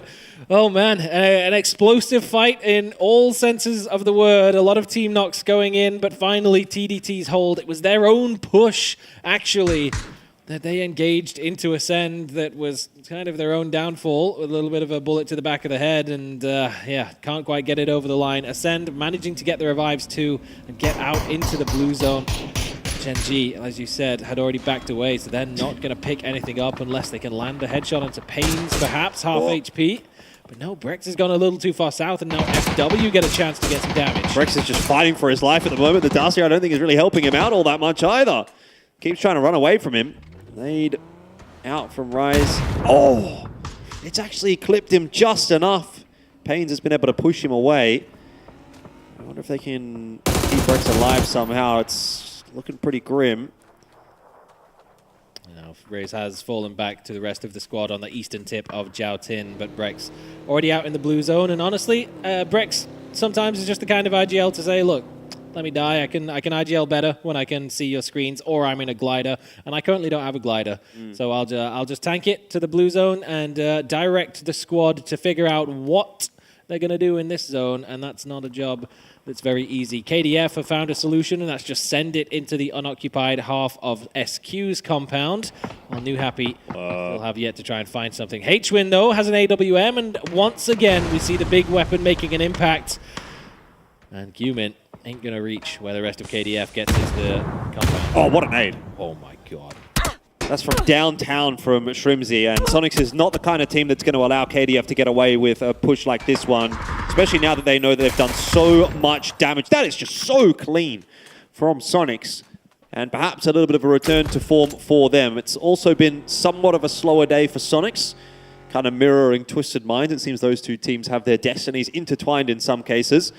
oh man, an explosive fight in all senses of the word. A lot of team knocks going in, but finally TDT's hold. It was their own push, actually, that they engaged into Ascend that was kind of their own downfall, with a little bit of a bullet to the back of the head, and yeah, can't quite get it over the line. Ascend managing to get the revives too and get out into the blue zone. Gen G, as you said, had already backed away, so they're not going to pick anything up unless they can land a headshot onto Pains, perhaps, half HP. But no, Brex has gone a little too far south, and now FW get a chance to get some damage.
Brex is just fighting for his life at the moment. The Darcy, I don't think, is really helping him out all that much either. Keeps trying to run away from him. Nade out from Rise. Oh, it's actually clipped him just enough. Pains has been able to push him away. I wonder if they can keep Brex alive somehow. It's looking pretty grim.
Now, Raze has fallen back to the rest of the squad on the eastern tip of Jiao Tin, but Brex already out in the blue zone. And honestly, Brex sometimes is just the kind of IGL to say, look, let me die. I can IGL better when I can see your screens, or I'm in a glider, and I currently don't have a glider. So I'll just tank it to the blue zone and direct the squad to figure out what they're going to do in this zone, and that's not a job that's very easy. KDF have found a solution, and that's just send it into the unoccupied half of SQ's compound. While New Happy will have yet to try and find something. H-Win, though, has an AWM, and once again, we see the big weapon making an impact. And Qmin ain't going to reach where the rest of KDF gets into the compound.
Oh, what a nade.
Oh, my God.
That's from downtown from Shrimsy, and Sonics is not the kind of team that's going to allow KDF to get away with a push like this one, especially now that they know that they've done so much damage. That is just so clean from Sonics, and perhaps a little bit of a return to form for them. It's also been somewhat of a slower day for Sonics, kind of mirroring Twisted Minds. It seems those two teams have their destinies intertwined in some cases.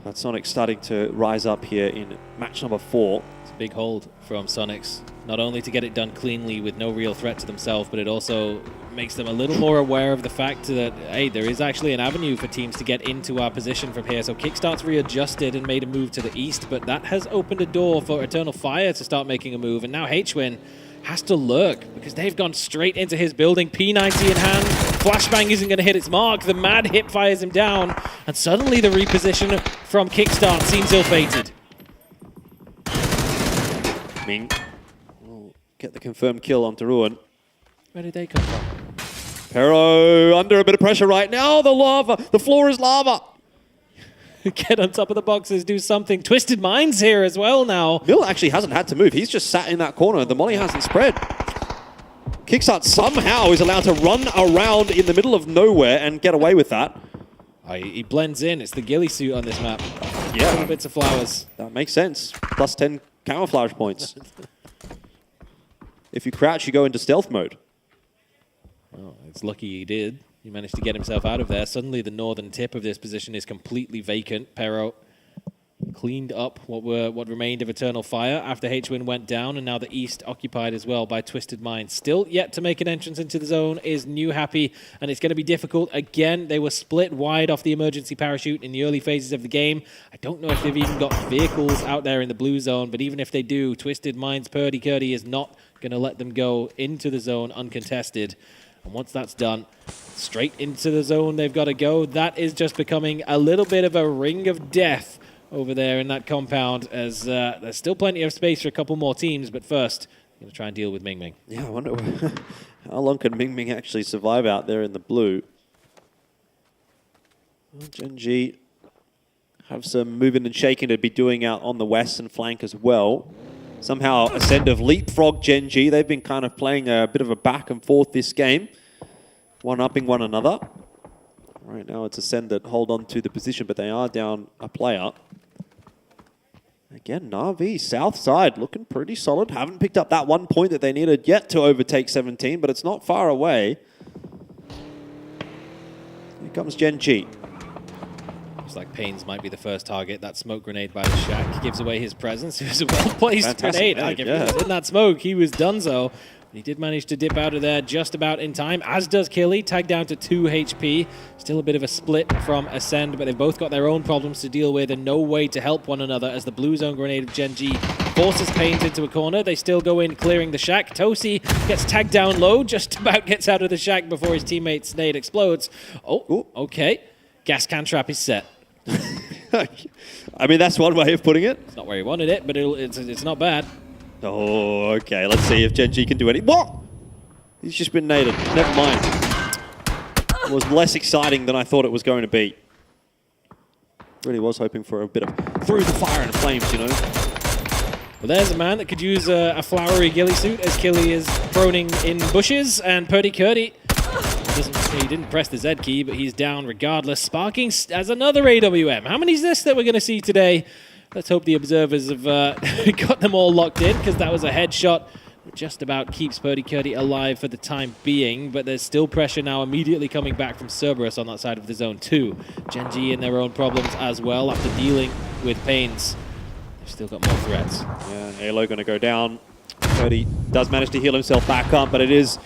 But Sonics starting to rise up here in match number 4.
It's a big hold from Sonics. Not only to get it done cleanly with no real threat to themselves, but it also makes them a little more aware of the fact that, hey, there is actually an avenue for teams to get into our position from here. So Kickstart's readjusted and made a move to the east, but that has opened a door for Eternal Fire to start making a move. And now H-Win has to lurk because they've gone straight into his building. P90 in hand. Flashbang isn't going to hit its mark. The mad hip fires him down. And suddenly the reposition from Kickstart seems ill-fated.
Ming will get the confirmed kill onto Ruin.
Where did they come from?
Pero under a bit of pressure right now. The lava. The floor is lava.
Get on top of the boxes, do something. Twisted Minds here as well now.
Mill actually hasn't had to move. He's just sat in that corner. The molly hasn't spread. Kickstart somehow is allowed to run around in the middle of nowhere and get away with that.
He blends in. It's the ghillie suit on this map.
Yeah.
Little bits of flowers.
That makes sense. Plus 10 camouflage points. If you crouch, you go into stealth mode.
Oh, it's lucky he did. He managed to get himself out of there. Suddenly the northern tip of this position is completely vacant. Pero cleaned up what remained of Eternal Fire after H-Win went down, and now the east occupied as well by Twisted Minds. Still yet to make an entrance into the zone is New Happy, and it's going to be difficult. Again, they were split wide off the emergency parachute in the early phases of the game. I don't know if they've even got vehicles out there in the blue zone, but even if they do, Twisted Minds' Purdy Curdy is not going to let them go into the zone uncontested. And once that's done, straight into the zone they've got to go. That is just becoming a little bit of a ring of death over there in that compound, as there's still plenty of space for a couple more teams. But first, I'm going to try and deal with Ming Ming.
Yeah, I wonder how long can Ming Ming actually survive out there in the blue. Well, Gen G have some moving and shaking to be doing out on the western flank as well. Somehow Ascend have leapfrogged Gen G. They've been kind of playing a bit of a back and forth this game, one-upping one another. Right now it's Ascend that hold on to the position, but they are down a player. Again, Na'Vi, south side, looking pretty solid. Haven't picked up that 1 point that they needed yet to overtake 17, but it's not far away. Here comes Gen G.
Looks like Paynes might be the first target. That smoke grenade by the Shack gives away his presence. It was a well-placed grenade. Like, if he was in that smoke, he was donezo. He did manage to dip out of there just about in time, as does Killy, tagged down to 2 HP. Still a bit of a split from Ascend, but they've both got their own problems to deal with and no way to help one another as the blue zone grenade of Gen G forces Paynes into a corner. They still go in, clearing the Shack. Tosi gets tagged down low, just about gets out of the Shack before his teammate's nade explodes. Oh, okay. Gas can trap is set.
I mean, that's one way of putting it.
It's not where he wanted it, but it's not bad.
Oh, okay. Let's see if Gen G can do any. What? He's just been naded. Never mind. It was less exciting than I thought it was going to be. Really was hoping for a bit of through the fire and flames, you know.
Well, there's a man that could use a flowery ghillie suit as Killy is proning in bushes, and Purdy Curdy he didn't press the Z key, but he's down regardless. Sparking as another AWM. How many is this that we're going to see today? Let's hope the observers have got them all locked in, because that was a headshot that just about keeps Purdy Curdy alive for the time being, but there's still pressure now immediately coming back from Cerberus on that side of the zone too. Gen G in their own problems as well after dealing with Paynes. They've still got more threats.
Yeah, Halo going to go down. Purdy does manage to heal himself back up, but it is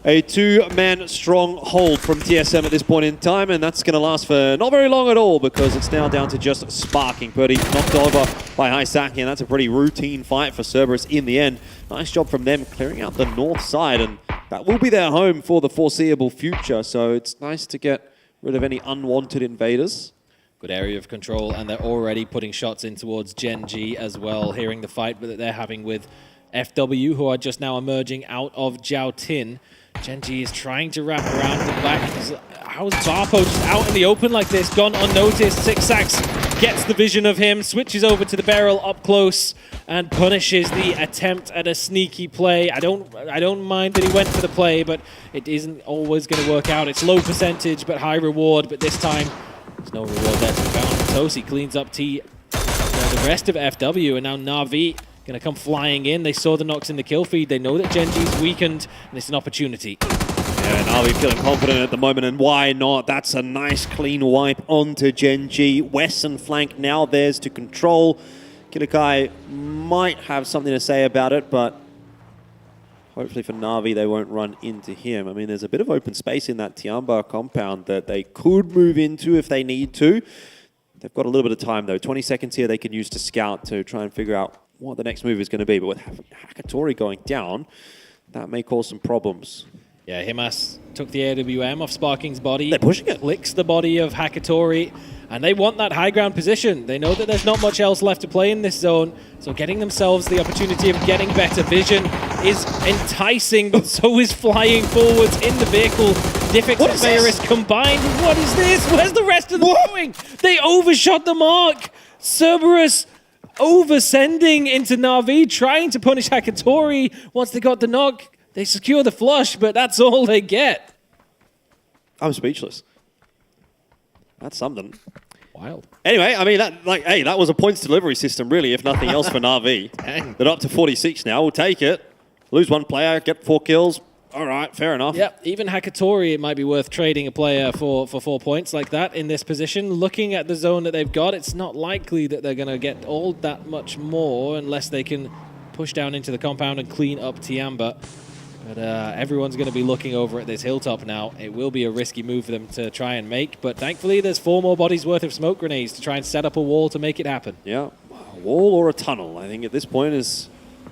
a 2-man strong hold from TSM at this point in time, and that's going to last for not very long at all, because it's now down to just Sparking. Purdy knocked over by Haisaki, and that's a pretty routine fight for Cerberus in the end. Nice job from them clearing out the north side, and that will be their home for the foreseeable future, so it's nice to get rid of any unwanted invaders.
Good area of control, and they're already putting shots in towards Gen G as well, hearing the fight that they're having with FW, who are just now emerging out of Jiao Tin. Gen G is trying to wrap around the back. How's Barpo just out in the open like this, gone unnoticed? Sixax gets the vision of him, switches over to the barrel up close, and punishes the attempt at a sneaky play. I don't mind that he went for the play, but it isn't always going to work out. It's low percentage, but high reward, but this time there's no reward there to be found. Tosi cleans up the rest of FW, and now Na'Vi going to come flying in. They saw the knocks in the kill feed. They know that Gen G's weakened, and it's an opportunity.
Yeah, Na'Vi feeling confident at the moment, and why not? That's a nice clean wipe onto Gen G. Western flank now theirs to control. Kilikai might have something to say about it, but hopefully for Na'Vi they won't run into him. I mean, there's a bit of open space in that Tiamba compound that they could move into if they need to. They've got a little bit of time though. 20 seconds here they can use to scout to try and figure out what the next move is going to be. But with Hakatori going down, that may cause some problems.
Yeah, Himas took the AWM off Sparking's body.
They're pushing it.
Clicks the body of Hakatori, and they want that high ground position. They know that there's not much else left to play in this zone, so getting themselves the opportunity of getting better vision is enticing, but so is flying forwards in the vehicle. Diffix and Varus combined. What is this? Where's the rest of them going? They overshot the mark. Cerberus over-sending into Na'Vi, trying to punish Hakatori. Once they got the knock, they secure the flush, but that's all they get.
I'm speechless. That's something.
Wild.
Anyway, I mean, that was a points delivery system, really, if nothing else for Na'Vi.
Dang.
They're up to 46 now. We'll take it. Lose one player, get 4 kills. All right, fair enough.
Yeah, even Hakatori, it might be worth trading a player for 4 points like that in this position. Looking at the zone that they've got, it's not likely that they're going to get all that much more unless they can push down into the compound and clean up Tiamba. But everyone's going to be looking over at this hilltop now. It will be a risky move for them to try and make, but thankfully there's 4 more bodies worth of smoke grenades to try and set up a wall to make it happen.
Yeah, a wall or a tunnel, I think at this point is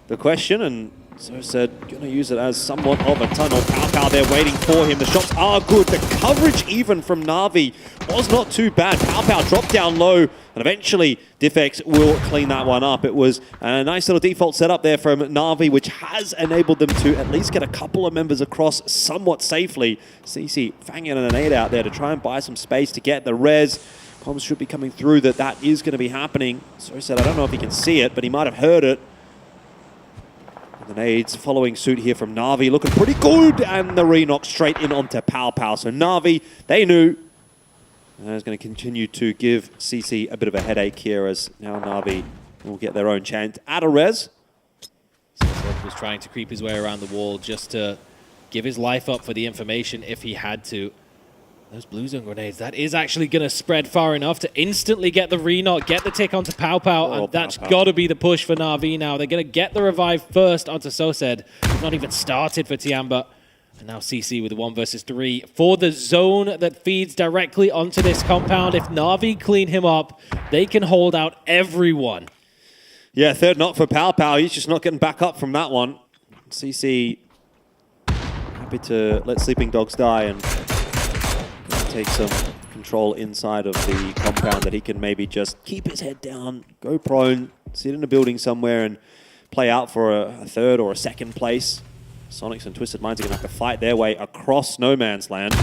the question, and so said, going to use it as somewhat of a tunnel. Pow there waiting for him. The shots are good. The coverage even from Na'Vi was not too bad. Pow dropped down low, and eventually Diffex will clean that one up. It was a nice little default setup there from Na'Vi, which has enabled them to at least get a couple of members across somewhat safely. CC fanging an 8 out there to try and buy some space to get the res. Comms should be coming through that is going to be happening. So said, I don't know if he can see it, but he might have heard it. The nades following suit here from Na'Vi, looking pretty good, and the re-knock straight in onto Pow. So Na'Vi, they knew, and is going to continue to give CC a bit of a headache here, as now Na'Vi will get their own chance at a res.
Sosed was trying to creep his way around the wall just to give his life up for the information if he had to. Those blue zone grenades, that is actually going to spread far enough to instantly get the re-knock, get the tick onto Pow Pow, and that's got to be the push for Na'Vi now. They're going to get the revive first onto Sosed. Not even started for Tiamba. And now CC with the 1 versus 3 for the zone that feeds directly onto this compound. If Na'Vi clean him up, they can hold out everyone.
Yeah, third knock for Pow Pow. He's just not getting back up from that one. CC happy to let Sleeping Dogs die and take some control inside of the compound that he can maybe just keep his head down, go prone, sit in a building somewhere and play out for a third or a second place. Sonics and Twisted Minds are going to have to fight their way across no man's land.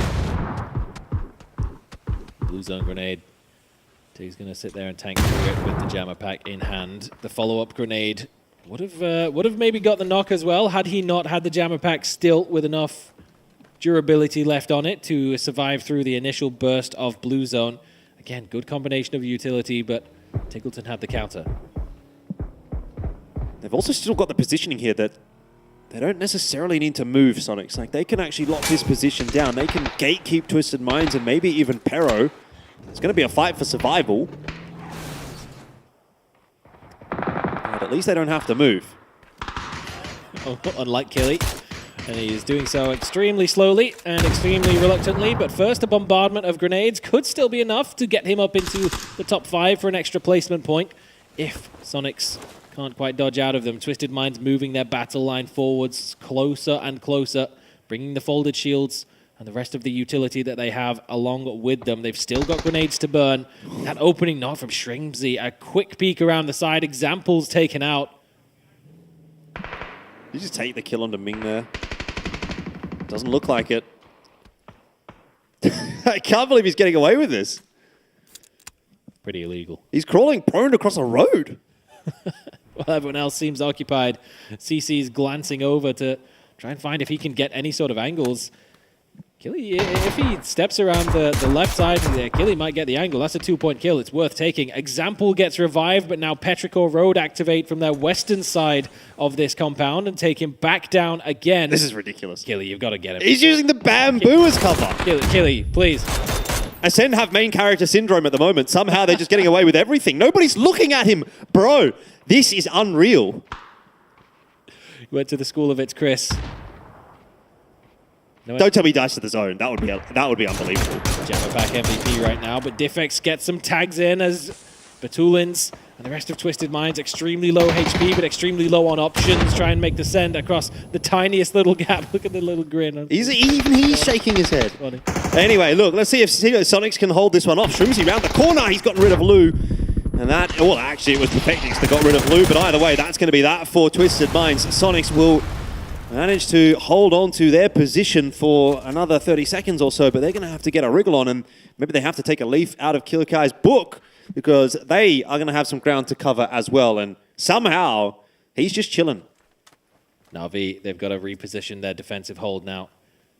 Blue zone grenade. He's going to sit there and tank through it with the jammer pack in hand. The follow-up grenade would have maybe got the knock as well had he not had the jammer pack still with enough durability left on it to survive through the initial burst of blue zone. Again, good combination of utility, but Tiggleton had the counter.
They've also still got the positioning here that they don't necessarily need to move, Sonics. Like, they can actually lock this position down. They can gatekeep Twisted Minds and maybe even Pero. It's going to be a fight for survival. But at least they don't have to move.
Unlike Killy. And he is doing so extremely slowly and extremely reluctantly. But first, a bombardment of grenades could still be enough to get him up into the top 5 for an extra placement point. If Sonics can't quite dodge out of them. Twisted Minds moving their battle line forwards closer and closer, bringing the folded shields and the rest of the utility that they have along with them. They've still got grenades to burn. That opening knock from Shrimsy, a quick peek around the side. Examples taken out.
You just take the kill onto Ming there. Doesn't look like it. I can't believe he's getting away with this.
Pretty illegal.
He's crawling prone across a road.
While everyone else seems occupied, CC's glancing over to try and find if he can get any sort of angles. Killy, if he steps around the left side there, Killy might get the angle. That's a 2-point kill. It's worth taking. Example gets revived, but now Petrichor Road activate from their western side of this compound and take him back down again.
This is ridiculous.
Killy, you've got to get him.
He's using the bamboo as cover.
Killy, please.
Ascend have main character syndrome at the moment. Somehow they're just getting away with everything. Nobody's looking at him. Bro, this is unreal.
Went to the school of its Chris. No,
don't tell me he dies to the zone. That would be unbelievable.
Jammer back MVP right now, but Diffex gets some tags in as Batulins and the rest of Twisted Minds extremely low HP, but extremely low on options. Try and make the send across the tiniest little gap. Look at the little grin.
He's shaking his head.
Funny.
Anyway, look, let's see if Sonics can hold this one off. Shrimsy round the corner. He's gotten rid of Lou. And that, well, actually, it was Perfectix that got rid of Lou, but either way, that's going to be that for Twisted Minds. Sonics will manage to hold on to their position for another 30 seconds or so, but they're going to have to get a wriggle on, and maybe they have to take a leaf out of Killikai's book because they are going to have some ground to cover as well, and somehow he's just chilling.
Na'Vi, they've got to reposition their defensive hold now.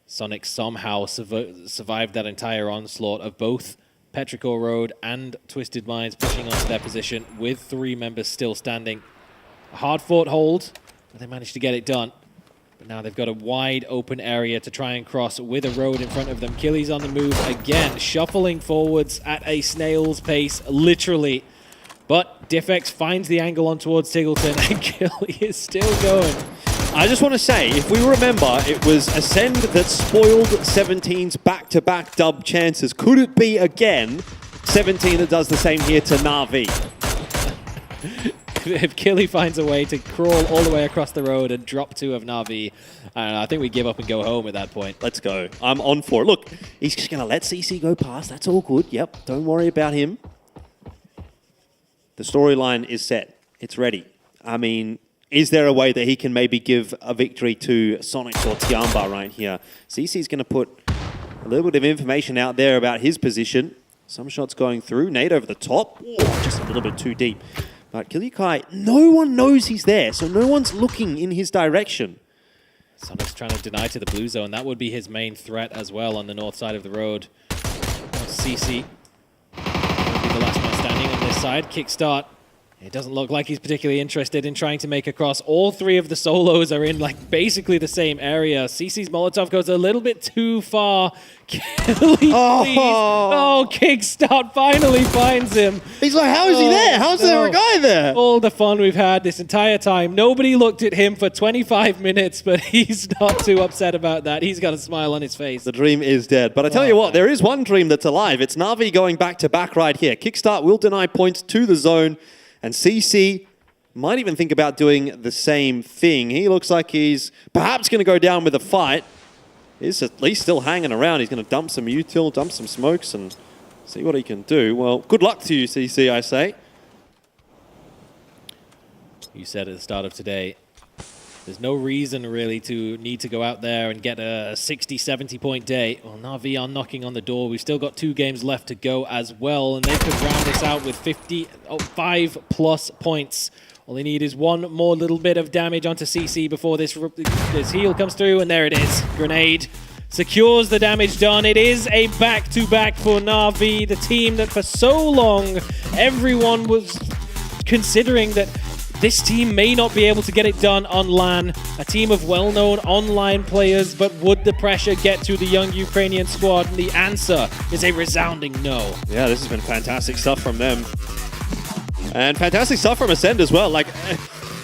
Sonic somehow survived that entire onslaught of both Petrichor Road and Twisted Minds pushing onto their position with 3 members still standing. A hard-fought hold, but they managed to get it done. But now they've got a wide open area to try and cross with a road in front of them. Killy's on the move again, shuffling forwards at a snail's pace, literally. But Diffex finds the angle on towards Tiggleton, and Killy is still going.
I just want to say, if we remember, it was Ascend that spoiled 17's back-to-back dub chances. Could it be again 17 that does the same here to Na'Vi?
If Killy finds a way to crawl all the way across the road and drop 2 of Na'Vi, I think we give up and go home at that point.
Let's go. I'm on for it. Look, he's just going to let CC go past. That's all good. Yep, don't worry about him. The storyline is set. It's ready. I mean, is there a way that he can maybe give a victory to Sonics or Tiamba right here? CC's going to put a little bit of information out there about his position. Some shots going through. Nade over the top. Oh, just a little bit too deep. But Killikai, no one knows he's there, so no one's looking in his direction.
Sonic's trying to deny to the blue zone. That would be his main threat as well on the north side of the road. CC will be the last man standing on this side. Kickstart It doesn't look like he's particularly interested in trying to make a cross. All three of the solos are in like basically the same area. CC's Molotov goes a little bit too far. Kelly, please. Oh, Kickstart finally finds him.
He's like, how is he there? How's there a guy there?
All the fun we've had this entire time. Nobody looked at him for 25 minutes, but he's not too upset about that. He's got a smile on his face.
The dream is dead. But I tell you what, there is one dream that's alive. It's Na'Vi going back to back right here. Kickstart will deny points to the zone, and CC might even think about doing the same thing. He looks like he's perhaps going to go down with a fight. He's at least still hanging around. He's going to dump some util, dump some smokes, and see what he can do. Well, good luck to you, CC, I say.
You said at the start of today, there's no reason really to need to go out there and get a 60, 70 point day. Well, Na'Vi are knocking on the door. We've still got 2 games left to go as well, and they could round this out with 5+ points. All they need is one more little bit of damage onto CC before this heal comes through, and there it is. Grenade secures the damage done. It is a back-to-back for Na'Vi, the team that for so long everyone was considering that this team may not be able to get it done on LAN. A team of well-known online players, but would the pressure get to the young Ukrainian squad? And the answer is a resounding no.
Yeah, this has been fantastic stuff from them. And fantastic stuff from Ascend as well. Like,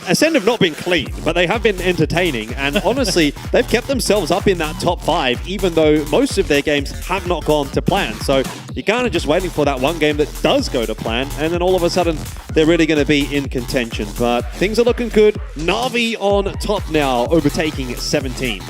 Ascend have not been clean, but they have been entertaining. And honestly, they've kept themselves up in that top 5, even though most of their games have not gone to plan. So you're kind of just waiting for that one game that does go to plan, and then all of a sudden, they're really going to be in contention. But things are looking good. Na'Vi on top now, overtaking 17.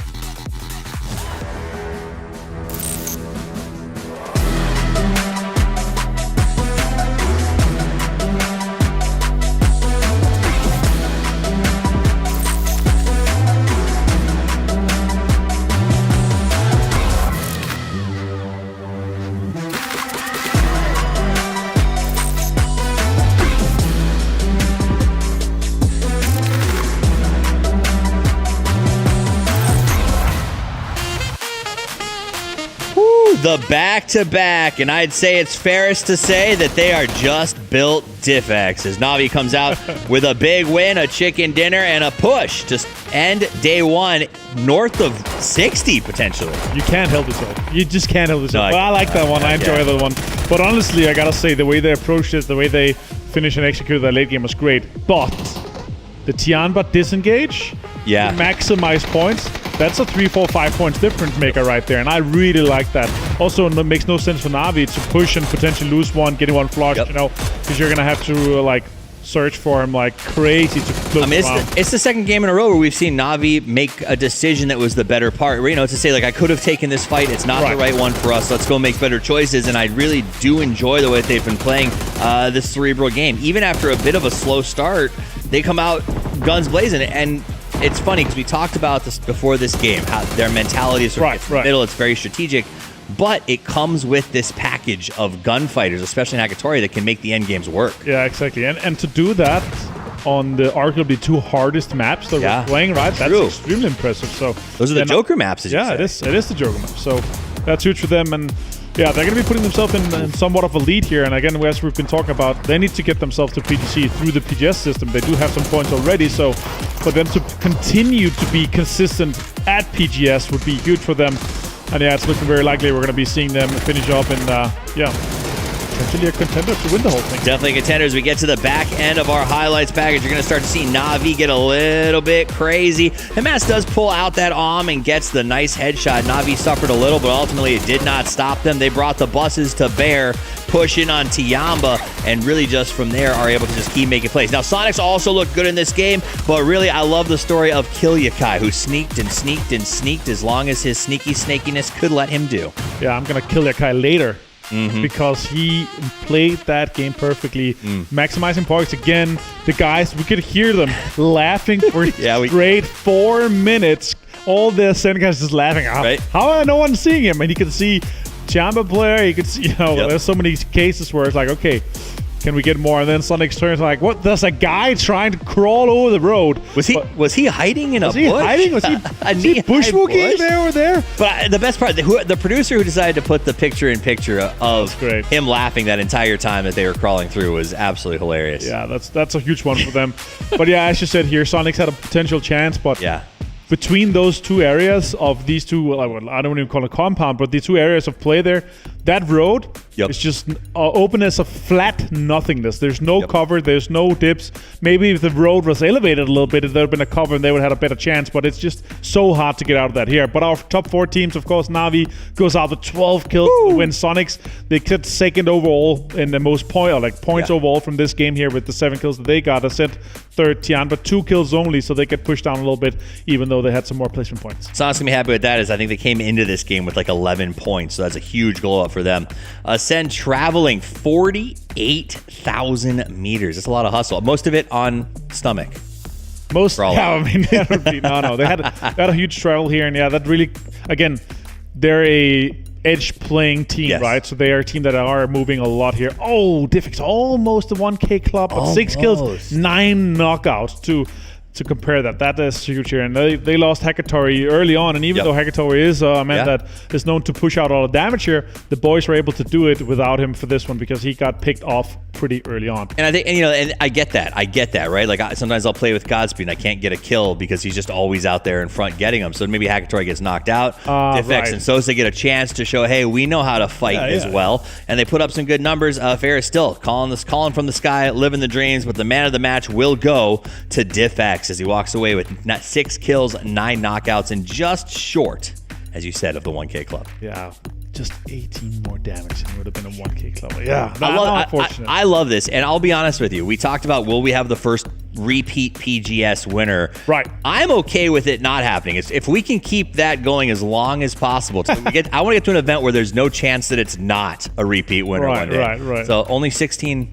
The back-to-back, and I'd say it's fairest to say that they are just built Diffx as Na'Vi comes out with a big win, a chicken dinner, and a push to end day one north of 60 potentially.
You can't help yourself. You just can't help yourself.
No,
I like that one. I enjoy that one. But honestly, I gotta say, the way they approached it, the way they finished and executed that late game was great. But the Tianba disengage, maximize points. That's a 3, 4, 5 points difference maker right there, and I really like that. Also, it makes no sense for Na'Vi to push and potentially lose one, getting one flushed, you know, because you're gonna have to like search for him like crazy to close
it's the second game in a row where we've seen Na'Vi make a decision that was the better part. You know, to say like, I could have taken this fight, it's not the right one for us. Let's go make better choices, and I really do enjoy the way they've been playing this cerebral game. Even after a bit of a slow start, they come out guns blazing, and it's funny because we talked about this before this game, how their mentality is sort of in the middle. It's very strategic, but it comes with this package of gunfighters, especially in Hakatori, that can make the end games work.
Yeah, exactly. And to do that on the arguably 2 hardest maps that we're playing, right? That's extremely impressive. So
those are the Joker maps, as you say.
It is the Joker map. So that's huge for them. And yeah, they're going to be putting themselves in somewhat of a lead here. And again, as we've been talking about, they need to get themselves to PGC through the PGS system. They do have some points already, so for them to continue to be consistent at PGS would be huge for them. And yeah, it's looking very likely we're going to be seeing them finish up and potentially a contender to win the whole thing.
Definitely contenders. We get to the back end of our highlights package. You're going to start to see Na'Vi get a little bit crazy. And Mats does pull out that and gets the nice headshot. Na'Vi suffered a little, but ultimately it did not stop them. They brought the buses to bear, push in on Tianba, and really just from there are able to just keep making plays. Now, Sonics also looked good in this game, but really I love the story of Kilyakai, who sneaked and sneaked and sneaked as long as his sneaky snakiness could let him do.
Yeah, I'm going to Kilyakai later. Because he played that game perfectly, maximizing points. Again, the guys, we could hear them laughing for straight 4 minutes. All the Ascend guys just laughing. How are no one seeing him? And you can see Tianba player, you could see, there's so many cases where it's like, okay, Can we get more? And then Sonic's turns like, what? There's a guy trying to crawl over the road.
Was he hiding in a bush?
Was he hiding? Was he bushwalking there?
But the best part, the producer who decided to put the picture-in-picture of him laughing that entire time that they were crawling through was absolutely hilarious.
Yeah, that's a huge one for them. But yeah, as you said here, Sonic's had a potential chance, but between those two areas of these two, I don't even call it compound, but the two areas of play there, that road is just open as a flat nothingness. There's no cover, there's no dips. Maybe if the road was elevated a little bit, if there had been a cover and they would have had a better chance, but it's just so hard to get out of that here. But our top 4 teams, of course, Na'Vi goes out with 12 kills to win. Sonics, they get second overall in the most points overall from this game here with the 7 kills that they got. Ascent third, Tian, but 2 kills only, so they get pushed down a little bit, even though they had some more placement points.
Sonic's gonna be happy with that, is I think they came into this game with like 11 points, so that's a huge glow up for them. Ascend traveling 48,000 meters. That's a lot of hustle. Most of it on stomach.
No. They had a huge travel here, and that really, again, they're a edge playing team, right? So they are a team that are moving a lot here. Oh, Diffix almost a 1K club, but 6 kills, 9 knockouts to compare that. That is huge here. And they lost Hakatori early on, and even though Hakatori is a man that is known to push out all the damage here, the boys were able to do it without him for this one because he got picked off pretty early on.
And I think, and I get that, right? Like sometimes I'll play with Godspeed and I can't get a kill because he's just always out there in front getting them. So maybe Hakatori gets knocked out. Diffix and Sosa get a chance to show, hey, we know how to fight as well. And they put up some good numbers. Ferris still calling from the sky, living the dreams, but the man of the match will go to Diffix as he walks away with 6 kills, 9 knockouts, and just short, as you said, of the 1K club.
Yeah, just 18 more damage and it would have been a 1K club.
I love this, and I'll be honest with you. We talked about, will we have the first repeat PGS winner?
Right.
I'm okay with it not happening. If we can keep that going as long as possible. I want to get to an event where there's no chance that it's not a repeat winner one day.
Right.
So only 16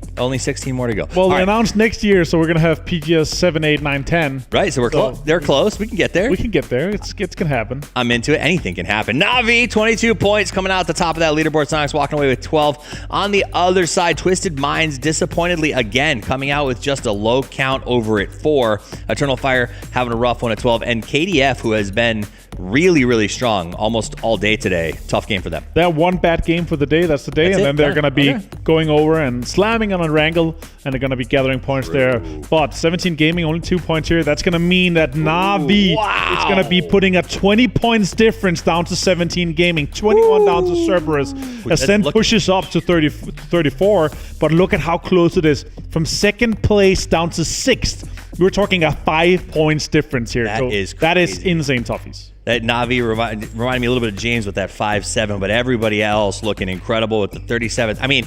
more to go.
Well, they announced next year, so we're going to have PGS 7, 8, 9, 10.
Right, so we're close. They're close. We can get there.
It's going to happen.
I'm into it. Anything can happen. Na'Vi, 22 points coming out at the top of that leaderboard. Sonics walking away with 12. On the other side, Twisted Minds disappointedly again coming out with just a low count over at 4. Eternal Fire having a rough one at 12. And KDF, who has been really, really strong almost all day today. Tough game for them.
They have one bad game for the day. That's the day. Then they're going to be going over and slamming on Erangel, and they're going to be gathering points there. But 17 Gaming, only 2 points here. That's going to mean that Na'Vi is going to be putting a 20 points difference down to 17 Gaming. 21 down to Cerberus. Ascent pushes up to 34. But look at how close it is. From 2nd place down to 6th. We're talking a 5 points difference here. That is insane, toughies.
That Na'Vi reminded me a little bit of James with that 5-7, but everybody else looking incredible with the 37th. I mean,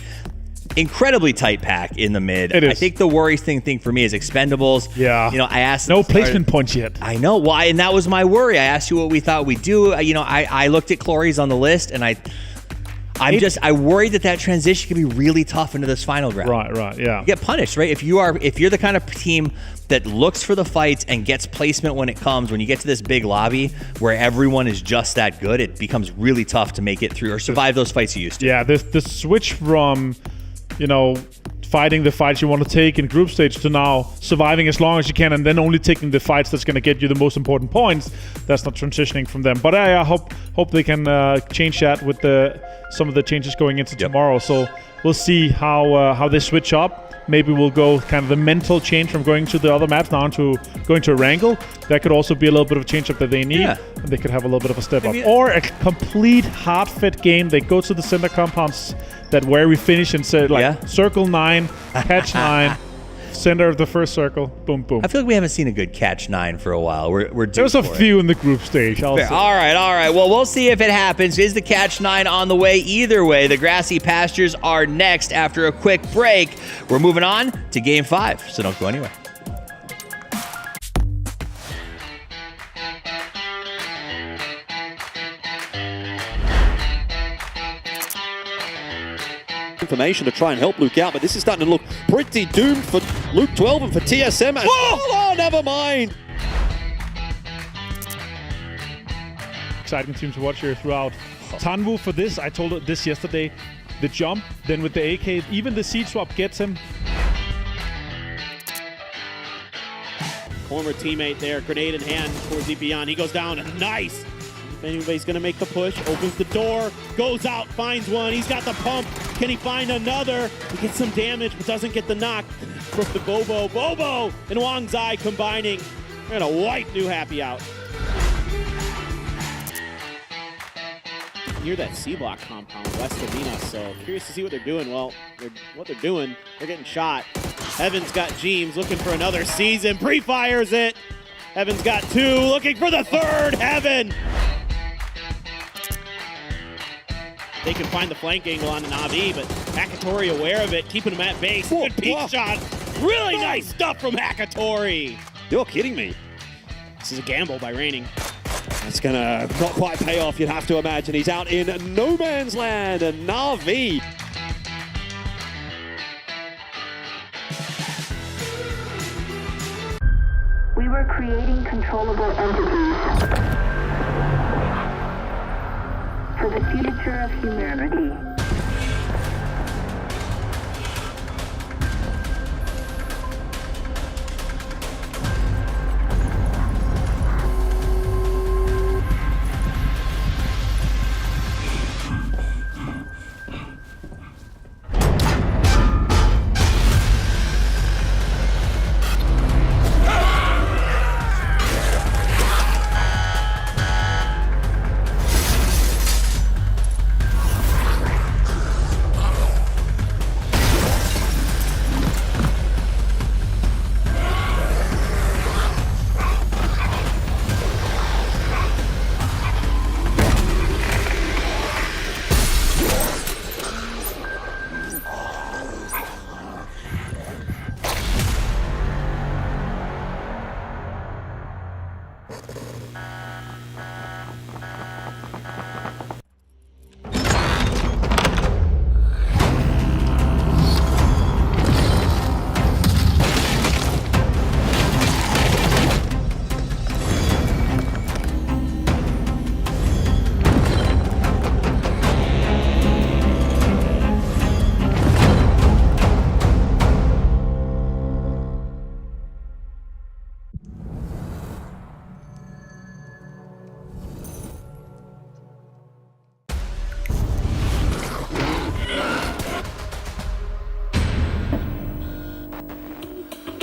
incredibly tight pack in the mid.
It is.
I think the worrisome thing for me is expendables.
Yeah.
I asked.
No placement points yet.
I know why, and that was my worry. I asked you what we thought we'd do. I looked at Clory's on the list, and I worry that transition can be really tough into this final round.
Right, yeah.
You get punished, right? If you're the kind of team that looks for the fights and gets placement when it comes, when you get to this big lobby where everyone is just that good, it becomes really tough to make it through or survive those fights you used to.
Yeah, the switch from, fighting the fights you want to take in group stage to now surviving as long as you can and then only taking the fights that's going to get you the most important points. That's not transitioning from them. But I hope they can change that with some of the changes going into tomorrow. So we'll see how they switch up. Maybe we'll go kind of the mental change from going to the other maps now to going to Erangel. That could also be a little bit of a change up that they need. Yeah. And they could have a little bit of a step up. Or a complete hard-fit game. They go to the center compounds where we finish and say circle 9, catch 9, center of the first circle, boom, boom.
I feel like we haven't seen a good catch 9 for a while. We're due
There's a few in the group stage.
All right. Well, we'll see if it happens. Is the catch 9 on the way? Either way, the grassy pastures are next after a quick break. We're moving on to Game 5, so don't go anywhere.
Information to try and help Luke out, but this is starting to look pretty doomed for Luke 12 and for TSM. Oh, never mind.
Exciting team to watch here throughout. Tanwu for this, I told this yesterday, the jump. Then with the AK, even the seed swap gets him.
Former teammate there, grenade in hand towards Epion. He goes down, and nice. If anybody's gonna make the push, opens the door, goes out, finds one. He's got the pump. Can he find another? He gets some damage, but doesn't get the knock from the Bobo. Bobo and Wang Zai combining. They're gonna wipe New Happy out. Near that C-block compound west of Venus, so curious to see what they're doing. Well, what they're doing, they're getting shot. Heaven's got Jeems looking for another season, pre-fires it. Heaven's got two, looking for the third, Heaven. They can find the flank angle on the Na'Vi, but Hakatori aware of it, keeping him at base. Good peek shot. Really nice stuff from Hakatori.
You're kidding me.
This is a gamble by Raining.
It's gonna not quite pay off, you'd have to imagine. He's out in no man's land, and Na'Vi.
We were creating controllable entities for the future of humanity.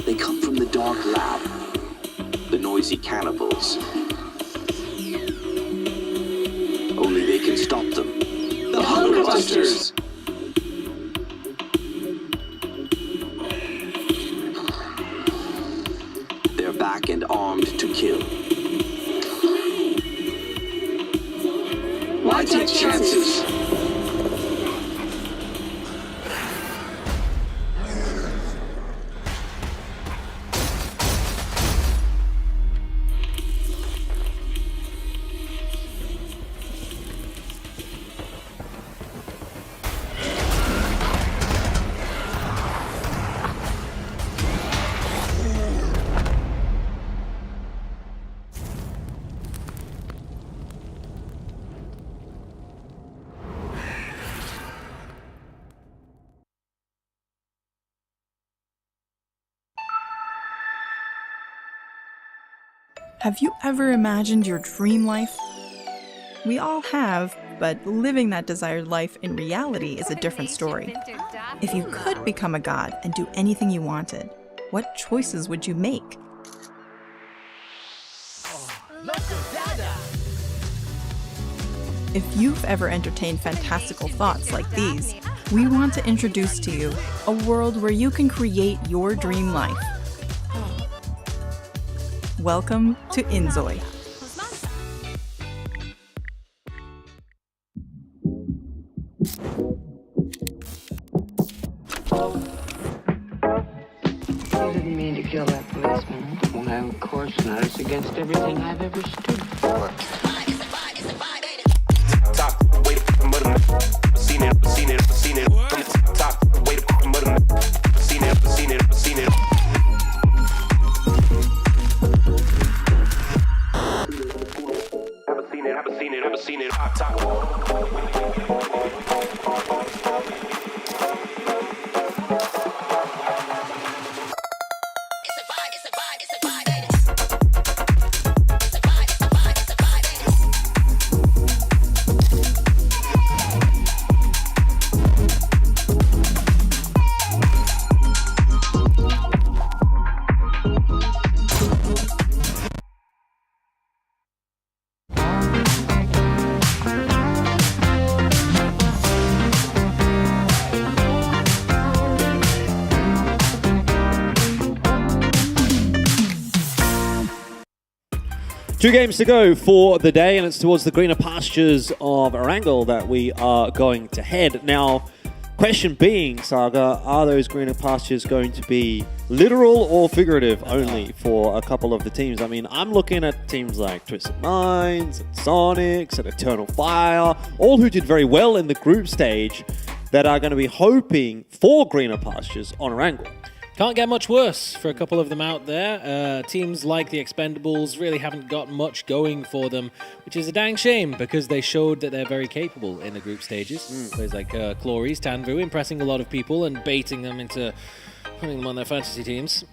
They come from the dark lab, the noisy cannibals. Only they can stop them. The Hunger Busters! They're back and armed to kill. Why take chances?
Have you ever imagined your dream life? We all have, but living that desired life in reality is a different story. If you could become a god and do anything you wanted, what choices would you make? If you've ever entertained fantastical thoughts like these, we want to introduce to you a world where you can create your dream life. Welcome to Inzoi.
I didn't mean to kill that policeman. Why, of course not. It's against everything I've ever stood for.
Top, way to mother. Seen it, seen it, seen it. From the top, way to mother. Seen it, seen it, seen it. Never seen it, never seen it, never seen it. Top.
2 games to go for the day, and it's towards the greener pastures of Erangel that we are going to head. Now, question being, Saga, are those greener pastures going to be literal or figurative only for a couple of the teams? I mean, I'm looking at teams like Twisted Minds, and Sonics, and Eternal Fire, all who did very well in the group stage that are going to be hoping for greener pastures on Erangel.
Can't get much worse for a couple of them out there. Teams like the Expendables really haven't got much going for them, which is a dang shame because they showed that they're very capable in the group stages. Players like Clories, Tanvu, impressing a lot of people and baiting them into putting them on their fantasy teams.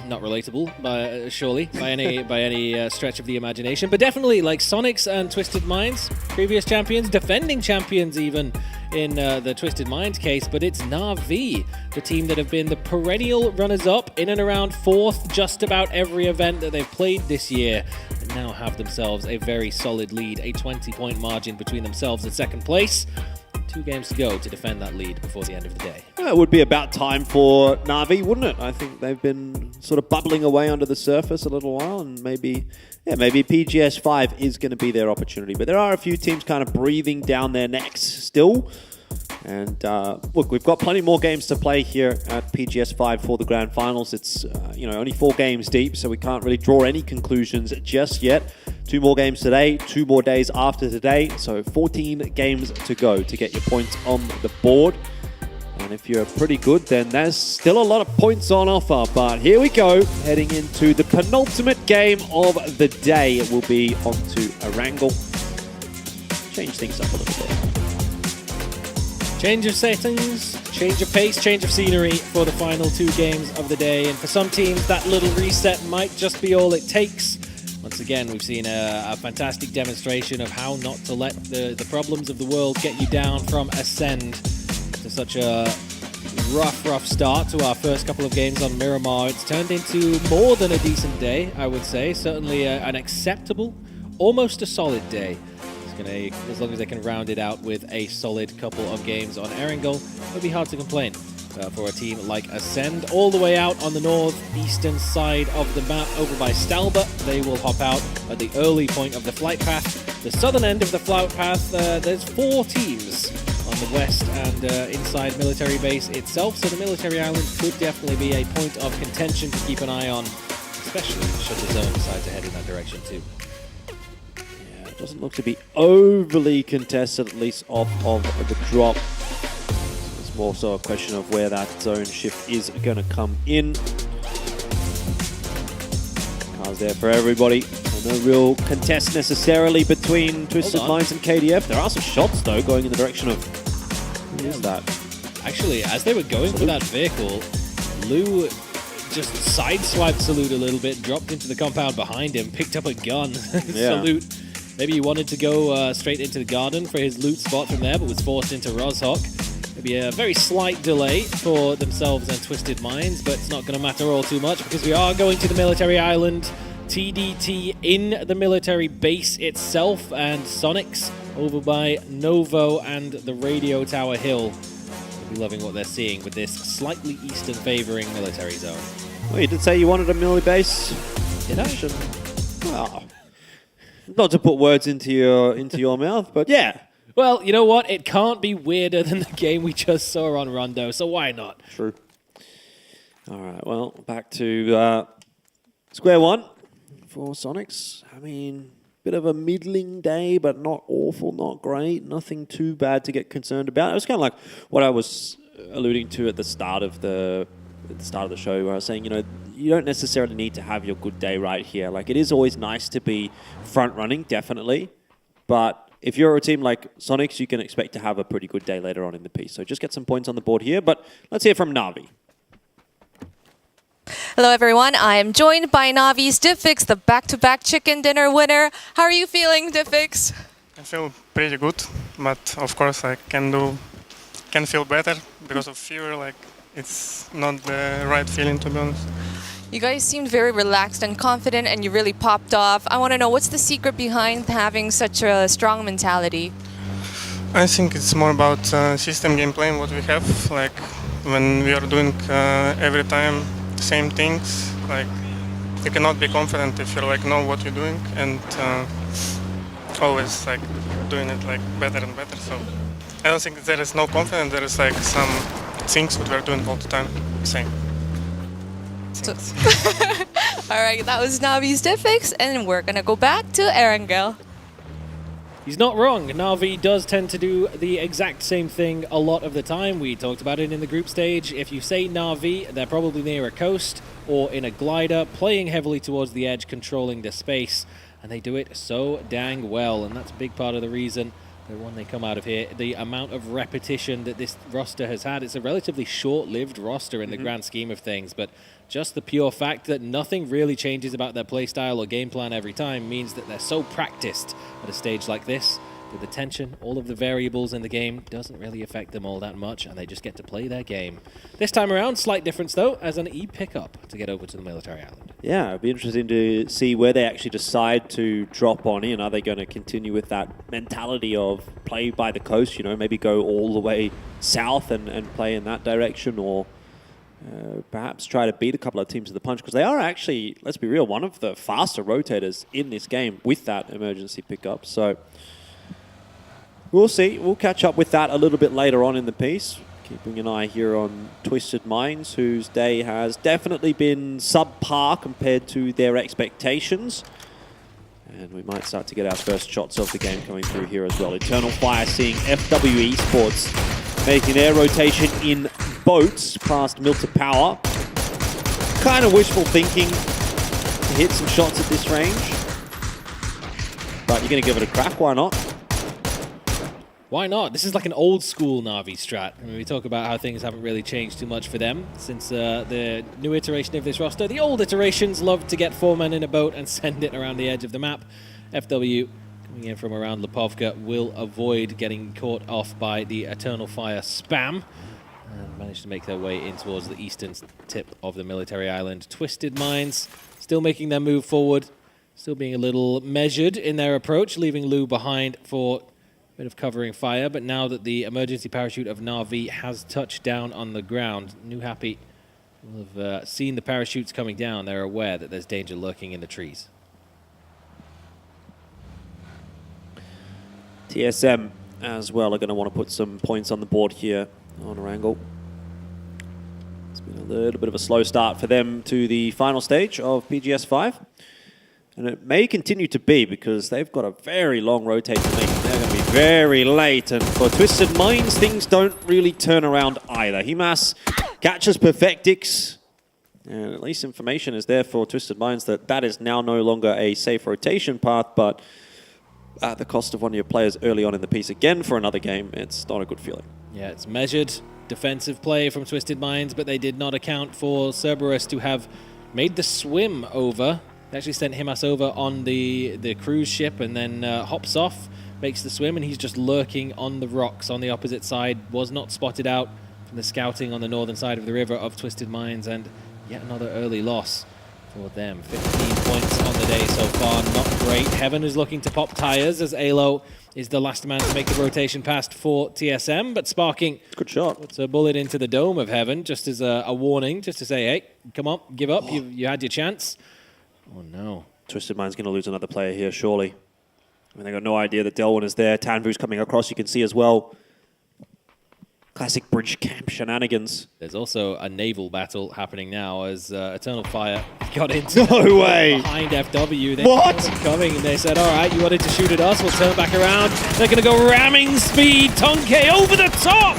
Not relatable, surely, by any stretch of the imagination. But definitely, like Sonics and Twisted Minds, previous champions, defending champions even in the Twisted Minds case. But it's Na'Vi, the team that have been the perennial runners-up in and around 4th just about every event that they've played this year. And now have themselves a very solid lead, a 20-point margin between themselves and 2nd place. 2 games to go to defend that lead before the end of the day.
Well, it would be about time for Na'Vi, wouldn't it? I think they've been sort of bubbling away under the surface a little while, and maybe PGS 5 is going to be their opportunity. But there are a few teams kind of breathing down their necks still. And look, we've got plenty more games to play here at PGS 5 for the grand finals. It's only 4 games deep, so we can't really draw any conclusions just yet. 2 more games today, 2 more days after today, so 14 games to go to get your points on the board. And if you're pretty good, then there's still a lot of points on offer. But here we go, heading into the penultimate game of the day. It will be onto Erangel. Change things up a little bit.
Change of settings, change of pace, change of scenery for the final 2 games of the day. And for some teams, that little reset might just be all it takes. Once again, we've seen a fantastic demonstration of how not to let the problems of the world get you down from Ascend to such a rough start to our first couple of games on Miramar. It's turned into more than a decent day, I would say. Certainly an acceptable, almost a solid day. As long as they can round it out with a solid couple of games on Erangel, it'll be hard to complain. For a team like Ascend, all the way out on the northeastern side of the map over by Stalba. They will hop out at the early point of the flight path. The southern end of the flight path, there's 4 teams on the west and inside military base itself, so the military island could definitely be a point of contention to keep an eye on, especially should the zone decide to head in that direction too.
Yeah, it doesn't look to be overly contested, at least off of the drop. More so a question of where that zone shift is going to come in. Cars there for everybody. No real contest necessarily between Twisted Minds and KDF. There are some shots though going in the direction of... Who is that?
Actually, as they were going for that vehicle, Lou just sideswiped Salute a little bit, dropped into the compound behind him, picked up a gun. Salute. Maybe he wanted to go straight into the garden for his loot spot from there, but was forced into Rozhok. Maybe a very slight delay for themselves and Twisted Minds, but it's not going to matter all too much because we are going to the military island, TDT in the military base itself, and Sonics over by Novo and the Radio Tower Hill. We'll be loving what they're seeing with this slightly eastern favoring military zone.
Well, you did say you wanted a military base.
Did I?
Well, not to put words into your mouth, but yeah.
Well, you know what? It can't be weirder than the game we just saw on Rondo, so why not?
True. All right, well, back to square one for Sonics. I mean, bit of a middling day, but not awful, not great. Nothing too bad to get concerned about. It was kind of like what I was alluding to at the start of the show, where I was saying, you don't necessarily need to have your good day right here. Like, it is always nice to be front-running, definitely, but if you're a team like Sonics, you can expect to have a pretty good day later on in the piece. So just get some points on the board here. But let's hear from Na'Vi.
Hello, everyone. I am joined by Na'Vi's Diffix, the back-to-back chicken dinner winner. How are you feeling, Diffix?
I feel pretty good, but of course I can feel better because of fever. Like, it's not the right feeling, to be honest.
You guys seemed very relaxed and confident, and you really popped off. I want to know, what's the secret behind having such a strong mentality?
I think it's more about system gameplay and what we have. Like, when we are doing every time the same things, like you cannot be confident if you like know what you're doing and always like doing it like better and better. So I don't think there is no confidence. There is like some things that we're doing all the time. Same.
All right, that was Navi's Diffix, and we're gonna go back to Erangel.
He's not wrong. Na'Vi does tend to do the exact same thing a lot of the time. We talked about it in the group stage. If you say Na'Vi, they're probably near a coast or in a glider, playing heavily towards the edge, controlling the space, and they do it so dang well, and that's a big part of the reason that when they come out of here, the amount of repetition that this roster has had, it's a relatively short-lived roster in the grand scheme of things, but just the pure fact that nothing really changes about their playstyle or game plan every time means that they're so practiced at a stage like this that the tension, all of the variables in the game doesn't really affect them all that much, and they just get to play their game. This time around, slight difference though, as an E pickup to get over to the military island.
Yeah, it'd be interesting to see where they actually decide to drop on in. Are they going to continue with that mentality of play by the coast, you know, maybe go all the way south and play in that direction, or perhaps try to beat a couple of teams to the punch, because they are actually, let's be real, one of the faster rotators in this game with that emergency pickup. So we'll see. We'll catch up with that a little bit later on in the piece. Keeping an eye here on Twisted Minds, whose day has definitely been subpar compared to their expectations. And we might start to get our first shots of the game coming through here as well. Eternal Fire seeing FW Esports making their rotation in boats past Milta Power. Kind of wishful thinking to hit some shots at this range. But you're going to give it a crack, why not?
Why not? This is like an old school Na'Vi strat. I mean, we talk about how things haven't really changed too much for them since the new iteration of this roster. The old iterations love to get 4 men in a boat and send it around the edge of the map. FW, coming in from around Lipovka, will avoid getting caught off by the Eternal Fire spam and manage to make their way in towards the eastern tip of the military island. Twisted Minds still making their move forward, still being a little measured in their approach, leaving Lou behind for bit of covering fire, but now that the emergency parachute of Na'Vi has touched down on the ground, New Happy will have seen the parachutes coming down. They're aware that there's danger lurking in the trees.
TSM as well are going to want to put some points on the board here on Erangel. It's been a little bit of a slow start for them to the final stage of PGS 5. And it may continue to be, because they've got a very long rotate to make. They're going to be very late. And for Twisted Minds, things don't really turn around either. Himas catches Perfectix. And at least information is there for Twisted Minds that that is now no longer a safe rotation path, but at the cost of one of your players early on in the piece again for another game, it's not a good feeling.
Yeah, it's measured defensive play from Twisted Minds, but they did not account for Cerberus to have made the swim over. They actually sent Himas over on the cruise ship and then hops off, makes the swim, and he's just lurking on the rocks on the opposite side. Was not spotted out from the scouting on the northern side of the river of Twisted Minds, and yet another early loss for them. 15 points on the day so far, not great. Heaven is looking to pop tires as Alo is the last man to make the rotation past for TSM, but Sparking
good shot.
Puts a bullet into the dome of Heaven just as a warning, just to say, hey, come on, give up, you had your chance. Oh no.
Twisted Mind's going to lose another player here, surely. I mean, they got no idea that Delwyn is there. Tanvu's coming across, you can see as well. Classic bridge camp shenanigans.
There's also a naval battle happening now as Eternal Fire got into
no way.
Behind FW. They
what?
Coming, and they said, all right, you wanted to shoot at us, we'll turn back around. They're going to go ramming speed. Tonke over the top,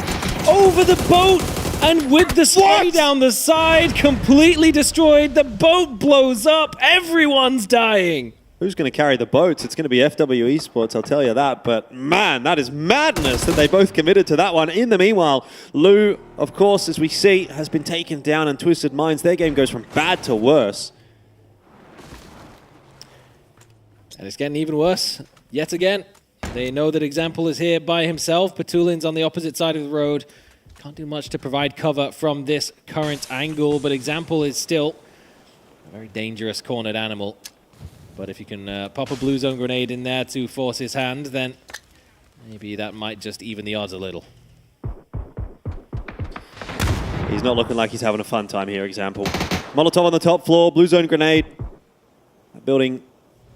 over the boat. And with the spray down the side, completely destroyed. The boat blows up. Everyone's dying.
Who's going to carry the boats? It's going to be FW Esports, I'll tell you that. But man, that is madness that they both committed to that one. In the meanwhile, Lou, of course, as we see, has been taken down, and Twisted Minds, their game goes from bad to worse.
And it's getting even worse. Yet again, they know that Example is here by himself. Patulin's on the opposite side of the road. Can't do much to provide cover from this current angle, but Example is still a very dangerous cornered animal. But if you can pop a blue zone grenade in there to force his hand, then maybe that might just even the odds a little.
He's not looking like he's having a fun time here, Example. Molotov on the top floor, blue zone grenade. That building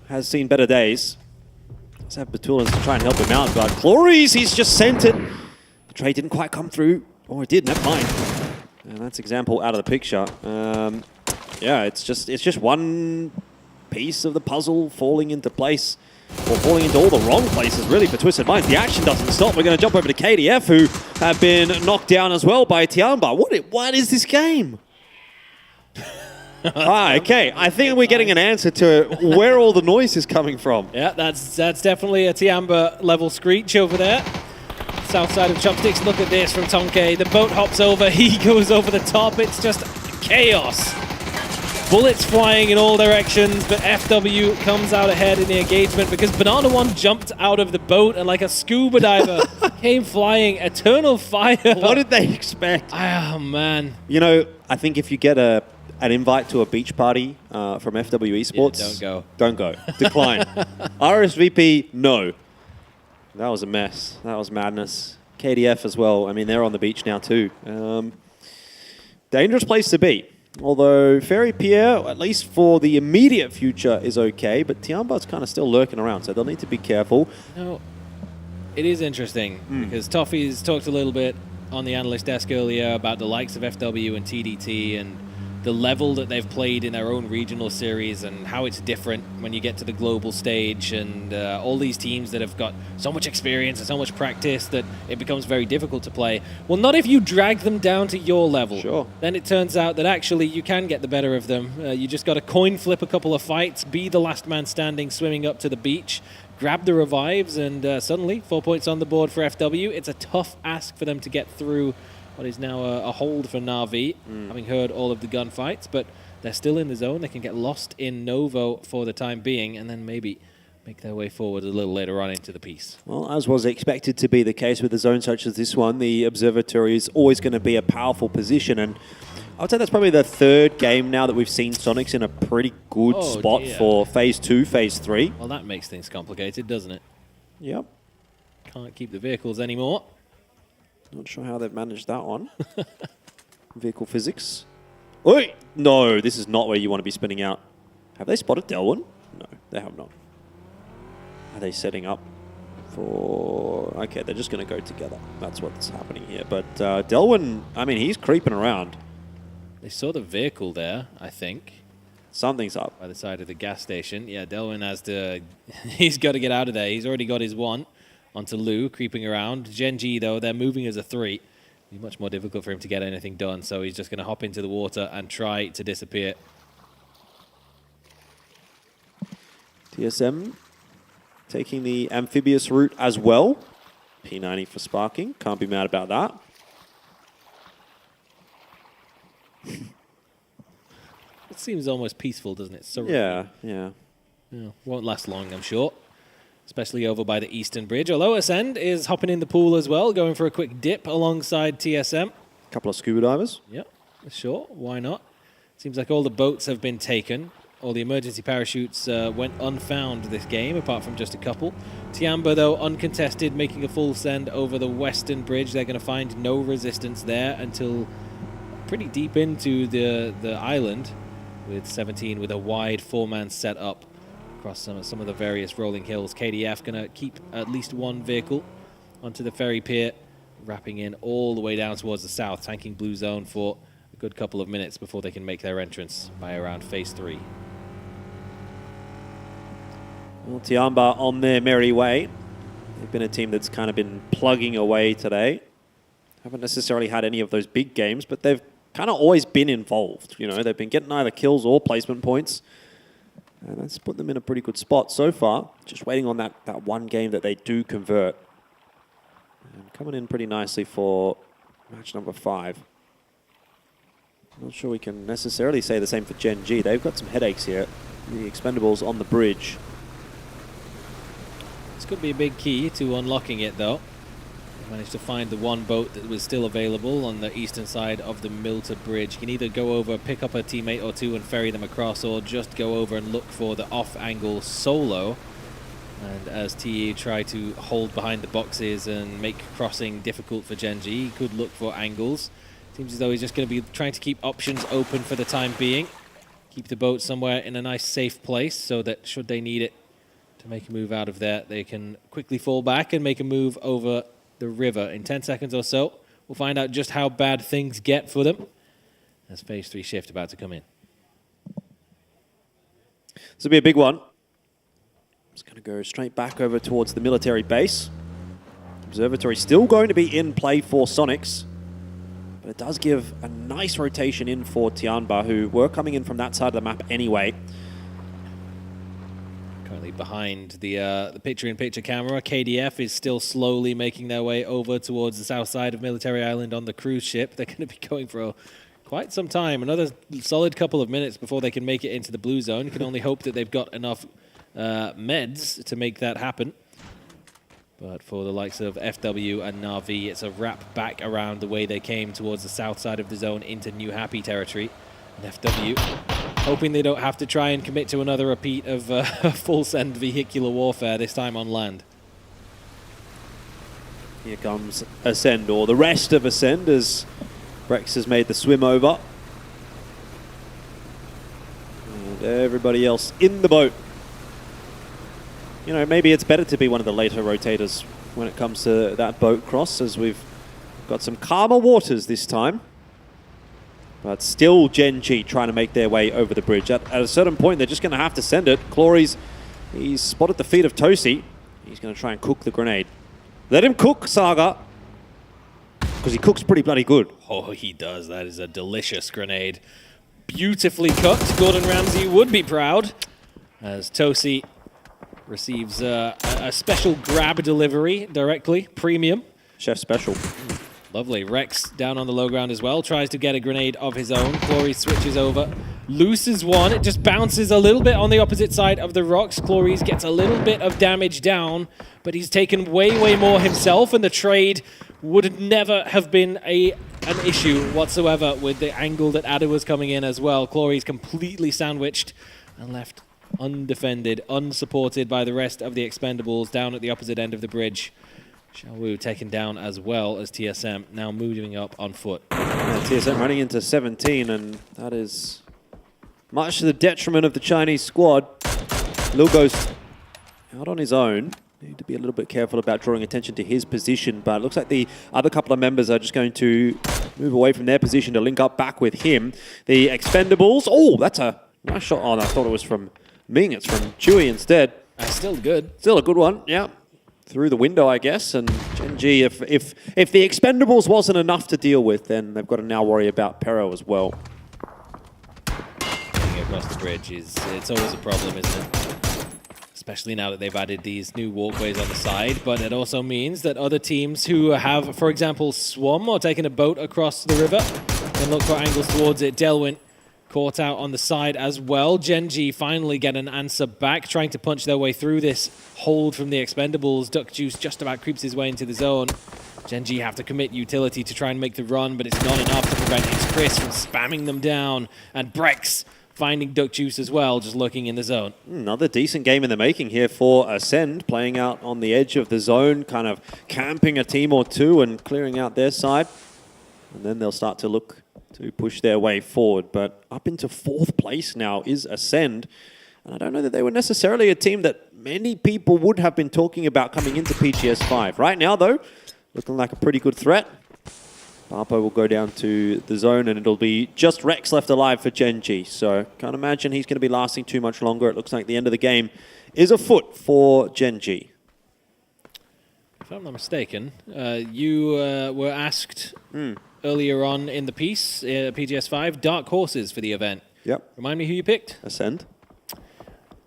has seen better days. Let's have Batulans to try and help him out, but Glories, he's just sent it. The trade didn't quite come through. Oh, it did, never mind. And that's example out of the picture. Yeah, it's just one piece of the puzzle falling into place, or falling into all the wrong places, really, for Twisted Minds. The action doesn't stop. We're going to jump over to KDF, who have been knocked down as well by Tiamba. What is this game? Okay, I think we're getting an answer to where all the noise is coming from.
Yeah, that's definitely a Tiamba level screech over there. South side of Chopsticks, look at this from Tonke. The boat hops over, he goes over the top. It's just chaos. Bullets flying in all directions, but FW comes out ahead in the engagement because Banana One jumped out of the boat and like a scuba diver came flying. Eternal fire.
What did they expect?
Oh, man.
You know, I think if you get an invite to a beach party from FW Esports,
yeah,
don't go. Decline. RSVP, no. That was a mess. That was madness. KDF as well. I mean, they're on the beach now too. Dangerous place to be. Although Ferry Pierre, at least for the immediate future, is okay, but Tiamba's kind of still lurking around, so they'll need to be careful.
No, it is interesting because Toffee's talked a little bit on the analyst desk earlier about the likes of FW and TDT and the level that they've played in their own regional series and how it's different when you get to the global stage, and all these teams that have got so much experience and so much practice that it becomes very difficult to play. Well, not if you drag them down to your level.
Sure.
Then it turns out that actually you can get the better of them. You just got to coin flip a couple of fights, be the last man standing swimming up to the beach, grab the revives, and suddenly 4 points on the board for FW. It's a tough ask for them to get through what is now a hold for Na'Vi, having heard all of the gunfights, but they're still in the zone. They can get lost in Novo for the time being, and then maybe make their way forward a little later on into the piece.
Well, as was expected to be the case with a zone such as this one, the observatory is always going to be a powerful position, and I would say that's probably the third game now that we've seen Sonics in a pretty good spot for Phase 2, Phase 3.
Well, that makes things complicated, doesn't it?
Yep.
Can't keep the vehicles anymore.
Not sure how they've managed that one. Vehicle physics. Oi! No, this is not where you want to be spinning out. Have they spotted Delwyn? No, they have not. Are they setting up for... Okay, they're just going to go together. That's what's happening here. But Delwyn, I mean, he's creeping around.
They saw the vehicle there, I think.
Something's up.
By the side of the gas station. Yeah, Delwyn has to... he's got to get out of there. He's already got his one. Onto Lu, creeping around. Genji, though, they're moving as a 3. It'll be much more difficult for him to get anything done, so he's just going to hop into the water and try to disappear.
TSM taking the amphibious route as well. P90 for sparking. Can't be mad about that.
It seems almost peaceful, doesn't it? Surreal.
Yeah.
Won't last long, I'm sure. Especially over by the Eastern Bridge. Although Ascend is hopping in the pool as well, going for a quick dip alongside TSM.
A couple of scuba divers.
Yep, sure. Why not? Seems like all the boats have been taken. All the emergency parachutes went unfound this game, apart from just a couple. Tiamba, though, uncontested, making a full send over the Western Bridge. They're going to find no resistance there until pretty deep into the island, with 17 with a wide 4-man setup across some of the various rolling hills. KDF going to keep at least one vehicle onto the ferry pier, wrapping in all the way down towards the south, tanking blue zone for a good couple of minutes before they can make their entrance by around Phase 3.
Well, Tiamba on their merry way. They've been a team that's kind of been plugging away today. Haven't necessarily had any of those big games, but they've kind of always been involved. You know, they've been getting either kills or placement points. And that's put them in a pretty good spot so far. Just waiting on that one game that they do convert. And coming in pretty nicely for match number 5. Not sure we can necessarily say the same for Gen G. They've got some headaches here. The Expendables on the bridge.
This could be a big key to unlocking it, though. Managed to find the one boat that was still available on the eastern side of the Milta Bridge. You can either go over, pick up a teammate or two and ferry them across, or just go over and look for the off-angle solo. And as TE try to hold behind the boxes and make crossing difficult for Genji, he could look for angles. Seems as though he's just going to be trying to keep options open for the time being. keep the boat somewhere in a nice safe place so that should they need it to make a move out of there, they can quickly fall back and make a move over the river. In 10 seconds or so, we'll find out just how bad things get for them as phase 3 shift about to come in.
This will be a big one. It's going to go straight back over towards the military base. Observatory still going to be in play for Sonics, but it does give a nice rotation in for Tianba, who were coming in from that side of the map anyway.
Currently behind the picture-in-picture camera, KDF is still slowly making their way over towards the south side of Military Island on the cruise ship. They're going to be going for quite some time, another solid couple of minutes before they can make it into the blue zone. You can only hope that they've got enough meds to make that happen. But for the likes of FW and Na'Vi, it's a wrap back around the way they came towards the south side of the zone into New Happy territory. And FW hoping they don't have to try and commit to another repeat of full send vehicular warfare, this time on land.
Here comes Ascend, or the rest of Ascend, as Brex has made the swim over. And everybody else in the boat. You know, maybe it's better to be one of the later rotators when it comes to that boat cross, as we've got some calmer waters this time. But still Gen G trying to make their way over the bridge. At a certain point, they're just going to have to send it. Clory's, he's spotted the feet of Tosi. He's going to try and cook the grenade. Let him cook, Saga, because he cooks pretty bloody good.
Oh, he does. That is a delicious grenade. Beautifully cooked. Gordon Ramsay would be proud, as Tosi receives a special grab delivery directly. Premium.
Chef special.
Lovely. Rex down on the low ground as well. Tries to get a grenade of his own. Clory switches over. Loses one. It just bounces a little bit on the opposite side of the rocks. Clory gets a little bit of damage down, but he's taken way more himself, and the trade would never have been an issue whatsoever with the angle that Ada was coming in as well. Clory's completely sandwiched and left undefended, unsupported by the rest of the expendables down at the opposite end of the bridge. Xiaowu taken down as well as TSM, now moving up on foot.
Yeah, TSM running into 17, and that is much to the detriment of the Chinese squad. Lil Ghost out on his own. Need to be a little bit careful about drawing attention to his position, but it looks like the other couple of members are just going to move away from their position to link up back with him. The expendables, oh, that's a nice shot. Oh, no, I thought it was from Ming. It's from Chewy instead.
Still good.
Still a good one, yeah. Through the window, I guess. And Gen G, if the expendables wasn't enough to deal with, then they've got to now worry about Pero as well.
Getting across the bridge it's always a problem, isn't it? Especially now that they've added these new walkways on the side. But it also means that other teams who have, for example, swum or taken a boat across the river can look for angles towards it. Delwyn caught out on the side as well. Gen G finally get an answer back, trying to punch their way through this hold from the expendables. Duck Juice just about creeps his way into the zone. Gen G have to commit utility to try and make the run, but it's not enough to prevent Chris from spamming them down. And Brex finding Duck Juice as well, just looking in the zone.
Another decent game in the making here for Ascend, playing out on the edge of the zone, kind of camping a team or two and clearing out their side. And then they'll start to look to push their way forward. But up into 4th place now is Ascend. And I don't know that they were necessarily a team that many people would have been talking about coming into PGS 5. Right now, though, looking like a pretty good threat. Barpo will go down to the zone, and it'll be just Rex left alive for Gen G. So can't imagine he's going to be lasting too much longer. It looks like the end of the game is afoot for Gen G.
If I'm not mistaken, you were asked earlier on in the piece, PGS 5, dark horses for the event.
Yep.
Remind me who you picked?
Ascend.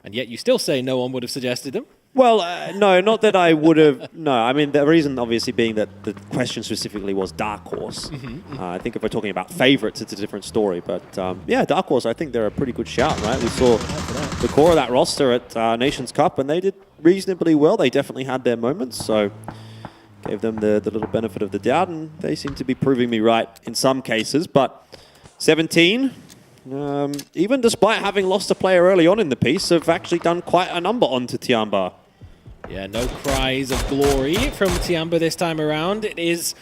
And yet you still say no one would have suggested them?
Well, no, not that I would have. No, I mean, the reason obviously being that the question specifically was Dark Horse. I think if we're talking about favorites, it's a different story. But yeah, Dark Horse, I think they're a pretty good shout, right? We saw the core of that roster at Nations Cup, and they did reasonably well. They definitely had their moments, so gave them the little benefit of the doubt, and they seem to be proving me right in some cases. But 17, even despite having lost a player early on in the piece, have actually done quite a number onto Tianba.
Yeah, no cries of glory from Tianba this time around. It is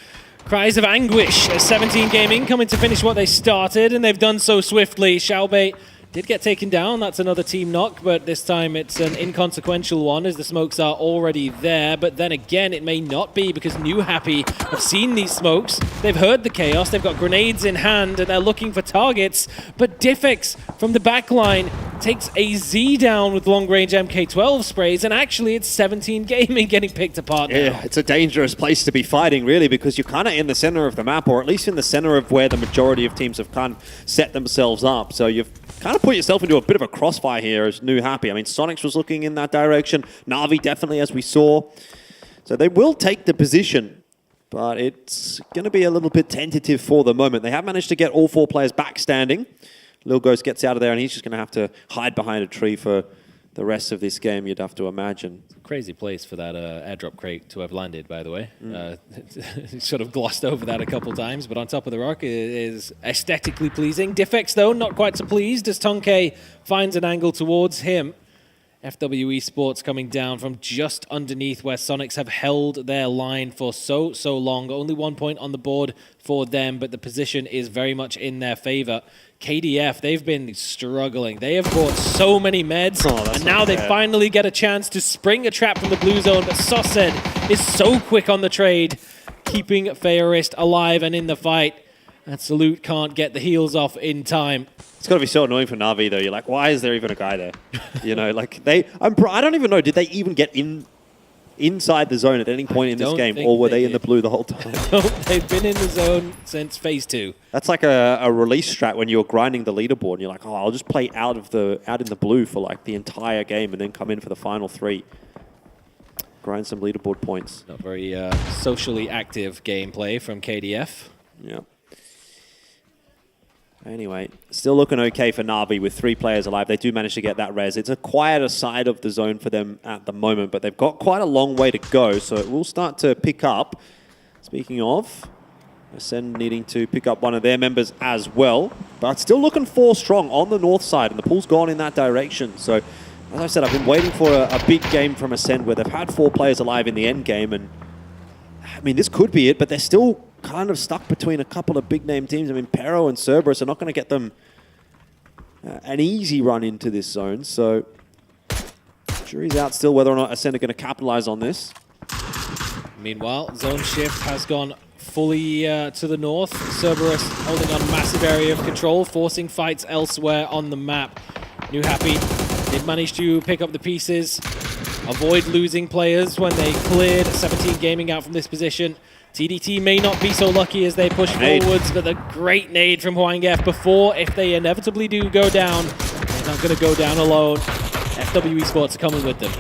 cries of anguish as 17 Gaming coming to finish what they started, and they've done so swiftly. Xiaobei Did get taken down. That's another team knock, but this time it's an inconsequential one as the smokes are already there. But then again, it may not be because New Happy have seen these smokes. They've heard the chaos. They've got grenades in hand and they're looking for targets. But Diffix from the back line takes a Z down with long-range MK12 sprays, and actually it's 17 Gaming getting picked apart now.
Yeah, it's a dangerous place to be fighting, really, because you're kind of in the center of the map, or at least in the center of where the majority of teams have kind of set themselves up. So you've kind of put yourself into a bit of a crossfire here as New Happy. I mean, Sonics was looking in that direction. Na'Vi definitely, as we saw. So they will take the position, but it's going to be a little bit tentative for the moment. They have managed to get all 4 players back standing. Lil Ghost gets out of there, and he's just going to have to hide behind a tree for the rest of this game, you'd have to imagine.
Crazy place for that airdrop crate to have landed, by the way. Sort of glossed over that a couple times, but on top of the rock it is aesthetically pleasing. Diffix, though, not quite so pleased as Tonke finds an angle towards him. FW Esports coming down from just underneath where Sonics have held their line for so long. Only 1 point on the board for them, but the position is very much in their favor. KDF, they've been struggling. They have bought so many meds, and now they finally get a chance to spring a trap from the blue zone, but Sosed is so quick on the trade, keeping Feorist alive and in the fight. And Salute can't get the heals off in time.
It's got to be so annoying for Na'Vi, though. You're like, why is there even a guy there? You know, like, I don't even know, did they even get inside the zone at any point in this game, or were they in the blue the whole time?
They've been in the zone since phase 2.
That's like a release strat when you're grinding the leaderboard and you're like, oh, I'll just play out in the blue for like the entire game and then come in for the final 3. Grind some leaderboard points.
Not very socially active gameplay from KDF.
Yeah. Anyway, still looking okay for Na'Vi with 3 players alive. They do manage to get that res. It's a quieter side of the zone for them at the moment, but they've got quite a long way to go, so it will start to pick up. Speaking of, Ascend needing to pick up one of their members as well, but still looking 4 strong on the north side, and the pool's gone in that direction. So, as I said, I've been waiting for a big game from Ascend where they've had 4 players alive in the end game, and I mean, this could be it, but they're still kind of stuck between a couple of big-name teams. I mean, Pero and Cerberus are not going to get them an easy run into this zone, so jury's out still whether or not Ascend are going to capitalize on this.
Meanwhile, zone shift has gone fully to the north. Cerberus holding on a massive area of control, forcing fights elsewhere on the map. New Happy did manage to pick up the pieces, avoid losing players when they cleared 17 Gaming out from this position. TDT may not be so lucky as they push forwards, but the great nade from Hwangef before, if they inevitably do go down, they're not going to go down alone. FW Esports are coming with them.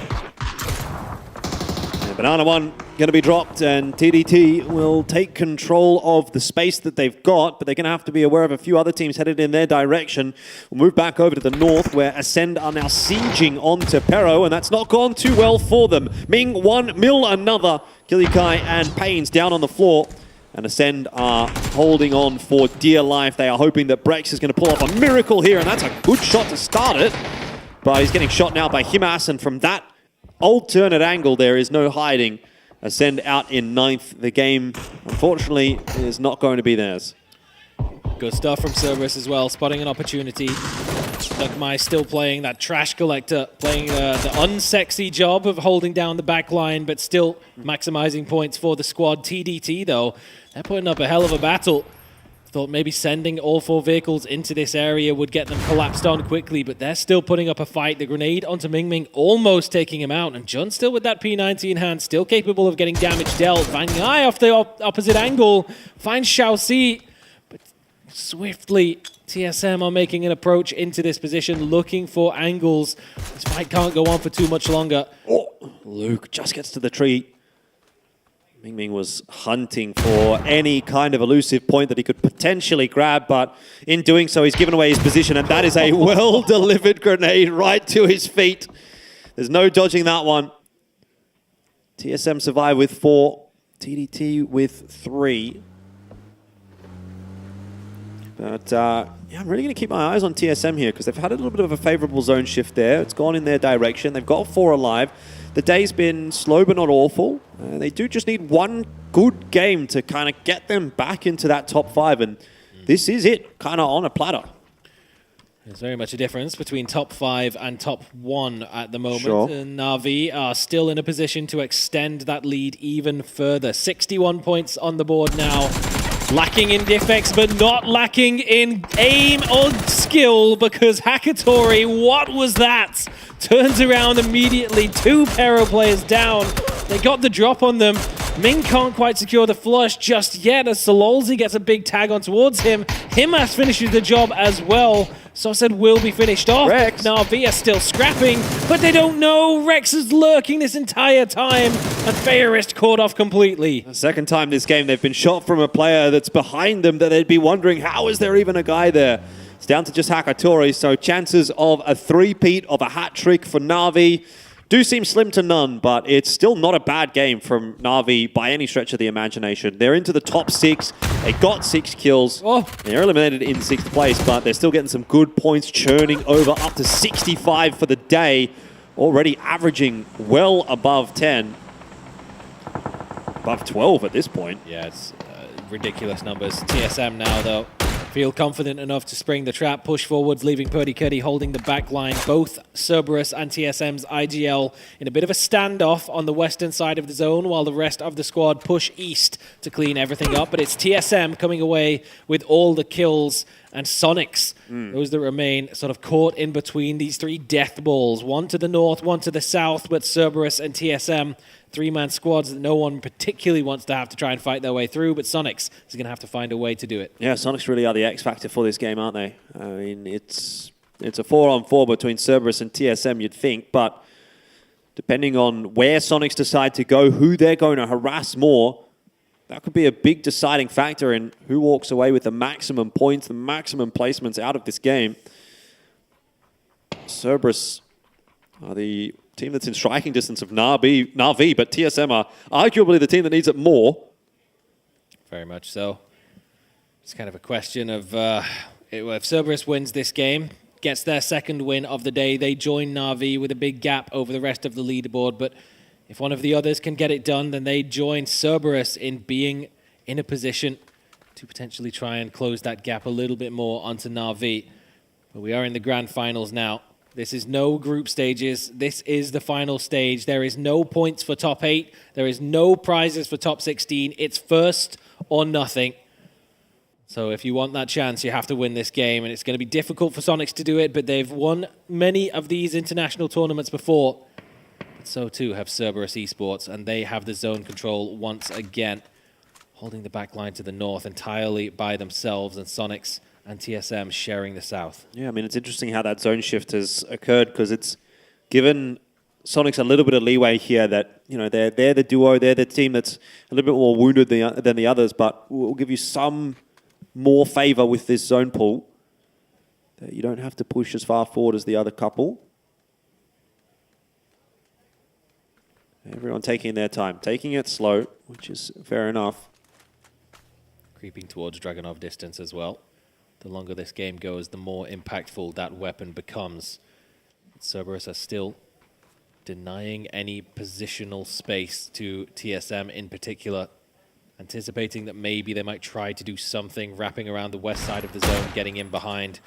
Yeah, Banana 1 going to be dropped, and TDT will take control of the space that they've got, but they're going to have to be aware of a few other teams headed in their direction. We'll move back over to the north, where Ascend are now sieging onto Pero, and that's not gone too well for them. Ming 1, Mill another. Kilikai and Pains down on the floor, and Ascend are holding on for dear life. They are hoping that Brex is going to pull off a miracle here, and that's a good shot to start it. But he's getting shot now by Himas, and from that alternate angle, there is no hiding. Ascend out in 9th. The game, unfortunately, is not going to be theirs.
Good stuff from Cerberus as well, spotting an opportunity. Duckmai still playing that trash collector, playing the unsexy job of holding down the back line, but still maximizing points for the squad. TDT, though, they're putting up a hell of a battle. Thought maybe sending all 4 vehicles into this area would get them collapsed on quickly, but they're still putting up a fight. The grenade onto Ming Ming, almost taking him out, and Jun still with that P90 in hand, still capable of getting damage dealt. Van Ngai off the opposite angle, finds Xiaoxi, but swiftly TSM are making an approach into this position, looking for angles. This fight can't go on for too much longer.
Oh, Luke just gets to the tree. Ming Ming was hunting for any kind of elusive point that he could potentially grab, but in doing so, he's given away his position, and that is a well-delivered grenade right to his feet. There's no dodging that one. TSM survive with 4, TDT with 3. But yeah, I'm really going to keep my eyes on TSM here because they've had a little bit of a favorable zone shift there. It's gone in their direction. They've got 4 alive. The day's been slow but not awful. They do just need one good game to kind of get them back into that top 5, and this is it, kind of on a platter.
There's very much a difference between top 5 and top 1 at the moment.
Sure.
And Na'Vi are still in a position to extend that lead even further. 61 points on the board now. Lacking in defense, but not lacking in aim or skill, because Hakatori, what was that? Turns around immediately, 2 Pero players down. They got the drop on them. Ming can't quite secure the flush just yet as Sololzi gets a big tag on towards him. Himas finishes the job as well. Sosed will be finished off.
Rex.
Na'Vi are still scrapping, but they don't know. Rex is lurking this entire time, and Fearist caught off completely.
The second time this game they've been shot from a player that's behind them that they'd be wondering, how is there even a guy there? It's down to just Hakatori, so chances of a three-peat of a hat trick for Na'Vi do seem slim to none, but it's still not a bad game from Na'Vi by any stretch of the imagination. They're into the top 6. They got 6 kills. They're eliminated in 6th place, but they're still getting some good points, churning over up to 65 for the day, already averaging well above 10. Above 12 at this point.
Yeah, it's ridiculous numbers. TSM now, though, feel confident enough to spring the trap, push forwards, leaving Purdy Cuddy holding the back line. Both Cerberus and TSM's IGL in a bit of a standoff on the western side of the zone, while the rest of the squad push east to clean everything up. But it's TSM coming away with all the kills, and Sonics, those that remain, sort of caught in between these 3 death balls. One to the north, one to the south, but Cerberus and TSM, 3-man squads that no one particularly wants to have to try and fight their way through, but Sonics is going to have to find a way to do it.
Yeah, Sonics really are the X factor for this game, aren't they? I mean, it's a 4-on-4 between Cerberus and TSM, you'd think, but depending on where Sonics decide to go, who they're going to harass more, that could be a big deciding factor in who walks away with the maximum points, the maximum placements out of this game. Cerberus are the team that's in striking distance of Na'Vi, but TSM are arguably the team that needs it more.
Very much so. It's kind of a question of if Cerberus wins this game, gets their second win of the day, they join Na'Vi with a big gap over the rest of the leaderboard. But if one of the others can get it done, then they join Cerberus in being in a position to potentially try and close that gap a little bit more onto Na'Vi. But we are in the grand finals now. This is no group stages. This is the final stage. There is no points for top 8. There is no prizes for top 16. It's first or nothing. So if you want that chance, you have to win this game. And it's going to be difficult for Sonics to do it, but they've won many of these international tournaments before. But so too have Cerberus Esports, and they have the zone control once again, holding the back line to the north entirely by themselves, and Sonics and TSM sharing the south.
Yeah, I mean, it's interesting how that zone shift has occurred, because it's given Sonics a little bit of leeway here that, you know, they're the duo, they're the team that's a little bit more wounded than the others, but we'll give you some more favor with this zone pull. That you don't have to push as far forward as the other couple. Everyone taking their time, taking it slow, which is fair enough.
Creeping towards Dragunov distance as well. The longer this game goes, the more impactful that weapon becomes. Cerberus are still denying any positional space to TSM in particular, anticipating that maybe they might try to do something, wrapping around the west side of the zone, getting in behind.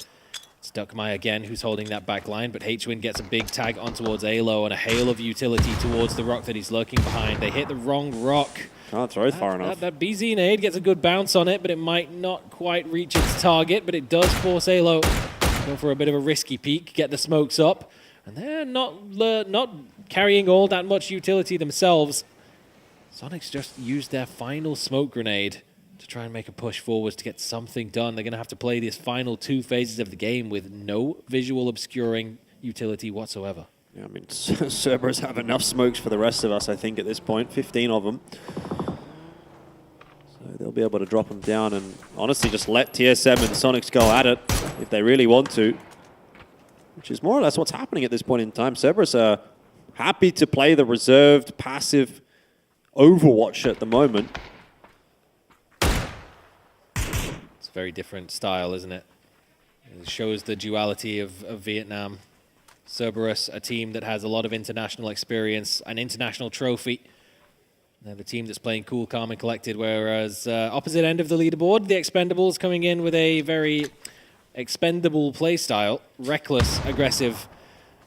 It's Duckmai again who's holding that back line, but H-Win gets a big tag on towards Alo and a hail of utility towards the rock that he's lurking behind. They hit the wrong rock.
Can't throw far enough.
That BZ nade gets a good bounce on it, but it might not quite reach its target, but it does force Alo to go for a bit of a risky peek, get the smokes up, and they're not carrying all that much utility themselves. Sonics just used their final smoke grenade to try and make a push forwards to get something done. They're going to have to play these final 2 phases of the game with no visual obscuring utility whatsoever.
Yeah, I mean, Cerberus have enough smokes for the rest of us, I think, at this point. 15 of them. So they'll be able to drop them down and honestly just let TSM and Sonics go at it if they really want to. Which is more or less what's happening at this point in time. Cerberus are happy to play the reserved, passive Overwatch at the moment.
It's a very different style, isn't it? It shows the duality of Vietnam. Cerberus, a team that has a lot of international experience, an international trophy. They're the team that's playing cool, calm, and collected, whereas opposite end of the leaderboard, the Expendables coming in with a very expendable play style, reckless, aggressive.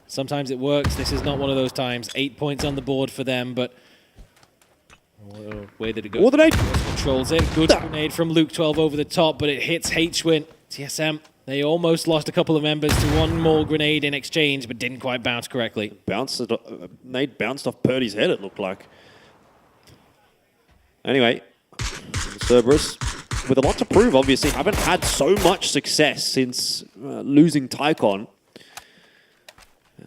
Sometimes it works. This is not one of those times. 8 points on the board for them, but way that it goes.
Oh, the nade.
Controls it. Good grenade from Luke 12 over the top, but it hits H-Win. TSM, they almost lost a couple of members to one more grenade in exchange, but didn't quite bounce correctly.
Nade bounced off Purdy's head, it looked like. Anyway, Cerberus, with a lot to prove, obviously, haven't had so much success since losing Tycon.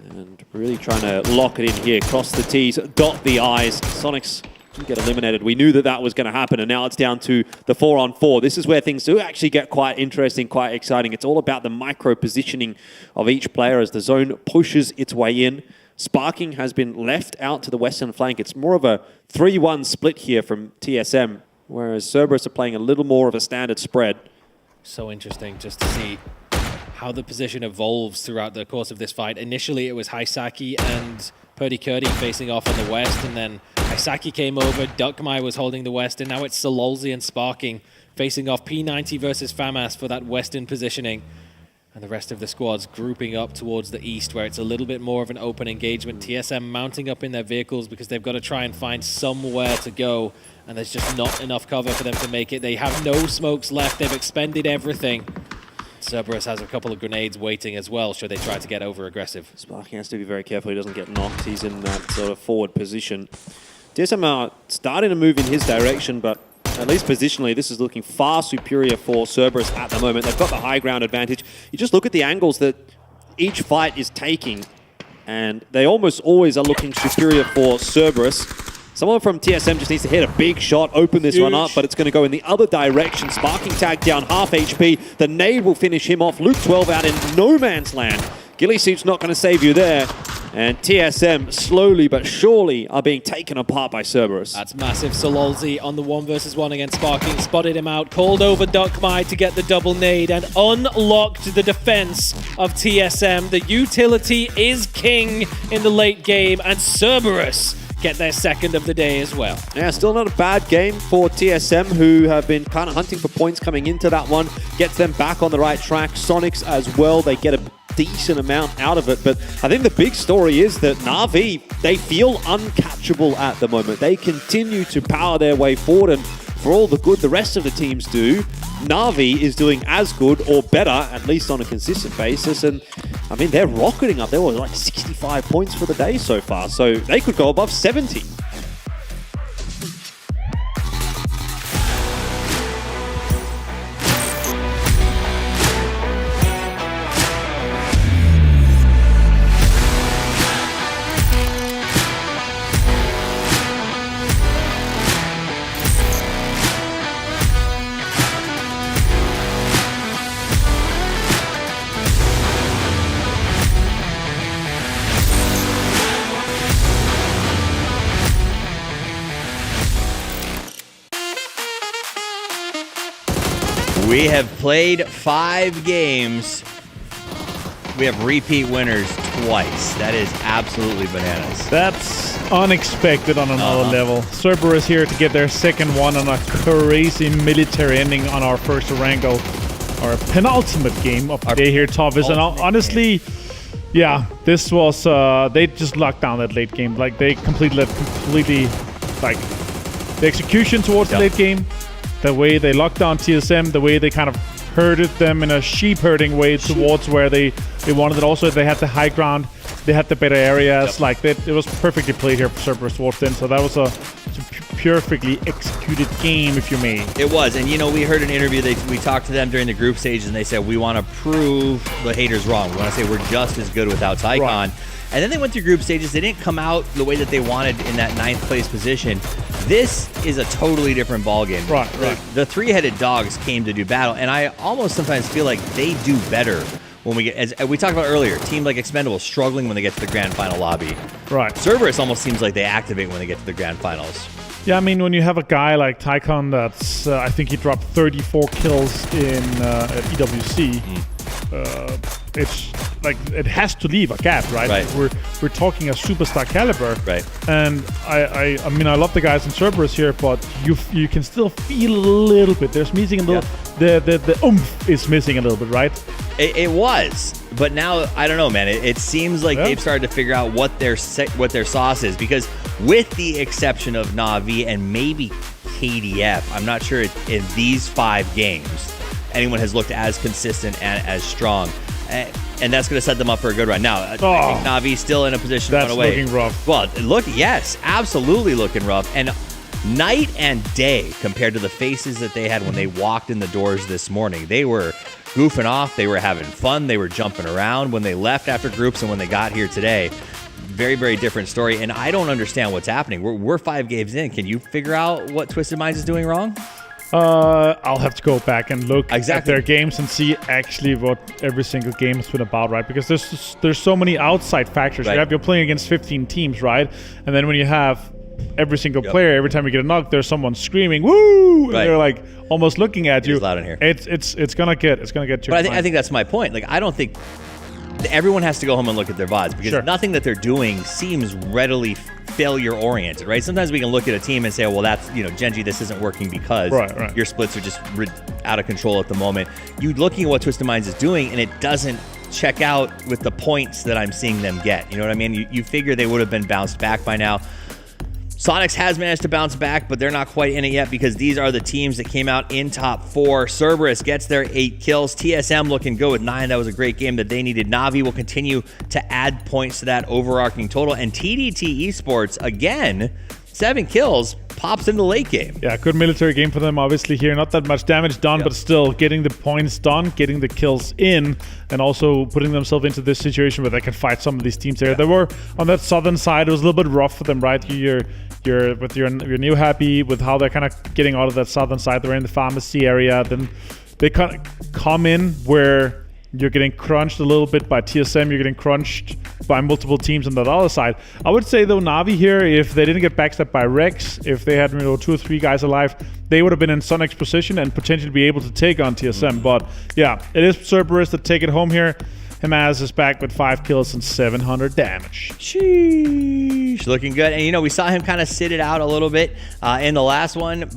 And really trying to lock it in here, cross the T's, dot the I's. Sonics get eliminated. We knew that that was going to happen, and now it's down to the 4-on-4. This is where things do actually get quite interesting, quite exciting. It's all about the micro positioning of each player as the zone pushes its way in. Sparking has been left out to the western flank. It's more of a 3-1 split here from TSM, whereas Cerberus are playing a little more of a standard spread.
So interesting just to see how the position evolves throughout the course of this fight. Initially, it was Haisaki and Purdy Curdy facing off on the west, and then Haisaki came over, Duckmai was holding the west, and now it's Sololzi and Sparking facing off P90 versus FAMAS for that western positioning. And the rest of the squads grouping up towards the east, where it's a little bit more of an open engagement. TSM mounting up in their vehicles because they've got to try and find somewhere to go, and there's just not enough cover for them to make it. They have no smokes left. They've expended everything. Cerberus has a couple of grenades waiting as well, should they try to get over-aggressive.
Sparking has to be very careful he doesn't get knocked. He's in that sort of forward position. TSM are starting to move in his direction, but at least positionally, this is looking far superior for Cerberus at the moment. They've got the high ground advantage. You just look at the angles that each fight is taking, and they almost always are looking superior for Cerberus. Someone from TSM just needs to hit a big shot, open this one up, but it's going to go in the other direction. Sparking tag down half HP. The nade will finish him off. Luke 12 out in no man's land. Ghillie Suit's not going to save you there. And TSM slowly but surely are being taken apart by Cerberus.
That's massive. Sololzi on the 1-versus-1 against Sparking. Spotted him out. Called over Duckmai to get the double nade and unlocked the defense of TSM. The utility is king in the late game, and Cerberus get their second of the day as well.
Yeah, still not a bad game for TSM, who have been kind of hunting for points coming into that one. Gets them back on the right track. Sonics as well, they get a decent amount out of it. But I think the big story is that Na'Vi, they feel uncatchable at the moment. They continue to power their way forward, and for all the good the rest of the teams do, Na'Vi is doing as good or better, at least on a consistent basis. And I mean, they're rocketing up. They were like 65 points for the day so far, so they could go above 70.
We have played 5 games. We have repeat winners twice. That is absolutely bananas.
That's unexpected on another level. Cerberus here to get their second one on a crazy military ending on our first Erangel, our penultimate game of the day here, Tovis. And honestly, yeah, this was, they just locked down that late game. Like, they completely, like, the execution towards the late game, the way they locked down TSM, the way they kind of herded them in a sheep herding way towards where they wanted it. Also, they had the high ground, they had the better areas. Like, it was perfectly played here for Cerberus towards then. So that was a perfectly executed game, if you may.
It was, and you know, we heard an interview, we talked to them during the group stage, and they said, we want to prove the haters wrong. We want to say we're just as good without Tycon. Right. And then they went through group stages. They didn't come out the way that they wanted in that 9th place position. This is a totally different ballgame.
Right.
The three-headed dogs came to do battle, and I almost sometimes feel like they do better when we get, as we talked about earlier, teams like Expendable struggling when they get to the grand final lobby.
Right.
Cerberus almost seems like they activate when they get to the grand finals.
Yeah, I mean, when you have a guy like Tycon that's, I think he dropped 34 kills in at EWC, it's like, it has to leave a gap, right? We're talking a superstar caliber.
Right.
And I mean, I love the guys in Cerberus here, but you can still feel a little bit. There's missing a little, the oomph is missing a little bit, right?
It was, but now I don't know, man. It seems like they've started to figure out what their sauce is, because with the exception of Na'Vi and maybe KDF, I'm not sure in these 5 games anyone has looked as consistent and as strong. And that's going to set them up for a good run. Now, I think Na'Vi's still in a position to run away.
That's looking rough.
Well, yes, absolutely looking rough. And night and day compared to the faces that they had when they walked in the doors this morning. They were goofing off. They were having fun. They were jumping around when they left after groups and when they got here today. Very, very different story. And I don't understand what's happening. We're 5 games in. Can you figure out what Twisted Minds is doing wrong?
I'll have to go back and look at their games and see actually what every single game has been about, right? Because there's so many outside factors.
Right.
You're playing against 15 teams, right? And then when you have every single player, every time you get a knock, there's someone screaming "woo!"
Right.
And they're like almost looking at you.
It's loud in here.
It's gonna get you.
But I think that's my point. Like, I don't think everyone has to go home and look at their VODs, because nothing that they're doing seems readily failure oriented, right? Sometimes we can look at a team and say, well, that's, Genji, this isn't working because your splits are just out of control at the moment. You looking at what Twisted Minds is doing, and it doesn't check out with the points that I'm seeing them get. You know what I mean? You figure they would have been bounced back by now. Sonics has managed to bounce back, but they're not quite in it yet, because these are the teams that came out in top 4. Cerberus gets their 8 kills. TSM looking good with 9. That was a great game that they needed. Na'Vi will continue to add points to that overarching total. And TDT Esports, again, 7 kills, pops in the late game.
Yeah, good military game for them, obviously, here. Not that much damage done, but still getting the points done, getting the kills in, and also putting themselves into this situation where they can fight some of these teams there. They were on that southern side. It was a little bit rough for them, right? You're new happy with how they're kind of getting out of that southern side. They're in the pharmacy area. Then they kind of come in where you're getting crunched a little bit by TSM. You're getting crunched by multiple teams on that other side. I would say, though, Na'Vi here, if they didn't get backstabbed by Rex, if they had 2 or 3 guys alive, they would have been in Sonic's position and potentially be able to take on TSM. But yeah, it is Cerberus that take it home here. Himaz is back with 5 kills and 700 damage.
Sheesh. Looking good. And, we saw him kind of sit it out a little bit in the last one,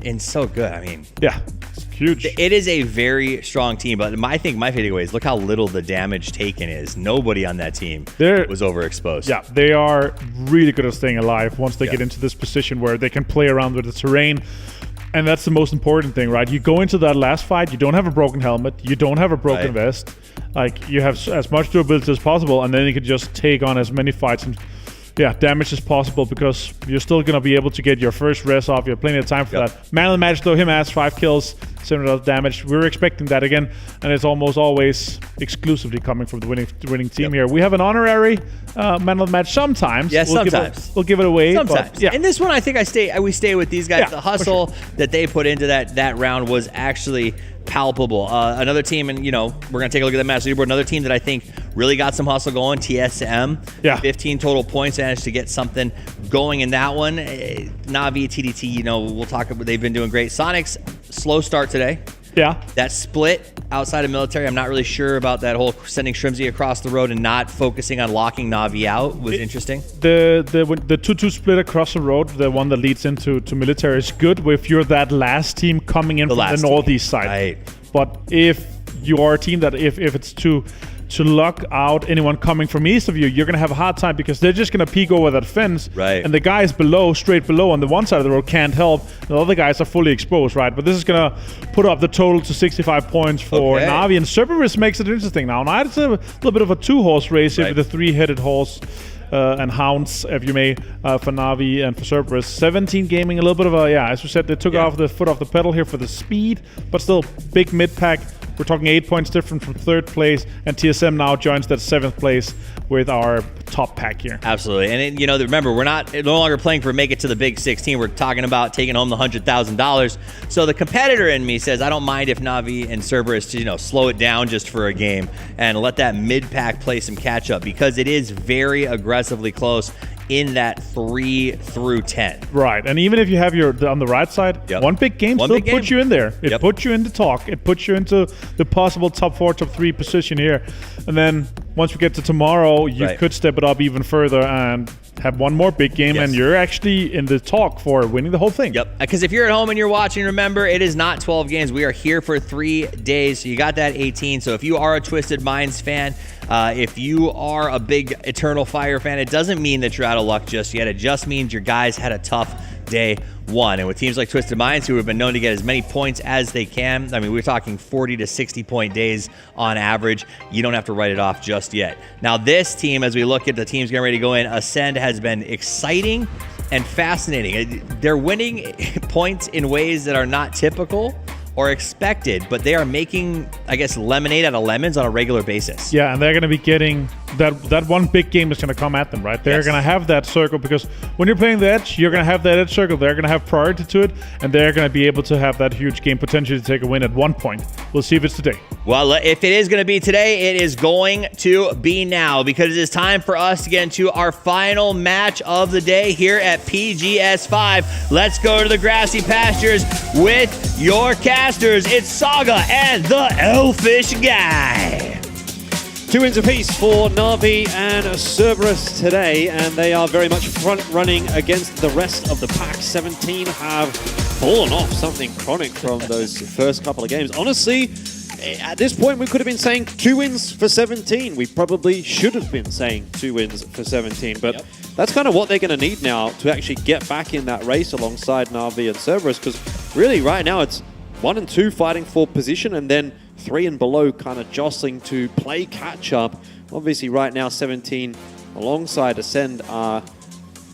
and so good. I mean,
yeah, it's huge.
It is a very strong team, but I think my takeaway is look how little the damage taken is. Nobody on that team was overexposed.
Yeah, they are really good at staying alive once they get into this position where they can play around with the terrain. And that's the most important thing, right? You go into that last fight, you don't have a broken helmet, you don't have a broken vest. Like, you have as much durability as possible, and then you can just take on as many fights and damage as possible, because you're still going to be able to get your first res off. You have plenty of time for that. Man of the match, though, him has 5 kills, 700 damage. We're expecting that again, and it's almost always exclusively coming from the winning team here. We have an honorary man of the match sometimes.
Yeah, sometimes.
We'll give it away.
Sometimes.
But,
In this one, I think we stay with these guys. The hustle that they put into that round was actually palpable. Another team, and we're going to take a look at the match leaderboard. Another team that I think really got some hustle going, TSM. 15 total points, managed to get something going in that one. Na'Vi, TDT, we'll talk about, they've been doing great. Sonics, slow start today.
Yeah.
That split outside of military, I'm not really sure about that whole sending Shrimsy across the road and not focusing on locking Na'Vi out was interesting.
The 2-2 split across the road, the one that leads into military, is good if you're that last team coming in from the northeast side.
Right.
But if you are a team that if it's to lock out anyone coming from east of you, you're going to have a hard time, because they're just going to peek over that fence.
Right.
And the guys straight below on the one side of the road can't help. The other guys are fully exposed, right? But this is going to put up the total to 65 points for Na'Vi. And Cerberus makes it interesting now. Now it's a little bit of a 2-horse race here with the 3-headed horse. And hounds, if you may, for Na'Vi and for Cerberus. 17 gaming, a little bit of as we said, they took off the foot off the pedal here for the speed, but still big mid-pack. We're talking 8 points different from 3rd place, and TSM now joins that 7th place with our top pack here.
Absolutely. And remember, we're no longer playing for make it to the big 16. We're talking about taking home the $100,000. So the competitor in me says, I don't mind if Na'Vi and Cerberus slow it down just for a game and let that mid-pack play some catch-up, because it is very aggressively close in that 3 through 10.
Right. And even if you have on the right side, one big game puts you in there. It puts you in the talk. It puts you into the possible top 4, top 3 position here. And then once we get to tomorrow, you could step it up even further and have one more big game, and you're actually in the talk for winning the whole thing.
Yep. Because if you're at home and you're watching, remember, it is not 12 games. We are here for 3 days. So you got that 18. So if you are a Twisted Minds fan, if you are a big Eternal Fire fan, it doesn't mean that you're out of luck just yet. It just means your guys had a tough day one. And with teams like Twisted Minds, who have been known to get as many points as they can, I mean, we're talking 40 to 60 point days on average. You don't have to write it off just yet. Now, this team, as we look at the teams getting ready to go in, Ascend has been exciting and fascinating. They're winning points in ways that are not typical or expected, but they are making, I guess, lemonade out of lemons on a regular basis.
Yeah, and they're going to be getting that one big game is going to come at them, right? They're going to have that circle, because when you're playing the Edge, you're going to have that Edge circle. They're going to have priority to it, and they're going to be able to have that huge game potentially to take a win at one point. We'll see if it's today.
Well, if it is going to be today, it is going to be now, because it is time for us to get into our final match of the day here at PGS 5. Let's go to the grassy pastures with your casters. It's Saga and the Elfish Guy.
2 wins apiece for Na'Vi and Cerberus today, and they are very much front-running against the rest of the pack. 17 have fallen off something chronic from those first couple of games. Honestly, at this point, we could have been saying 2 wins for 17. We probably should have been saying 2 wins for 17, but that's kind of what they're going to need now to actually get back in that race alongside Na'Vi and Cerberus, because really right now it's 1 and 2 fighting for position, and then 3 and below kind of jostling to play catch-up. Obviously right now 17 alongside Ascend are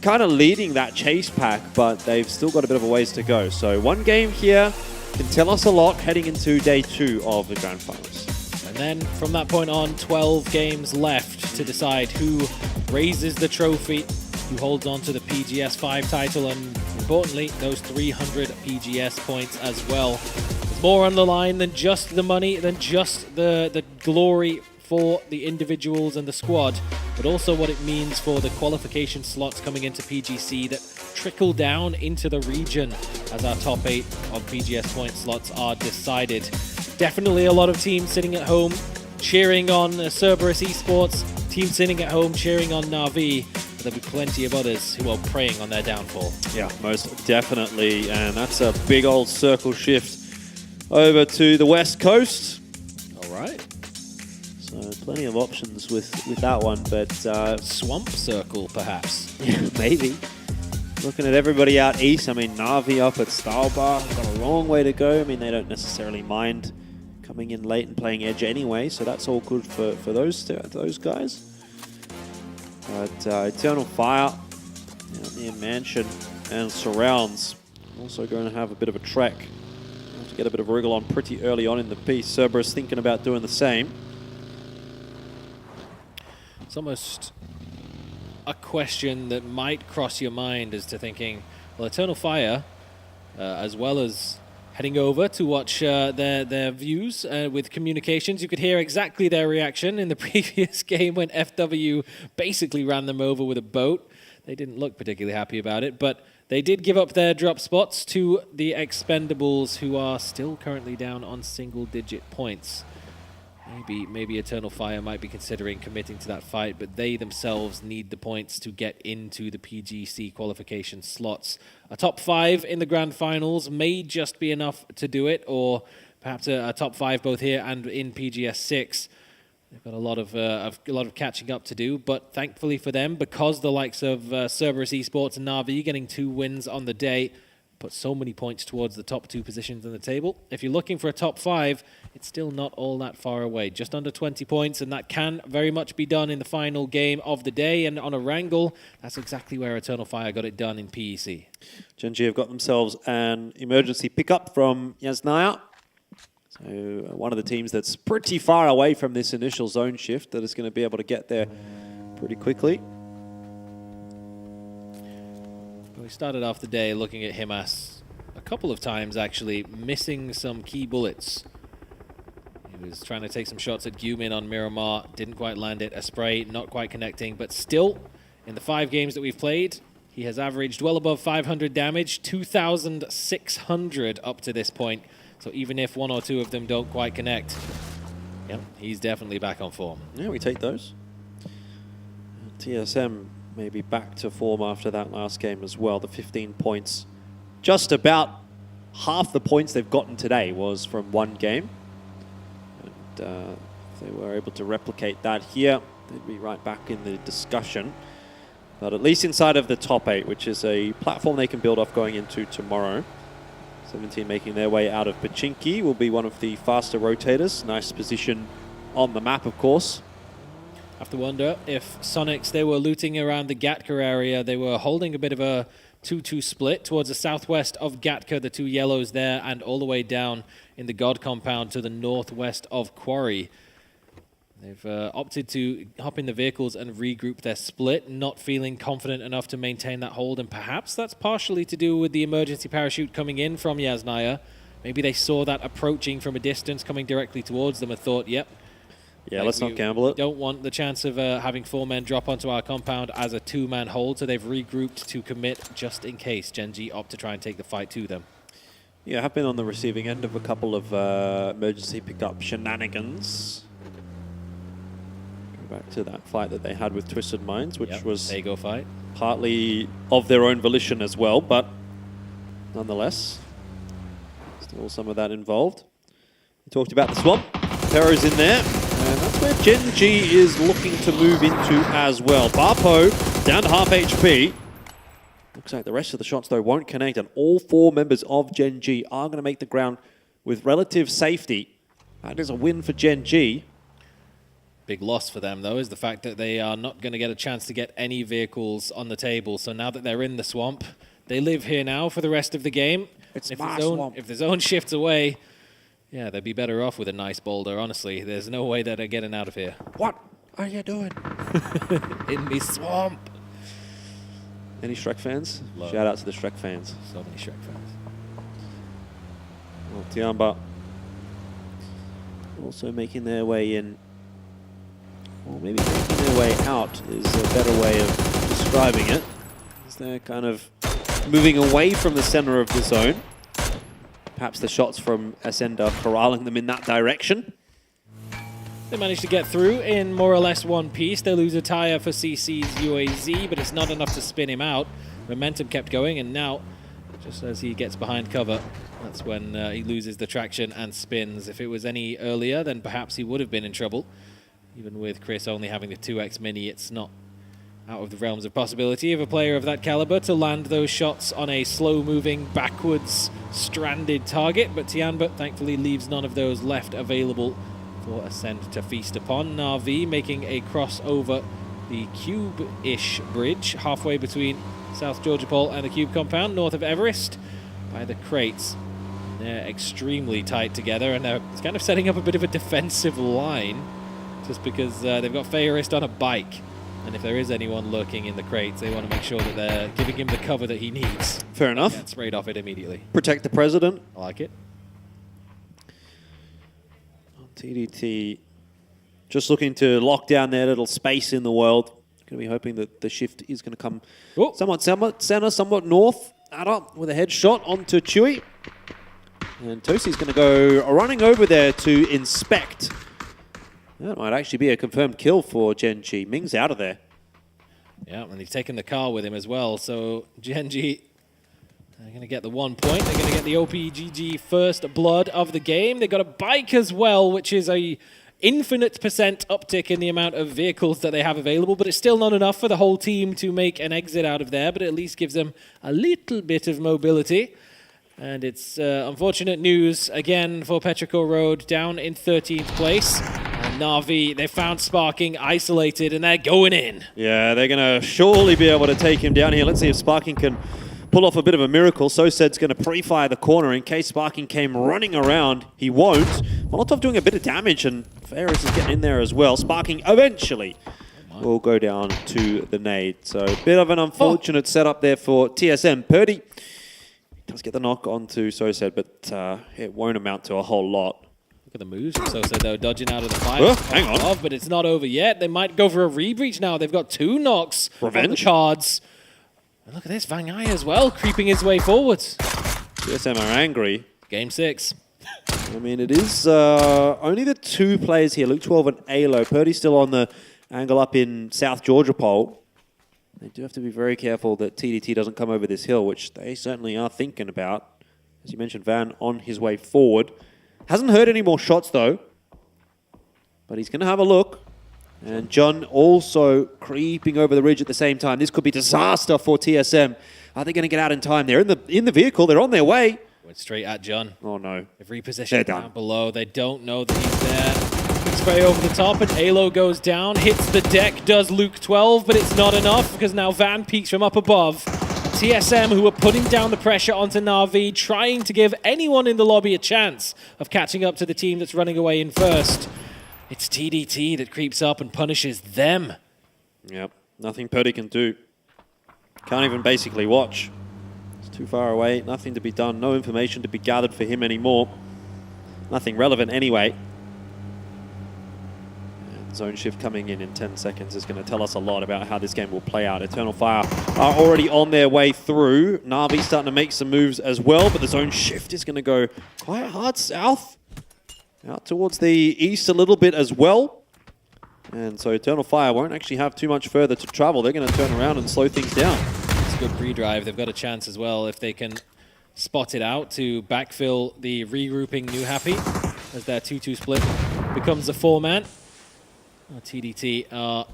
kind of leading that chase pack, but they've still got a bit of a ways to go. So 1 game here can tell us a lot heading into day 2 of the Grand Finals.
And then from that point on, 12 games left to decide who raises the trophy, who holds on to the PGS 5 title, and importantly, those 300 PGS points as well. There's more on the line than just the money, than just the glory for the individuals and the squad, but also what it means for the qualification slots coming into PGC that trickle down into the region as our top 8 of PGS point slots are decided. Definitely a lot of teams sitting at home cheering on Cerberus Esports, teams sitting at home cheering on Na'Vi, but there'll be plenty of others who are preying on their downfall.
Yeah, most definitely, and that's a big old circle shift over to the west coast.
All right.
So plenty of options with that one, but
swamp circle perhaps.
Yeah, maybe. Looking at everybody out east, I mean Na'Vi up at Stalbar, got a long way to go. I mean they don't necessarily mind coming in late and playing edge anyway, so that's all good for those guys. But Eternal Fire near Mansion and Surrounds also going to have a bit of a trek. Have to get a bit of wriggle on pretty early on in the piece. Cerberus thinking about doing the same.
It's almost a question that might cross your mind as to thinking, well, Eternal Fire, as well as heading over to watch their views with communications. You could hear exactly their reaction in the previous game when FW basically ran them over with a boat. They didn't look particularly happy about it, but they did give up their drop spots to the Expendables, who are still currently down on single-digit points. Maybe Eternal Fire might be considering committing to that fight, but they themselves need the points to get into the PGC qualification slots. A top 5 in the Grand Finals may just be enough to do it, or perhaps a top 5 both here and in PGS 6. They've got a lot of catching up to do, but thankfully for them, because the likes of Cerberus Esports and Na'Vi getting 2 wins on the day put so many points towards the top 2 positions in the table. If you're looking for a top 5, it's still not all that far away. Just under 20 points, and that can very much be done in the final game of the day. And on Erangel, that's exactly where Eternal Fire got it done in PEC.
Gen.G have got themselves an emergency pickup from Yasnaya. So one of the teams that's pretty far away from this initial zone shift that is going to be able to get there pretty quickly.
We started off the day looking at Himas a couple of times, actually, missing some key bullets. He was trying to take some shots at Gumin on Miramar, didn't quite land it. A spray not quite connecting, but still, in the 5 games that we've played, he has averaged well above 500 damage, 2,600 up to this point. So even if 1 or 2 of them don't quite connect, yeah, he's definitely back on form.
Yeah, we take those. TSM maybe back to form after that last game as well. The 15 points, just about half the points they've gotten today was from one game. And if they were able to replicate that here, they'd be right back in the discussion. But at least inside of the top 8, which is a platform they can build off going into tomorrow. 17 making their way out of Pachinki will be one of the faster rotators. Nice position on the map, of course.
Have to wonder if Sonics, they were looting around the Gatka area. They were holding a bit of a 2-2 split towards the southwest of Gatka, the 2 yellows there, and all the way down in the God compound to the northwest of Quarry. They've opted to hop in the vehicles and regroup their split, not feeling confident enough to maintain that hold, and perhaps that's partially to do with the emergency parachute coming in from Yasnaya. Maybe they saw that approaching from a distance, coming directly towards them, and thought, yep.
Yeah, let's not gamble it.
Don't want the chance of having 4 men drop onto our compound as a 2-man hold, so they've regrouped to commit just in case Gen.G opt to try and take the fight to them.
Yeah, I have been on the receiving end of a couple of emergency pickup shenanigans. Back to that fight that they had with Twisted Minds, which was
Dago fight,
partly of their own volition as well, but nonetheless, still some of that involved. We talked about the swamp. Terror's in there, and that's where Gen.G is looking to move into as well. Barpo down to half HP. Looks like the rest of the shots, though, won't connect, and all 4 members of Gen.G are going to make the ground with relative safety. That is a win for Gen.G.
Big loss for them, though, is the fact that they are not going to get a chance to get any vehicles on the table. So now that they're in the swamp, they live here now for the rest of the game.
It's
if
my
the zone,
swamp.
If the zone shifts away, yeah, they'd be better off with a nice boulder, honestly. There's no way that they're getting out of here.
What are you doing?
In the swamp.
Any Shrek fans?
Love.
Shout out to the Shrek fans.
So many Shrek fans.
Well, Tiamba also making their way in. Or maybe making their way out is a better way of describing it. As they're kind of moving away from the center of the zone. Perhaps the shots from Ascenda corralling them in that direction.
They managed to get through in more or less one piece. They lose a tire for CC's UAZ, but it's not enough to spin him out. Momentum kept going, and now, just as he gets behind cover, that's when he loses the traction and spins. If it was any earlier, then perhaps he would have been in trouble. Even with Chris only having the 2x mini, it's not out of the realms of possibility of a player of that caliber to land those shots on a slow-moving, backwards, stranded target. But Tianbut thankfully leaves none of those left available for Ascend to feast upon. Na'Vi making a cross over the Cube-ish bridge halfway between South Georgia Pole and the Cube compound, north of Everest, by the crates. They're extremely tight together, and they're kind of setting up a bit of a defensive line, just because they've got Fairist on a bike. And if there is anyone lurking in the crates, they want to make sure that they're giving him the cover that he needs.
Fair enough.
Get sprayed off it immediately.
Protect the president.
I like it.
TDT just looking to lock down their little space in the world. Going to be hoping that the shift is going to come somewhat center, somewhat north. Ada with a headshot onto Chewy. And Tosi's going to go running over there to inspect. That might actually be a confirmed kill for Gen.G. Ming's out of there.
Yeah, and he's taken the car with him as well. So Gen.G, they're going to get the 1 point. They're going to get the OPGG first blood of the game. They've got a bike as well, which is a infinite percent uptick in the amount of vehicles that they have available, but it's still not enough for the whole team to make an exit out of there, but it at least gives them a little bit of mobility. And it's unfortunate news again for Petrichor Road, down in 13th place. And Na'Vi, they found Sparking isolated, and they're going in.
Yeah, they're going to surely be able to take him down here. Let's see if Sparking can pull off a bit of a miracle. Sosed's going to pre-fire the corner in case Sparking came running around. He won't. Molotov doing a bit of damage, and Ferris is getting in there as well. Sparking eventually will go down to the nade. So a bit of an unfortunate setup there for TSM. Purdy does get the knock onto Sosed, but it won't amount to a whole lot.
Look at the moves from Sosed, though, dodging out of the fire.
Hang on.
But it's not over yet. They might go for a rebreach now. They've got 2 knocks on the cards. And look at this, Vang Ai as well, creeping his way forwards.
TSM are angry.
Game 6.
I mean, it is only the 2 players here, Luke 12 and Alo. Purdy's still on the angle up in South Georgia Pole. They do have to be very careful that TDT doesn't come over this hill, which they certainly are thinking about. As you mentioned, Van on his way forward. Hasn't heard any more shots, though. But he's going to have a look. And John also creeping over the ridge at the same time. This could be disaster for TSM. Are they going to get out in time? They're in the vehicle. They're on their way.
Went straight at John.
Oh, no.
They've repositioned down below. They don't know that he's there. Quick spray over the top, and Alo goes down. Hits the deck, does Luke 12, but it's not enough because now Van peeks from up above. TSM, who are putting down the pressure onto Na'Vi, trying to give anyone in the lobby a chance of catching up to the team that's running away in first. It's TDT that creeps up and punishes them.
Yep, nothing Purdy can do. Can't even basically watch. It's too far away, nothing to be done, no information to be gathered for him anymore. Nothing relevant anyway. Zone shift coming in 10 seconds is going to tell us a lot about how this game will play out. Eternal Fire are already on their way through. Na'Vi starting to make some moves as well, but the zone shift is going to go quite hard south. Out towards the east a little bit as well. And so Eternal Fire won't actually have too much further to travel. They're going to turn around and slow things down.
It's a good pre-drive. They've got a chance as well if they can spot it out to backfill the regrouping New Happy as their 2-2 split becomes a 4-man. TDT are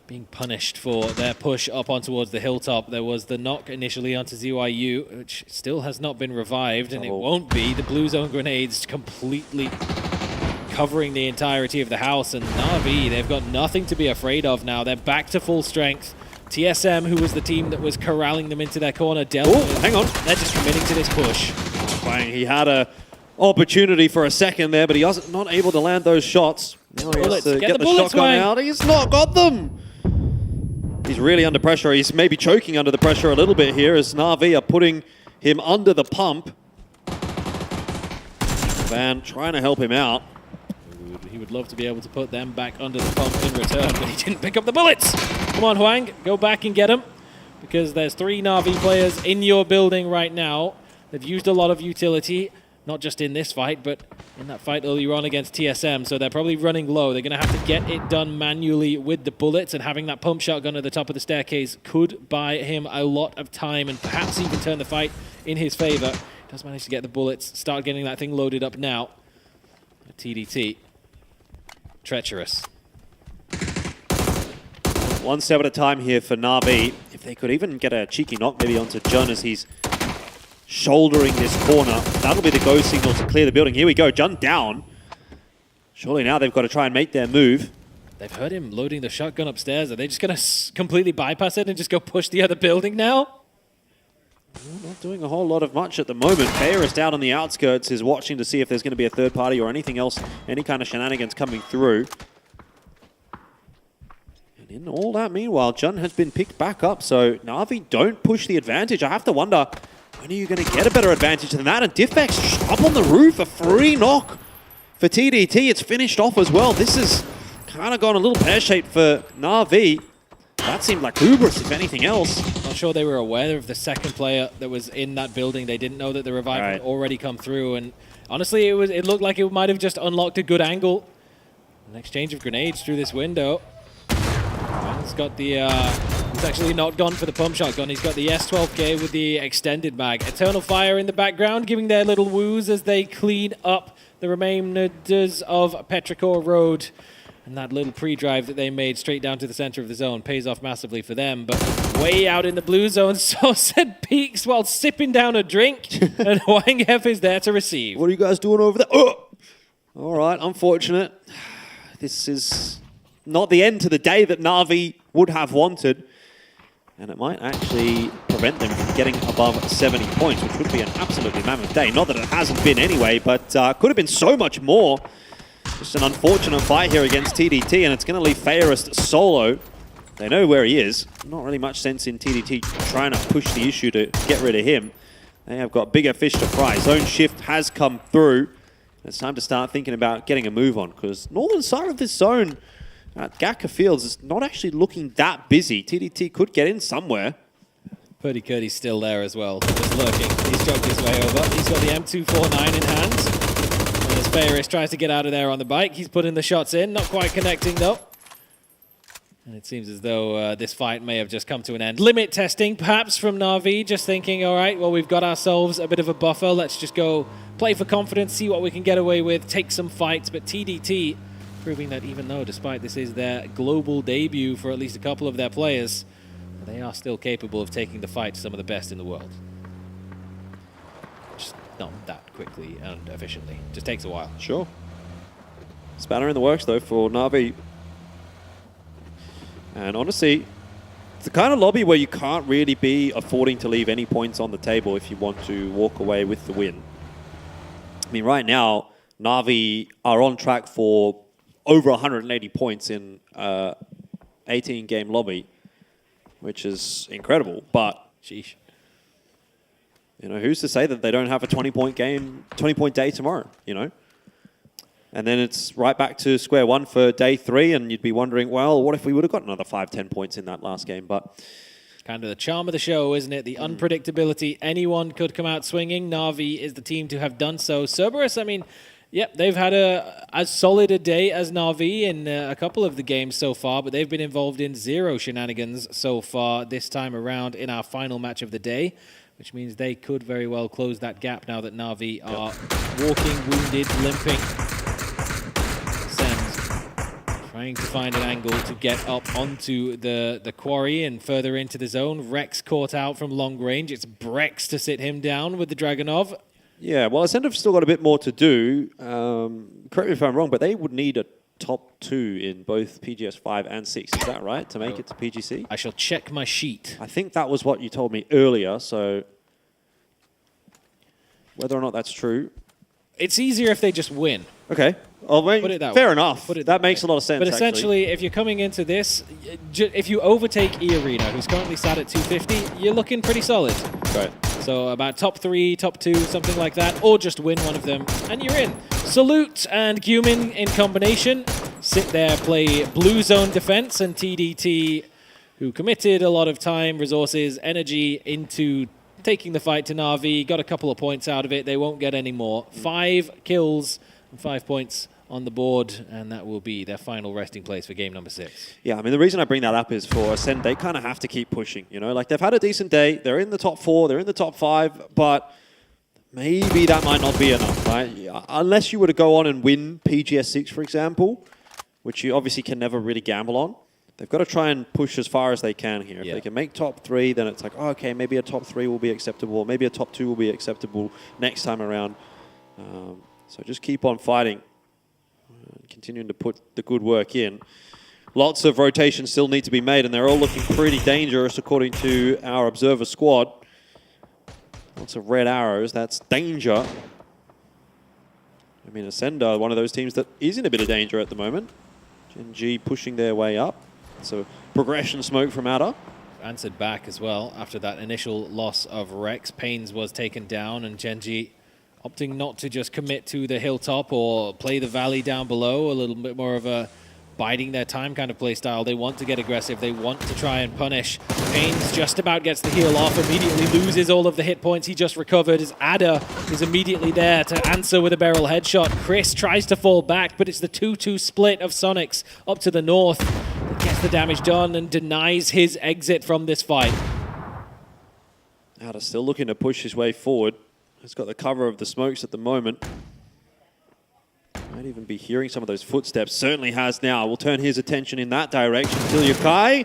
being punished for their push up on towards the hilltop. There was the knock initially onto ZYU, which still has not been revived, and it won't be. The blue zone grenades completely covering the entirety of the house, and Na'Vi, they've got nothing to be afraid of now. They're back to full strength. TSM, who was the team that was corralling them into their corner,
hang on.
They're just committing to this push.
He had a opportunity for a second there, but he was not able to land those shots. Now he has to get the shotgun out. He's not got them. He's really under pressure. He's maybe choking under the pressure a little bit here as Na'Vi are putting him under the pump. Van trying to help him out.
He would love to be able to put them back under the pump in return, but he didn't pick up the bullets. Come on, Hwang, go back and get him, because there's 3 Na'Vi players in your building right now. They've used a lot of utility. Not just in this fight, but in that fight earlier on against TSM. So they're probably running low. They're going to have to get it done manually with the bullets, and having that pump shotgun at the top of the staircase could buy him a lot of time and perhaps even turn the fight in his favor. He does manage to get the bullets, start getting that thing loaded up now. TDT. Treacherous.
One step at a time here for Na'Vi. If they could even get a cheeky knock maybe onto Jun as he's shouldering this corner. That'll be the go signal to clear the building. Here we go, Jun down. Surely now they've got to try and make their move.
They've heard him loading the shotgun upstairs. Are they just going to completely bypass it and just go push the other building now?
Not doing a whole lot of much at the moment. Bayerist out on the outskirts is watching to see if there's going to be a third party or anything else, any kind of shenanigans coming through. And in all that meanwhile, Jun has been picked back up, so Na'Vi don't push the advantage. I have to wonder, when are you going to get a better advantage than that? And Diffex up on the roof, a free knock for TDT. It's finished off as well. This has kind of gone a little pear-shaped for Na'Vi. That seemed like hubris, if anything else.
Not sure they were aware of the second player that was in that building. They didn't know that the revival had already come through. And honestly, it looked like it might have just unlocked a good angle. An exchange of grenades through this window. He's got the... he's actually not gone for the pump shotgun. He's got the S12K with the extended mag. Eternal Fire in the background, giving their little woos as they clean up the remainders of Petrichor Road. And that little pre-drive that they made straight down to the center of the zone pays off massively for them. But way out in the blue zone, Soset peeks while sipping down a drink. And Hwang F is there to receive.
What are you guys doing over there? Oh! All right, unfortunate. This is not the end to the day that Na'Vi would have wanted. And it might actually prevent them from getting above 70 points, which would be an absolutely mammoth day. Not that it hasn't been anyway, but could have been so much more. Just an unfortunate fight here against TDT, and it's going to leave Fairest solo. They know where he is. Not really much sense in TDT trying to push the issue to get rid of him. They have got bigger fish to fry. Zone shift has come through. It's time to start thinking about getting a move on, because northern side of this zone at Gaka Fields is not actually looking that busy. TDT could get in somewhere.
Purdy Curdy's still there as well, just lurking. He's jogged his way over. He's got the M249 in hand. As Bayris tries to get out of there on the bike, he's putting the shots in, not quite connecting though. And it seems as though this fight may have just come to an end. Limit testing, perhaps, from Na'Vi, just thinking, all right, well, we've got ourselves a bit of a buffer. Let's just go play for confidence, see what we can get away with, take some fights. But TDT proving that even though, despite this is their global debut for at least a couple of their players, they are still capable of taking the fight to some of the best in the world. Just not that quickly and efficiently. Just takes a while.
Sure. Spanner in the works, though, for Na'Vi. And honestly, it's the kind of lobby where you can't really be affording to leave any points on the table if you want to walk away with the win. I mean, right now, Na'Vi are on track for over 180 points in 18-game lobby, which is incredible. But,
sheesh,
you know, who's to say that they don't have a 20-point game, 20-point day tomorrow, you know? And then it's right back to square one for day 3, and you'd be wondering, well, what if we would have got another 5-10 points in that last game? But
kind of the charm of the show, isn't it? The unpredictability. Anyone could come out swinging. Na'Vi is the team to have done so. Cerberus, I mean, yep, they've had as solid a day as Na'Vi in a couple of the games so far, but they've been involved in 0 shenanigans so far this time around in our final match of the day, which means they could very well close that gap now that Na'Vi are walking, wounded, limping. Trying to find an angle to get up onto the quarry and further into the zone. Rex caught out from long range. It's Brex to sit him down with the Dragunov.
yeah, well, Ascend have still got a bit more to do. Correct me if I'm wrong, but they would need a top 2 in both PGS 5 and 6. Is that right, to make it to PGC?
I shall check my sheet.
I think that was what you told me earlier, so whether or not that's true.
It's easier if they just win.
Okay. Well,
Put it that
fair
way.
enough.
Put it
that makes a lot of sense,
But essentially, if you're coming into this, if you overtake E-Arena, who's currently sat at 250, you're looking pretty solid.
Right.
So about top 3, top 2, something like that, or just win one of them, and you're in. Salute and Gumin in combination sit there, play blue zone defense, and TDT, who committed a lot of time, resources, energy into taking the fight to Na'Vi, got a couple of points out of it. They won't get any more. 5 kills and 5 points on the board, and that will be their final resting place for game number 6.
Yeah, I mean, the reason I bring that up is for Ascend, they kind of have to keep pushing, you know? Like, they've had a decent day, they're in the top 4, they're in the top 5, but maybe that might not be enough, right? Unless you were to go on and win PGS 6, for example, which you obviously can never really gamble on, they've got to try and push as far as they can here. If they can make top 3, then it's like, oh, okay, maybe a top 3 will be acceptable, maybe a top 2 will be acceptable next time around. So just keep on fighting. Continuing to put the good work in. Lots of rotations still need to be made, and they're all looking pretty dangerous according to our observer squad. Lots of red arrows. That's danger. I mean, Ascend are one of those teams that is in a bit of danger at the moment. Gen G pushing their way up. So progression smoke from Ada.
Answered back as well after that initial loss of Rex. Pains was taken down, and Gen G opting not to just commit to the hilltop or play the valley down below, a little bit more of a biding their time kind of play style. They want to get aggressive. They want to try and punish. Pains just about gets the heal off, immediately loses all of the hit points he just recovered as Ada is immediately there to answer with a barrel headshot. Chris tries to fall back, but it's the 2-2 split of Sonics up to the north that gets the damage done and denies his exit from this fight.
Ada still looking to push his way forward. He's got the cover of the smokes at the moment. Might even be hearing some of those footsteps. Certainly has now. We'll turn his attention in that direction. Kai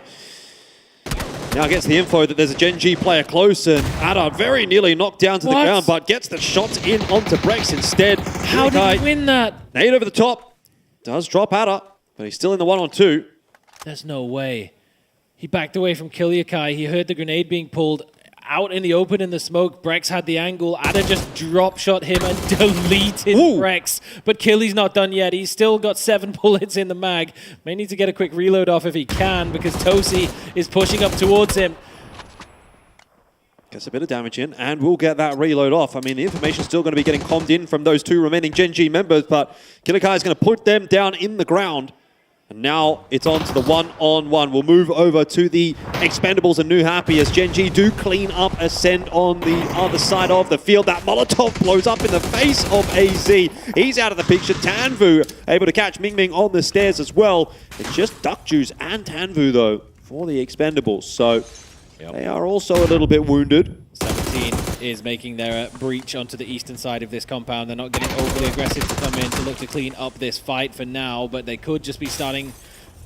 now gets the info that there's a Gen G player close, and Ada very nearly knocked down to the ground, but gets the shots in onto Brex instead.
How did he win that?
Nade over the top. Does drop Ada, but he's still in the 1-on-2.
There's no way. He backed away from Kai. He heard the grenade being pulled out in the open in the smoke. Brex had the angle. Ada just drop shot him and deleted Brex. But Killy's not done yet. He's still got 7 bullets in the mag. May need to get a quick reload off if he can, because Tosi is pushing up towards him.
Gets a bit of damage in, and we'll get that reload off. I mean, the information's still going to be getting commed in from those 2 remaining Gen G members, but Kai is going to put them down in the ground. And now it's on to the one-on-one. We'll move over to the Expendables and New Happy as Gen G do clean up Ascend on the other side of the field. That Molotov blows up in the face of AZ. He's out of the picture. Tanvu able to catch Ming Ming on the stairs as well. It's just Duck Juice and Tanvu, though, for the Expendables. So they are also a little bit wounded.
17 is making their breach onto the eastern side of this compound. They're not getting overly aggressive to come in to look to clean up this fight for now, but they could just be starting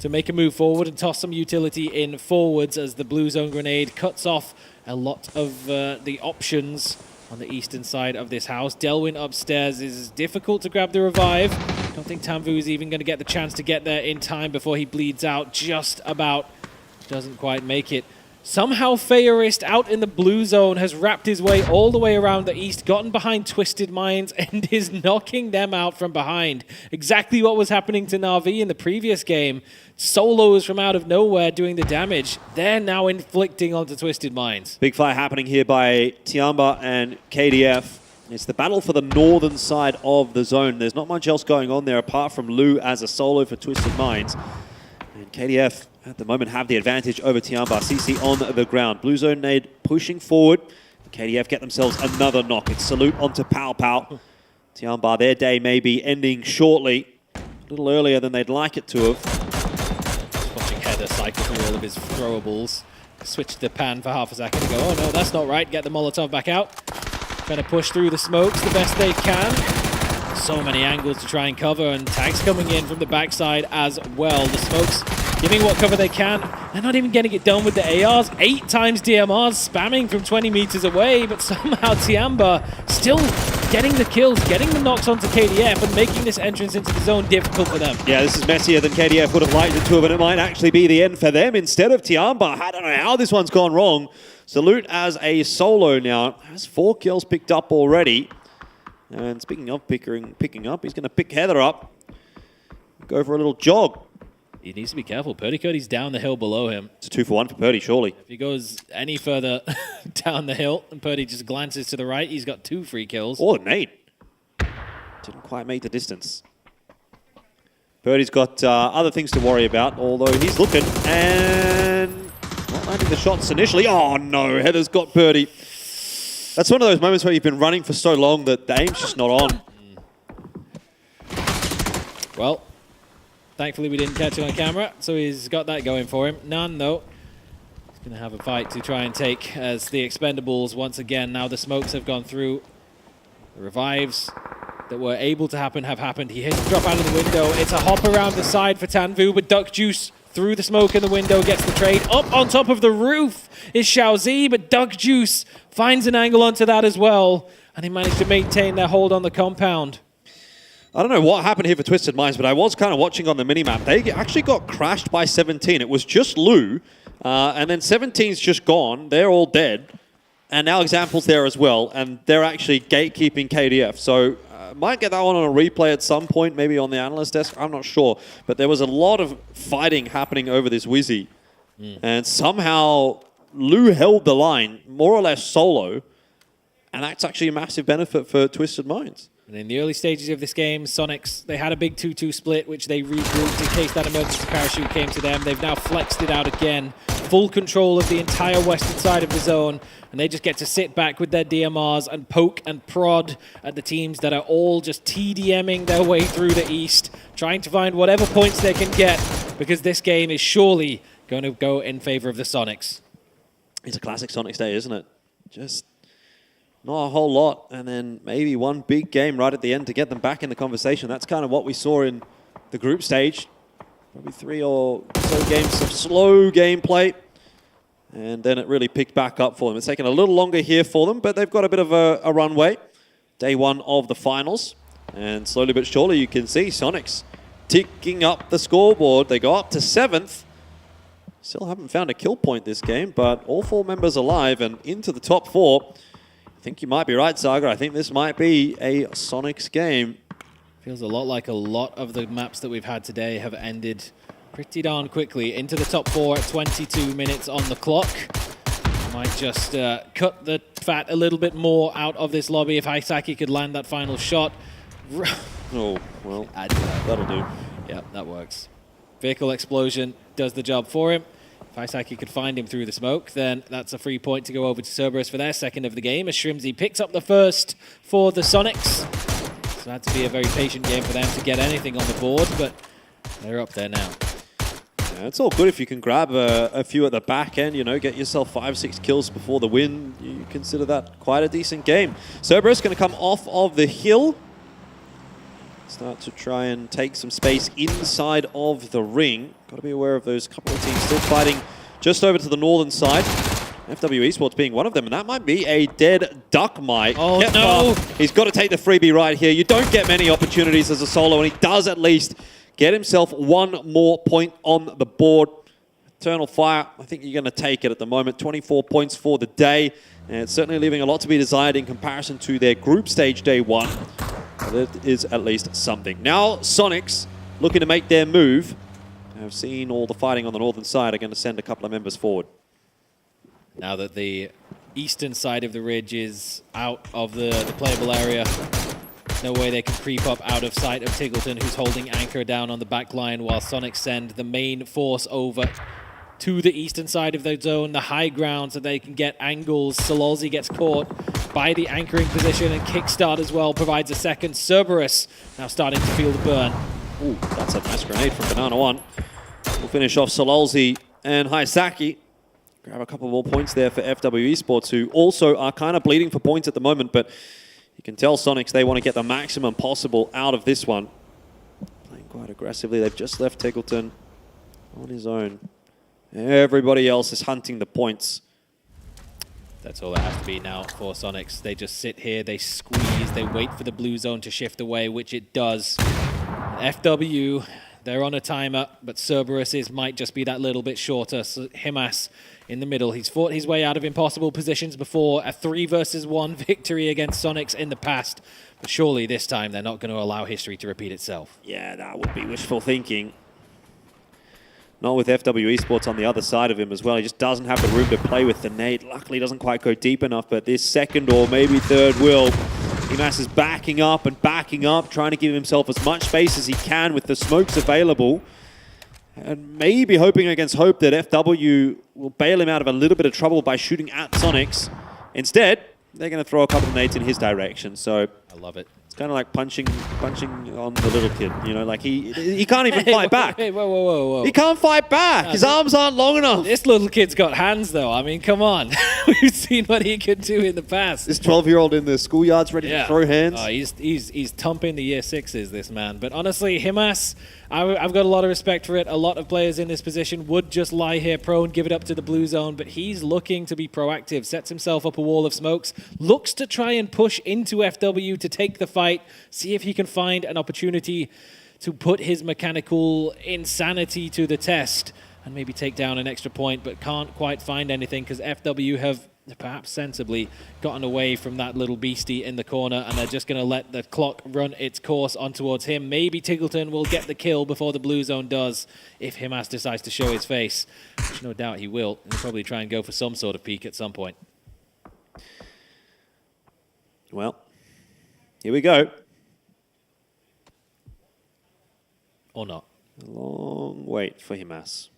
to make a move forward and toss some utility in forwards as the blue zone grenade cuts off a lot of the options on the eastern side of this house. Delwyn upstairs is difficult to grab the revive. Don't think Tanvu is even going to get the chance to get there in time before he bleeds out. Just about doesn't quite make it. Somehow Feorist out in the blue zone has wrapped his way all the way around the east, gotten behind Twisted Minds, and is knocking them out from behind. Exactly what was happening to Na'Vi in the previous game. Solos from out of nowhere doing the damage. They're now inflicting onto Twisted Minds.
Big fight happening here by Tiamba and KDF. It's the battle for the northern side of the zone. There's not much else going on there apart from Lu as a solo for Twisted Minds. And KDF at the moment have the advantage over Tiamba. CC on the ground. Blue zone nade pushing forward. KDF get themselves another knock. It's salute onto Pow Pow. Tiamba, their day may be ending shortly. A little earlier than they'd like it to have.
Just watching Heather cycle through all of his throwables. Switch the pan for half a second and go, oh no, that's not right. Get the Molotov back out. Trying to push through the smokes the best they can. So many angles to try and cover, and tags coming in from the backside as well. The smokes giving what cover they can. They're not even getting it done with the ARs. 8 times DMRs spamming from 20 meters away, but somehow Tiamba still getting the kills, getting the knocks onto KDF, and making this entrance into the zone difficult for them.
Yeah, this is messier than KDF would have liked it to have, and it might actually be the end for them instead of Tiamba. I don't know how this one's gone wrong. Salute as a solo now. Has 4 kills picked up already. And speaking of picking up, he's going to pick Heather up. Go for a little jog.
He needs to be careful. Purdy Cody's down the hill below him.
It's a 2-for-1 for Purdy, surely.
If he goes any further down the hill and Purdy just glances to the right, he's got 2 free kills.
Oh, Nate. Didn't quite make the distance. Purdy's got other things to worry about, although he's looking and not landing the shots initially. Oh no, Heather's got Purdy. That's one of those moments where you've been running for so long that the aim's just not on.
Well, thankfully we didn't catch it on camera, so he's got that going for him. None, though. He's going to have a fight to try and take as the Expendables once again. Now the smokes have gone through. The revives that were able to happen have happened. He hits the drop out of the window. It's a hop around the side for Tanvu, but Duck Juice through the smoke in the window gets the trade. Up on top of the roof is Xiaozi, but Duck Juice finds an angle onto that as well, and he managed to maintain their hold on the compound.
I don't know what happened here for Twisted Minds, but I was kind of watching on the minimap. They actually got crashed by 17. It was just Lu, and then 17's just gone. They're all dead. And now Example's there as well, and they're actually gatekeeping KDF. So might get that one on a replay at some point, maybe on the analyst desk. I'm not sure. But there was a lot of fighting happening over this Wizzy. And somehow Lu held the line, more or less solo. And that's actually a massive benefit for Twisted Minds.
And in the early stages of this game, Sonics, they had a big 2-2 split, which they regrouped in case that emergency parachute came to them. They've now flexed it out again. Full control of the entire western side of the zone. And they just get to sit back with their DMRs and poke and prod at the teams that are all just TDMing their way through the east, trying to find whatever points they can get, because this game is surely going to go in favor of the Sonics.
It's a classic Sonics day, isn't it? Just not a whole lot, and then maybe one big game right at the end to get them back in the conversation. That's kind of what we saw in the group stage. Probably 3 or so games of slow gameplay, and then it really picked back up for them. It's taken a little longer here for them, but they've got a bit of a runway. Day 1 of the finals, and slowly but surely you can see Sonics ticking up the scoreboard. They go up to 7th. Still haven't found a kill point this game, but all 4 members alive and into the top 4. I think you might be right, Saga. I think this might be a Sonics game.
Feels a lot like a lot of the maps that we've had today have ended pretty darn quickly. Into the top 4 at 22 minutes on the clock. Might just cut the fat a little bit more out of this lobby if Haisaki could land that final shot.
Oh, well, that'll do.
Yeah, that works. Vehicle explosion does the job for him. If Aisaki could find him through the smoke, then that's a free point to go over to Cerberus for their second of the game, as Shrimsy picks up the first for the Sonics. So it had to be a very patient game for them to get anything on the board, but they're up there now.
Yeah, it's all good if you can grab a few at the back end, you know, get yourself 5-6 kills before the win. You consider that quite a decent game. Cerberus going to come off of the hill. Start to try and take some space inside of the ring. Got to be aware of those couple of teams still fighting just over to the northern side. FW Esports being one of them, and that might be a dead duck mic.
Oh, no!
He's got to take the freebie right here. You don't get many opportunities as a solo, and he does at least get himself one more point on the board. Eternal Fire, I think you're going to take it at the moment. 24 points for the day, and it's certainly leaving a lot to be desired in comparison to their group stage day one. But it is at least something. Now, Sonics looking to make their move. I've seen all the fighting on the northern side are going to send a couple of members forward.
Now that the eastern side of the ridge is out of the playable area, no way they can creep up out of sight of Tiggleton, who's holding anchor down on the back line, while Sonic send the main force over to the eastern side of the zone, the high ground, so they can get angles. Sololzi gets caught by the anchoring position, and Kickstart as well provides a second. Cerberus now starting to feel the burn.
Ooh, that's a nice grenade from Banana One. We'll finish off Sololzi and Haisaki. Grab a couple more points there for FW Esports, who also are kind of bleeding for points at the moment, but you can tell Sonics they want to get the maximum possible out of this one. Playing quite aggressively. They've just left Tiggleton on his own. Everybody else is hunting the points.
That's all it has to be now for Sonics. They just sit here, they squeeze, they wait for the blue zone to shift away, which it does. FW, they're on a timer, but Cerberus might just be that little bit shorter. So Himas in the middle. He's fought his way out of impossible positions before. A 3-versus-1 victory against Sonics in the past. But surely this time they're not going to allow history to repeat itself.
Yeah, that would be wishful thinking. Not with FW Esports on the other side of him as well. He just doesn't have the room to play with the nade. Luckily, doesn't quite go deep enough, but this second or maybe third will. Himas is backing up, trying to give himself as much space as he can with the smokes available. And maybe hoping against hope that FW will bail him out of a little bit of trouble by shooting at Sonics. Instead, they're going to throw a couple of nades in his direction. So
I love it.
It's kind of like punching on the little kid, you know, like he can't even fight back.
Hey, whoa.
He can't fight back. His arms aren't long enough.
This little kid's got hands, though. I mean, come on. We've seen what he could do in the past.
This 12-year-old in the schoolyard's ready to throw hands.
Oh, he's thumping the year 6s, this man. But honestly, Himas, I've got a lot of respect for it. A lot of players in this position would just lie here prone, give it up to the blue zone, but he's looking to be proactive, sets himself up a wall of smokes, looks to try and push into FW to take the fight, see if he can find an opportunity to put his mechanical insanity to the test and maybe take down an extra point, but can't quite find anything because FW have perhaps sensibly gotten away from that little beastie in the corner, and they're just going to let the clock run its course on towards him. Maybe Tiggleton will get the kill before the blue zone does if Himas decides to show his face, which no doubt he will. He'll probably try and go for some sort of peek at some point.
Well, here we go.
Or not.
A long wait for Himas.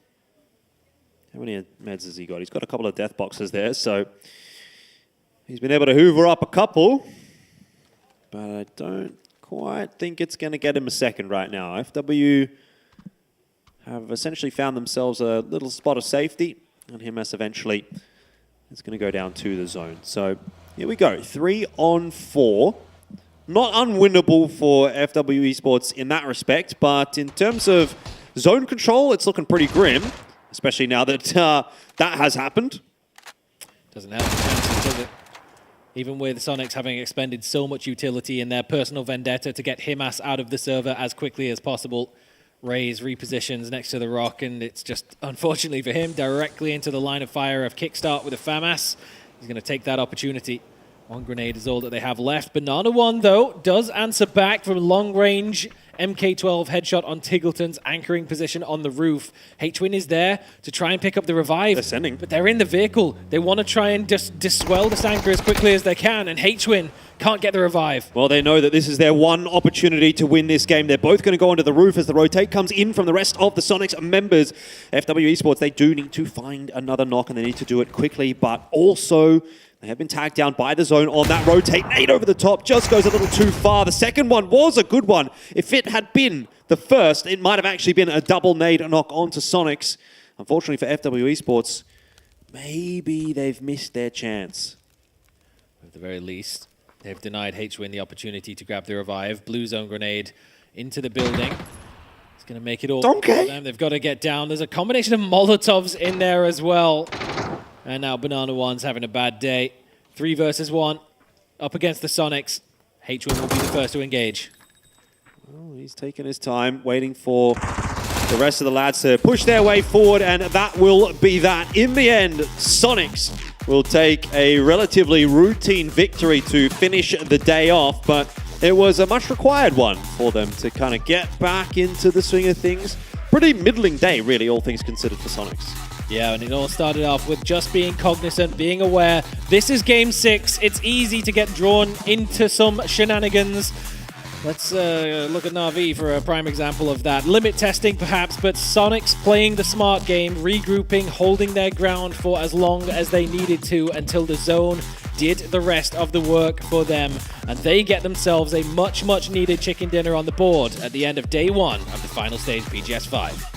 How many meds has he got? He's got a couple of death boxes there, so he's been able to hoover up a couple. But I don't quite think it's going to get him a second right now. FW have essentially found themselves a little spot of safety, and Himas eventually is going to go down to the zone. So here we go, 3-on-4. Not unwinnable for FW Esports in that respect, but in terms of zone control, it's looking pretty grim. Especially now that that has happened.
Doesn't have the chances, does it? Even with Sonics having expended so much utility in their personal vendetta to get Himas out of the server as quickly as possible. Raze repositions next to the rock, and it's just, unfortunately for him, directly into the line of fire of Kickstart with a FAMAS. He's going to take that opportunity. One grenade is all that they have left. Banana One, though, does answer back from long range. MK12 headshot on Tiggleton's anchoring position on the roof. H-Win is there to try and pick up the revive.
They're sending.
But they're in the vehicle. They want to try and just dissuel this anchor as quickly as they can, and H-Win can't get the revive.
Well, they know that this is their one opportunity to win this game. They're both going to go onto the roof as the rotate comes in from the rest of the Sonics members. FW Esports, they do need to find another knock, and they need to do it quickly, but also they have been tagged down by the zone on that rotate. Nade over the top just goes a little too far. The second one was a good one. If it had been the first, it might have actually been a double nade knock onto Sonics. Unfortunately for FW Esports, maybe they've missed their chance.
At the very least, they've denied H-Win the opportunity to grab the revive. Blue zone grenade into the building. It's going to make it all for them. They've got to get down. There's a combination of Molotovs in there as well. And now Banana One's having a bad day. 3 versus 1 up against the Sonics. H-Win will be the first to engage.
Well, he's taking his time, waiting for the rest of the lads to push their way forward, and that will be that. In the end, Sonics will take a relatively routine victory to finish the day off, but it was a much required one for them to kind of get back into the swing of things. Pretty middling day, really, all things considered for Sonics.
Yeah, and it all started off with just being cognizant, being aware. This is Game 6. It's easy to get drawn into some shenanigans. Let's look at Na'Vi for a prime example of that. Limit testing, perhaps, but Sonics playing the smart game, regrouping, holding their ground for as long as they needed to until the zone did the rest of the work for them. And they get themselves a much, much needed chicken dinner on the board at the end of day 1 of the final stage PGS 5.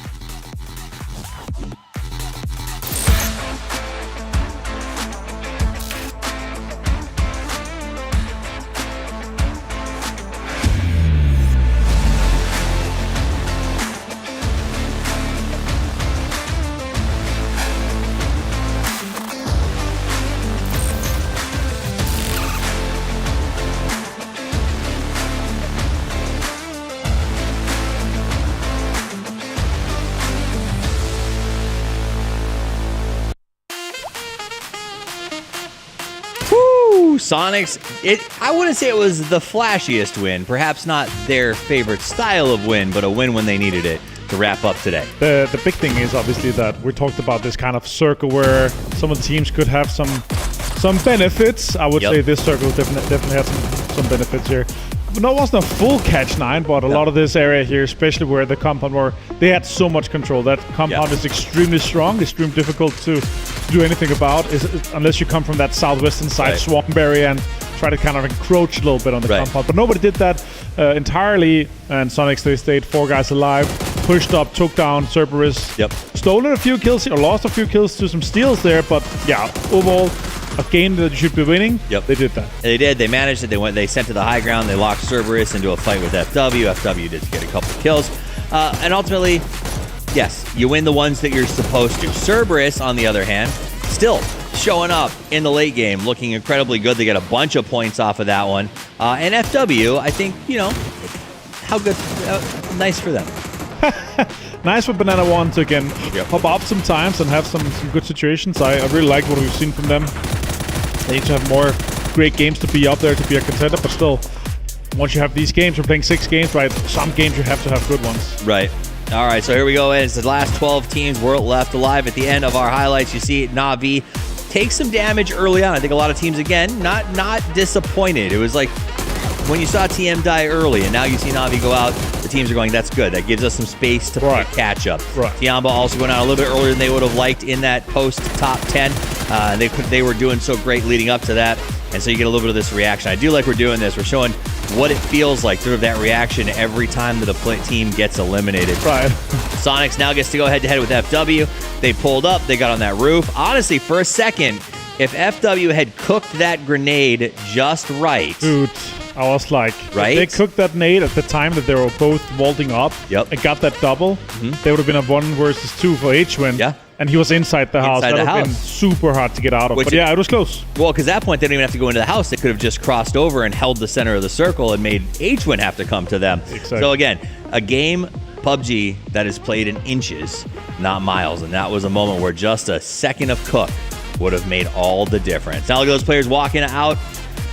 Sonics, I wouldn't say it was the flashiest win, perhaps not their favorite style of win, but a win when they needed it to wrap up today.
The big thing is obviously that we talked about this kind of circle where some of the teams could have some benefits. I would say this circle definitely had some benefits here. No, it wasn't a full catch 9, but a lot of this area here, especially where the compound were, they had so much control. That compound is extremely strong, extremely difficult to do anything about, unless you come from that southwestern side swamp area and try to kind of encroach a little bit on the compound. But nobody did that entirely, and Sonics, they stayed 4 guys alive, pushed up, took down Cerberus, stolen a few kills here, or lost a few kills to some steals there, but yeah, overall, a game that you should be winning, they did that.
They did. They managed it. They sent to the high ground. They locked Cerberus into a fight with FW. FW did get a couple of kills. And ultimately, yes, you win the ones that you're supposed to. Cerberus, on the other hand, still showing up in the late game, looking incredibly good. They get a bunch of points off of that one. And FW, I think, how good, nice for them.
Nice for Banana One to, again, pop up sometimes and have some good situations. I really like what we've seen from them. They need to have more great games to be up there, to be a contender, but still, once you have these games, we're playing 6 games, right? Some games you have to have good ones.
Right. All right, so here we go. It's the last 12 teams were left alive. At the end of our highlights, you see Na'Vi take some damage early on. I think a lot of teams, again, not disappointed. It was like when you saw TM die early, and now you see Na'Vi go out, the teams are going, that's good. That gives us some space to catch up. Tiamba also went out a little bit earlier than they would have liked in that post-top 10. They were doing so great leading up to that, and so you get a little bit of this reaction. I do like we're doing this. We're showing what it feels like, sort of that reaction every time that a team gets eliminated. Sonics now gets to go head-to-head with FW. They pulled up. They got on that roof. Honestly, for a second, if FW had cooked that grenade just right...
Dude, I was like, if they cooked that nade at the time that they were both vaulting up and got that double, they would have been a 1 versus 2 for H-Win. And he was inside the house. That would have been super hard to get out of. But yeah, it was close.
Well, because at that point, they didn't even have to go into the house. They could have just crossed over and held the center of the circle and made H-Win have to come to them.
Exactly.
So again, a game, PUBG, that is played in inches, not miles. And that was a moment where just a second of cook would have made all the difference. Now look at those players walking out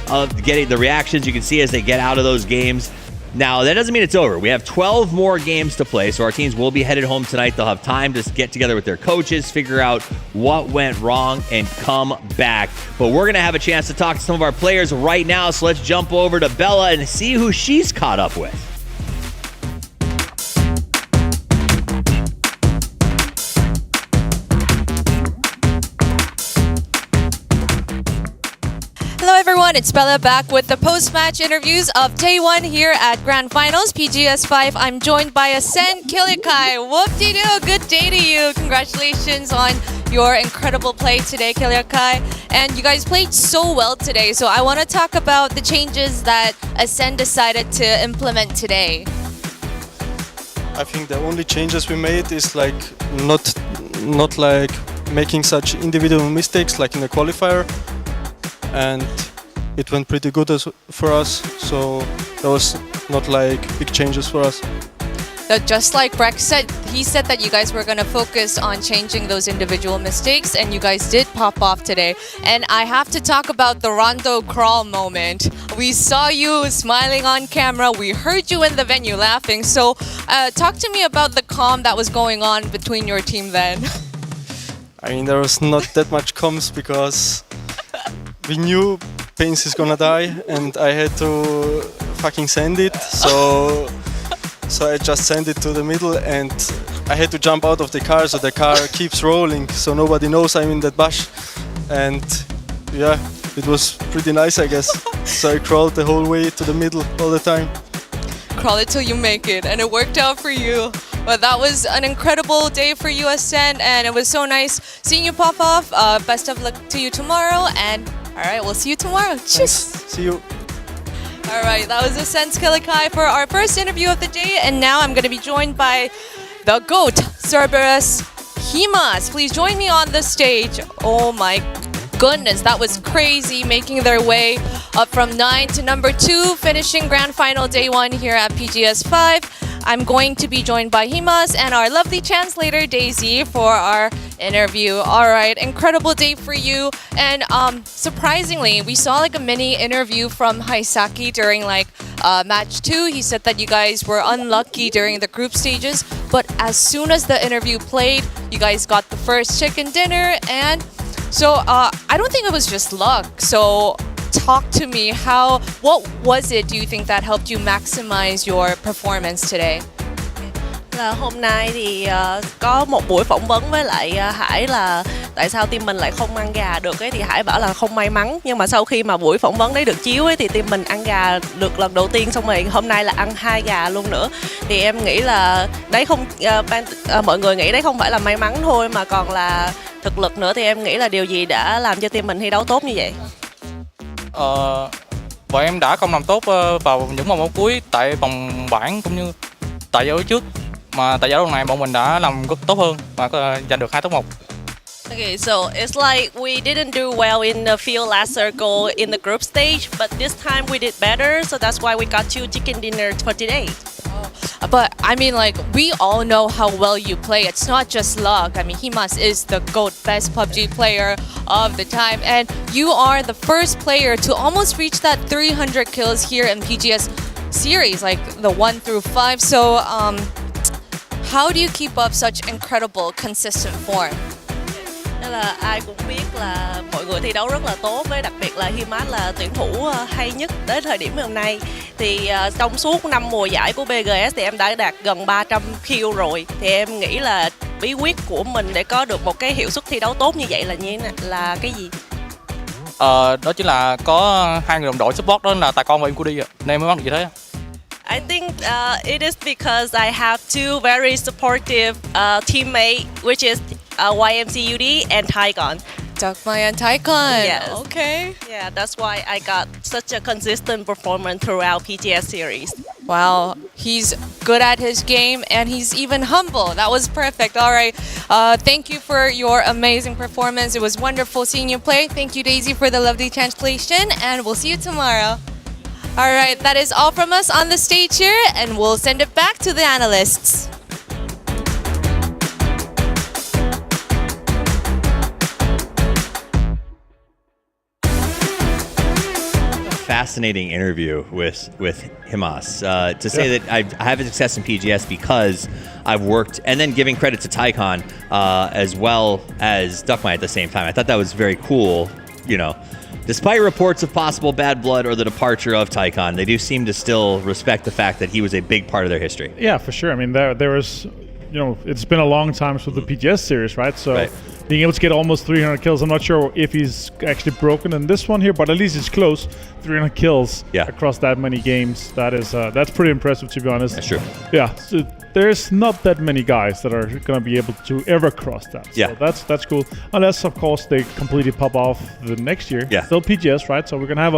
of getting the reactions you can see as they get out of those games. Now, that doesn't mean it's over. We have 12 more games to play, so our teams will be headed home tonight. They'll have time to get together with their coaches, figure out what went wrong, and come back. But we're going to have a chance to talk to some of our players right now, so let's jump over to Bella and see who she's caught up with.
Hello everyone, it's Bella back with the post-match interviews of Day 1 here at Grand Finals, PGS5. I'm joined by Ascent Kilikai. Whoop-de-doo, good day to you. Congratulations on your incredible play today, Kilikai. And you guys played so well today, so I want to talk about the changes that Ascent decided to implement today.
I think the only changes we made is like not like making such individual mistakes like in the qualifier. And it went pretty good for us, so there was not like big changes for us.
Just like Breck said, he said that you guys were going to focus on changing those individual mistakes, and you guys did pop off today. And I have to talk about the Rondo crawl moment. We saw you smiling on camera, we heard you in the venue laughing, so talk to me about the calm that was going on between your team then.
I mean, there was not that much comms because we knew Pains is gonna die and I had to fucking send it, so I just sent it to the middle and I had to jump out of the car so the car keeps rolling so nobody knows I'm in that bush, and yeah, it was pretty nice, I guess. So I crawled the whole way to the middle all the time.
Crawl it till you make it, and it worked out for you. But that was an incredible day for you, Ascent, and it was so nice seeing you pop off. Best of luck to you tomorrow, and all right, we'll see you tomorrow. Cheers.
See you.
All right, that was Ascent Kilikai for our first interview of the day, and now I'm going to be joined by the GOAT, Cerberus Himas. Please join me on the stage. Oh my goodness, that was crazy, making their way up from 9 to number 2, finishing Grand Final Day 1 here at PGS5. I'm going to be joined by Himas and our lovely translator Daisy for our interview. All right, incredible day for you. And surprisingly, we saw like a mini interview from Haisaki during like match 2. He said that you guys were unlucky during the group stages, but as soon as the interview played, you guys got the first chicken dinner, and so I don't think it was just luck. So talk to me, what was it do you think that helped you maximize your performance today?
Là hôm nay thì có một buổi phỏng vấn với lại Hải là tại sao team mình lại không ăn gà được ấy, thì Hải bảo là không may mắn, nhưng mà sau khi mà buổi phỏng vấn đấy được chiếu ấy thì team mình ăn gà được lần đầu tiên, xong rồi hôm nay là ăn 2 gà luôn nữa. Thì em nghĩ là đấy không mọi người nghĩ đấy không phải là may mắn thôi mà còn là thực lực nữa, thì em nghĩ là điều gì đã làm cho team mình thi đấu tốt như vậy?
Bọn em đã không làm tốt vào những vòng cuối tại vòng bảng cũng như tại giải đấu trước, mà tại giải đấu này bọn mình đã làm rất tốt hơn và giành được 2 top 1.
Okay, so it's like we didn't do well in the field last circle in the group stage, but this time we did better, so that's why we got 2 chicken dinners for today.
But I mean, like, we all know how well you play. It's not just luck. I mean, Himas is the GOAT, best PUBG player of the time, and you are the first player to almost reach that 300 kills here in PGS series, like the 1 through 5. So, how do you keep up such incredible, consistent form?
Nên là ai cũng biết là mọi người thi đấu rất là tốt, với đặc biệt là Himas là tuyển thủ hay nhất đến thời điểm hôm nay. Thì trong suốt 5 mùa giải của BGS thì em đã đạt gần 300 kill rồi. Thì em nghĩ là bí quyết của mình để có được một cái hiệu suất thi đấu tốt như vậy là cái gì?
Đó chính là có 2 người đồng đội support, đó là Tài Con và Incudi ạ, nên mới bắt được như thế.
I think it is because I have 2 very supportive teammates, which is YMCUD and Taikon.
Dogmai and Taikon.
Yes.
Okay.
Yeah, that's why I got such a consistent performance throughout PGS series.
Wow, he's good at his game and he's even humble. That was perfect. All right. Thank you for your amazing performance. It was wonderful seeing you play. Thank you, Daisy, for the lovely translation, and we'll see you tomorrow. All right, that is all from us on the stage here, and we'll send it back to the analysts.
fascinating interview with Himas to say that I have success in PGS because I've worked, and then giving credit to Tycon as well as Duckmine at the same time. I thought that was very cool. Despite reports of possible bad blood or the departure of Tycon, they do seem to still respect the fact that he was a big part of their history.
Yeah, for sure. I mean, there was, it's been a long time since the PGS series, right? So being able to get almost 300 kills, I'm not sure if he's actually broken in this one here, but at least it's close. 300 kills across that many games. That's pretty impressive, to be honest.
That's true.
Yeah, so there's not that many guys that are going to be able to ever cross that.
Yeah.
So that's cool. Unless, of course, they completely pop off the next year.
Yeah.
Still PGS, right? So we're gonna have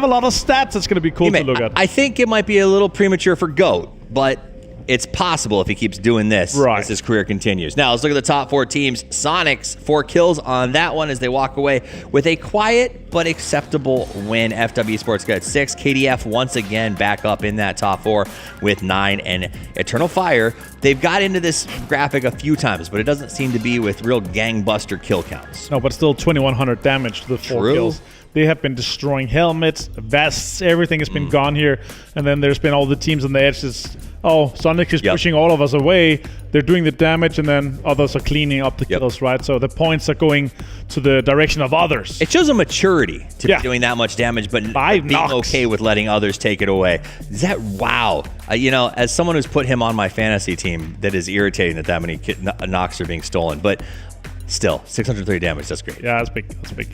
a lot of stats that's going to be cool to look at.
I think it might be a little premature for GOAT, but it's possible if he keeps doing this as his career continues. Now, let's look at the top 4 teams. Sonics, 4 kills on that one as they walk away with a quiet but acceptable win. FW Esports got 6. KDF once again back up in that top 4 with 9. And Eternal Fire, they've got into this graphic a few times, but it doesn't seem to be with real gangbuster kill counts.
No, but still 2,100 damage to the 4 kills. They have been destroying helmets, vests, everything has been gone here. And then there's been all the teams on the edges. Sonic is pushing all of us away. They're doing the damage, and then others are cleaning up the kills, right? So the points are going to the direction of others.
It shows a maturity to be doing that much damage, but being okay with letting others take it away. Is that wow? As someone who's put him on my fantasy team, that is irritating that many knocks are being stolen. But still, 630 damage, that's great.
Yeah, that's big.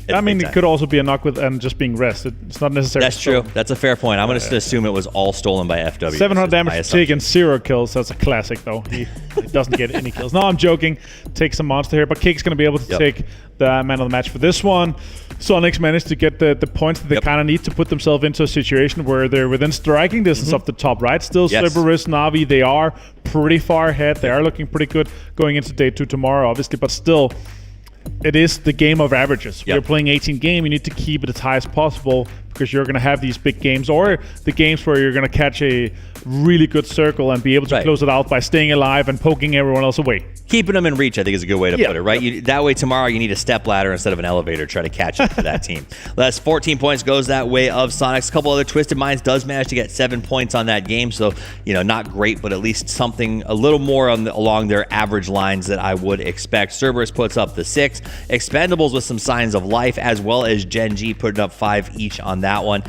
It could also be a knock with and just being rested. It's not necessarily
That's true. That's a fair point. I'm going to assume it was all stolen by FW.
700 damage to Tig and 0 kills. That's a classic, though. He doesn't get any kills. No, I'm joking. Takes a monster here, but Cake's going to be able to take the man of the match for this one. Sonics managed to get the points that they kind of need to put themselves into a situation where they're within striking distance of the top, right? Still, Cerberus, Na'Vi, they are pretty far ahead. They are looking pretty good going into day 2 tomorrow, obviously, but still, it is the game of averages. We're playing 18 game. You need to keep it as high as possible because you're going to have these big games or the games where you're going to catch a really good circle and be able to close it out by staying alive and poking everyone else away.
Keeping them in reach, I think, is a good way to put it, right? That way tomorrow you need a step ladder instead of an elevator to try to catch up to that team. That's 14 points goes that way of Sonics. A couple other Twisted Minds does manage to get 7 points on that game, so not great, but at least something a little more along their average lines that I would expect. Cerberus puts up the 6. Expendables with some signs of life, as well as Gen G putting up 5 each on that one.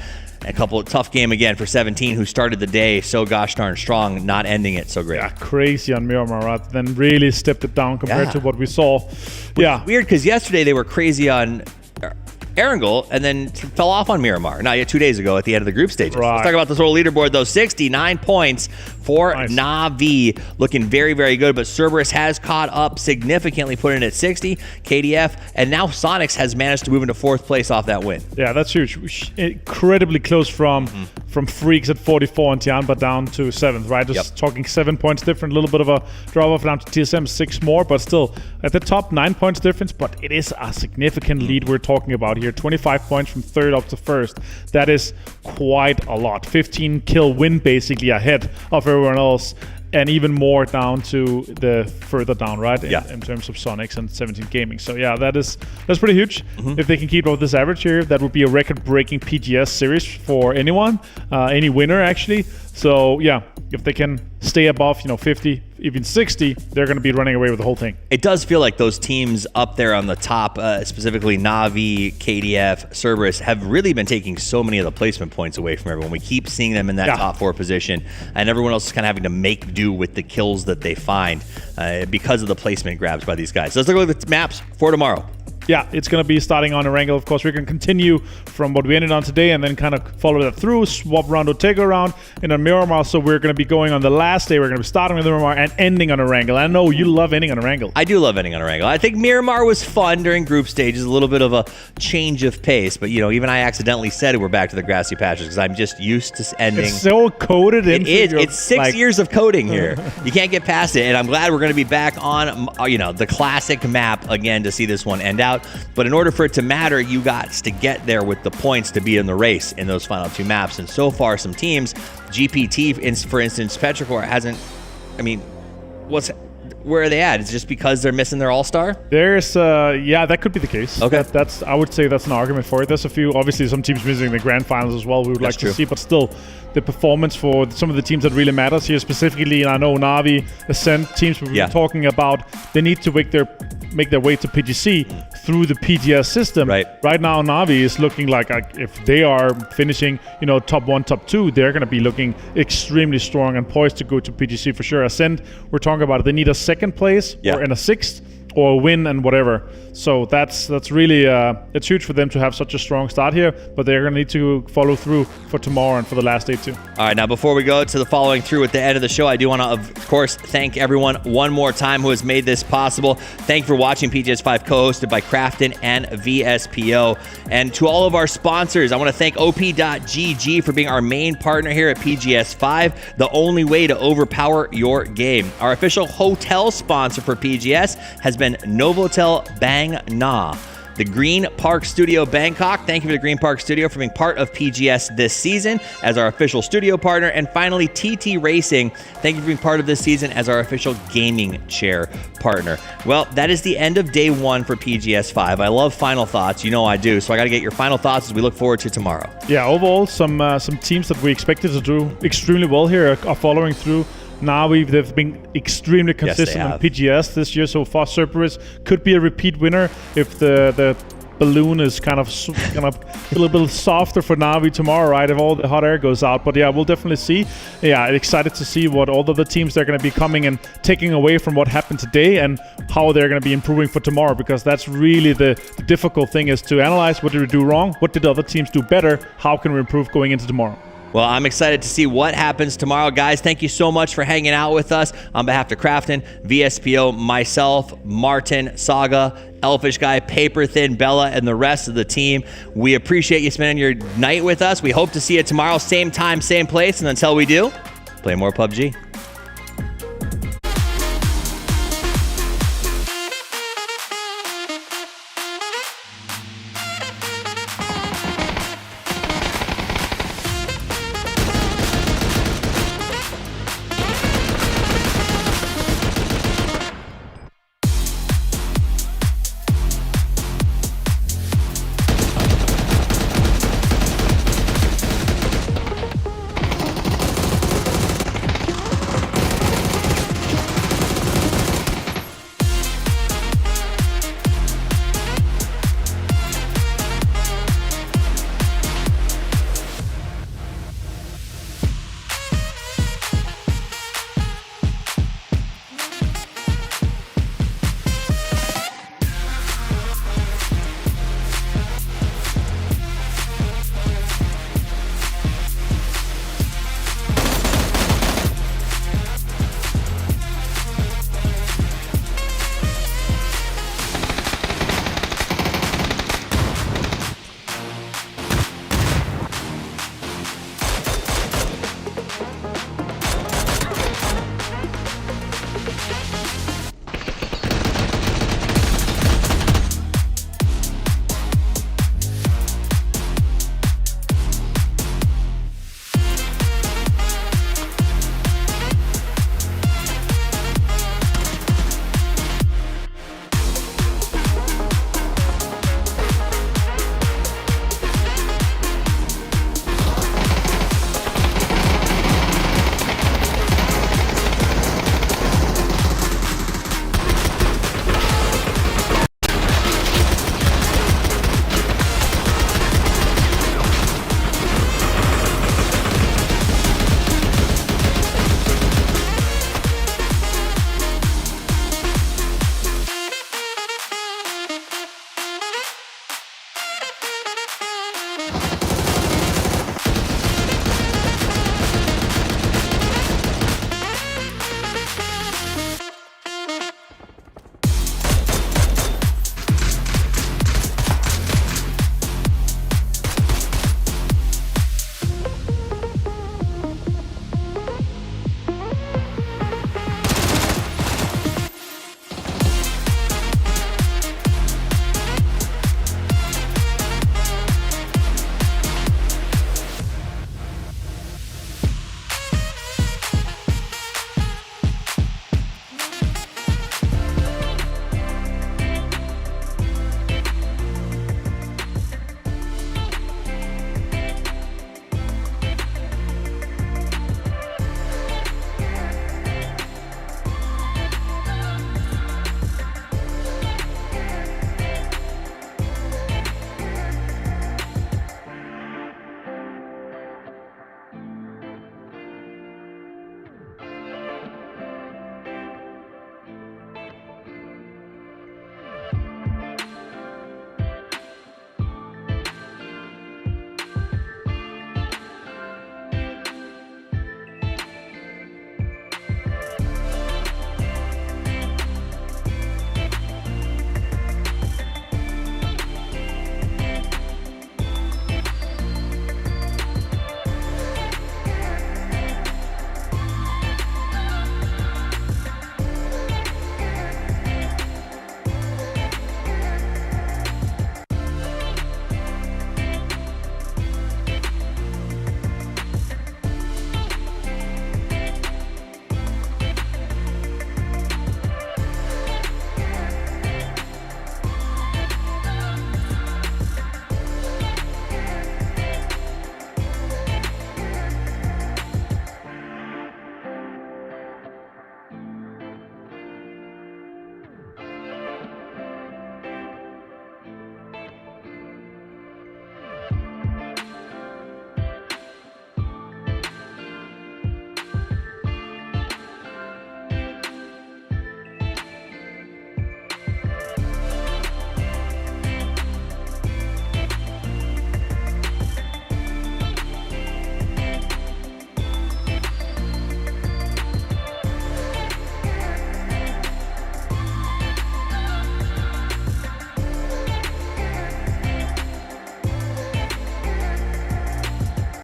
A couple of tough game again for 17, who started the day so gosh darn strong, not ending it so great.
Yeah, crazy on Miramar, right? Then really stepped it down compared to what we saw.
Weird, because yesterday they were crazy on Erangel and then fell off on Miramar. Now, 2 days ago at the end of the group stages. Let's talk about this whole leaderboard, though. 69 points for Na'Vi. Looking very, very good, but Cerberus has caught up significantly, putting it at 60. KDF, and now Sonics has managed to move into 4th place off that win.
Yeah, that's huge. Incredibly close from Freaks at 44 and Tianba down to 7th, right? Just talking 7 points different, a little bit of a drop-off down to TSM, 6 more, but still at the top, 9 points difference, but it is a significant lead we're talking about here. 25 points from 3rd up to 1st. That is quite a lot. 15 kill win basically ahead of everyone else, and even more down to the further down, right? In terms of Sonics and 17 Gaming. So that's pretty huge. If they can keep up this average here, that would be a record-breaking PGS series for anyone, any winner actually. So if they can stay above 50, even 60, they're going to be running away with the whole thing.
It does feel like those teams up there on the top, specifically Na'Vi, KDF, Cerberus, have really been taking so many of the placement points away from everyone. We keep seeing them in that top 4 position, and everyone else is kind of having to make do with the kills that they find because of the placement grabs by these guys. So let's look at the maps for tomorrow.
Yeah, it's going to be starting on Erangel. Of course, we're going to continue from what we ended on today and then kind of follow that through, swap Rondo, take around, and on Miramar. So we're going to be going on the last day. We're going to be starting with Miramar and ending on Erangel. I know you love ending on Erangel.
I do love ending on Erangel. I think Miramar was fun during group stages, a little bit of a change of pace. But, even I accidentally said we're back to the grassy patches because I'm just used to ending.
It's so coded in.
It is. It's 6 years of coding here. You can't get past it. And I'm glad we're going to be back on, the classic map again to see this one end out. But in order for it to matter, you got to get there with the points to be in the race in those final 2 maps. And so far, some teams, GPT, for instance, Petrichor hasn't, where are they at? Is it just because they're missing their all-star?
There's, yeah, that could be the case.
Okay.
That's I would say that's an argument for it. There's a few, obviously, some teams missing the grand finals as well. We would like to see, but still, the performance for some of the teams that really matters here specifically, and I know Na'Vi, Ascent, teams we've been talking about, they need to make their way to PGC through the PGS system. Right now, Na'Vi is looking like if they are finishing, top 1, top 2, they're going to be looking extremely strong and poised to go to PGC for sure. Ascent, we're talking about it. They need a second place or in a 6th or a win and whatever. So that's really it's huge for them to have such a strong start here, but they're going to need to follow through for tomorrow and for the last day too.
All right, now before we go to the following through at the end of the show, I do want to, of course, thank everyone one more time who has made this possible. Thank you for watching PGS5 co-hosted by Crafton and VSPO. And to all of our sponsors, I want to thank OP.GG for being our main partner here at PGS5, the only way to overpower your game. Our official hotel sponsor for PGS has been Novotel Bang Na. The Green Park Studio Bangkok. Thank you for the Green Park Studio for being part of PGS this season as our official studio partner. And finally, TT Racing. Thank you for being part of this season as our official gaming chair partner. Well, that is the end of day 1 for PGS5. I love final thoughts. You know I do. So I got to get your final thoughts as we look forward to tomorrow.
Yeah, overall, some teams that we expected to do extremely well here are following through. They've been extremely consistent on PGS this year so far. Cerberus could be a repeat winner if the balloon is kind of a little bit softer for Na'Vi tomorrow, right? If all the hot air goes out. But yeah, we'll definitely see. Yeah, excited to see what all of the teams they're going to be coming and taking away from what happened today and how they're going to be improving for tomorrow, because that's really the difficult thing, is to analyze what did we do wrong, what did the other teams do better, how can we improve going into tomorrow.
Well, I'm excited to see what happens tomorrow. Guys, thank you so much for hanging out with us. On behalf of Crafton, VSPO, myself, Martin, Saga, Elfish Guy, Paper Thin, Bella, and the rest of the team, we appreciate you spending your night with us. We hope to see you tomorrow, same time, same place. And until we do, play more PUBG.